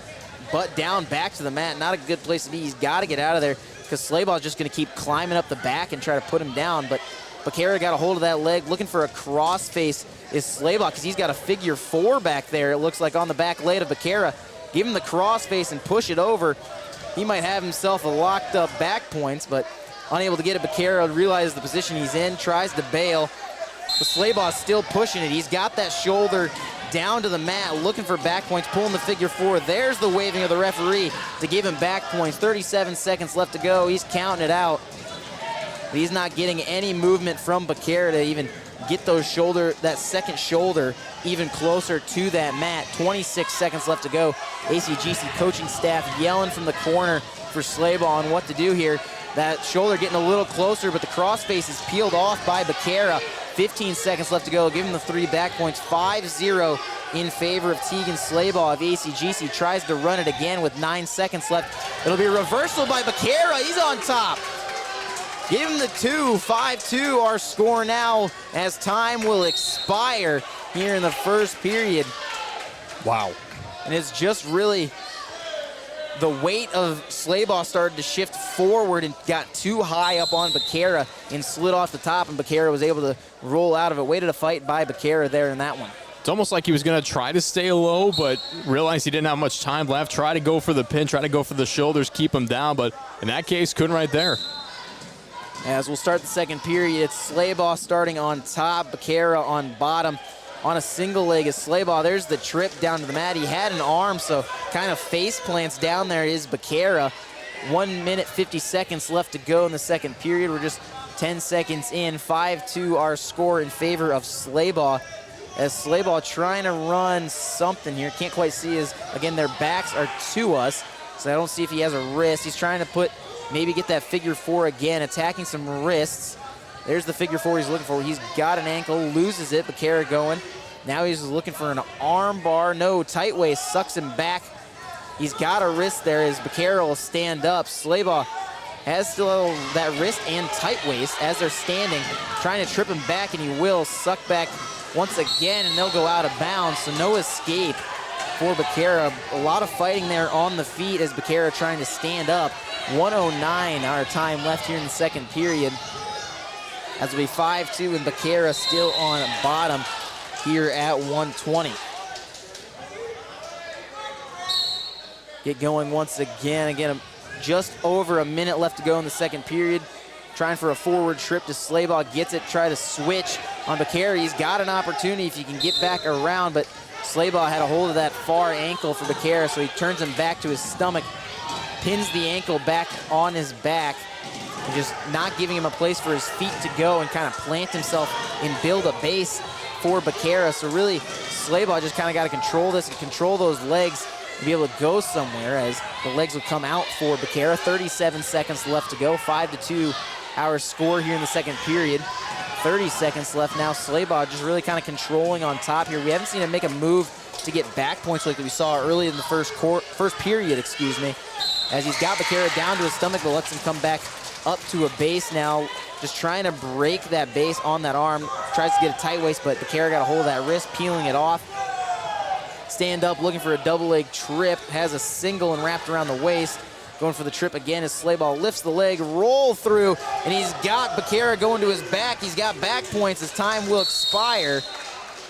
butt down back to the mat. Not a good place to be. He's got to get out of there because Slaybaugh's just going to keep climbing up the back and try to put him down. But Becerra got a hold of that leg, looking for a crossface is Slaybaugh because he's got a figure 4 back there, it looks like, on the back leg of Becerra. Give him the crossface and push it over. He might have himself a locked up back points, but unable to get it. Becerra realizes the position he's in, tries to bail. But Slaybaugh's still pushing it. He's got that shoulder down to the mat, looking for back points, pulling the figure 4. There's the waving of the referee to give him back points. 37 seconds left to go. He's counting it out. But he's not getting any movement from Becerra to even get that second shoulder even closer to that mat. 26 seconds left to go. ACGC coaching staff yelling from the corner for Slaybaugh on what to do here. That shoulder getting a little closer, but the crossface is peeled off by Becerra. 15 seconds left to go. Give him the 3 back points. 5-0 in favor of Tegan Slaybaugh of ACGC. Tries to run it again with 9 seconds left. It'll be a reversal by Becerra. He's on top. Give him the 2. 5-2 our score now as time will expire here in the first period. Wow. And it's just really the weight of Slaybaugh started to shift forward and got too high up on Becerra and slid off the top, and Becerra was able to roll out of it. Waited a fight by Becerra there in that one. It's almost like he was going to try to stay low, but realized he didn't have much time left. Try to go for the pin, try to go for the shoulders, keep him down, but in that case, couldn't right there. As we'll start the second period, it's Slaybaugh starting on top, Becerra on bottom. On a single leg is Slaybaugh. There's the trip down to the mat. He had an arm, so kind of face plants down there is Becerra. 1 minute, 50 seconds left to go in the second period. We're just 10 seconds in. 5-2 our score in favor of Slaybaugh. As Slaybaugh trying to run something here. Can't quite see as, again, their backs are to us, so I don't see if he has a wrist. He's trying to maybe get that figure 4 again, attacking some wrists. There's the figure 4 he's looking for. He's got an ankle, loses it. Becerra going. Now he's looking for an arm bar. No, tight waist sucks him back. He's got a wrist there as Becerra will stand up. Slaybaugh has still that wrist and tight waist as they're standing, trying to trip him back, and he will suck back once again, and they'll go out of bounds, so no escape for Becerra. A lot of fighting there on the feet as Becerra trying to stand up. 1:09 our time left here in the second period. As it'll be 5-2 and Becerra still on bottom here at 120. Get going once again. Again, just over a minute left to go in the second period. Trying for a forward trip to Slaybaugh. Gets it, try to switch on Becerra. He's got an opportunity if he can get back around, but Slaybaugh had a hold of that far ankle for Becerra, so he turns him back to his stomach, pins the ankle back on his back, and just not giving him a place for his feet to go and kind of plant himself and build a base for Becerra. So really, Slaybaugh just kind of got to control this and control those legs to be able to go somewhere as the legs would come out for Becerra. 37 seconds left to go. 5-2 our score here in the second period. 30 seconds left now. Slaybaugh just really kind of controlling on top here. We haven't seen him make a move to get back points like we saw early in the first period, as he's got Becerra down to his stomach, but lets him come back up to a base now, just trying to break that base on that arm. Tries to get a tight waist, but Becerra got a hold of that wrist, peeling it off. Stand up, looking for a double leg trip, has a single and wrapped around the waist. Going for the trip again as Slaybaugh lifts the leg, roll through, and he's got Becerra going to his back. He's got back points. His time will expire.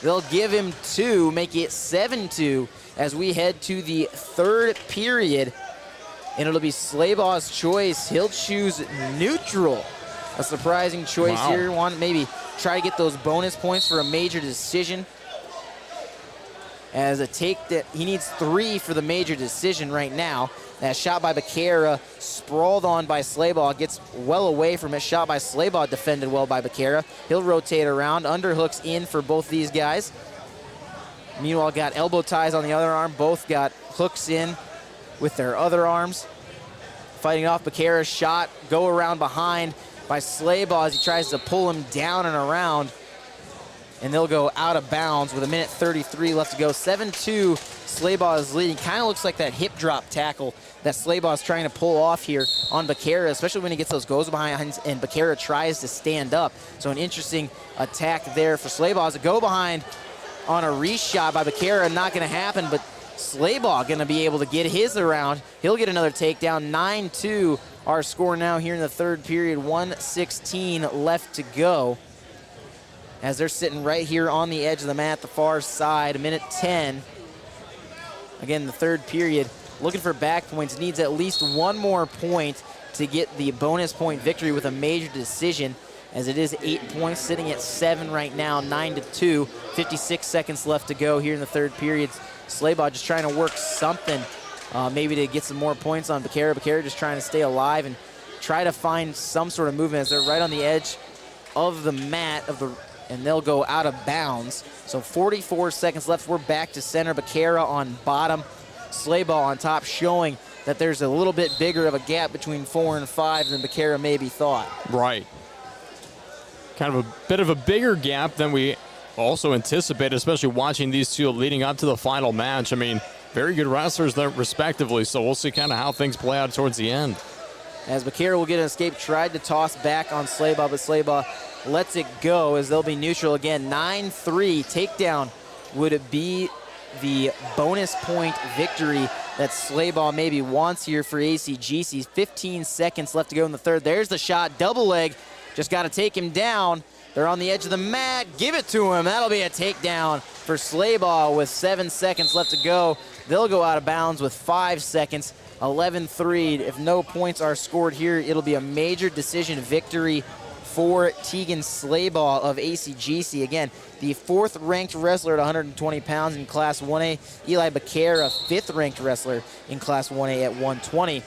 They'll give him 2, make it 7-2 as we head to the third period. And it'll be Slaybaugh's choice. He'll choose neutral. A surprising choice here. Want to maybe try to get those bonus points for a major decision. As a take that he needs 3 for the major decision right now. That shot by Becerra, sprawled on by Slaybaugh, gets well away from it. Shot by Slaybaugh, defended well by Becerra. He'll rotate around, underhooks in for both these guys. Meanwhile, got elbow ties on the other arm. Both got hooks in with their other arms. Fighting off Becerra's shot, go around behind by Slaybaugh as he tries to pull him down and around. And they'll go out of bounds with 1:33 left to go. 7-2, Slaybaugh is leading. Kind of looks like that hip drop tackle that Slaybaugh is trying to pull off here on Becerra, especially when he gets those goes behind and Becerra tries to stand up. So an interesting attack there for Slaybaugh. A go behind on a reshot by Becerra, not going to happen, but Slaybaugh going to be able to get his around. He'll get another takedown. 9-2 our score now here in the third period. 1:16 left to go. As they're sitting right here on the edge of the mat, the far side, 1:10. Again, the third period, looking for back points, needs at least 1 more point to get the bonus point victory with a major decision, as it is 8 points, sitting at 7 right now, 9-2. 56 seconds left to go here in the third period. Slaybaugh just trying to work something, maybe to get some more points on Becerra. Becerra just trying to stay alive and try to find some sort of movement as they're right on the edge of the mat and they'll go out of bounds. So 44 seconds left. We're back to center. Becerra on bottom. Slaybaugh on top, showing that there's a little bit bigger of a gap between 4 and 5 than Becerra maybe thought. Right. Kind of a bit of a bigger gap than we also anticipated, especially watching these two leading up to the final match. I mean, very good wrestlers there respectively, so we'll see kind of how things play out towards the end. As Becerra will get an escape, tried to toss back on Slaybaugh, but Slaybaugh lets it go as they'll be neutral again. 9-3 takedown would be the bonus point victory that Slaybaugh maybe wants here for ACGC. 15 seconds left to go in the third. There's the shot, double leg. Just got to take him down. They're on the edge of the mat. Give it to him. That'll be a takedown for Slaybaugh with 7 seconds left to go. They'll go out of bounds with 5 seconds. 11-3. If no points are scored here, it'll be a major decision victory for Tegan Slaybaugh of ACGC. Again, the 4th ranked wrestler at 120 pounds in Class 1A. Eli Becerra, 5th ranked wrestler in Class 1A at 120.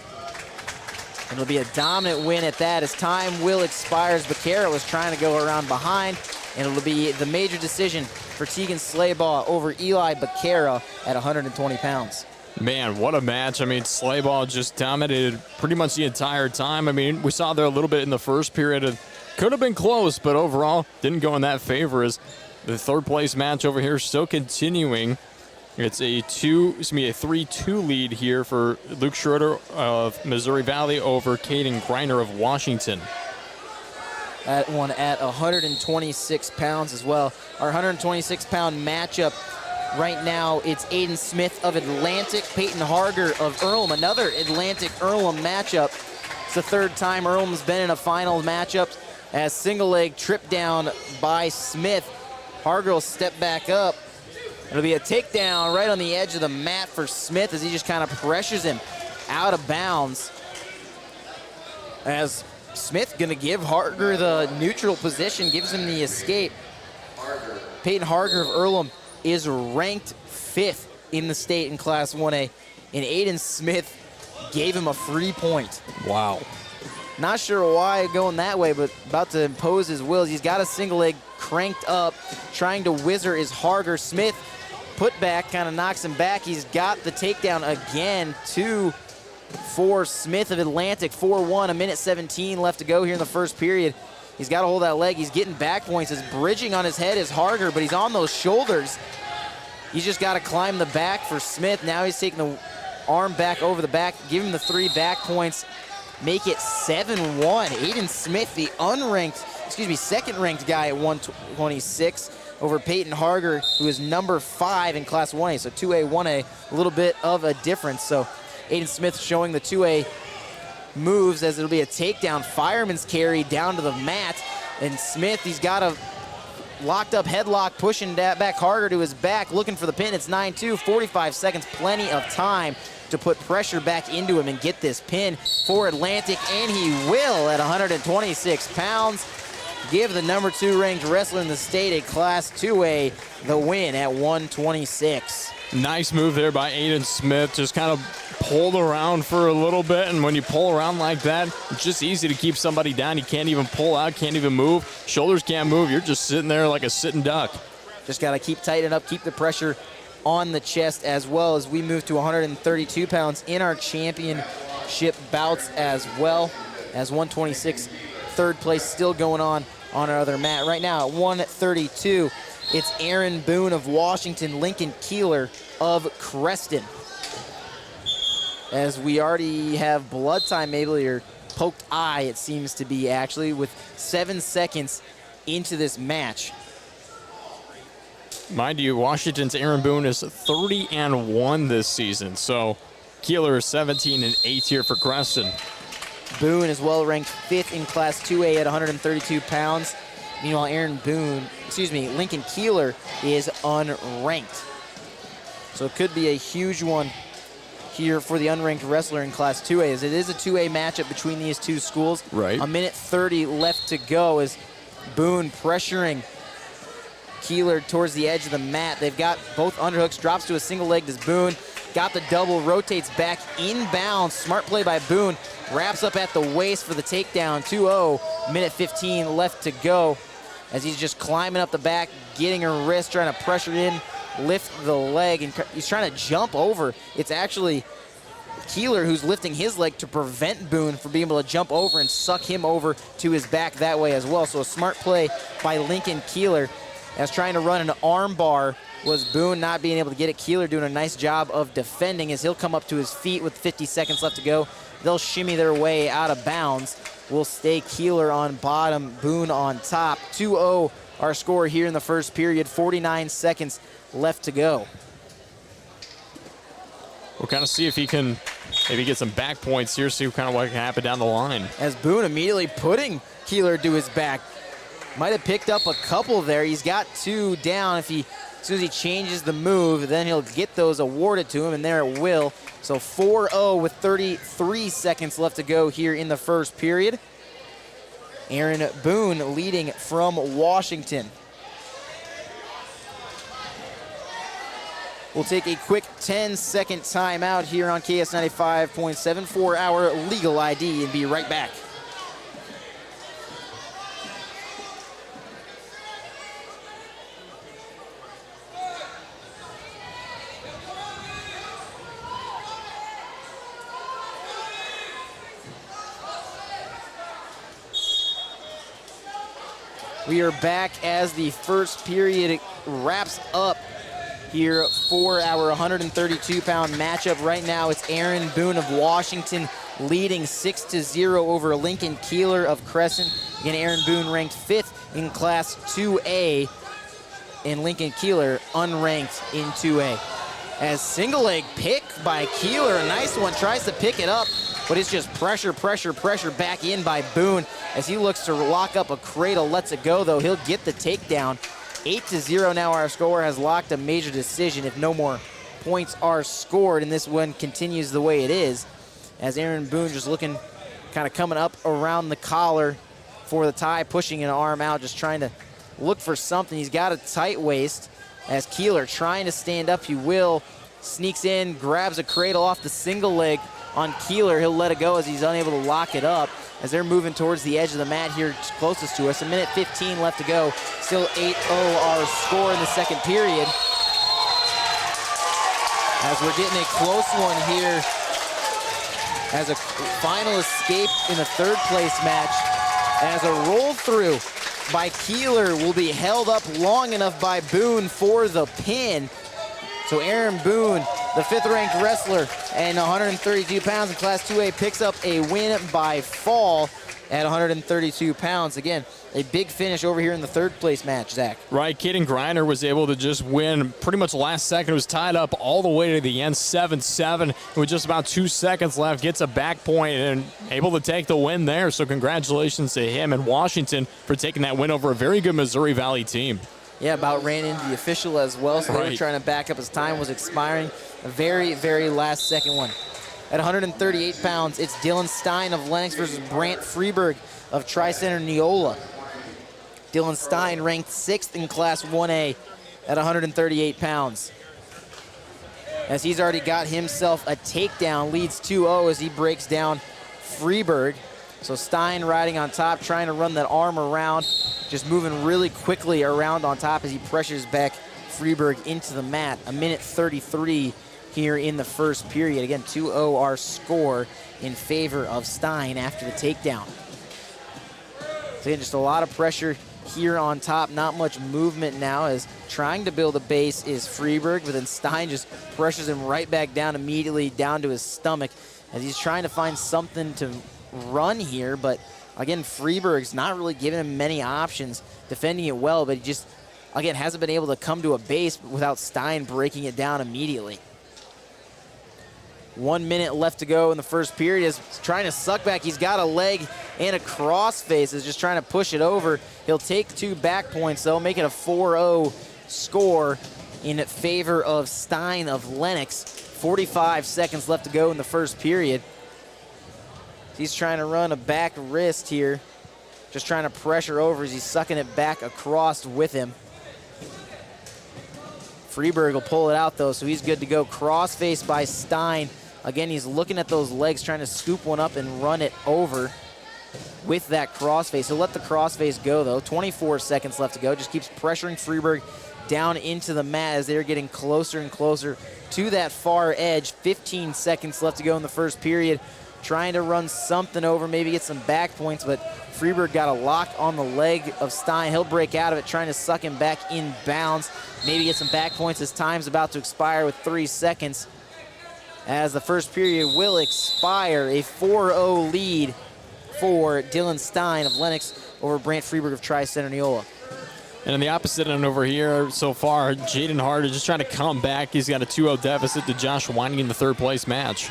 And it'll be a dominant win at that as time will expire as Becerra was trying to go around behind. And it'll be the major decision for Tegan Slaybaugh over Eli Becerra at 120 pounds. Man, what a match. I mean, Slaybaugh just dominated pretty much the entire time. I mean, we saw there a little bit in the first period. It could have been close, but overall didn't go in that favor as the third place match over here still continuing. It's a 3-2 lead here for Luke Schroeder of Missouri Valley over Caden Greiner of Washington. That one at 126 pounds as well. Our 126-pound matchup right now, it's Aiden Smith of Atlantic, Peyton Harger of Earlham, another Atlantic-Earlham matchup. It's the third time Earlham's been in a final matchup as single leg trip down by Smith. Harger will step back up. It'll be a takedown right on the edge of the mat for Smith as he just kind of pressures him out of bounds. As Smith gonna give Harger the neutral position, gives him the escape. Peyton Harger of Earlham is ranked 5th in the state in Class 1A, and Aiden Smith gave him a free point. Wow. Not sure why going that way, but about to impose his will. He's got a single leg cranked up. Trying to whizzer is Harger. Smith putback kind of knocks him back. He's got the takedown again, 2 for Smith of Atlantic, 4-1, a minute 17 left to go here in the first period. He's got to hold that leg. He's getting back points. His bridging on his head is harder, but he's on those shoulders. He's just got to climb the back for Smith. Now he's taking the arm back over the back, give him the 3 back points, make it 7-1. Aiden Smith, the second-ranked guy at 126 over Peyton Harger, who is number 5 in Class 1A. So 2A, 1A, a little bit of a difference. So Aiden Smith showing the 2A moves as it'll be a takedown, fireman's carry down to the mat. And Smith, he's got a locked up headlock, pushing that back Harger to his back, looking for the pin. It's 9-2, 45 seconds, plenty of time to put pressure back into him and get this pin for Atlantic, and he will at 126 pounds. Give the number 2 ranked wrestler in the state a Class 2A the win at 126. Nice move there by Aiden Smith. Just kind of pulled around for a little bit, and when you pull around like that, it's just easy to keep somebody down. You can't even pull out, can't even move. Shoulders can't move. You're just sitting there like a sitting duck. Just got to keep tightening up, keep the pressure on the chest, as well as we move to 132 pounds in our championship bouts as well, as 126 third place still going on our other mat. Right now at 132, it's Aaron Boone of Washington, Lincoln Keeler of Creston. As we already have blood time, maybe, or poked eye, it seems to be actually, with 7 seconds into this match. Mind you, Washington's Aaron Boone is 30-1 this season, so Keeler is 17-8 here for Creston. Boone is well ranked 5th in Class 2A at 132 pounds. Meanwhile, Lincoln Keeler is unranked. So it could be a huge one here for the unranked wrestler in Class 2A, as it is a 2A matchup between these two schools. Right. A minute 30 left to go as Boone pressuring Keeler towards the edge of the mat. They've got both underhooks, drops to a single leg as Boone. Got the double, rotates back inbound. Smart play by Boone. Wraps up at the waist for the takedown. 2-0, minute 15 left to go as he's just climbing up the back, getting her wrist, trying to pressure in, lift the leg, and he's trying to jump over. It's actually Keeler who's lifting his leg to prevent Boone from being able to jump over and suck him over to his back that way as well. So a smart play by Lincoln Keeler, as trying to run an arm bar was Boone not being able to get it. Keeler doing a nice job of defending as he'll come up to his feet with 50 seconds left to go. They'll shimmy their way out of bounds. Will stay Keeler on bottom, Boone on top. 2-0 our score here in the first period, 49 seconds left to go. We'll kind of see if he can maybe get some back points here, see kind of what can happen down the line. As Boone immediately putting Keeler to his back. Might have picked up a couple there. He's got 2 down. As soon as he changes the move, then he'll get those awarded to him, and there it will. So 4-0 with 33 seconds left to go here in the first period. Aaron Boone leading from Washington. We'll take a quick 10-second timeout here on KS 95.7 for our legal ID and be right back. We are back as the first period wraps up here for our 132-pound matchup. Right now, it's Aaron Boone of Washington leading 6-0 over Lincoln Keeler of Crescent. Again, Aaron Boone ranked 5th in Class 2A, and Lincoln Keeler unranked in 2A. As single leg pick by Keeler, a nice one, tries to pick it up, but it's just pressure back in by Boone as he looks to lock up a cradle, lets it go though. He'll get the takedown. 8-0 now our score has locked a major decision if no more points are scored, and this one continues the way it is. As Aaron Boone just looking, kind of coming up around the collar for the tie, pushing an arm out, just trying to look for something. He's got a tight waist as Keeler trying to stand up, he will. Sneaks in, grabs a cradle off the single leg on Keeler. He'll let it go as he's unable to lock it up as they're moving towards the edge of the mat here closest to us. A minute 15 left to go. Still 8-0 our score in the second period. As we're getting a close one here as a final escape in the third place match, as a roll through by Keeler will be held up long enough by Boone for the pin. So Aaron Boone, the 5th ranked wrestler and 132 pounds in Class 2A, picks up a win by fall at 132 pounds. Again, a big finish over here in the third place match, Zach. Right, Caden Griner was able to just win pretty much last second. It was tied up all the way to the end, 7-7. With just about 2 seconds left, gets a back point and able to take the win there. So congratulations to him and Washington for taking that win over a very good Missouri Valley team. Yeah, about ran into the official as well, so they were trying to back up as time was expiring. A very, very last second one. At 138 pounds, it's Dylan Stein of Lennox versus Brant Freeberg of Tri-Center Neola. Dylan Stein ranked 6th in Class 1A at 138 pounds. As he's already got himself a takedown, leads 2-0 as he breaks down Freeberg. So Stein riding on top, trying to run that arm around, just moving really quickly around on top as he pressures back Freeberg into the mat. A minute 33 here in the first period. Again, 2-0 our score in favor of Stein after the takedown. So again, just a lot of pressure here on top, not much movement now, as trying to build a base is Freeberg, but then Stein just pressures him right back down immediately, down to his stomach, as he's trying to find something to run here. But again, Freeberg's not really giving him many options, defending it well, but he just, again, hasn't been able to come to a base without Stein breaking it down immediately. 1 minute left to go in the first period. Is trying to suck back. He's got a leg and a crossface. Is just trying to push it over. He'll take 2 back points, though, make it a 4-0 score in favor of Stein of Lennox. 45 seconds left to go in the first period. He's trying to run a back wrist here. Just trying to pressure over as he's sucking it back across with him. Freeberg will pull it out, though, so he's good to go. Crossface by Stein. Again, he's looking at those legs, trying to scoop one up and run it over with that crossface. He'll let the crossface go, though. 24 seconds left to go. Just keeps pressuring Freeberg down into the mat as they're getting closer and closer to that far edge. 15 seconds left to go in the first period. Trying to run something over, maybe get some back points, but Freeberg got a lock on the leg of Stein. He'll break out of it, trying to suck him back in bounds. Maybe get some back points as time's about to expire with 3 seconds. As the first period will expire, a 4-0 lead for Dylan Stein of Lennox over Brant Freeberg of Tri-Center Neola. And on the opposite end over here so far, Jaden Hart is just trying to come back. He's got a 2-0 deficit to Josh Whining in the third place match.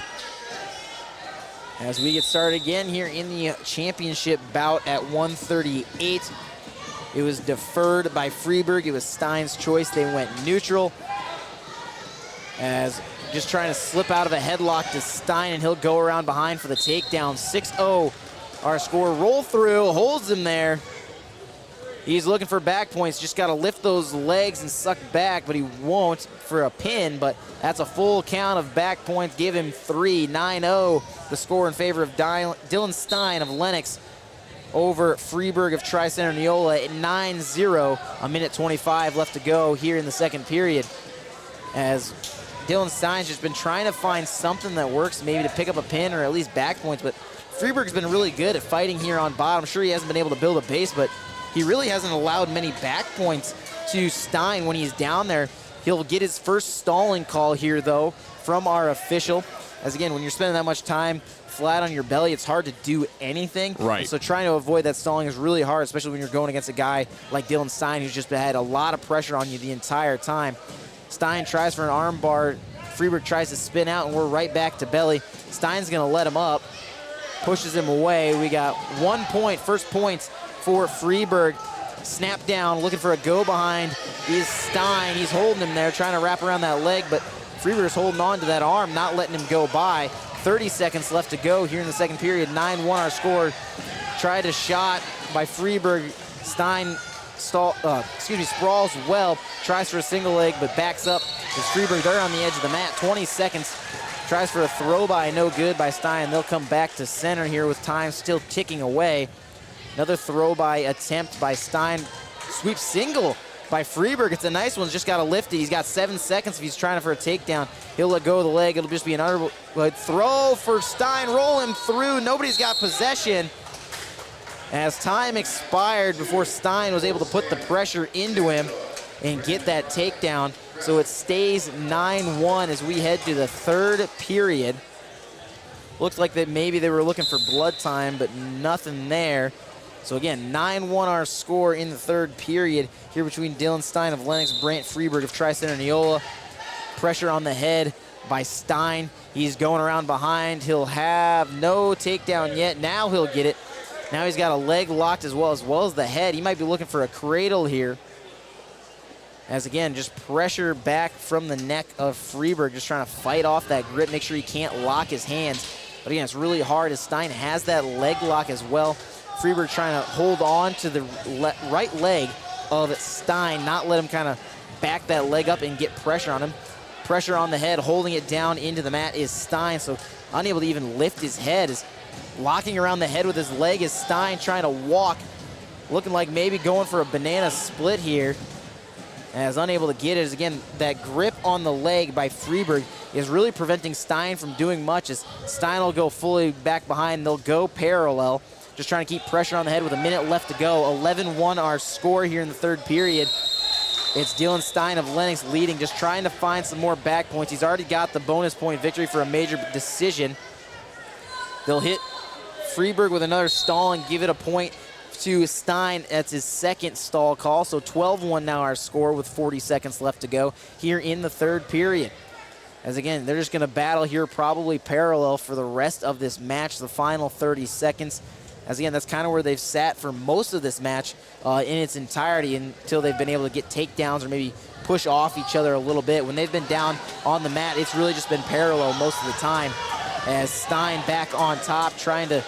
As we get started again here in the championship bout at 138. It was deferred by Freeberg. It was Stein's choice. They went neutral. As just trying to slip out of a headlock to Stein, and he'll go around behind for the takedown. 6-0 our score. Roll through, holds him there. He's looking for back points. Just got to lift those legs and suck back, but he won't for a pin. But that's a full count of back points. Give him 3. 9-0 the score in favor of Dylan Stein of Lennox over Freeberg of Tri-Center Neola at 9-0. A minute 25 left to go here in the second period. As Dylan Stein's just been trying to find something that works, maybe to pick up a pin or at least back points. But Freeberg's been really good at fighting here on bottom. I'm sure he hasn't been able to build a base, but he really hasn't allowed many back points to Stein when he's down there. He'll get his first stalling call here, though, from our official. As again, when you're spending that much time flat on your belly, it's hard to do anything. Right. So trying to avoid that stalling is really hard, especially when you're going against a guy like Dylan Stein, who's just had a lot of pressure on you the entire time. Stein tries for an arm bar. Freeberg tries to spin out, and we're right back to belly. Stein's going to let him up, pushes him away. We got 1 point, first points for Freeberg. Snap down, looking for a go behind is Stein. He's holding him there, trying to wrap around that leg, but Freeberg's holding on to that arm, not letting him go by. 30 seconds left to go here in the second period. 9-1 our score. Tried a shot by Freeberg. Stein sprawls well, tries for a single leg, but backs up. There's Freeberg there on the edge of the mat. 20 seconds. Tries for a throw by, no good by Stein. They'll come back to center here with time still ticking away. Another throw by attempt by Stein. Sweep single by Freeberg. It's a nice one. He's just got to lift it. He's got 7 seconds if he's trying for a takedown. He'll let go of the leg. It'll just be another throw for Stein. Roll him through. Nobody's got possession. As time expired before Stein was able to put the pressure into him and get that takedown. So it stays 9-1 as we head to the third period. Looks like that maybe they were looking for blood time, but nothing there. So again, 9-1 our score in the third period here between Dylan Stein of Lennox, Brant Freeberg of Tri-Center Neola. Pressure on the head by Stein. He's going around behind. He'll have no takedown yet. Now he'll get it. Now he's got a leg locked as well as the head. He might be looking for a cradle here. As again, just pressure back from the neck of Freeberg, just trying to fight off that grip, make sure he can't lock his hands. But again, it's really hard as Stein has that leg lock as well. Freeberg trying to hold on to the right leg of Stein, not let him kind of back that leg up and get pressure on him. Pressure on the head, holding it down into the mat is Stein, so unable to even lift his head. Is locking around the head with his leg is Stein trying to walk, looking like maybe going for a banana split here. As unable to get it, as again, that grip on the leg by Freeberg is really preventing Stein from doing much, as Stein will go fully back behind. They'll go parallel, just trying to keep pressure on the head with a minute left to go. 11-1 our score here in the third period. It's Dylan Stein of Lennox leading, just trying to find some more back points. He's already got the bonus point victory for a major decision. They'll hit Freeberg with another stall and give it a point to Stein. That's his second stall call. So 12-1 now our score with 40 seconds left to go here in the third period. As again, they're just going to battle here probably parallel for the rest of this match, the final 30 seconds. As again, that's kind of where they've sat for most of this match in its entirety until they've been able to get takedowns or maybe push off each other a little bit. When they've been down on the mat, it's really just been parallel most of the time. As Stein back on top, trying to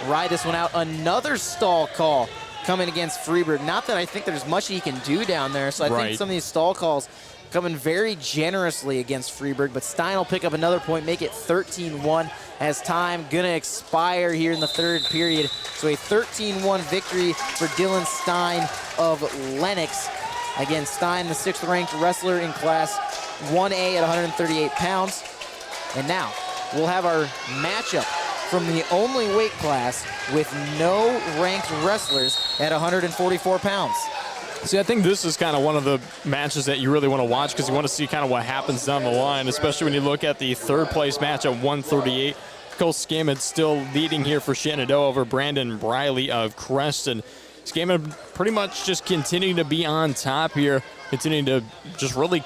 ride this one out. Another stall call coming against Freeberg. Not that I think there's much he can do down there, so I think some of these stall calls coming very generously against Freeberg, but Stein will pick up another point, make it 13-1 as time gonna expire here in the third period. So a 13-1 victory for Dylan Stein of Lennox. Again, Stein, the 6th ranked wrestler in class 1A at 138 pounds. And now we'll have our matchup from the only weight class with no ranked wrestlers at 144 pounds. See, I think this is kind of one of the matches that you really want to watch because you want to see kind of what happens down the line, especially when you look at the third place match at 138. Cole Scammon still leading here for Shenandoah over Brandon Briley of Creston. Scammon pretty much just continuing to be on top here, continuing to just really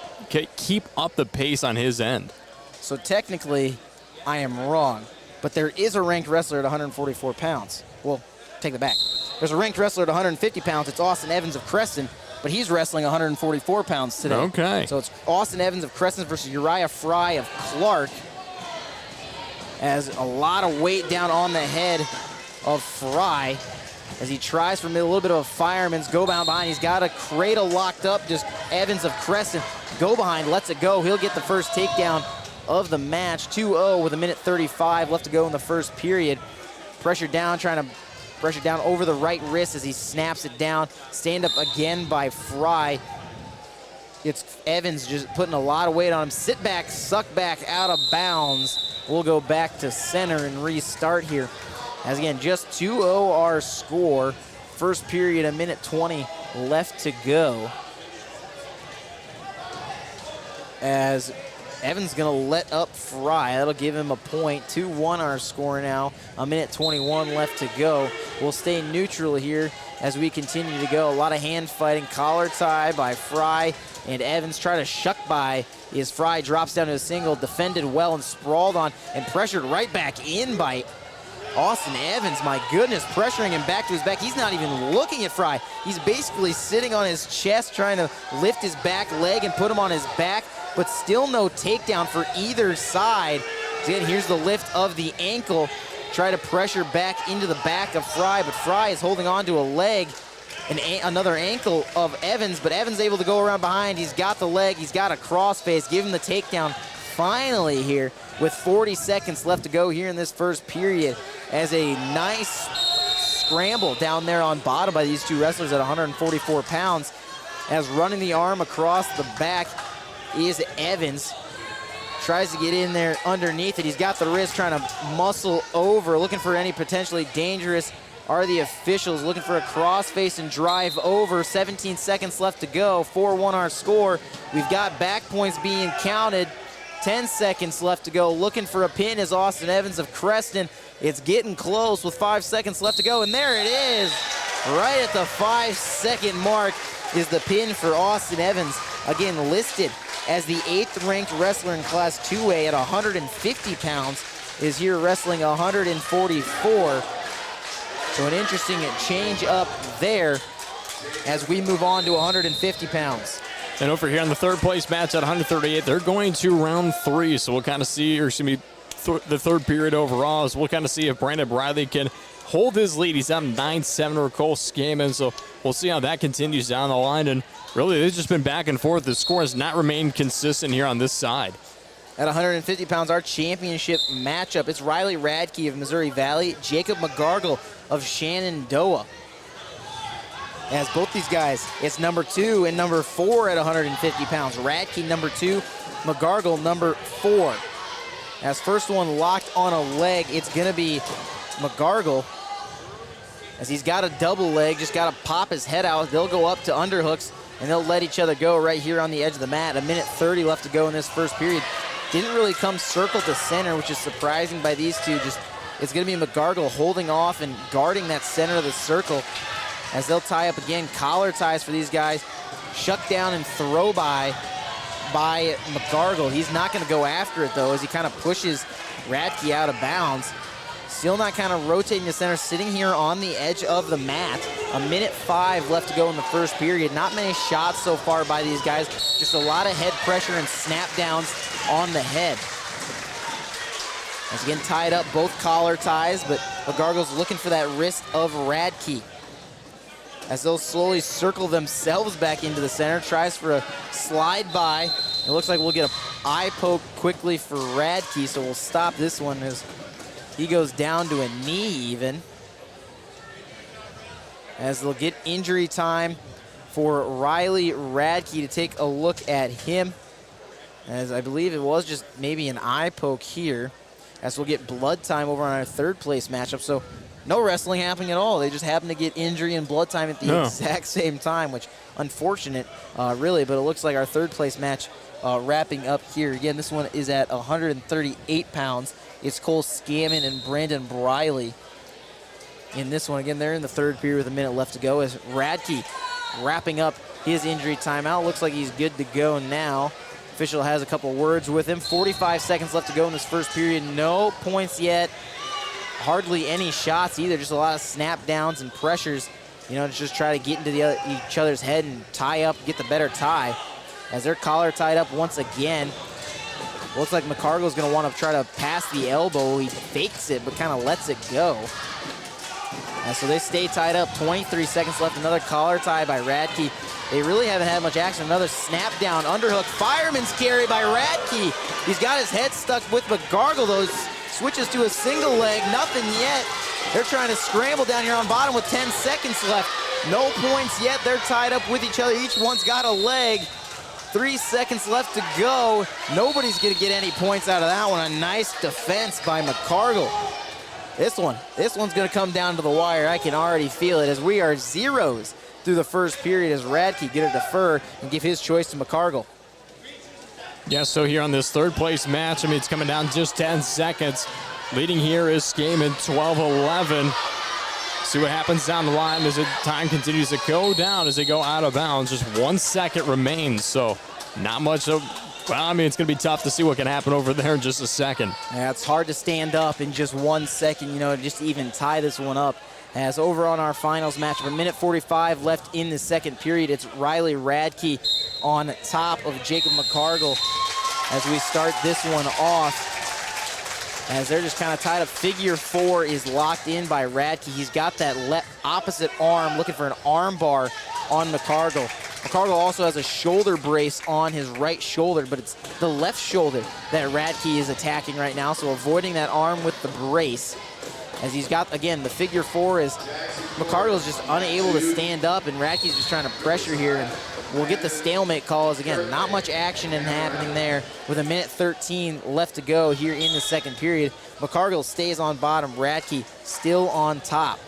keep up the pace on his end. So technically, I am wrong, but there is a ranked wrestler at 144 pounds. Well, take that back. There's a ranked wrestler at 150 pounds. It's Austin Evans of Creston, but he's wrestling 144 pounds today. Okay. So it's Austin Evans of Creston versus Uriah Fry of Clark. As a lot of weight down on the head of Fry as he tries for a little bit of a fireman's go behind. He's got a cradle locked up. Just Evans of Creston go behind, lets it go. He'll get the first takedown of the match. 2-0 with a minute 35 left to go in the first period. Pressure down, trying to pressure down over the right wrist as he snaps it down. Stand up again by Fry. It's Evans just putting a lot of weight on him. Sit back, suck back, out of bounds. We'll go back to center and restart here. As again, just 2-0 our score. First period, a minute 20 left to go. As Evans gonna let up Fry. That'll give him a point. 2-1 our score now. A minute 21 left to go. We'll stay neutral here as we continue to go. A lot of hand fighting. Collar tie by Fry, and Evans try to shuck by as Fry drops down to a single, defended well and sprawled on and pressured right back in by Austin Evans. My goodness, pressuring him back to his back. He's not even looking at Fry. He's basically sitting on his chest trying to lift his back leg and put him on his back, but still no takedown for either side. Again, here's the lift of the ankle. Try to pressure back into the back of Fry, but Fry is holding on to a leg, another ankle of Evans, but Evans able to go around behind. He's got the leg, he's got a crossface, give him the takedown finally here with 40 seconds left to go here in this first period, as a nice scramble down there on bottom by these two wrestlers at 144 pounds. as running the arm across the back is Evans. Tries to get in there underneath it. He's got the wrist, trying to muscle over, looking for any potentially dangerous. Are the officials looking for a crossface and drive over? 17 seconds left to go. 4-1 our score. We've got back points being counted. 10 seconds left to go. Looking for a pin is Austin Evans of Creston. It's getting close with 5 seconds left to go, and there it is. Right at the 5-second mark is the pin for Austin Evans. Again, listed as the 8th ranked wrestler in Class 2A at 150 pounds, is here wrestling 144. So an interesting change up there as we move on to 150 pounds. And over here in the third place match at 138, they're going to round 3. So we'll kind of see, or excuse me, the third period overall, is we'll kind of see if Brandon Briley can hold his lead. He's down 9-7 over Cole Scammon, so we'll see how that continues down the line. And really, they've just been back and forth. The score has not remained consistent here on this side. At 150 pounds, our championship matchup, it's Riley Radke of Missouri Valley, Jacob McGargle of Shenandoah. As both these guys, it's number 2 and number 4 at 150 pounds. Radke number 2, McGargle number 4. As first one locked on a leg, it's gonna be McGargle. As he's got a double leg, just gotta pop his head out. They'll go up to underhooks and they'll let each other go right here on the edge of the mat. 1:30 left to go in this first period. Didn't really come circle to center, which is surprising by these two. Just, it's gonna be McGargle holding off and guarding that center of the circle as they'll tie up again. Collar ties for these guys. Shut down and throw by McGargle. He's not gonna go after it though, as he kind of pushes Radke out of bounds. Still not kind of rotating the center, sitting here on the edge of the mat. 1:05 left to go in the first period. Not many shots so far by these guys. Just a lot of head pressure and snap downs on the head. As again, tied up, both collar ties, but McGargle's looking for that wrist of Radke. As they'll slowly circle themselves back into the center, tries for a slide by. It looks like we'll get an eye poke quickly for Radke, so we'll stop this one as he goes down to a knee even. As they'll get injury time for Riley Radke to take a look at him. As I believe it was just maybe an eye poke here. As we'll get blood time over on our third place matchup. So no wrestling happening at all. They just happen to get injury and blood time at the exact same time, which unfortunate really, but it looks like our third place match wrapping up here. Again, this one is at 138 pounds. It's Cole Scammon and Brandon Briley in this one. Again, they're in the third period with 1 minute left to go as Radke wrapping up his injury timeout. Looks like he's good to go now. Official has a couple words with him. 45 seconds left to go in this first period. No points yet. Hardly any shots either. Just a lot of snap downs and pressures, you know, to just try to get into each other's head and tie up, get the better tie. As their collar tied up once again. Looks like McGargle's gonna want to try to pass the elbow. He fakes it, but kind of lets it go. And so they stay tied up. 23 seconds left. Another collar tie by Radke. They really haven't had much action. Another snap down, underhook, fireman's carry by Radke. He's got his head stuck with McGargle, though. Switches to a single leg, nothing yet. They're trying to scramble down here on bottom with 10 seconds left. No points yet. They're tied up with each other. Each one's got a leg. 3 seconds left to go. Nobody's gonna get any points out of that one. A nice defense by McGargle. This one's gonna come down to the wire. I can already feel it as we are zeros through the first period as Radke gonna defer and give his choice to McGargle. Yeah, so here on this third place match, I mean, it's coming down just 10 seconds. Leading here is Scammon, 12-11. See what happens down the line as time continues to go down as they go out of bounds. Just 1 second remains, so not much of, well, I mean, it's going to be tough to see what can happen over there in just a second. Yeah, it's hard to stand up in just 1 second, you know, just to even tie this one up. As over on our finals match, 1:45 left in the second period, it's Riley Radke on top of Jacob McGargle as we start this one off. As they're just kind of tied up. Figure 4 is locked in by Radke. He's got that opposite arm, looking for an arm bar on McGargle. McGargle also has a shoulder brace on his right shoulder, but it's the left shoulder that Radke is attacking right now, so avoiding that arm with the brace. As he's got, again, the figure 4 is McGargle's just unable to stand up, and Radke's just trying to pressure here. And we'll get the stalemate calls again. Not much action happening there with 1:13 left to go here in the second period. McCargill stays on bottom. Radke still on top.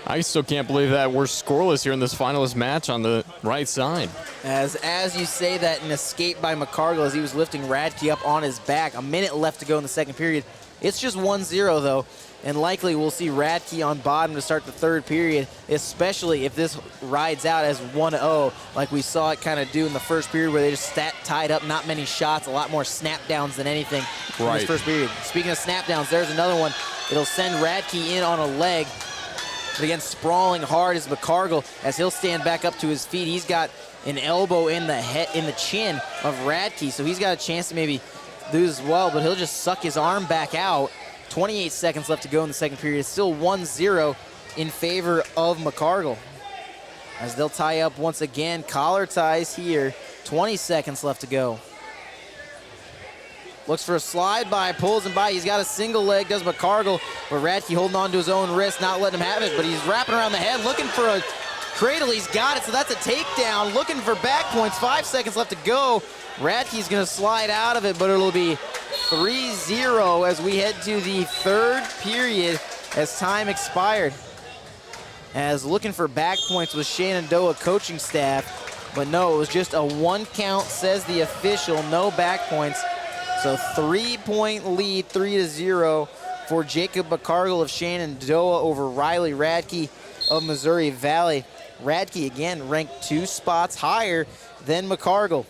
I still can't believe that we're scoreless here in this finalist match on the right side. As you say that, an escape by McCargill as he was lifting Radke up on his back. A minute left to go in the second period. It's just 1-0 though, and likely we'll see Radke on bottom to start the third period, especially if this rides out as 1-0, like we saw it kind of do in the first period where they just tied up, not many shots, a lot more snap downs than anything in this first period. Speaking of snap downs, there's another one. It'll send Radke in on a leg. But again, sprawling hard is McCargill as he'll stand back up to his feet. He's got an elbow in the head, in the chin of Radke, so he's got a chance to maybe lose as well, but he'll just suck his arm back out. 28 seconds left to go in the second period. It's still 1-0 in favor of McCargill. As they'll tie up once again, collar ties here. 20 seconds left to go. Looks for a slide by, pulls him by. He's got a single leg, does McCargill, but Radke holding on to his own wrist, not letting him have it, but he's wrapping around the head, looking for a cradle. He's got it, so that's a takedown. Looking for back points, 5 seconds left to go. Radke's gonna slide out of it, but it'll be 3-0 as we head to the third period as time expired. As looking for back points with Shenandoah coaching staff, but no, it was just a 1 count, says the official, no back points. So 3-point lead, 3-0 for Jacob McCargill of Shenandoah over Riley Radke of Missouri Valley. Radke again ranked 2 spots higher than McCargill.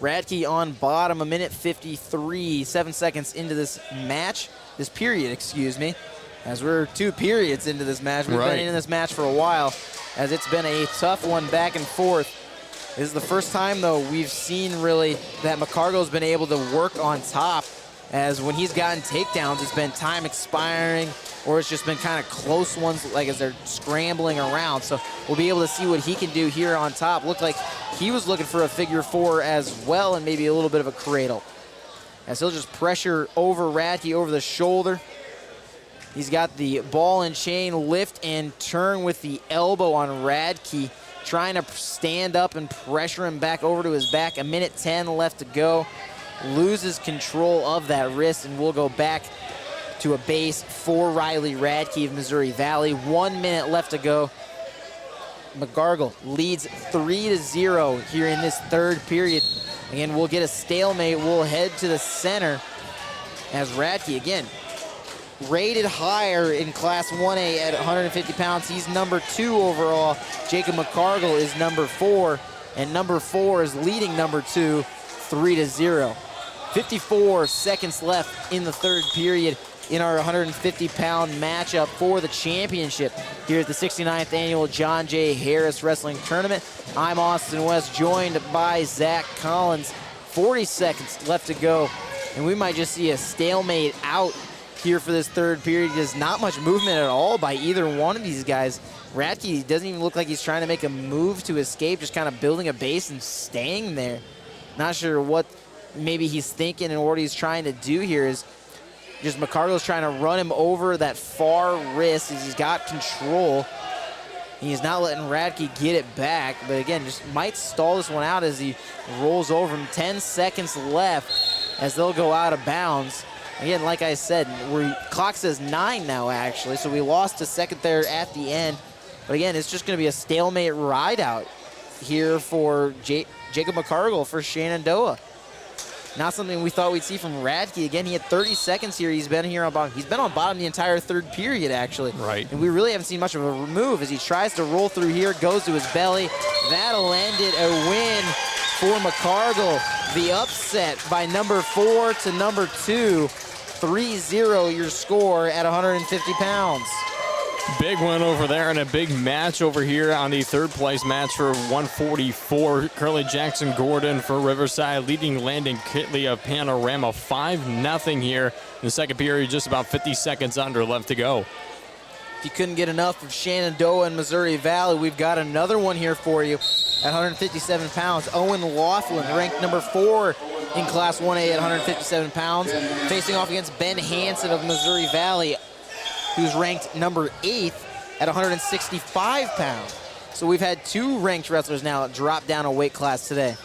Radke on bottom, 1:53, 7 seconds into this match, this period, excuse me, as we're 2 periods into this match. We've been in this match for a while, as it's been a tough one back and forth. This is the first time, though, we've seen really that McCargill's been able to work on top, as when he's gotten takedowns, it's been time expiring, or it's just been kind of close ones, like as they're scrambling around. So we'll be able to see what he can do here on top. Looked like he was looking for a figure 4 as well, and maybe a little bit of a cradle. As he'll just pressure over Radke over the shoulder. He's got the ball and chain lift and turn with the elbow on Radke, trying to stand up and pressure him back over to his back. 1:10 left to go. Loses control of that wrist, and we'll go back to a base for Riley Radke of Missouri Valley. 1 minute left to go. McCargill leads 3-0 here in this third period. Again, we'll get a stalemate. We'll head to the center as Radke, again, rated higher in Class 1A at 150 pounds. He's number 2 overall. Jacob McCargill is number 4, and number 4 is leading number 2, 3-0. 54 seconds left in the third period in our 150-pound matchup for the championship here at the 69th annual John J. Harris Wrestling Tournament. I'm Austin West, joined by Zach Collins. 40 seconds left to go, and we might just see a stalemate out here for this third period. There's not much movement at all by either one of these guys. Radke doesn't even look like he's trying to make a move to escape, just kind of building a base and staying there. Not sure what maybe he's thinking and what he's trying to do here is just McCargill's trying to run him over that far wrist as he's got control. He's not letting Radke get it back, but again, just might stall this one out as he rolls over him. 10 seconds left as they'll go out of bounds. Again, like I said, clock says 9 now, actually, so we lost a second there at the end. But again, it's just going to be a stalemate ride out here for Jacob McCargill for Shenandoah. Not something we thought we'd see from Radke. Again, he had 30 seconds here. He's been here on bottom. He's been on bottom the entire third period, actually. Right. And we really haven't seen much of a move as he tries to roll through here, goes to his belly. That'll end it, a win for McCargill. The upset by number 4 to number 2. 3-0 your score at 150 pounds. Big win over there and a big match over here on the third place match for 144. Curly Jackson Gordon for Riverside leading Landon Kitley of Panorama 5-0 here in the second period, just about 50 seconds under left to go. If you couldn't get enough of Shenandoah and Missouri Valley, we've got another one here for you at 157 pounds. Owen Laughlin, ranked number 4 in Class 1A at 157 pounds, facing off against Ben Hansen of Missouri Valley. who's ranked number 8th at 165 pounds. So we've had 2 ranked wrestlers now drop down a weight class today.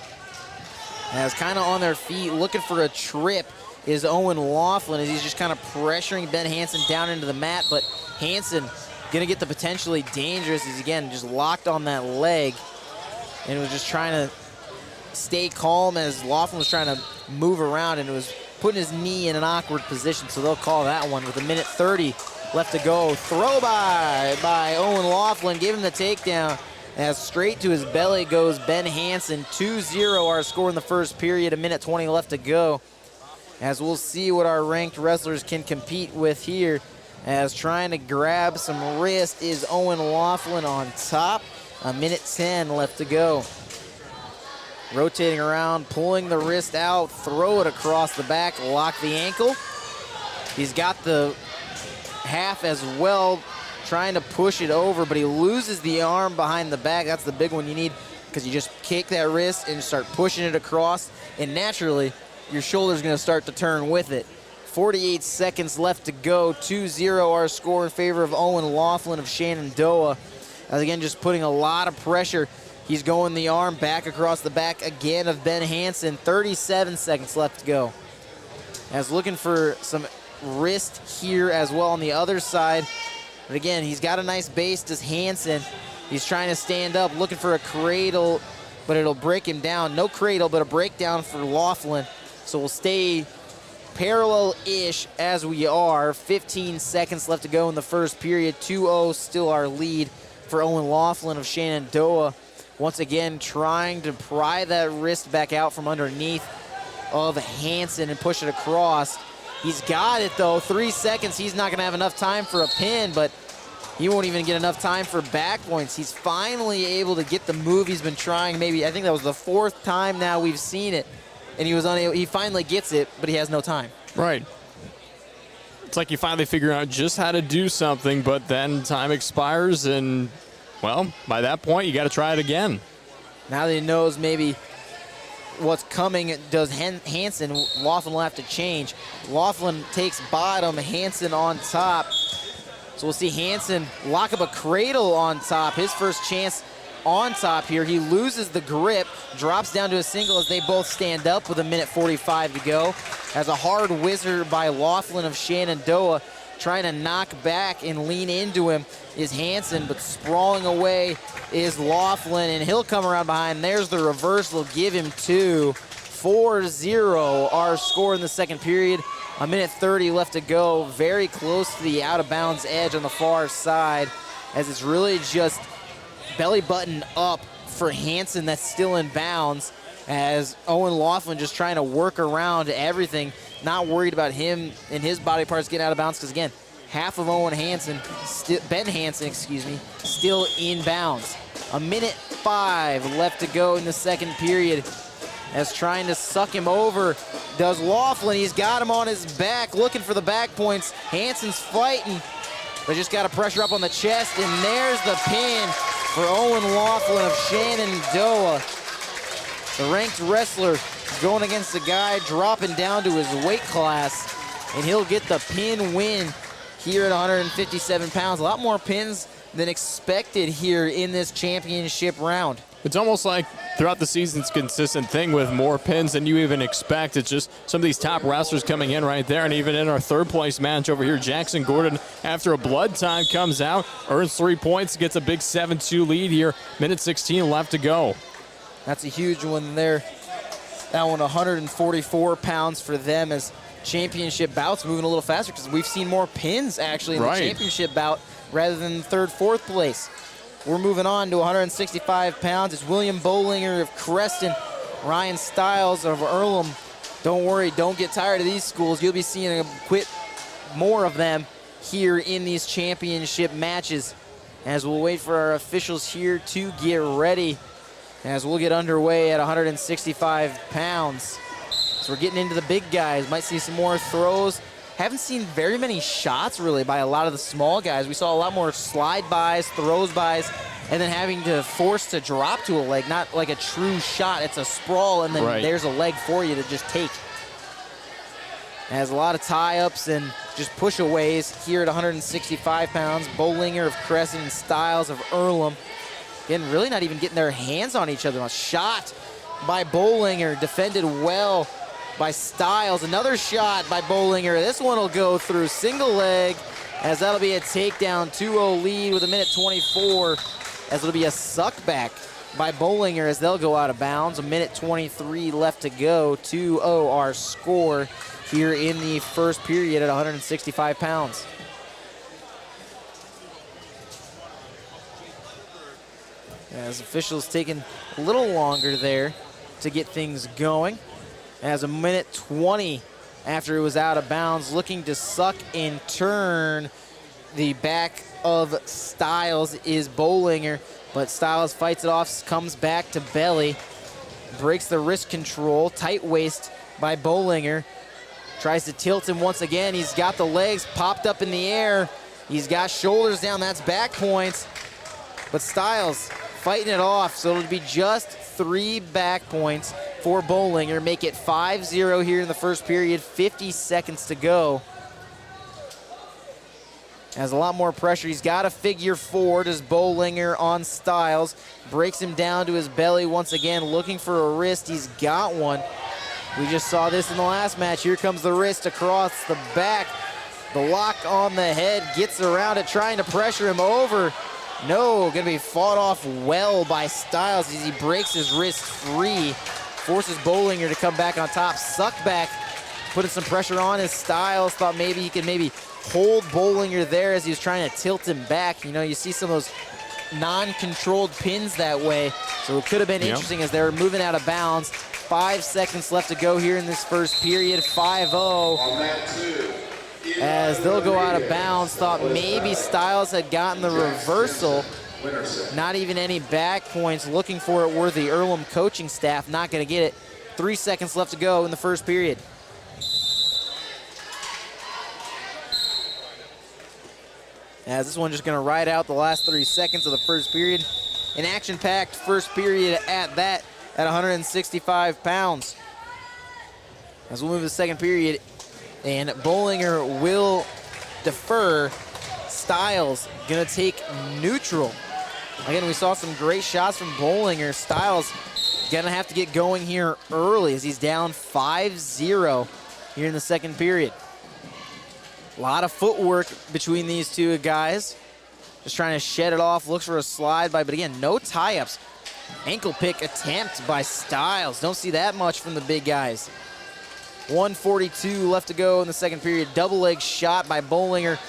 As kind of on their feet, looking for a trip is Owen Laughlin, as he's just kind of pressuring Ben Hansen down into the mat, but Hansen gonna get the potentially dangerous. He's again just locked on that leg and was just trying to stay calm as Laughlin was trying to move around and was putting his knee in an awkward position, so they'll call that one with 1:30 left to go. Throw by Owen Laughlin, gave him the takedown. As straight to his belly goes Ben Hansen. 2-0 our score in the first period, 1:20 left to go. As we'll see what our ranked wrestlers can compete with here. As trying to grab some wrist is Owen Laughlin on top. 1:10 left to go. Rotating around, pulling the wrist out, throw it across the back, lock the ankle. He's got the half as well, trying to push it over, but he loses the arm behind the back. That's the big one you need, because you just kick that wrist and start pushing it across, and naturally, your shoulder's gonna start to turn with it. 48 seconds left to go. 2-0 our score in favor of Owen Laughlin of Shenandoah. As again, just putting a lot of pressure. He's going the arm back across the back again of Ben Hansen. 37 seconds left to go. As looking for some wrist here as well on the other side. But again, he's got a nice base, does Hansen. He's trying to stand up, looking for a cradle, but it'll break him down. No cradle, but a breakdown for Laughlin. So we'll stay parallel-ish as we are. 15 seconds left to go in the first period. 2-0 still our lead for Owen Laughlin of Shenandoah. Once again, trying to pry that wrist back out from underneath of Hansen and push it across. He's got it though, 3 seconds. He's not gonna have enough time for a pin, but he won't even get enough time for back points. He's finally able to get the move he's been trying. Maybe, I think that was the 4th time now we've seen it, and he was unable. He finally gets it, but he has no time. Right. It's like you finally figure out just how to do something, but then time expires, and well, by that point, you got to try it again. Now that he knows maybe what's coming, does Hansen, Laughlin will have to change. Laughlin takes bottom, Hansen on top. So we'll see Hansen lock up a cradle on top. His first chance on top here. He loses the grip, drops down to a single as they both stand up with 1:45 to go. As a hard whizzer by Laughlin of Shenandoah, trying to knock back and lean into him is Hansen, but sprawling away is Laughlin, and he'll come around behind. There's the reversal, give him 2. 4-0 our score in the second period. 1:30 left to go. Very close to the out-of-bounds edge on the far side, as it's really just belly button up for Hansen that's still in bounds, as Owen Laughlin just trying to work around everything, not worried about him and his body parts getting out of bounds, because again, half of Ben Hansen, still in bounds. 1:05 left to go in the second period, as trying to suck him over does Laughlin. He's got him on his back, looking for the back points. Hansen's fighting, but just got to pressure up on the chest, and there's the pin for Owen Laughlin of Shenandoah. The ranked wrestler going against a guy dropping down to his weight class, and he'll get the pin win here at 157 pounds. A lot more pins than expected here in this championship round. It's almost like throughout the season's consistent thing with more pins than you even expect. It's just some of these top wrestlers coming in right there. And even in our third place match over here, Jackson Gordon, after a blood time, comes out, earns 3 points, gets a big 7-2 lead here. 1:16 left to go. That's a huge one there. That one, 144 pounds for them, as championship bouts moving a little faster, because we've seen more pins actually in the championship bout rather than third, fourth place. We're moving on to 165 pounds. It's William Bollinger of Creston, Ryan Stiles of Earlham. Don't worry, don't get tired of these schools. You'll be seeing more of them here in these championship matches, as we'll wait for our officials here to get ready, as we'll get underway at 165 pounds. So we're getting into the big guys. Might see some more throws. Haven't seen very many shots really by a lot of the small guys. We saw a lot more slide bys, throws bys, and then having to force to drop to a leg, not like a true shot. It's a sprawl, and then there's a leg for you to just take. Has a lot of tie-ups and just push-aways here at 165 pounds. Bollinger of Crescent and Styles of Earlham. Again, really not even getting their hands on each other. A shot by Bollinger, defended well by Styles. Another shot by Bollinger. This one will go through single leg, as that'll be a takedown. 2-0 lead with 1:24, as it'll be a suck back by Bollinger as they'll go out of bounds. 1:23 left to go. 2-0 our score here in the first period at 165 pounds. As officials taking a little longer there to get things going. As 1:20 after it was out of bounds, looking to suck and turn the back of Styles is Bollinger, but Styles fights it off, comes back to belly, breaks the wrist control, tight waist by Bollinger, tries to tilt him once again. He's got the legs popped up in the air, he's got shoulders down, that's back points, but Styles fighting it off, so it'll be just 3 back points for Bollinger, make it 5-0 here in the first period, 50 seconds to go. Has a lot more pressure. He's got a figure 4, does Bollinger on Styles. Breaks him down to his belly once again, looking for a wrist. He's got one. We just saw this in the last match. Here comes the wrist across the back. The lock on the head, gets around it, trying to pressure him over. No, gonna be fought off well by Styles as he breaks his wrist free. Forces Bollinger to come back on top. Suck back, putting some pressure on his Styles. Thought maybe he could hold Bollinger there as he was trying to tilt him back. You know, you see some of those non-controlled pins that way. So it could have been interesting as they're moving out of bounds. 5 seconds left to go here in this first period. 5-0. As they'll go out of bounds. Thought maybe Styles had gotten the reversal. Not even any back points. Looking for it were the Earlham coaching staff. Not going to get it. 3 seconds left to go in the first period. As this one just going to ride out the last 3 seconds of the first period. An action-packed first period at that at 165 pounds. As we'll move to the second period, and Bollinger will defer. Styles going to take neutral. Again, we saw some great shots from Bollinger. Styles going to have to get going here early as he's down 5-0 here in the second period. A lot of footwork between these two guys. Just trying to shed it off. Looks for a slide by, but again, no tie-ups. Ankle pick attempt by Styles. Don't see that much from the big guys. 1:42 left to go in the second period. Double leg shot by Bollinger.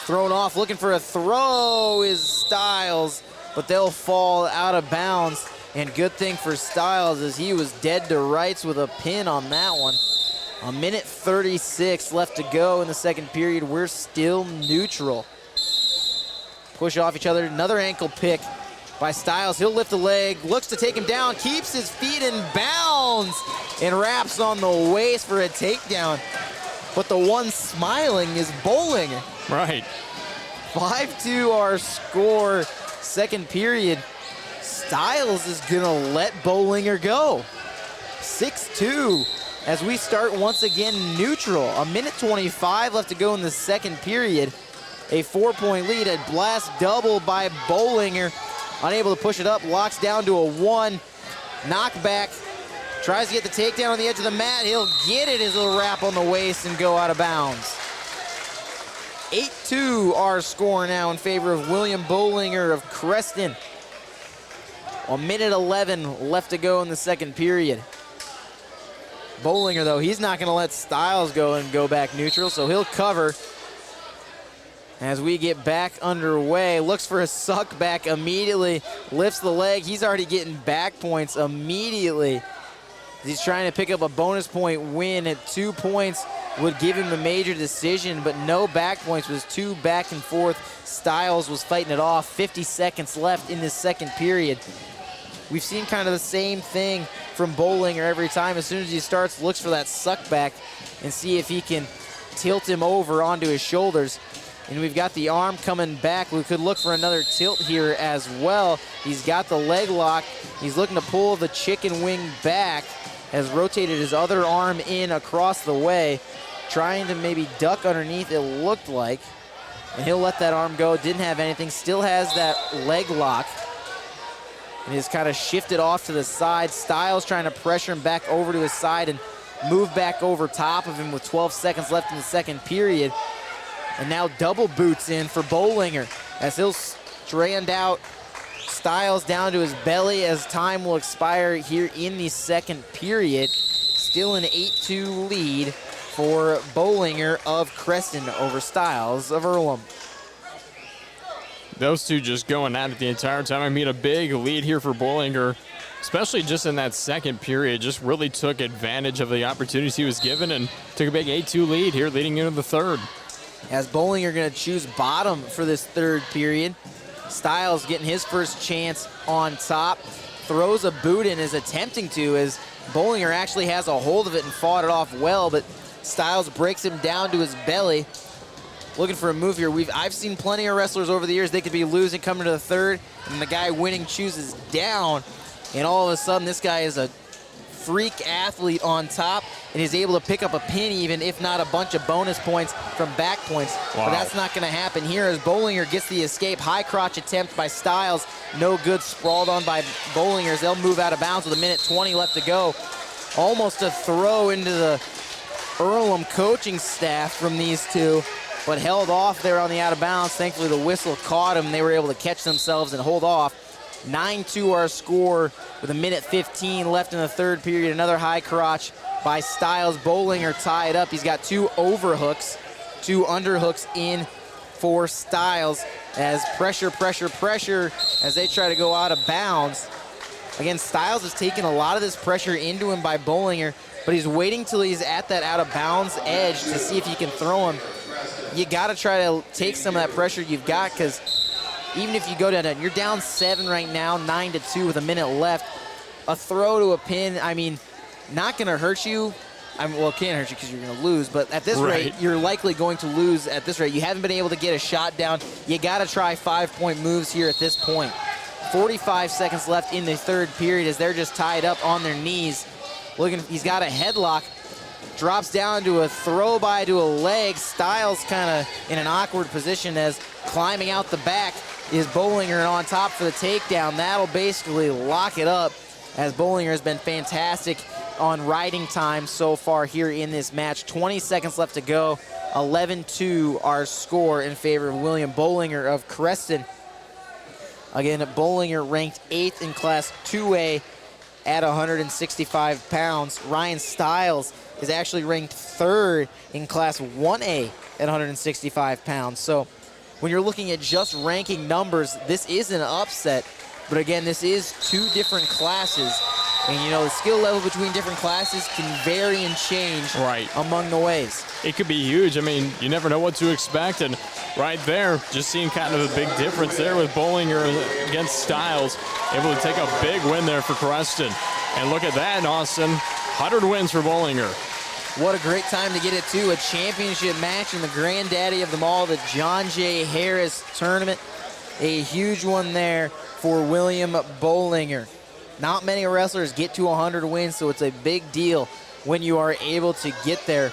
Thrown off, looking for a throw is Styles, but they'll fall out of bounds. And good thing for Styles is he was dead to rights with a pin on that one. 1:36 left to go in the second period. We're still neutral. Push off each other. Another ankle pick by Styles. He'll lift the leg, looks to take him down, keeps his feet in bounds, and wraps on the waist for a takedown. But the one smiling is Bollinger. Right. 5-2 our score. Second period. Styles is gonna let Bollinger go. 6-2 as we start once again neutral. 1:25 left to go in the second period. A 4-point lead, a blast double by Bollinger. Unable to push it up, locks down to a 1. Knockback, tries to get the takedown on the edge of the mat. He'll get it as he'll wrap on the waist and go out of bounds. 8-2 our score now in favor of William Bollinger of Creston. 1:11 left to go in the second period. Bollinger, though, he's not going to let Styles go and go back neutral, so he'll cover as we get back underway. Looks for a suck back immediately, lifts the leg. He's already getting back points immediately. He's trying to pick up a bonus point win at 2 points would give him the major decision, but no back points. Was 2 back and forth. Styles was fighting it off. 50 seconds left in this second period. We've seen kind of the same thing from Bollinger every time. As soon as he starts, looks for that suck back and see if he can tilt him over onto his shoulders. And we've got the arm coming back. We could look for another tilt here as well. He's got the leg lock. He's looking to pull the chicken wing back. Has rotated his other arm in across the way. trying to maybe duck underneath, it looked like. And he'll let that arm go. Didn't have anything. Still has that leg lock. And he's kind of shifted off to the side. Styles trying to pressure him back over to his side and move back over top of him with 12 seconds left in the second period. And now double boots in for Bollinger as he'll strand out Styles down to his belly as time will expire here in the second period. Still an 8-2 lead for Bollinger of Creston over Styles of Earlham. Those two just going at it the entire time. I mean, a big lead here for Bollinger, especially just in that second period. Just really took advantage of the opportunities he was given and took a big 8-2 lead here leading into the third. As Bollinger going to choose bottom for this third period. Styles getting his first chance on top. Throws a boot in, is attempting to, as Bollinger actually has a hold of it and fought it off well, but Styles breaks him down to his belly. Looking for a move here. I've seen plenty of wrestlers over the years. They could be losing coming to the third, and the guy winning chooses down, and all of a sudden this guy is a freak athlete on top and is able to pick up a pin, even if not a bunch of bonus points from back points. Wow. But that's not going to happen here as Bollinger gets the escape. High crotch attempt by Styles. No good. Sprawled on by Bollinger as they'll move out of bounds with a minute 20 left to go. Almost a throw into the Earlham coaching staff from these two, but held off there on the out of bounds. Thankfully the whistle caught him. They were able to catch themselves and hold off. 9-2 our score with a minute 15 left in the third period. Another high crotch by Styles. Bollinger tied up. He's got 2 overhooks, 2 underhooks in for Styles as pressure as they try to go out of bounds. Again, Styles is taking a lot of this pressure into him by Bollinger, but he's waiting till he's at that out of bounds edge to see if he can throw him. You got to try to take some of that pressure you've got, because even if you go down, you're down 7 right now, 9-2 with a minute left. A throw to a pin, I mean, not going to hurt you. Well, it can't hurt you because you're going to lose, but at this rate, you're likely going to lose at this rate. You haven't been able to get a shot down. You got to try 5-point moves here at this point. 45 seconds left in the third period as they're just tied up on their knees. He's got a headlock. Drops down to a throw by to a leg. Styles kind of in an awkward position as climbing out the back is Bollinger, and on top for the takedown. That'll basically lock it up, as Bollinger has been fantastic on riding time so far here in this match. 20 seconds left to go. 11-2 our score in favor of William Bollinger of Creston. Again, Bollinger ranked 8th in Class 2A at 165 pounds. Ryan Styles is actually ranked 3rd in Class 1A at 165 pounds. So when you're looking at just ranking numbers, this is an upset. But again, this is 2 different classes. And you know, the skill level between different classes can vary and change among the ways. It could be huge. I mean, you never know what to expect. And right there, just seeing kind of a big difference there with Bollinger against Styles. Able to take a big win there for Creston. And look at that, Austin. 100 wins for Bollinger. What a great time to get it to a championship match in the granddaddy of them all, the John J. Harris tournament. A huge one there for William Bollinger. Not many wrestlers get to 100 wins, so it's a big deal when you are able to get there,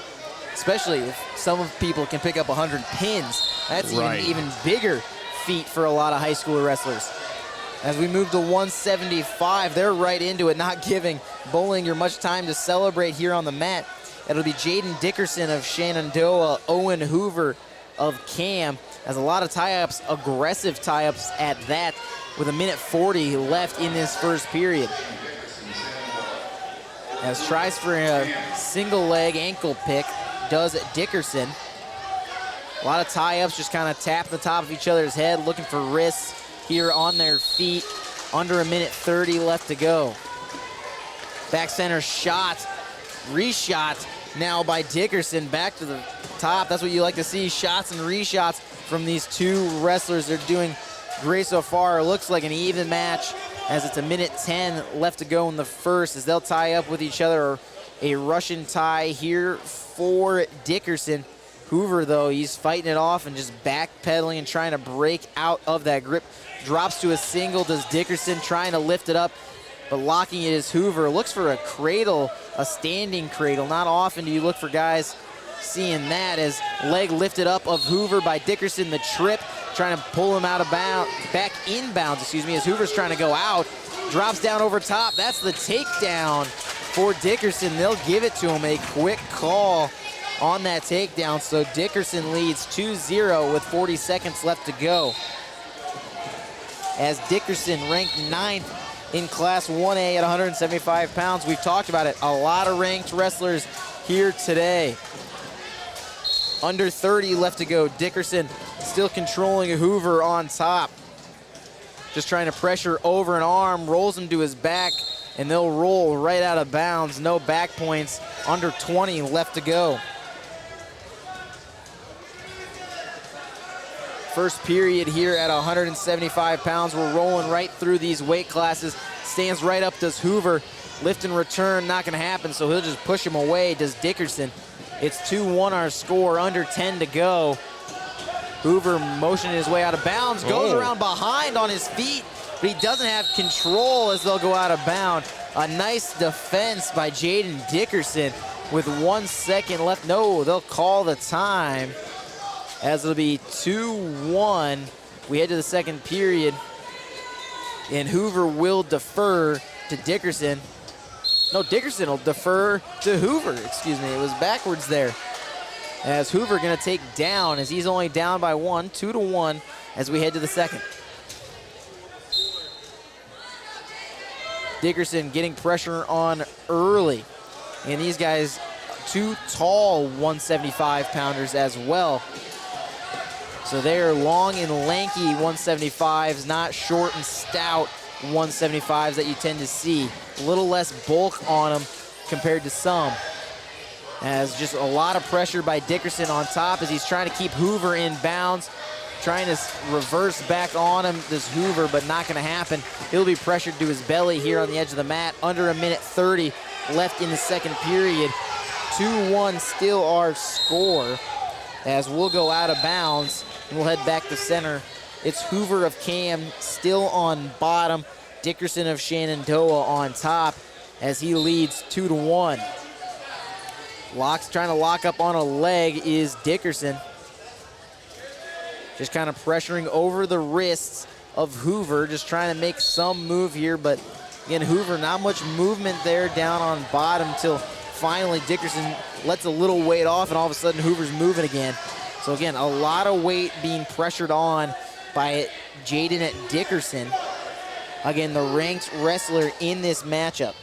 especially if some people can pick up 100 pins. That's even bigger feat for a lot of high school wrestlers. As we move to 175, they're right into it, not giving Bollinger much time to celebrate here on the mat. It'll be Jaden Dickerson of Shenandoah, Owen Hoover of Cam, as a lot of tie-ups, aggressive tie-ups at that, with a minute 40 left in this first period. As tries for a single leg ankle pick, does Dickerson. A lot of tie-ups, just kind of tap the top of each other's head, looking for wrists here on their feet. Under a minute 30 left to go. Back center shot, reshot now by Dickerson, back to the top. That's what you like to see, shots and reshots from these 2 wrestlers. They're doing great so far. It looks like an even match as it's a minute 10 left to go in the first, as they'll tie up with each other. A Russian tie here for Dickerson. Hoover, though, he's fighting it off and just backpedaling and trying to break out of that grip. Drops to a single, does Dickerson, trying to lift it up, but locking it is Hoover. Looks for a cradle, a standing cradle. Not often do you look for guys seeing that as leg lifted up of Hoover by Dickerson. The trip, trying to pull him out of bounds, back inbounds, excuse me, as Hoover's trying to go out. Drops down over top. That's the takedown for Dickerson. They'll give it to him. A quick call on that takedown. So Dickerson leads 2-0 with 40 seconds left to go. As Dickerson ranked 9th in Class 1A at 175 pounds. We've talked about it. A lot of ranked wrestlers here today. Under 30 left to go. Dickerson still controlling Hoover on top. Just trying to pressure over an arm, rolls him to his back, and they'll roll right out of bounds. No back points. Under 20 left to go. First period here at 175 pounds. We're rolling right through these weight classes. Stands right up, does Hoover. Lift and return, not gonna happen, so he'll just push him away, does Dickerson. It's 2-1 our score, under 10 to go. Hoover motioning his way out of bounds, goes around behind on his feet, but he doesn't have control as they'll go out of bounds. A nice defense by Jaden Dickerson with 1 second left. No, they'll call the time as it'll be 2-1. We head to the second period, and Hoover will defer to Dickerson. No, Dickerson will defer to Hoover, excuse me. It was backwards there. As Hoover gonna take down, as he's only down by 1, 2-1 as we head to the second. Dickerson getting pressure on early. And these guys, 2 tall 175-pounders as well. So they're long and lanky 175s, not short and stout 175s that you tend to see. A little less bulk on them compared to some. As just a lot of pressure by Dickerson on top as he's trying to keep Hoover in bounds. Trying to reverse back on him, this Hoover, but not gonna happen. He'll be pressured to his belly here on the edge of the mat. Under 1:30 left in the second period. 2-1 still our score as we'll go out of bounds and we'll head back to center. It's Hoover of Cam still on bottom. Dickerson of Shenandoah on top as he leads 2-1. Trying to lock up on a leg is Dickerson. Just kind of pressuring over the wrists of Hoover, just trying to make some move here, but again, Hoover, not much movement there down on bottom until finally Dickerson lets a little weight off and all of a sudden Hoover's moving again. So again, a lot of weight being pressured on by Jaden at Dickerson. Again, the ranked wrestler in this matchup.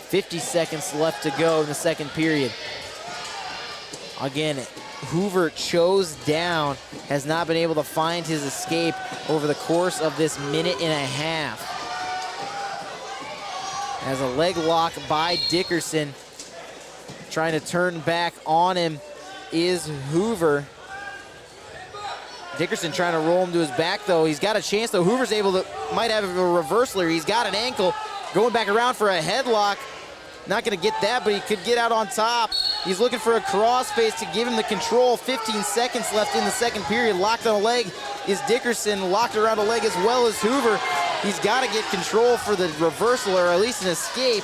50 seconds left to go in the second period. Again, Hoover chose down, has not been able to find his escape over the course of this minute and a half. As a leg lock by Dickerson, trying to turn back on him is Hoover. Dickerson trying to roll him to his back though. He's got a chance though. Hoover's able to, might have a reversal here. He's got an ankle, going back around for a headlock. Not gonna get that, but he could get out on top. He's looking for a crossface to give him the control. 15 seconds left in the second period. Locked on a leg is Dickerson. Locked around a leg as well as Hoover. He's gotta get control for the reversal or at least an escape,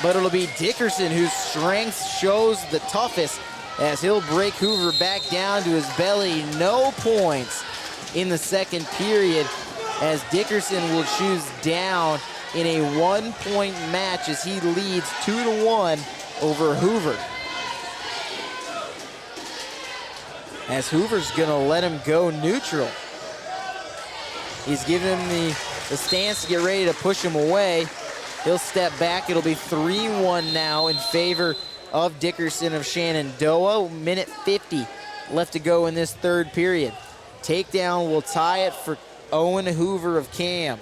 but it'll be Dickerson whose strength shows the toughest as he'll break Hoover back down to his belly. No points in the second period as Dickerson will choose down in a 1-point match as he leads 2-1 over Hoover. As Hoover's gonna let him go neutral. He's giving him the stance to get ready to push him away. He'll step back. It'll be 3-1 now in favor of Dickerson of Shenandoah. 1:50 left to go in this third period. Takedown will tie it for Owen Hoover of Cam.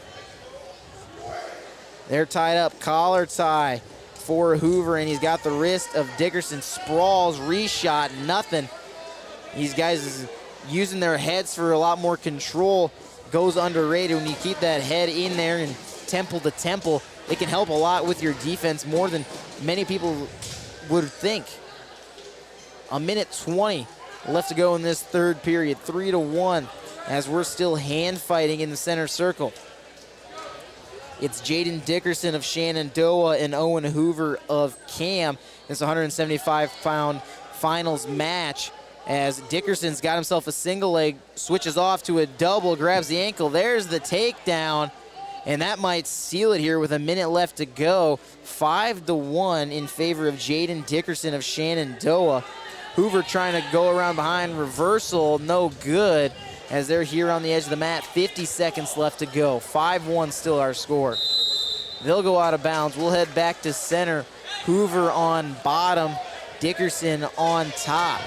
They're tied up, collar tie for Hoover, and he's got the wrist of Dickerson. Sprawls, reshot, nothing. These guys using their heads for a lot more control. Goes underrated when you keep that head in there and temple to temple. It can help a lot with your defense more than many people would think. 1:20 left to go in this third period. 3-1 as we're still hand fighting in the center circle. It's Jaden Dickerson of Shenandoah and Owen Hoover of Cam. It's a 175-pound finals match as Dickerson's got himself a single leg, switches off to a double, grabs the ankle. There's the takedown, and that might seal it here with a minute left to go. 5-1 in favor of Jaden Dickerson of Shenandoah. Hoover trying to go around behind, reversal, no good, as they're here on the edge of the mat. 50 seconds left to go. 5-1 still our score. They'll go out of bounds. We'll head back to center. Hoover on bottom, Dickerson on top.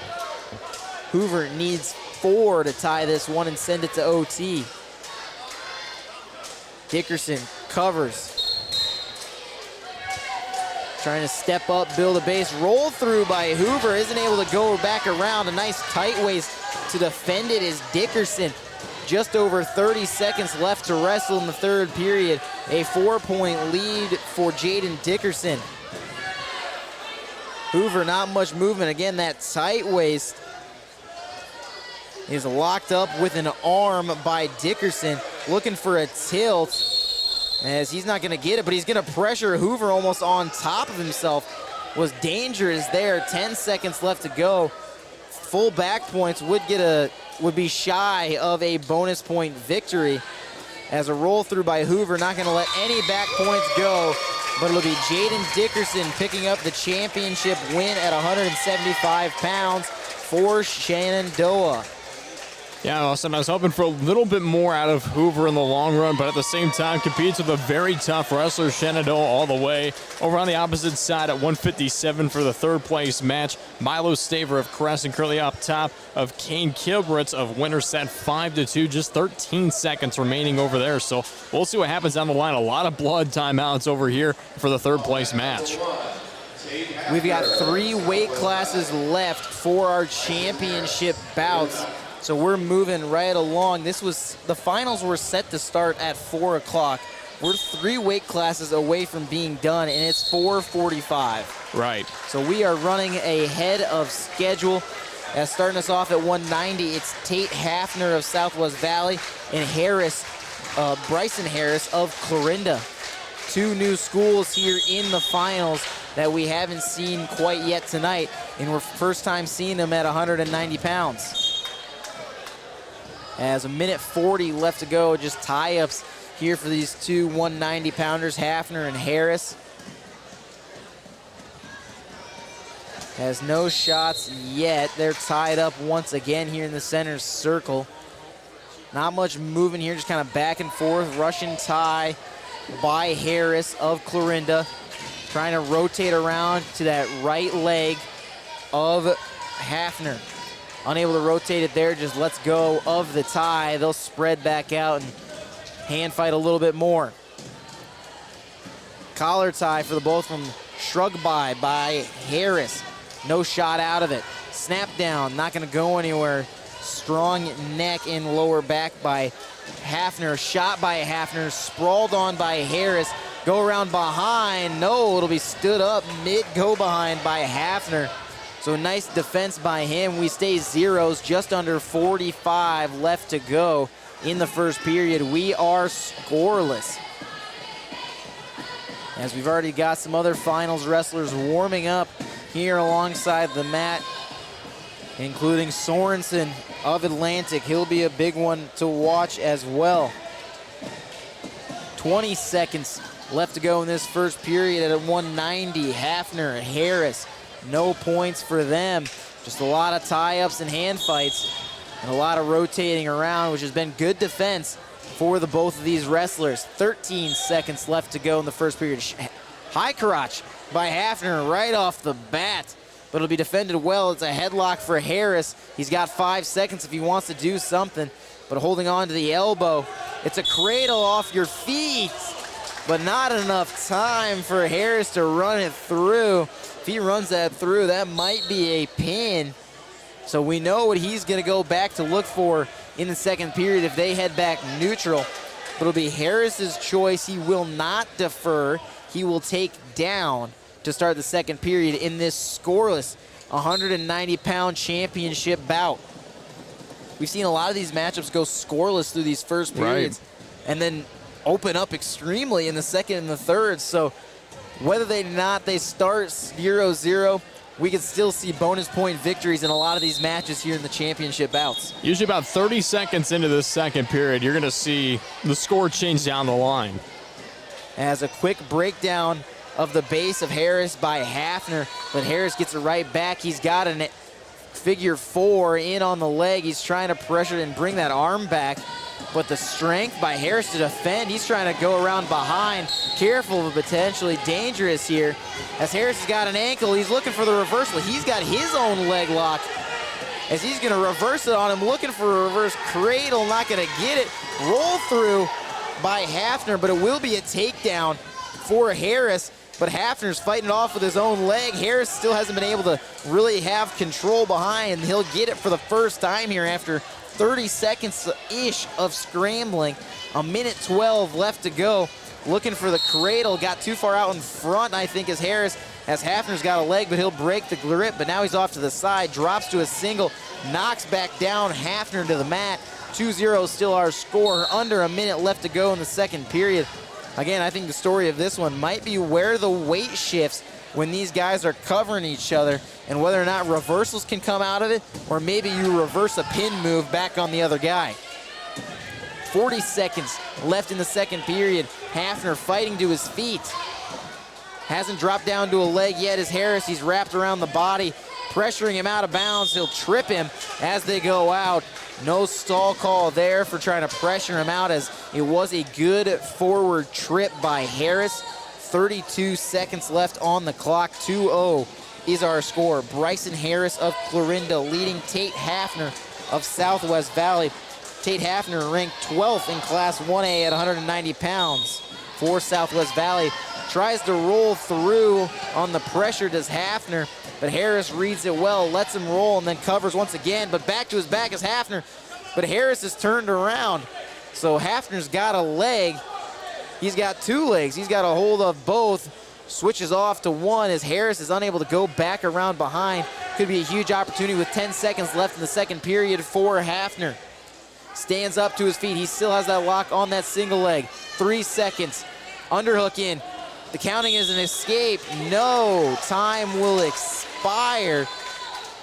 Hoover needs 4 to tie this one and send it to OT. Dickerson covers. Trying to step up, build a base, roll through by Hoover, isn't able to go back around. A nice tight waist to defend it is Dickerson. Just over 30 seconds left to wrestle in the third period. A 4-point lead for Jaden Dickerson. Hoover, not much movement. Again, that tight waist is locked up with an arm by Dickerson. Looking for a tilt, as he's not gonna get it, but he's gonna pressure Hoover almost on top of himself. Was dangerous there. 10 seconds left to go. Full back points would be shy of a bonus point victory. As a roll through by Hoover, not gonna let any back points go, but it'll be Jaden Dickerson picking up the championship win at 175 pounds for Shenandoah. Yeah, Austin, I was hoping for a little bit more out of Hoover in the long run, but at the same time competes with a very tough wrestler, Shenandoah, all the way. Over on the opposite side at 157 for the third place match, Milo Staver of Crescent currently up top of Kane Kilbritz of Winterset, 5-2, just 13 seconds remaining over there. So we'll see what happens down the line. A lot of blood timeouts over here for the third place match. We've got 3 weight classes left for our championship bouts. So we're moving right along. The finals were set to start at 4 o'clock. We're 3 weight classes away from being done, and it's 4:45. Right. So we are running ahead of schedule. Starting us off at 190, it's Tate Hafner of Southwest Valley and Bryson Harris of Clarinda. 2 new schools here in the finals that we haven't seen quite yet tonight, and we're first time seeing them at 190 pounds. As a minute 40 left to go, just tie-ups here for these 2 190-pounders, Hafner and Harris. Has no shots yet. They're tied up once again here in the center circle. Not much moving here, just kind of back and forth. Russian tie by Harris of Clarinda. Trying to rotate around to that right leg of Hafner. Unable to rotate it there, just lets go of the tie. They'll spread back out and hand fight a little bit more. Collar tie for the both of them. Shrug by Harris. No shot out of it. Snap down, not gonna go anywhere. Strong neck and lower back by Hafner. Shot by Hafner, sprawled on by Harris. Go around behind, no, it'll be stood up, mid-go behind by Hafner. So nice defense by him. We stay zeros, just under 45 left to go in the first period. We are scoreless. As we've already got some other finals wrestlers warming up here alongside the mat, including Sorensen of Atlantic. He'll be a big one to watch as well. 20 seconds left to go in this first period at 190. Hafner, Harris. No points for them. Just a lot of tie-ups and hand fights and a lot of rotating around, which has been good defense for the both of these wrestlers. 13 seconds left to go in the first period. High crotch by Hafner right off the bat, but it'll be defended well. It's a headlock for Harris. He's got 5 seconds if he wants to do something, but holding on to the elbow. It's a cradle off your feet, but not enough time for Harris to run it through. If he runs that through, that might be a pin. So we know what he's going to go back to look for in the second period if they head back neutral. But it'll be Harris's choice. He will not defer. He will take down to start the second period in this scoreless 190-pound championship bout. We've seen a lot of these matchups go scoreless through these first periods. Right. And then open up extremely in the second and the third. So whether they start 0-0, we could still see bonus point victories in a lot of these matches here in the championship bouts. Usually about 30 seconds into the second period, you're going to see the score change down the line. As a quick breakdown of the base of Harris by Hafner, but Harris gets it right back. He's got a figure 4 in on the leg. He's trying to pressure and bring that arm back, but the strength by Harris to defend, he's trying to go around behind. Careful, but potentially dangerous here. As Harris has got an ankle, he's looking for the reversal. He's got his own leg lock as he's gonna reverse it on him, looking for a reverse cradle, not gonna get it. Roll through by Hafner, but it will be a takedown for Harris. But Hafner's fighting it off with his own leg. Harris still hasn't been able to really have control behind. He'll get it for the first time here after 30 seconds-ish of scrambling. A minute 12 left to go. Looking for the cradle. Got too far out in front, I think, as Harris. As Hafner's got a leg, but he'll break the grip. But now he's off to the side. Drops to a single. Knocks back down Hafner to the mat. 2-0 still our score. Under a minute left to go in the second period. Again, I think the story of this one might be where the weight shifts when these guys are covering each other and whether or not reversals can come out of it, or maybe you reverse a pin move back on the other guy. 40 seconds left in the second period. Hafner fighting to his feet. Hasn't dropped down to a leg yet as Harris. He's wrapped around the body, pressuring him out of bounds. He'll trip him as they go out. No stall call there for trying to pressure him out, as it was a good forward trip by Harris. 32 seconds left on the clock. 2-0 is our score. Bryson Harris of Clarinda leading Tate Hafner of Southwest Valley. Tate Hafner ranked 12th in Class 1A at 190 pounds for Southwest Valley. Tries to roll through on the pressure, does Hafner, but Harris reads it well, lets him roll, and then covers once again, but back to his back is Hafner, but Harris is turned around. So Hafner's got a leg. He's got two legs. He's got a hold of both. Switches off to one as Harris is unable to go back around behind. Could be a huge opportunity with 10 seconds left in the second period for Hafner. Stands up to his feet. He still has that lock on that single leg. 3 seconds. Underhook in. The counting is an escape. No, time will expire.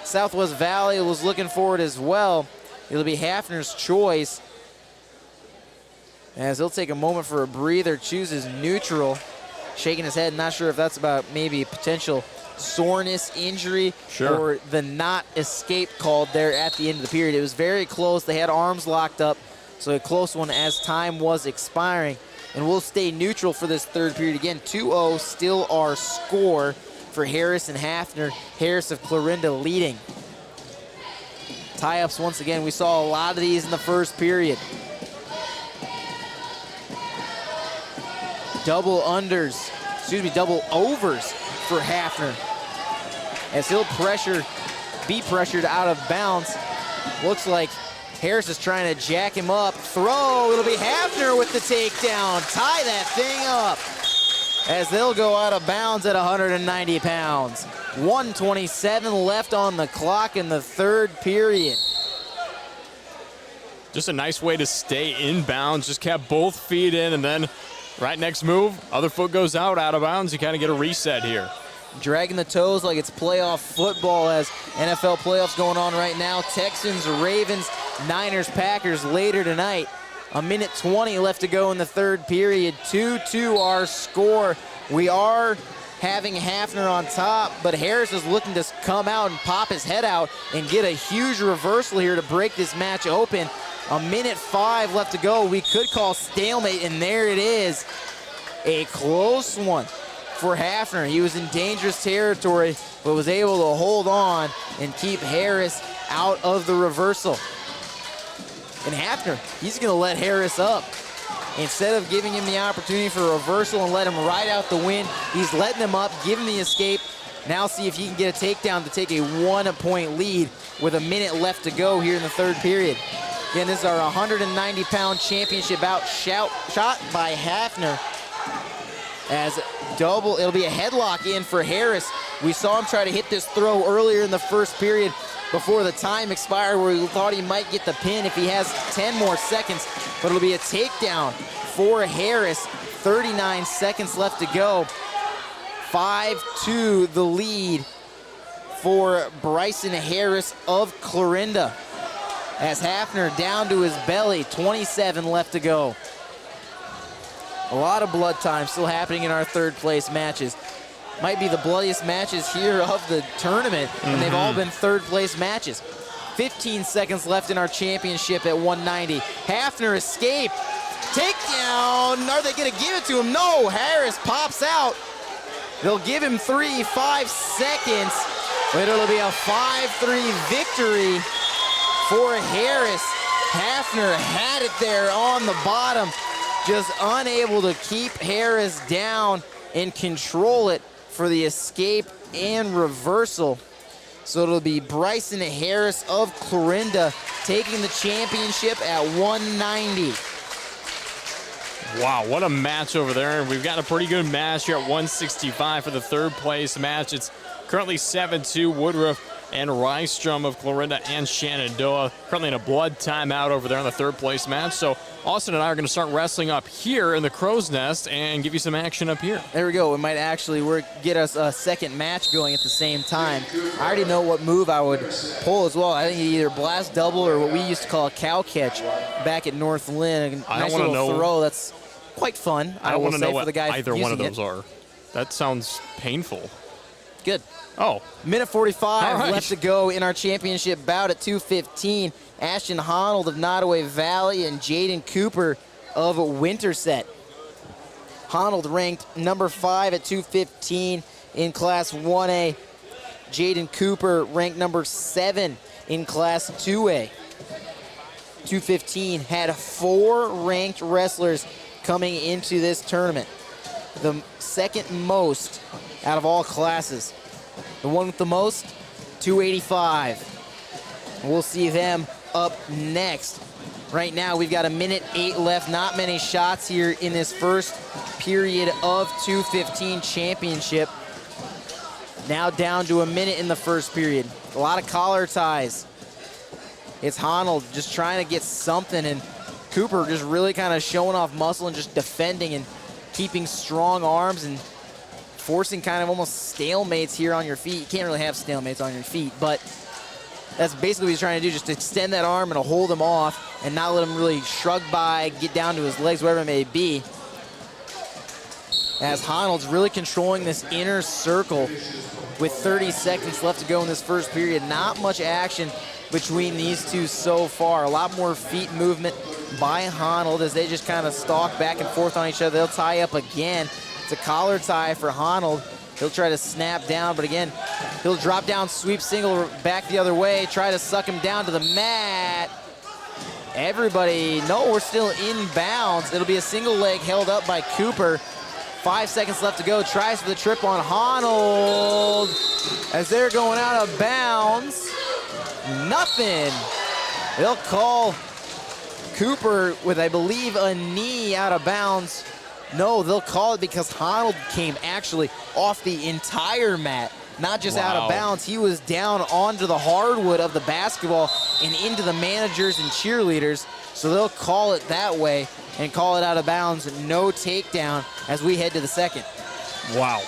Southwest Valley was looking for it as well. It'll be Hafner's choice, as he'll take a moment for a breather, chooses neutral. Shaking his head, not sure if that's about maybe potential soreness, injury, or the not escape called there at the end of the period. It was very close. They had arms locked up, so a close one as time was expiring. And we'll stay neutral for this third period again. 2-0 still our score for Harris and Hafner. Harris of Clarinda leading. Tie-ups once again. We saw a lot of these in the first period. Double overs for Hafner, as he'll be pressured out of bounds. Looks like Harris is trying to jack him up. Throw, it'll be Hafner with the takedown. Tie that thing up, as they'll go out of bounds at 190 pounds. 1:27 left on the clock in the third period. Just a nice way to stay in bounds. Just kept both feet in, and then right next move, other foot goes out of bounds. You kind of get a reset here. Dragging the toes like it's playoff football, as NFL playoffs going on right now. Texans, Ravens, Niners, Packers later tonight. A minute 20 left to go in the third period. 2-2 our score. We are having Hafner on top, but Harris is looking to come out and pop his head out and get a huge reversal here to break this match open. A minute 5 left to go. We could call stalemate, and there it is. A close one for Hafner. He was in dangerous territory, but was able to hold on and keep Harris out of the reversal. And Hafner, he's gonna let Harris up. Instead of giving him the opportunity for a reversal and let him ride out the win, he's letting him up, giving the escape. Now see if he can get a takedown to take a 1-point lead with a minute left to go here in the third period. Again, this is our 190-pound championship bout, shot by Hafner. As it'll be a headlock in for Harris. We saw him try to hit this throw earlier in the first period, before the time expired where we thought he might get the pin if he has 10 more seconds, but it'll be a takedown for Harris. 39 seconds left to go. 5-2 the lead for Bryson Harris of Clarinda. As Hafner down to his belly, 27 left to go. A lot of blood time still happening in our third place matches. Might be the bloodiest matches here of the tournament, and they've all been third place matches. 15 seconds left in our championship at 190. Hafner escape. Takedown. Are they going to give it to him? No. Harris pops out. They'll give him 5 seconds, but it'll be a 5-3 victory for Harris. Hafner had it there on the bottom, just unable to keep Harris down and control it for the escape and reversal. So it'll be Bryson Harris of Clarinda taking the championship at 190. Wow, what a match over there. And we've got a pretty good match here at 165 for the third place match. It's currently 7-2 Woodruff and Rystrom of Clarinda and Shenandoah. Currently in a blood timeout over there in the third place match. So Austin and I are going to start wrestling up here in the Crow's Nest and give you some action up here. There we go. We might actually get us a second match going at the same time. I already know what move I would pull as well. I think either blast double or what we used to call a cow catch back at North Lynn. A nice little throw that's quite fun. I don't want to know what either one of those are. That sounds painful. Good. Oh. Minute 45 left to go in our championship bout at 2:15. Ashton Honnold of Nottoway Valley and Jaden Cooper of Winterset. Honnold ranked number 5 at 2:15 in Class 1A. Jaden Cooper ranked number 7 in Class 2A. 2:15 had 4 ranked wrestlers coming into this tournament. The second most out of all classes. The one with the most, 285. We'll see them up next. Right now, we've got 1:08 left. Not many shots here in this first period of 2:15 championship. Now down to a minute in the first period. A lot of collar ties. It's Honnold just trying to get something, and Cooper just really kind of showing off muscle and just defending and keeping strong arms and forcing kind of almost stalemates here on your feet. You can't really have stalemates on your feet, but that's basically what he's trying to do, just extend that arm and hold him off and not let him really shrug by, get down to his legs, wherever it may be. As Honnold's really controlling this inner circle with 30 seconds left to go in this first period. Not much action between these two so far. A lot more feet movement by Honnold as they just kind of stalk back and forth on each other. They'll tie up again. It's a collar tie for Honnold. He'll try to snap down, but again, he'll drop down, sweep single back the other way, try to suck him down to the mat. Everybody, no, we're still in bounds. It'll be a single leg held up by Cooper. 5 seconds left to go. Tries for the trip on Honnold as they're going out of bounds. Nothing. They'll call Cooper with, I believe, a knee out of bounds. No, they'll call it because Honnold came actually off the entire mat, not just out of bounds. He was down onto the hardwood of the basketball and into the managers and cheerleaders. So they'll call it that way and call it out of bounds. No takedown as we head to the second. Wow.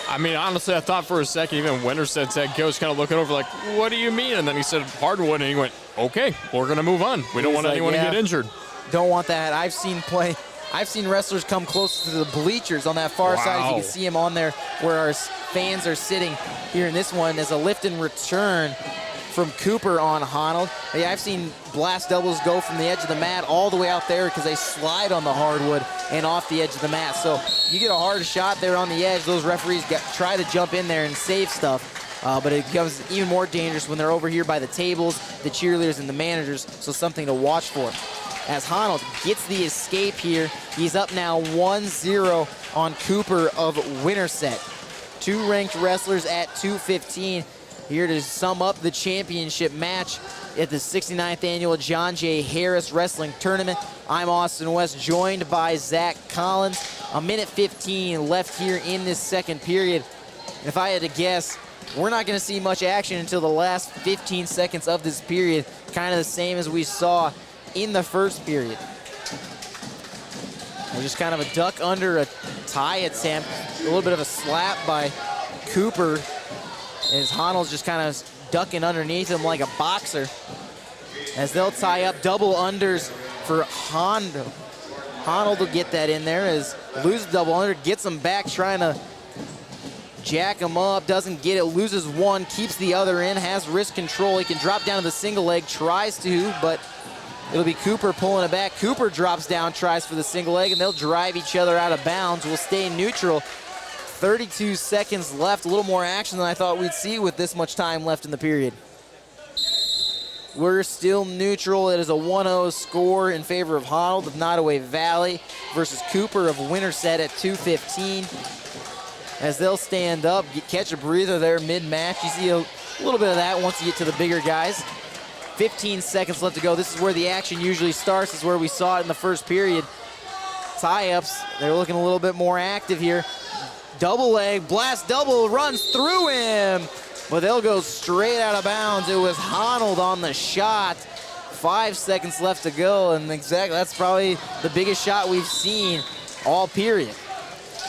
I mean, honestly, I thought for a second, even Winterset's head coach kind of looking over like, what do you mean? And then he said hardwood, and he went, okay, we're going to move on. We don't want anyone to get injured. Don't want that. I've seen wrestlers come close to the bleachers on that far side. As you can see him on there where our fans are sitting here in this one as a lift and return from Cooper on Honnold. Yeah, I've seen blast doubles go from the edge of the mat all the way out there because they slide on the hardwood and off the edge of the mat. So you get a hard shot there on the edge. Those referees try to jump in there and save stuff. But it becomes even more dangerous when they're over here by the tables, the cheerleaders, and the managers. So something to watch for. As Honnold gets the escape here, he's up now 1-0 on Cooper of Winterset. 2 ranked wrestlers at 2:15 here to sum up the championship match at the 69th annual John J. Harris Wrestling Tournament. I'm Austin West, joined by Zach Collins. 1:15 left here in this second period. If I had to guess, we're not going to see much action until the last 15 seconds of this period, kind of the same as we saw in the first period. We're just kind of a duck under, a tie attempt, a little bit of a slap by Cooper, as Honnold's just kind of ducking underneath him like a boxer, as they'll tie up double unders for Honnold. Honnold will get that in there as loses double under, gets him back, trying to jack him up, doesn't get it, loses one, keeps the other in, has wrist control. He can drop down to the single leg, tries to, but it'll be Cooper pulling it back. Cooper drops down, tries for the single leg, and they'll drive each other out of bounds. We'll stay neutral. 32 seconds left, a little more action than I thought we'd see with this much time left in the period. We're still neutral. It is a 1-0 score in favor of Honnold of Nottoway Valley versus Cooper of Winterset at 2:15. As they'll stand up, catch a breather there mid-match. You see a little bit of that once you get to the bigger guys. 15 seconds left to go. This is where the action usually starts. This is where we saw it in the first period. Tie-ups, they're looking a little bit more active here. Double leg, blast double, runs through him, but they'll go straight out of bounds. It was Honnold on the shot. 5 seconds left to go, and exactly that's probably the biggest shot we've seen all period.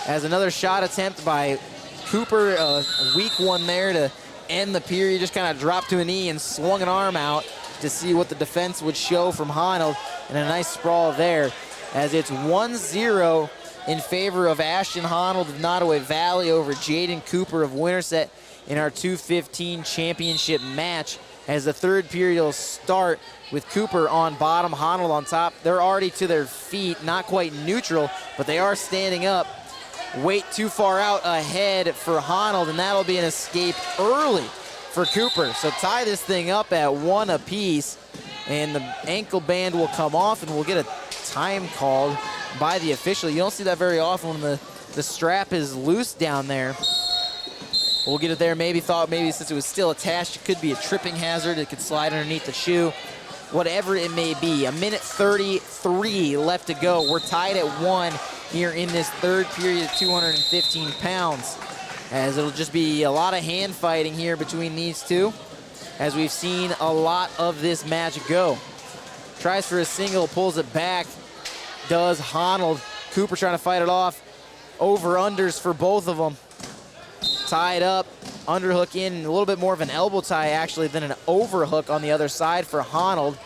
As another shot attempt by Cooper, a weak one there to end the period, just kind of dropped to a knee and swung an arm out to see what the defense would show from Honnold, and a nice sprawl there, as it's 1-0 in favor of Ashton Honnold of Nottoway Valley over Jaden Cooper of Winterset in our 2:15 championship match. As the third period will start with Cooper on bottom, Honnold on top. They're already to their feet, not quite neutral, but they are standing up. Weight too far out ahead for Honnold, and that'll be an escape early for Cooper. So tie this thing up at 1 apiece, and the ankle band will come off, and we'll get a time called by the official. You don't see that very often when the strap is loose down there. We'll get it there. Maybe since it was still attached, it could be a tripping hazard. It could slide underneath the shoe. Whatever it may be. 1:33 left to go. We're tied at 1 here in this third period at 215 pounds. As it'll just be a lot of hand fighting here between these two, as we've seen a lot of this match go. Tries for a single, pulls it back. Does Honnold. Cooper trying to fight it off. Over-unders for both of them. Tied up, underhook in, a little bit more of an elbow tie actually than an overhook on the other side for Honnold.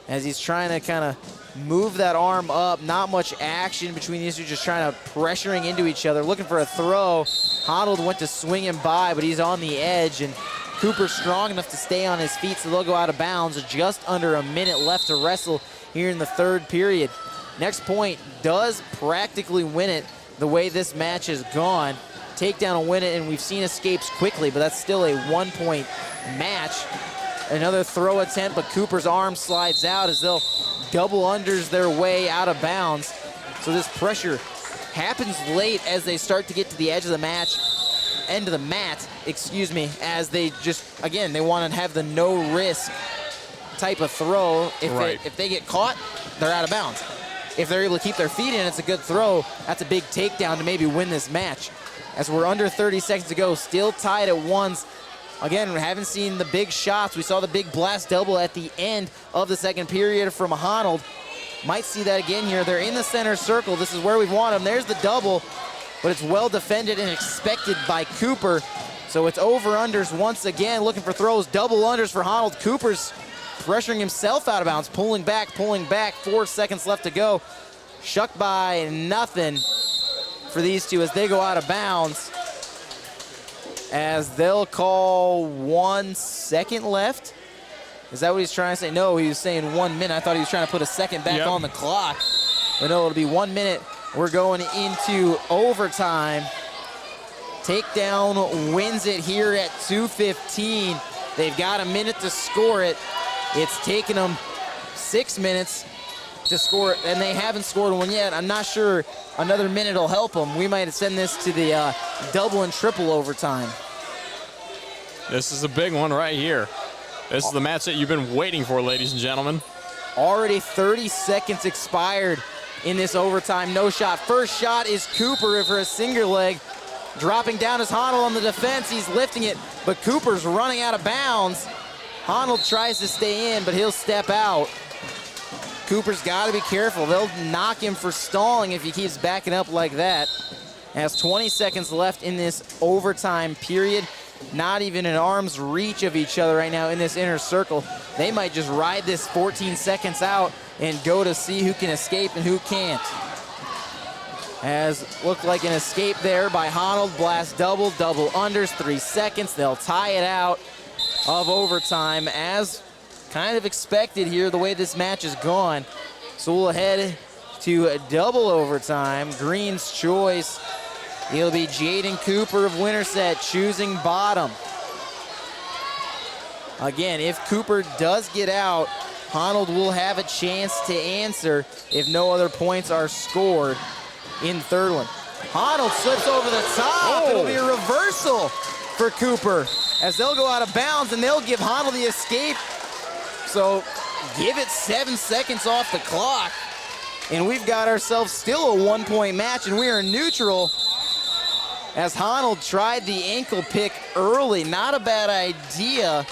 As he's trying to kind of move that arm up, not much action between these two, just trying to pressuring into each other, looking for a throw. Honnold went to swing him by, but he's on the edge, and Cooper's strong enough to stay on his feet, so they'll go out of bounds. Just under a minute left to wrestle here in the third period. Next point does practically win it the way this match has gone. Takedown will win it, and we've seen escapes quickly, but that's still a 1-point match. Another throw attempt, but Cooper's arm slides out as they'll double unders their way out of bounds. So this pressure happens late as they start to get to the edge of the match, end of the mat, excuse me, as they just, again, they want to have the no risk type of throw. If they get caught, they're out of bounds. If they're able to keep their feet in, it's a good throw. That's a big takedown to maybe win this match. As we're under 30 seconds to go, still tied at 1. Again, we haven't seen the big shots. We saw the big blast double at the end of the second period from Honnold. Might see that again here. They're in the center circle. This is where we want them. There's the double, but it's well defended and expected by Cooper. So it's over-unders once again, looking for throws. Double unders for Honnold. Cooper's pressuring himself out of bounds, pulling back. 4 seconds left to go. Shucked by nothing for these two as they go out of bounds. As they'll call 1 second left. Is that what he's trying to say? No, he was saying 1 minute. I thought he was trying to put a second back on the clock. But no, it'll be 1 minute. We're going into overtime. Takedown wins it here at 2:15. They've got a minute to score it. It's taken them 6 minutes to score it, and they haven't scored one yet. I'm not sure another minute will help them. We might send this to the double and triple overtime. This is a big one right here. This is the match that you've been waiting for, ladies and gentlemen. Already 30 seconds expired in this overtime. No shot. First shot is Cooper for a single leg. Dropping down is Honnold on the defense. He's lifting it, but Cooper's running out of bounds. Honnold tries to stay in, but he'll step out. Cooper's got to be careful. They'll knock him for stalling if he keeps backing up like that. Has 20 seconds left in this overtime period. Not even in arm's reach of each other right now in this inner circle. They might just ride this 14 seconds out and go to see who can escape and who can't. As looked like an escape there by Honnold. Blast double unders, 3 seconds. They'll tie it out of overtime as kind of expected here, the way this match has gone. So we'll head to a double overtime. Green's choice. It'll be Jaden Cooper of Winterset choosing bottom. Again, if Cooper does get out, Honnold will have a chance to answer if no other points are scored in third one. Honnold slips over the top. It'll be a reversal for Cooper as they'll go out of bounds and they'll give Honnold the escape. So give it 7 seconds off the clock. And we've got ourselves still a 1-point match, and we are neutral as Honnold tried the ankle pick early. Not a bad idea.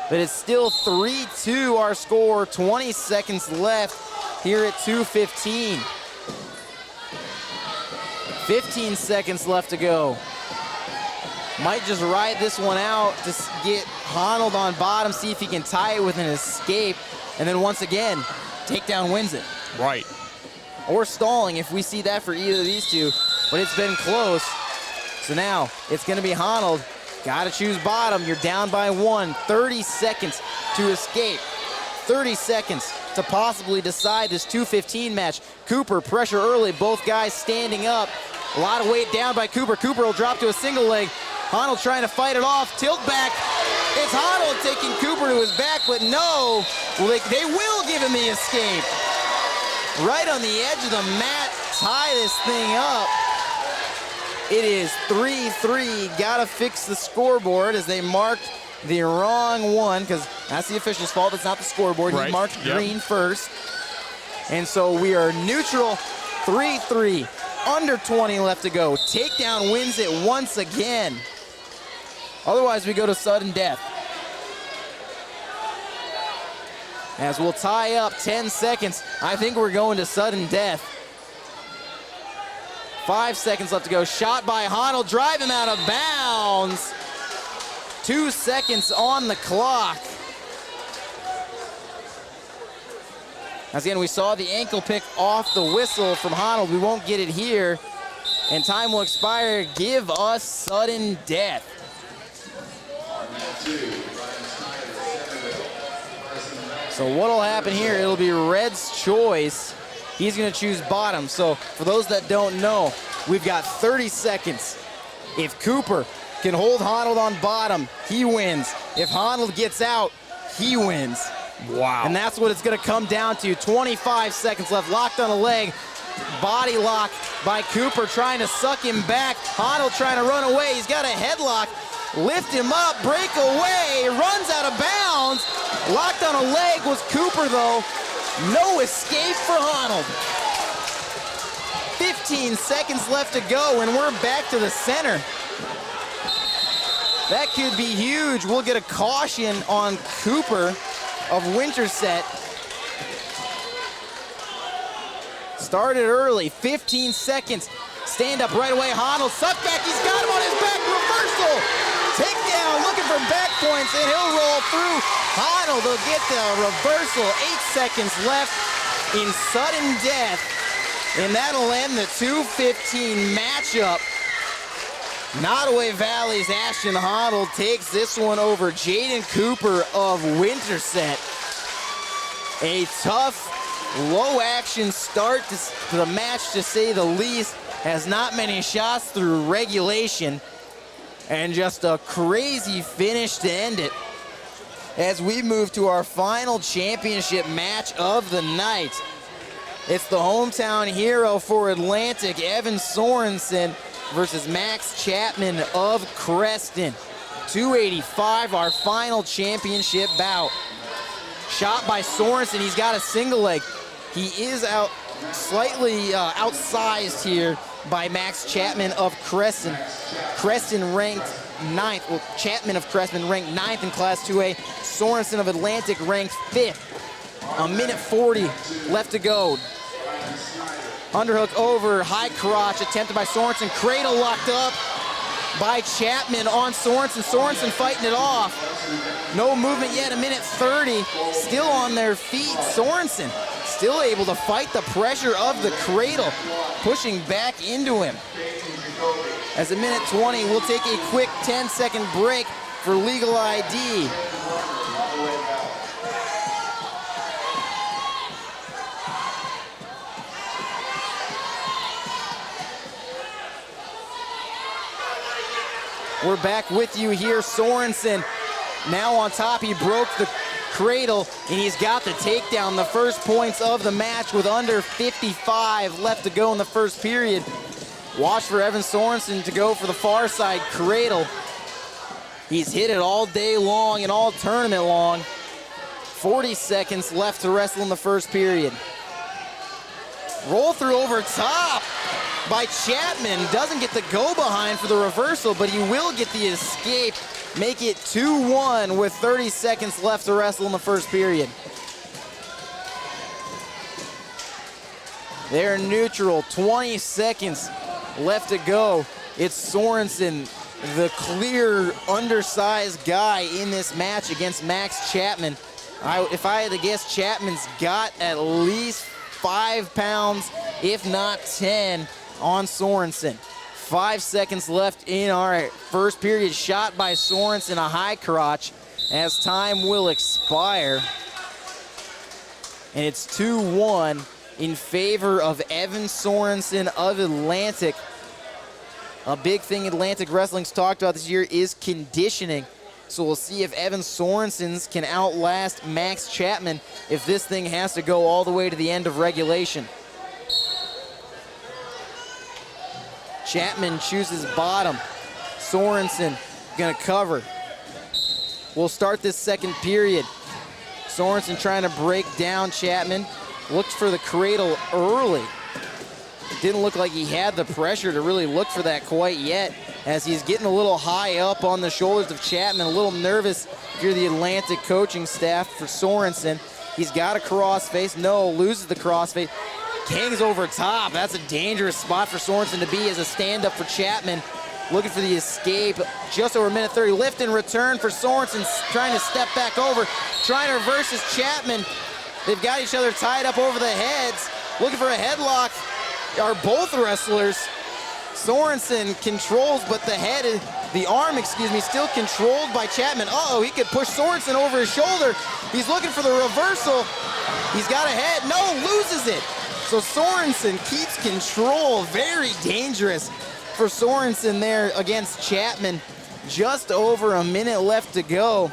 But it's still 3-2 our score, 20 seconds left here at 2:15. 15 seconds left to go. Might just ride this one out to get Honnold on bottom, see if he can tie it with an escape. And then once again, takedown wins it. Right. Or stalling if we see that for either of these two. But it's been close. So now it's going to be Honnold. Got to choose bottom. You're down by 1. 30 seconds to escape. 30 seconds to possibly decide this 2:15 match. Cooper, pressure early. Both guys standing up. A lot of weight down by Cooper. Cooper will drop to a single leg. Honnold trying to fight it off. Tilt back. It's Honnold taking Cooper to his back, but no. Well, they will give him the escape. Right on the edge of the mat. Tie this thing up. It is 3-3. Gotta fix the scoreboard as they marked the wrong one, because that's the official's fault. It's not the scoreboard. Right. He marked green first. And so we are neutral, 3-3. Under 20 left to go. Takedown wins it once again. Otherwise, we go to sudden death. As we'll tie up 10 seconds. I think we're going to sudden death. 5 seconds left to go. Shot by Honnold. Drive him out of bounds. 2 seconds on the clock. As again, we saw the ankle pick off the whistle from Honnold. We won't get it here. And time will expire. Give us sudden death. So what'll happen here, it'll be Red's choice. He's gonna choose bottom. So for those that don't know, we've got 30 seconds. If Cooper can hold Honnold on bottom, he wins. If Honnold gets out, he wins. Wow. And that's what it's gonna come down to. 25 seconds left, locked on a leg. Body lock by Cooper trying to suck him back. Honnold trying to run away. He's got a headlock. Lift him up, break away, runs out of bounds. Locked on a leg was Cooper though. No escape for Honnold. 15 seconds left to go and we're back to the center. That could be huge. We'll get a caution on Cooper of Winterset. Started early, 15 seconds. Stand up right away, Honnold, suck back, he's got him on his back, reversal. Takedown, looking for back points, and he'll roll through. Honnold will get the reversal, 8 seconds left in sudden death. And that'll end the 2:15 matchup. Nottoway Valley's Ashton Honnold takes this one over Jaden Cooper of Winterset. A tough, low-action start to the match, to say the least. Has not many shots through regulation. And just a crazy finish to end it. As we move to our final championship match of the night. It's the hometown hero for Atlantic, Evan Sorensen, versus Max Chapman of Creston. 285, our final championship bout. Shot by Sorensen, he's got a single leg. He is slightly outsized here by Max Chapman of Creston. Creston ranked 9th. Well, Chapman of Creston ranked 9th in Class 2A. Sorensen of Atlantic ranked 5th. A minute 40 left to go. Underhook over, high crotch attempted by Sorensen. Cradle locked up by Chapman on Sorensen. Sorensen fighting it off. No movement yet, a minute 30. Still on their feet. Sorensen still able to fight the pressure of the cradle, pushing back into him. As a minute 20, we'll take a quick 10-second break for legal ID. We're back with you here. Sorensen now on top. He broke the cradle, and he's got the takedown. The first points of the match with under 55 left to go in the first period. Watch for Evan Sorensen to go for the far side cradle. He's hit it all day long and all tournament long. 40 seconds left to wrestle in the first period. Roll through over top by Chapman. Doesn't get the go behind for the reversal, but he will get the escape. Make it 2-1 with 30 seconds left to wrestle in the first period. They're neutral, 20 seconds left to go. It's Sorensen, the clear undersized guy in this match against Max Chapman. If I had to guess, Chapman's got at least 5 pounds, if not 10, on Sorensen. 5 seconds left in our first period. Shot by Sorensen, a high crotch, as time will expire. And it's 2-1 in favor of Evan Sorensen of Atlantic. A big thing Atlantic Wrestling's talked about this year is conditioning. So we'll see if Evan Sorensen can outlast Max Chapman if this thing has to go all the way to the end of regulation. Chapman chooses bottom. Sorensen gonna cover. We'll start this second period. Sorensen trying to break down Chapman. Looked for the cradle early. Didn't look like he had the pressure to really look for that quite yet, as he's getting a little high up on the shoulders of Chapman. A little nervous if you're the Atlantic coaching staff for Sorensen. He's got a crossface. No, loses the crossface. Hangs over top. That's a dangerous spot for Sorensen to be as a stand-up for Chapman. Looking for the escape. Just over a minute 30. Lift and return for Sorensen, trying to step back over. Trying to reverse his Chapman. They've got each other tied up over the heads. Looking for a headlock. Are both wrestlers. Sorensen controls, but the arm, still controlled by Chapman. Uh-oh, he could push Sorensen over his shoulder. He's looking for the reversal. He's got a head. No, loses it. So Sorensen keeps control. Very dangerous for Sorensen there against Chapman. Just over a minute left to go.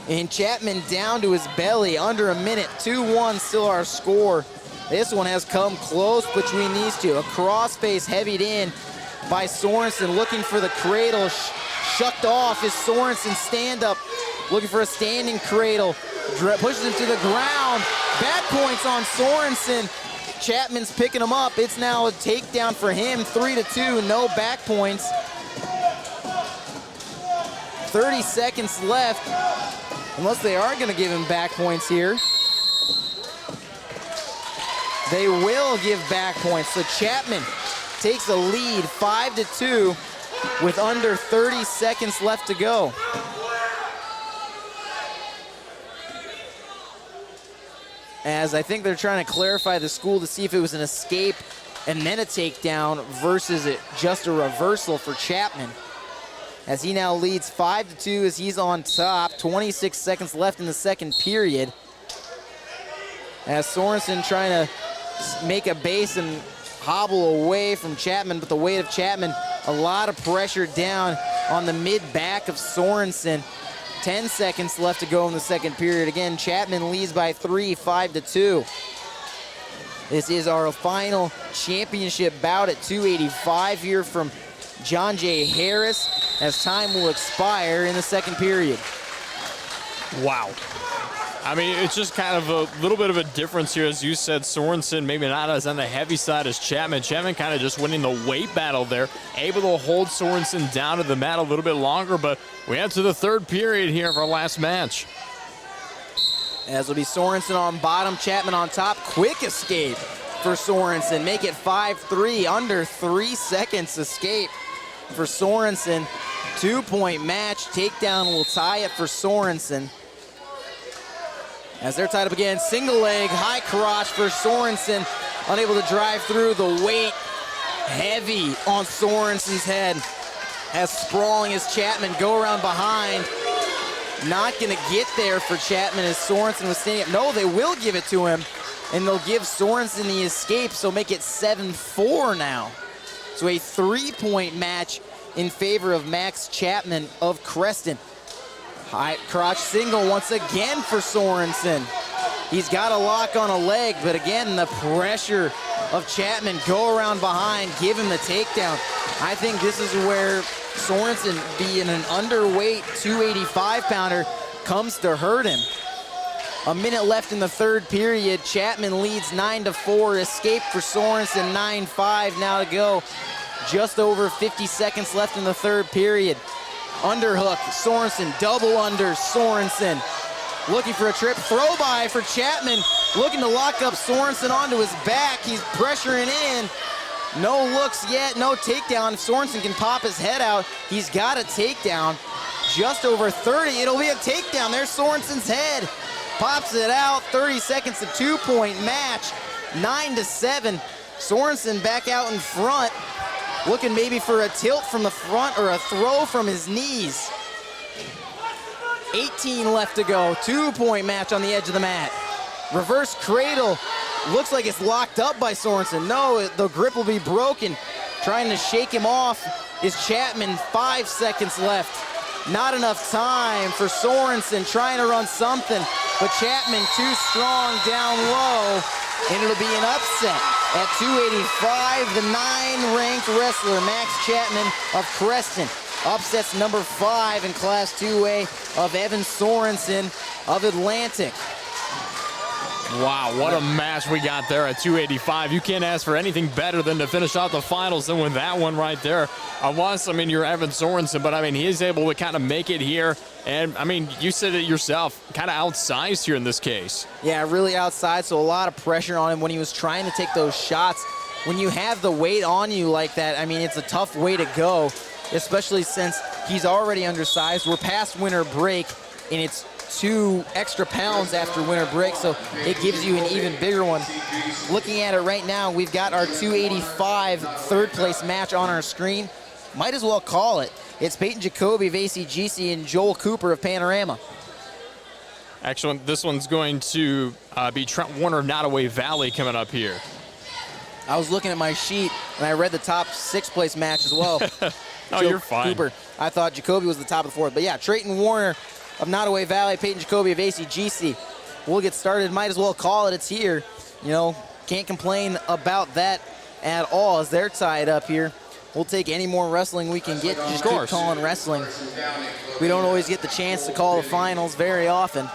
And Chapman down to his belly, under a minute. 2-1 still our score. This one has come close between these two. A crossface heavied in by Sorensen, looking for the cradle. Shucked off is Sorensen stand-up, looking for a standing cradle. Pushes him to the ground. Back points on Sorensen. Chapman's picking him up. It's now a takedown for him, 3-2, no back points. 30 seconds left, unless they are gonna give him back points here. They will give back points. So Chapman takes a lead, 5-2, with under 30 seconds left to go. As I think they're trying to clarify the school to see if it was an escape and then a takedown versus just a reversal for Chapman. As he now leads 5-2 as he's on top. 26 seconds left in the second period. As Sorensen trying to make a base and hobble away from Chapman, but the weight of Chapman, a lot of pressure down on the mid-back of Sorensen. 10 seconds left to go in the second period. Again, Chapman leads by 3, 5-2. This is our final championship bout at 285 here from John J. Harris, as time will expire in the second period. Wow. I mean, it's just kind of a little bit of a difference here. As you said, Sorensen maybe not as on the heavy side as Chapman. Chapman kind of just winning the weight battle there, able to hold Sorensen down to the mat a little bit longer, but we head to the third period here of our last match. As will be Sorensen on bottom, Chapman on top. Quick escape for Sorensen. Make it 5-3, under 3 seconds escape for Sorensen. 2-point match. Takedown will tie it for Sorensen. As they're tied up again, single leg, high crotch for Sorensen. Unable to drive through, the weight heavy on Sorensen's head. As sprawling as Chapman go around behind. Not gonna get there for Chapman as Sorensen was standing up. No, they will give it to him, and they'll give Sorensen the escape, so make it 7-4 now. So a 3-point match in favor of Max Chapman of Creston. High crotch single once again for Sorensen. He's got a lock on a leg, but again, the pressure of Chapman go around behind, give him the takedown. I think this is where Sorensen, being an underweight 285-pounder, comes to hurt him. A minute left in the third period. Chapman leads 9-4. Escape for Sorensen, 9-5 now to go. Just over 50 seconds left in the third period. Underhook, Sorensen, double under, Sorensen. Looking for a trip, throw by for Chapman. Looking to lock up Sorensen onto his back. He's pressuring in. No looks yet, no takedown. If Sorensen can pop his head out, he's got a takedown. Just over 30, it'll be a takedown. There's Sorensen's head. Pops it out, 30 seconds, a 2-point match. 9-7, Sorensen back out in front. Looking maybe for a tilt from the front or a throw from his knees. 18 left to go, 2-point match on the edge of the mat. Reverse cradle, looks like it's locked up by Sorensen. No, the grip will be broken. Trying to shake him off is Chapman, 5 seconds left. Not enough time for Sorensen, trying to run something, but Chapman too strong down low, and it'll be an upset. At 285, the 9-ranked wrestler, Max Chapman of Creston, upsets number 5 in Class 2A of Evan Sorensen of Atlantic. Wow, what a match we got there at 285. You can't ask for anything better than to finish out the finals than with that one right there. You're Evan Sorensen, but I mean, he's able to kind of make it here. And I mean, you said it yourself, kind of outsized here in this case. Yeah, really outside, so a lot of pressure on him when he was trying to take those shots. When you have the weight on you like that, I mean, it's a tough way to go, especially since he's already undersized. We're past winter break, and it's 2 extra pounds after winter break, so it gives you an even bigger one. Looking at it right now, we've got our 285 third place match on our screen. Might as well call it. It's Peyton Jacoby of ACGC and Joel Cooper of Panorama. Actually, this one's going to be Trent Warner of Nottoway Valley coming up here. I was looking at my sheet, and I read the top 6 place match as well. Oh, you're fine. Cooper. I thought Jacoby was the top of the 4th. But yeah, Trayton Warner of Nottoway Valley, Peyton Jacoby of ACGC. We'll get started. Might as well call it. It's here. You know, can't complain about that at all as they're tied up here. We'll take any more wrestling we can get. Just keep calling wrestling. We don't always get the chance to call the finals very often.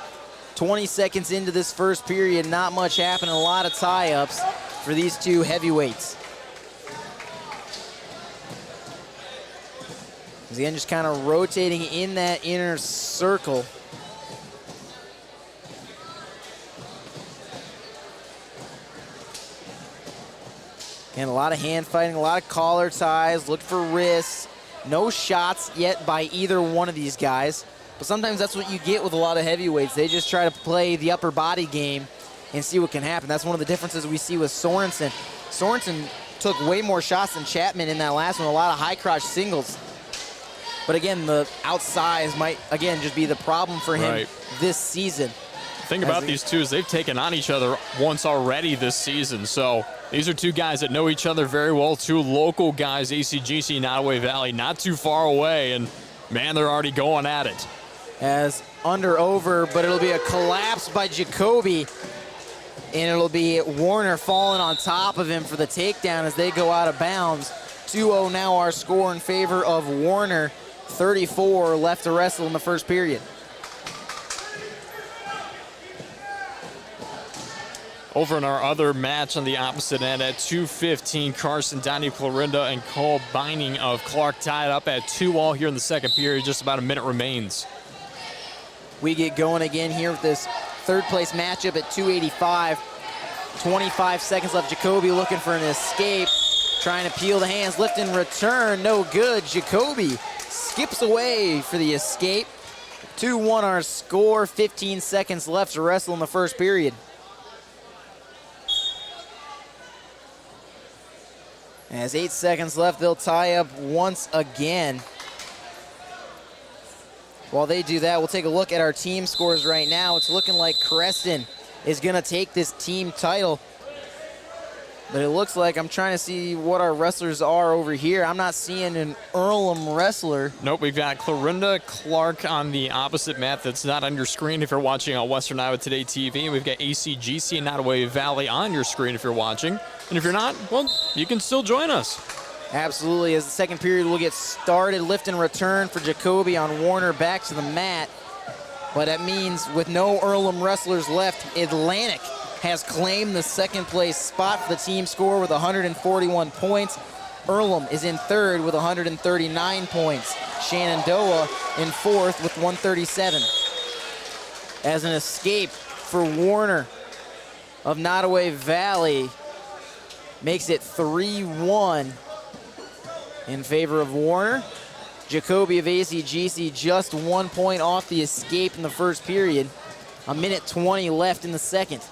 20 seconds into this first period, not much happening. A lot of tie-ups for these 2 heavyweights. Again, just kind of rotating in that inner circle. And a lot of hand fighting, a lot of collar ties, look for wrists. No shots yet by either one of these guys. But sometimes that's what you get with a lot of heavyweights. They just try to play the upper body game and see what can happen. That's one of the differences we see with Sorensen. Sorensen took way more shots than Chapman in that last one, a lot of high crotch singles. But again, the outsize might, again, just be the problem for him this season. The thing about these two is they've taken on each other once already this season. So these are 2 guys that know each other very well, 2 local guys, ACGC, Nottoway Valley, not too far away. And, man, they're already going at it. As under over, but it'll be a collapse by Jacoby. And it'll be Warner falling on top of him for the takedown as they go out of bounds. 2-0 now our score in favor of Warner. 34 left to wrestle in the first period. Over in our other match on the opposite end at 2:15, Carson, Donnie Clorinda, and Cole Binding of Clark tied up at 2-all here in the second period. Just about a minute remains. We get going again here with this third place matchup at 285. 25 seconds left. Jacoby looking for an escape. Trying to peel the hands, lift and return, no good. Jacoby skips away for the escape. 2-1 our score, 15 seconds left to wrestle in the first period. As 8 seconds left, they'll tie up once again. While they do that, we'll take a look at our team scores right now. It's looking like Creston is gonna take this team title. But it looks like, I'm trying to see what our wrestlers are over here. I'm not seeing an Earlham wrestler. Nope, we've got Clorinda Clark on the opposite mat that's not on your screen if you're watching on Western Iowa Today TV. And we've got ACGC and Nottoway Valley on your screen if you're watching. And if you're not, well, you can still join us. Absolutely, as the second period will get started. Lift and return for Jacoby on Warner, back to the mat. But that means with no Earlham wrestlers left, Atlantic has claimed the second place spot for the team score with 141 points. Earlham is in third with 139 points. Shenandoah in fourth with 137. As an escape for Warner of Nottoway Valley, makes it 3-1 in favor of Warner. Jacoby of ACGC just 1 point off the escape in the first period. A minute 20 left in the second.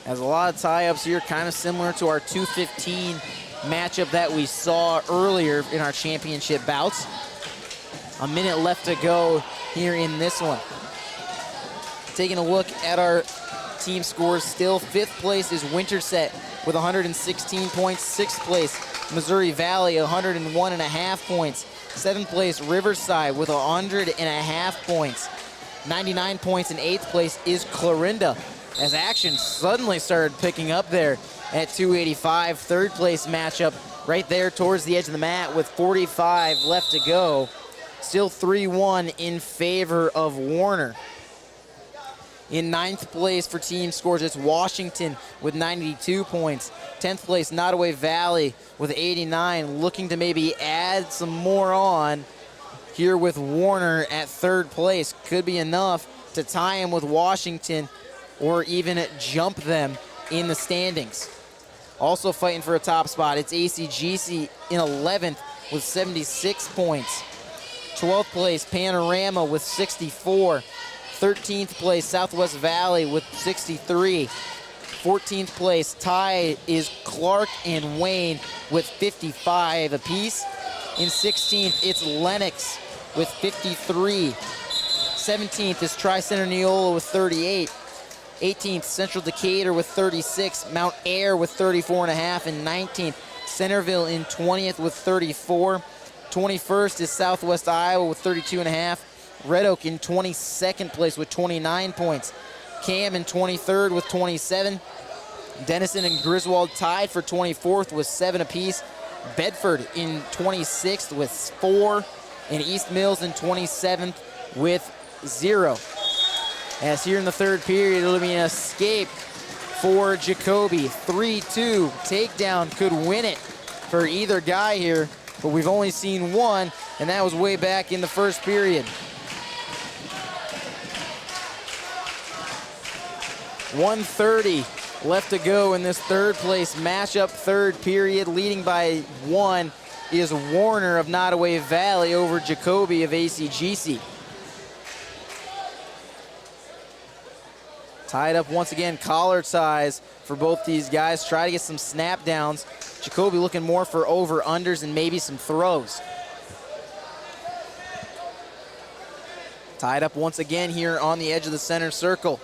As a lot of tie-ups here, kind of similar to our 2:15 matchup that we saw earlier in our championship bouts. A minute left to go here in this one. Taking a look at our team scores still, fifth place is Winterset with 116 points. Sixth place, Missouri Valley, 101.5 points. Seventh place, Riverside with 100.5 points. 99 points in eighth place is Clorinda, as action suddenly started picking up there at 285. Third place matchup right there towards the edge of the mat with 45 left to go. Still 3-1 in favor of Warner. In ninth place for team scores, it's Washington with 92 points. 10th place, Nottoway Valley with 89, looking to maybe add some more on here with Warner at third place. Could be enough to tie him with Washington or even jump them in the standings. Also fighting for a top spot, it's ACGC in 11th with 76 points. 12th place, Panorama with 64. 13th place, Southwest Valley with 63. 14th place tie is Clark and Wayne with 55 apiece. In 16th, it's Lennox with 53. 17th is Tri-Center Neola with 38. 18th, Central Decatur with 36. Mount Ayr with 34.5. And 19th, Centerville in 20th with 34. 21st is Southwest Iowa with 32.5. Red Oak in 22nd place with 29 points. Cam in 23rd with 27. Denison and Griswold tied for 24th with 7 apiece. Bedford in 26th with 4. And East Mills in 27th with 0. As here in the third period, it'll be an escape for Jacoby. 3-2 takedown could win it for either guy here, but we've only seen one, and that was way back in the first period. 1:30 left to go in this third place matchup, third period. Leading by 1 is Warner of Nottoway Valley over Jacoby of ACGC. Tied up once again, collar ties for both these guys. Try to get some snap downs. Jacoby looking more for over-unders and maybe some throws. Tied up once again here on the edge of the center circle.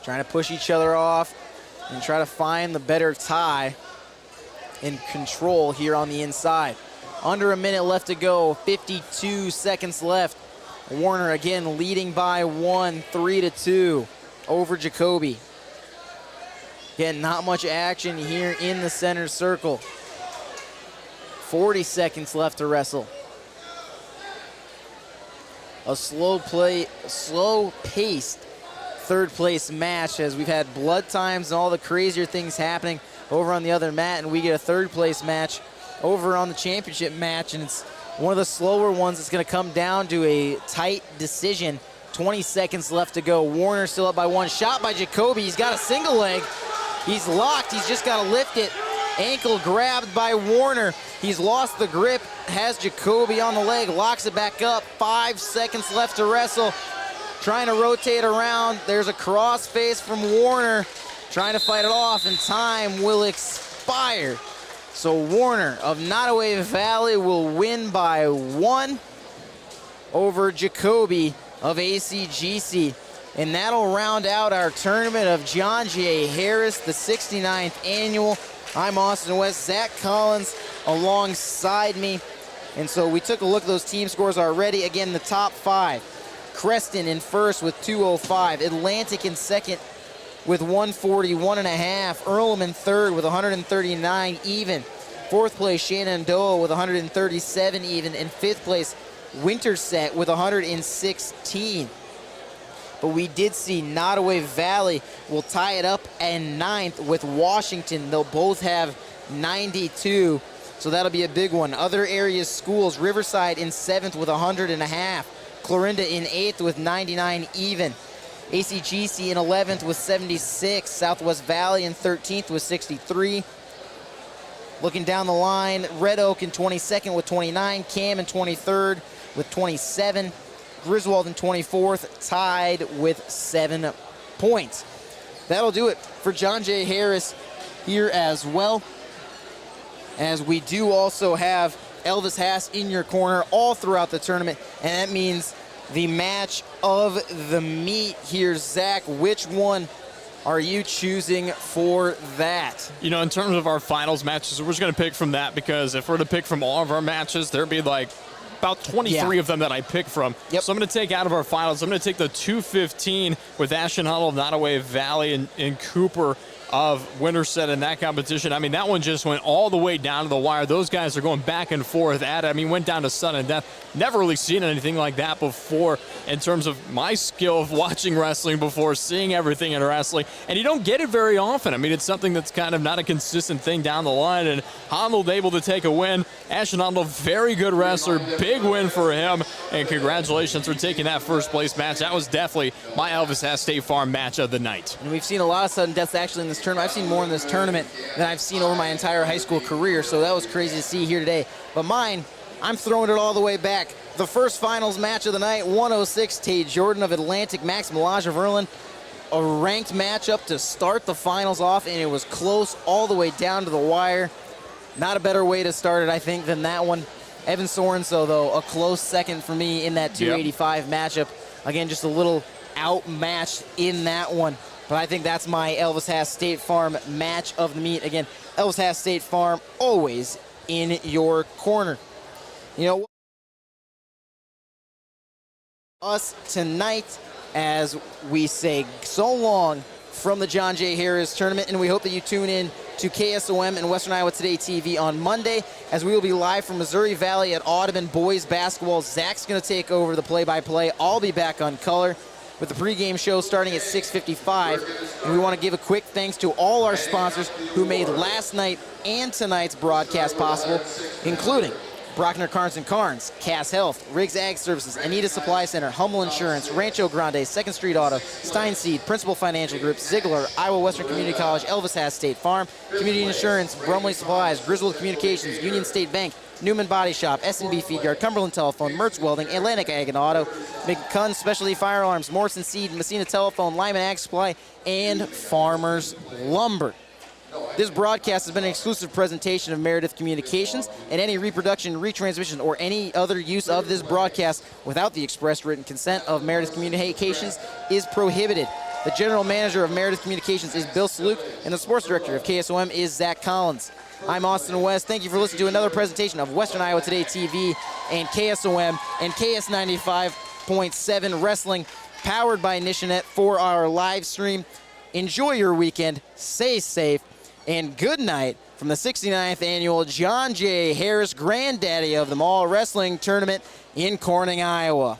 Trying to push each other off and try to find the better tie and control here on the inside. Under a minute left to go, 52 seconds left. Warner again leading by 1, 3-2 over Jacoby. Again, not much action here in the center circle. 40 seconds left to wrestle. a slow-paced third-place match, as we've had blood times and all the crazier things happening over on the other mat, and we get a third-place match over on the championship match, and it's one of the slower ones. It's going to come down to a tight decision. 20 seconds left to go. Warner still up by 1. Shot by Jacoby. He's got a single leg. He's locked. He's just got to lift it. Ankle grabbed by Warner. He's lost the grip. Has Jacoby on the leg. Locks it back up. 5 seconds left to wrestle. Trying to rotate around. There's a crossface from Warner. Trying to fight it off, and time will expire. So Warner of Nottoway Valley will win by 1 over Jacoby of ACGC. And that'll round out our tournament of John J. Harris, the 69th annual. I'm Austin West, Zach Collins alongside me. And so we took a look at those team scores already. Again, the top 5. Creston in first with 205. Atlantic in second with 141.5. Earlham third with 139 even. Fourth place, Shenandoah with 137 even. And fifth place, Winterset with 116. But we did see Nottoway Valley will tie it up in 9th with Washington. They'll both have 92, so that'll be a big one. Other areas schools, Riverside in 7th with 100.5. Clarinda in 8th with 99 even. ACGC in 11th with 76. Southwest Valley in 13th with 63. Looking down the line, Red Oak in 22nd with 29. Cam in 23rd with 27. Griswold in 24th, tied with 7 points. That'll do it for John J. Harris here as well, as we do also have Elvis Haas in your corner all throughout the tournament, and that means the match of the meet here. Zach, which one are you choosing for that? You know, in terms of our finals matches, we're just going to pick from that, because if we're to pick from all of our matches, there'd be like about 23 of them that I pick from. So I'm going to take out of our finals, I'm going to take the 215 with Ashton Huddle of Nottoway Valley and Cooper of Winterset in that competition. I mean, that one just went all the way down to the wire. Those guys are going back and forth at it. I mean, went down to sudden death. Never really seen anything like that before in terms of my skill of watching wrestling before, seeing everything in wrestling. And you don't get it very often. I mean, it's something that's kind of not a consistent thing down the line. And Honnold able to take a win. Ashton Honnold, very good wrestler. Big win for him. And congratulations for taking that first place match. That was definitely my Elvis Haas State Farm match of the night. And we've seen a lot of sudden deaths actually in this tournament. I've seen more in this tournament than I've seen over my entire high school career, so that was crazy to see here today. But mine, I'm throwing it all the way back. The first finals match of the night, 106, Tate Jordan of Atlantic, Max Milage of Erlin. A ranked matchup to start the finals off, and it was close all the way down to the wire. Not a better way to start it, I think, than that one. Evan Sorenso, though, a close second for me in that 285 matchup. Again, just a little outmatched in that one. But I think that's my Elvis Haas State Farm match of the meet. Again, Elvis Haas State Farm always in your corner. You know, us tonight as we say so long from the John J. Harris tournament, and we hope that you tune in to KSOM and Western Iowa Today TV on Monday, as we will be live from Missouri Valley at Audubon Boys Basketball. Zach's going to take over the play-by-play. I'll be back on color with the pregame show starting at 6:55. And we want to give a quick thanks to all our sponsors who made last night and tonight's broadcast possible, including Brockner Carnes & Carnes, Cass Health, Riggs Ag Services, Anita Supply Center, Hummel Insurance, Rancho Grande, 2nd Street Auto, Steinseed, Principal Financial Group, Ziegler, Iowa Western Community College, Elvis Haas State Farm, Community Insurance, Brumley Supplies, Griswold Communications, Union State Bank, Newman Body Shop, S&B Feed Yard, Cumberland Telephone, Mertz Welding, Atlantic Ag and Auto, McCunn Specialty Fire Alarms, Morrison Seed, Messina Telephone, Lyman Ag Supply, and Farmers Lumber. This broadcast has been an exclusive presentation of Meredith Communications, and any reproduction, retransmission, or any other use of this broadcast without the express written consent of Meredith Communications is prohibited. The general manager of Meredith Communications is Bill Saluk, and the sports director of KSOM is Zach Collins. I'm Austin West. Thank you for listening to another presentation of Western Iowa Today TV and KSOM and KS95.7 Wrestling, powered by Nishanet for our live stream. Enjoy your weekend. Stay safe. And good night from the 69th annual John J. Harris, granddaddy of them all, wrestling tournament in Corning, Iowa.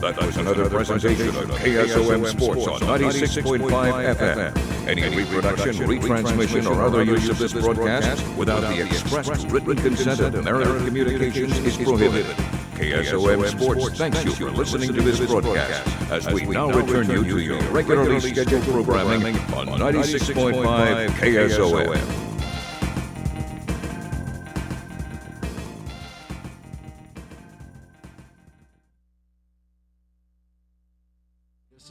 That was another presentation of KSOM Sports on 96.5 FM. Any reproduction, retransmission, or other use of this broadcast without the express written consent of Meredith Communications is prohibited. KSOM Sports thanks you for listening to this broadcast as we now return you to your regularly scheduled programming on 96.5 KSOM.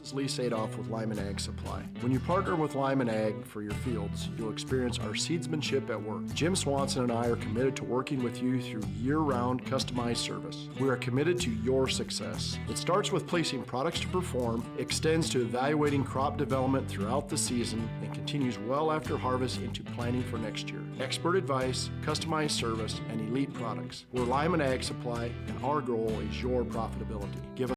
This is Lee Sadoff with Lyman Ag Supply. When you partner with Lyman Ag for your fields, you'll experience our seedsmanship at work. Jim Swanson and I are committed to working with you through year-round customized service. We are committed to your success. It starts with placing products to perform, extends to evaluating crop development throughout the season, and continues well after harvest into planning for next year. Expert advice, customized service, and elite products. We're Lyman Ag Supply, and our goal is your profitability. Give